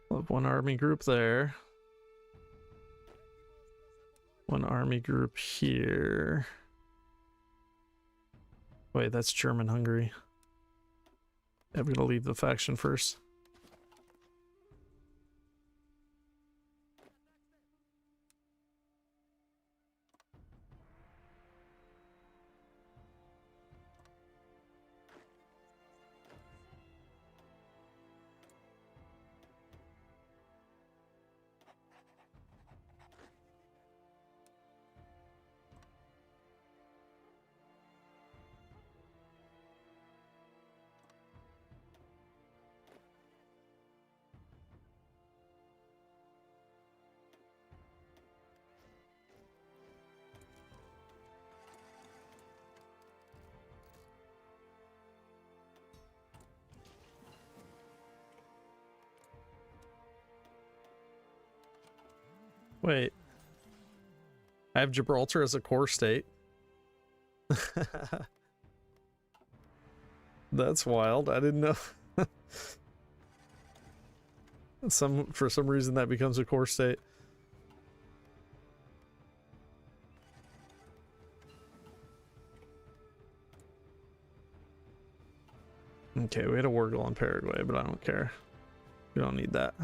We'll have one army group there. One army group here. Wait, that's German-Hungary. Yeah, we're gonna leave the faction first. Wait. I have Gibraltar as a core state. That's wild. I didn't know. For some reason that becomes a core state. Okay, we had a war goal in Paraguay, but I don't care. We don't need that.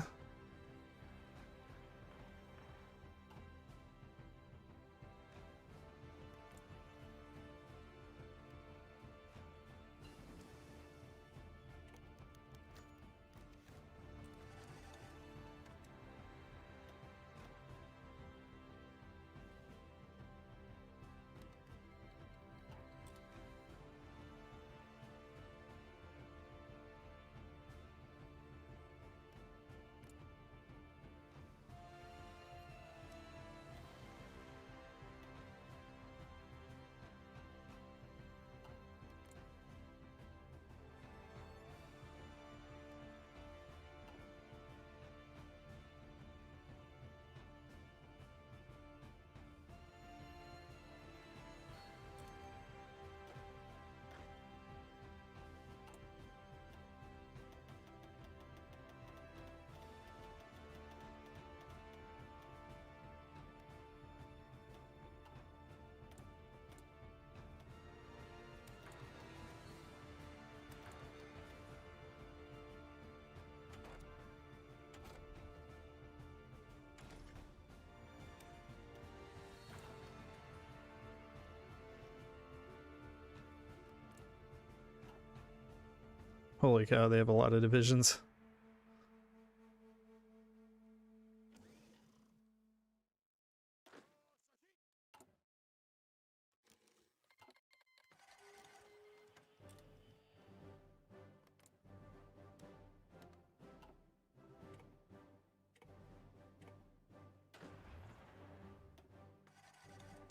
Holy cow, they have a lot of divisions.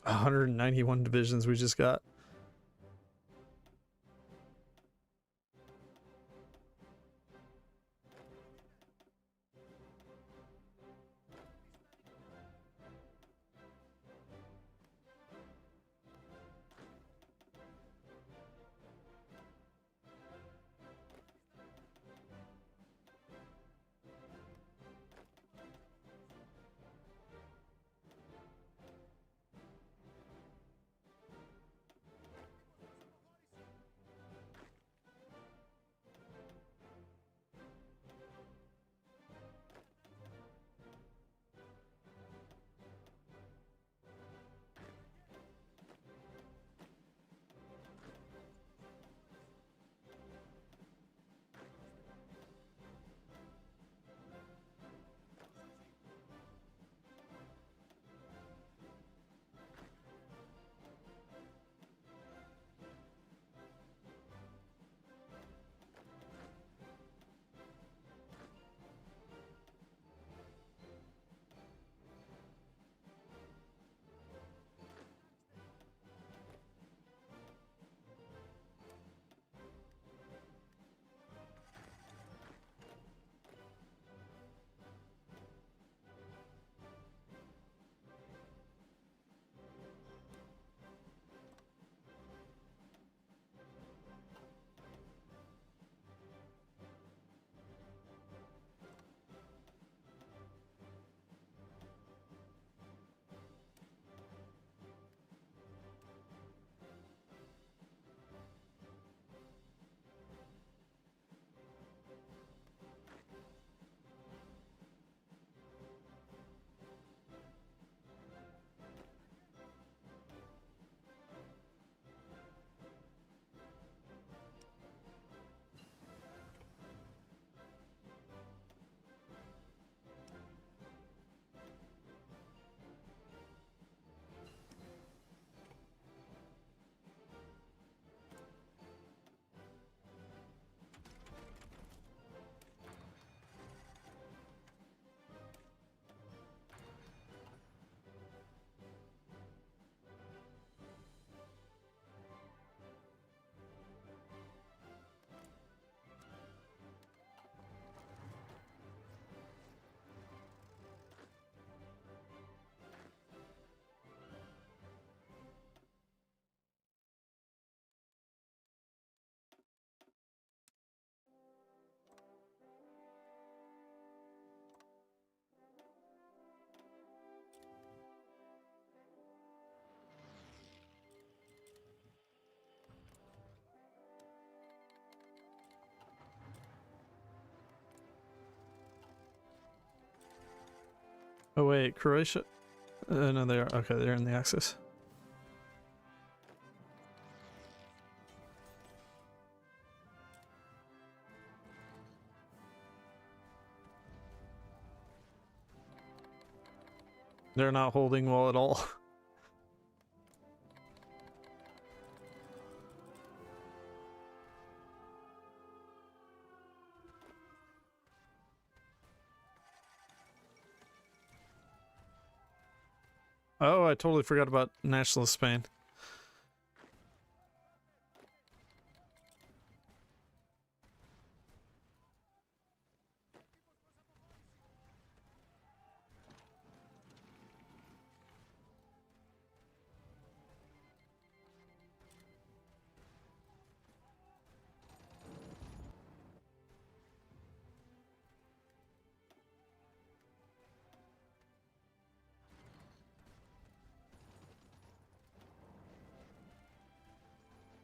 One 191 divisions we just got. Oh wait, Croatia? No, they are. Okay, they're in the Axis. They're not holding well at all. Oh, I totally forgot about Nationalist Spain.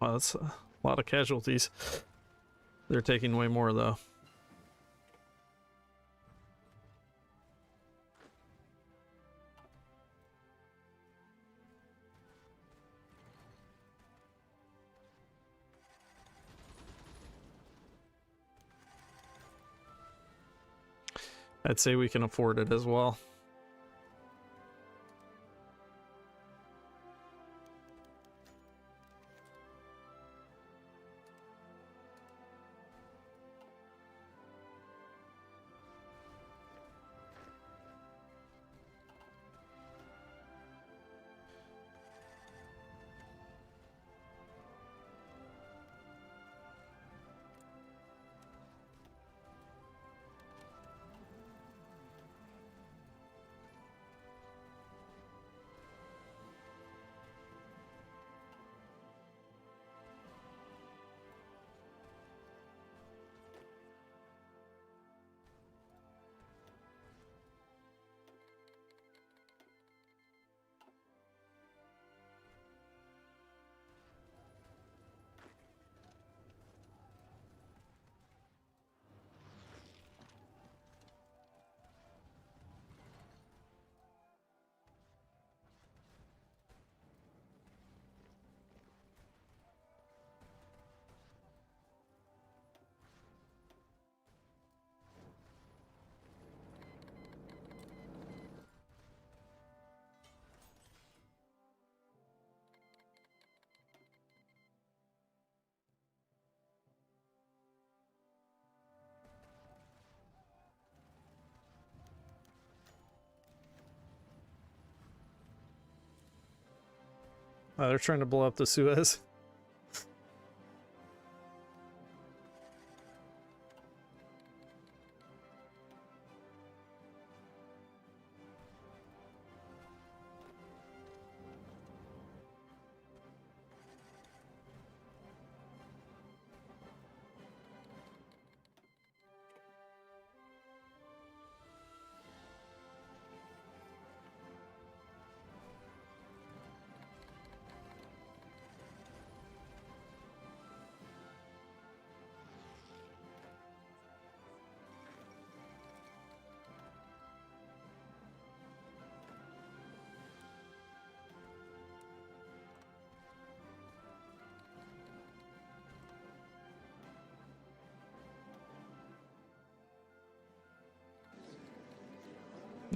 Wow, that's a lot of casualties. They're taking way more though. I'd say we can afford it as well. They're trying to blow up the Suez.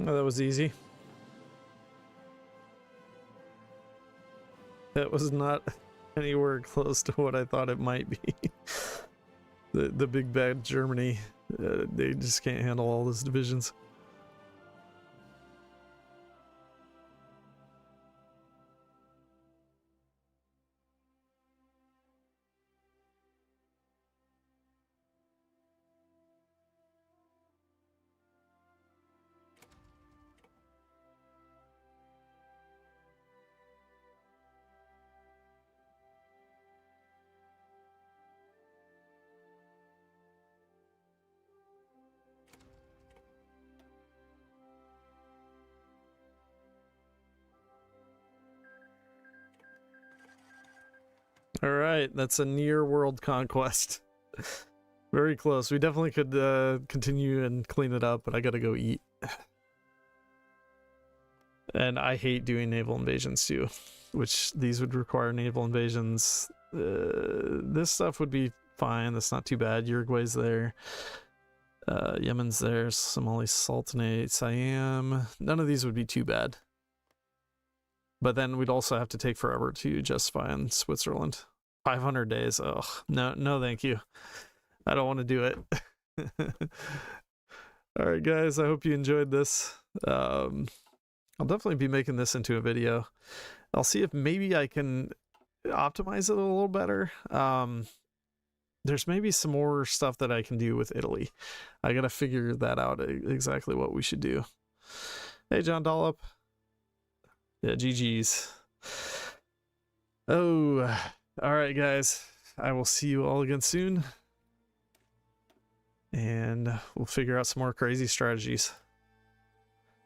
Oh, that was easy. That was not anywhere close to what I thought it might be. The big bad Germany, they just can't handle all those divisions. All right, that's a near world conquest. Very close. We definitely could continue and clean it up, but I gotta go eat. And I hate doing naval invasions too, which these would require naval invasions. This stuff would be fine. That's not too bad. Uruguay's there. Yemen's there. Somali Sultanate. Siam. None of these would be too bad. But then we'd also have to take forever to justify in Switzerland. 500 days. Oh, no, thank you. I don't want to do it. All right, guys. I hope you enjoyed this. I'll definitely be making this into a video. I'll see if maybe I can optimize it a little better. There's maybe some more stuff that I can do with Italy. I gotta figure that out, exactly what we should do. Hey, John Dollop. Yeah, GG's. Oh, all right, guys. I will see you all again soon. And we'll figure out some more crazy strategies.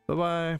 Bye-bye.